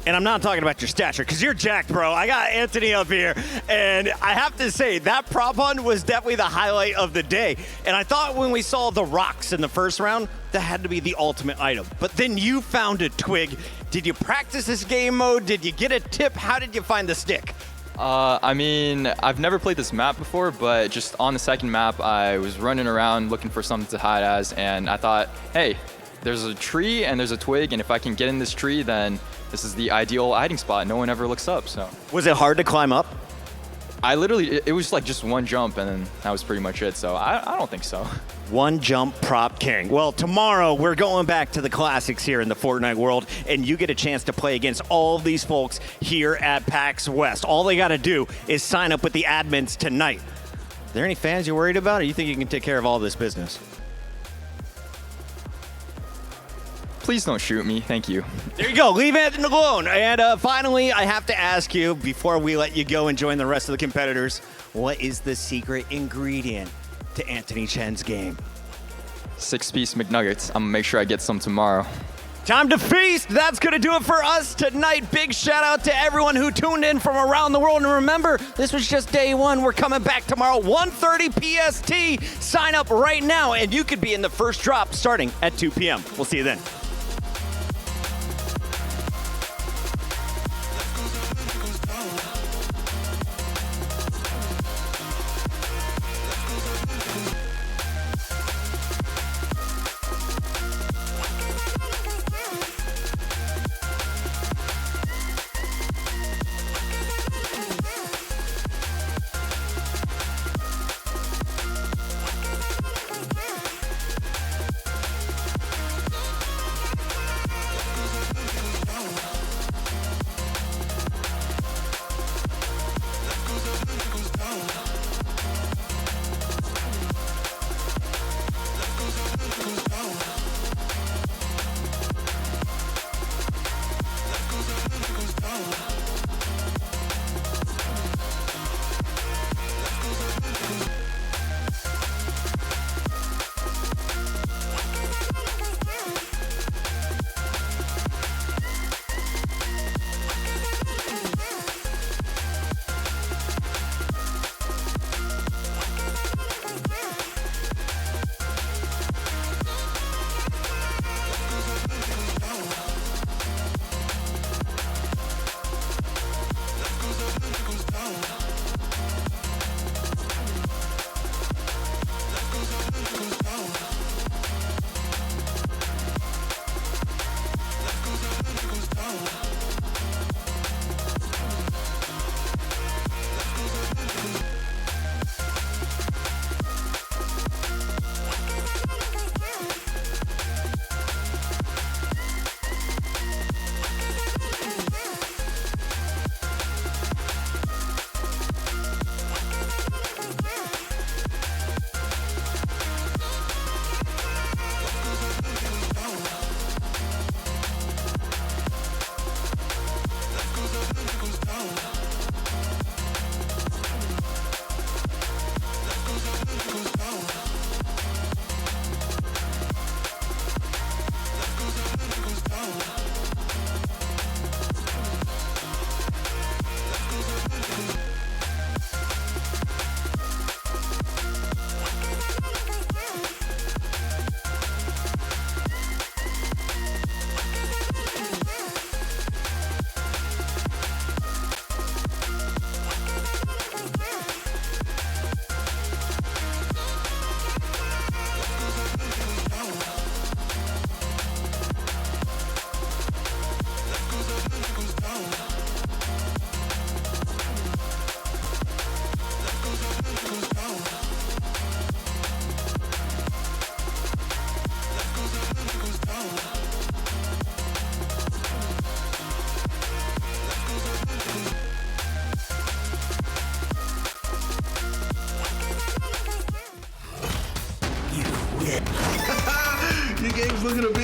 And I'm not talking about your stature, because you're jacked, bro. I got Anthony up here, and I have to say, that prop hunt was definitely the highlight of the day. And I thought when we saw the rocks in the first round, that had to be the ultimate item. But then you found a twig. Did you practice this game mode? Did you get a tip? How did you find the stick? I mean, I've never played this map before, but just on the second map, I was running around looking for something to hide as, and I thought, hey, there's a tree and there's a twig, and if I can get in this tree, then this is the ideal hiding spot. No one ever looks up, so. Was it hard to climb up? I literally, it was like just one jump, and then that was pretty much it, so I don't think so. One jump prop king. Well, tomorrow we're going back to the classics here in the Fortnite world, and you get a chance to play against all of these folks here at PAX West. All they got to do is sign up with the admins tonight. Are there any fans you're worried about, or you think you can take care of all this business? Please don't shoot me. Thank you. There you go. Leave Anthony alone. And finally, I have to ask you, before we let you go and join the rest of the competitors, what is the secret ingredient to Anthony Chen's game? 6-piece McNuggets. I'm going to make sure I get some tomorrow. Time to feast. That's going to do it for us tonight. Big shout out to everyone who tuned in from around the world. And remember, this was just day one. We're coming back tomorrow, 1:30 PST. Sign up right now, and you could be in the first drop starting at 2 p.m. We'll see you then.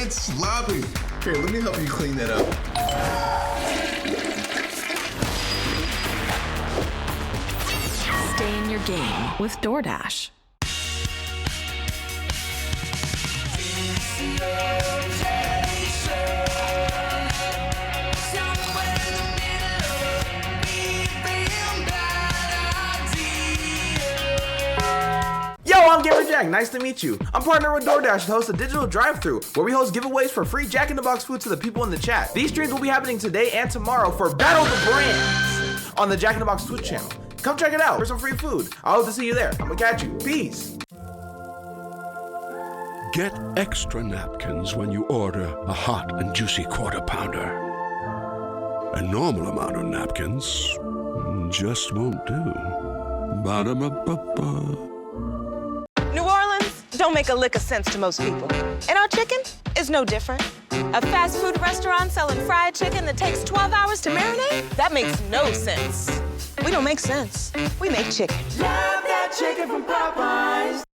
it's sloppy. Here, let me help you clean that up. Stay in your game with DoorDash. Yo, I'm Gamer Jack. Nice to meet you. I'm partnered with DoorDash to host a digital drive-thru where we host giveaways for free Jack in the Box food to the people in the chat. These streams will be happening today and tomorrow for Battle of the Brands on the Jack in the Box Twitch channel. Come check it out for some free food. I hope to see you there. I'm gonna catch you. Peace. Get extra napkins when you order a hot and juicy Quarter Pounder. A normal amount of napkins just won't do. Ba-da-ba-ba-ba. New Orleans don't make a lick of sense to most people. And our chicken is no different. A fast food restaurant selling fried chicken that takes 12 hours to marinate? That makes no sense. We don't make sense. We make chicken. Love that chicken from Popeyes.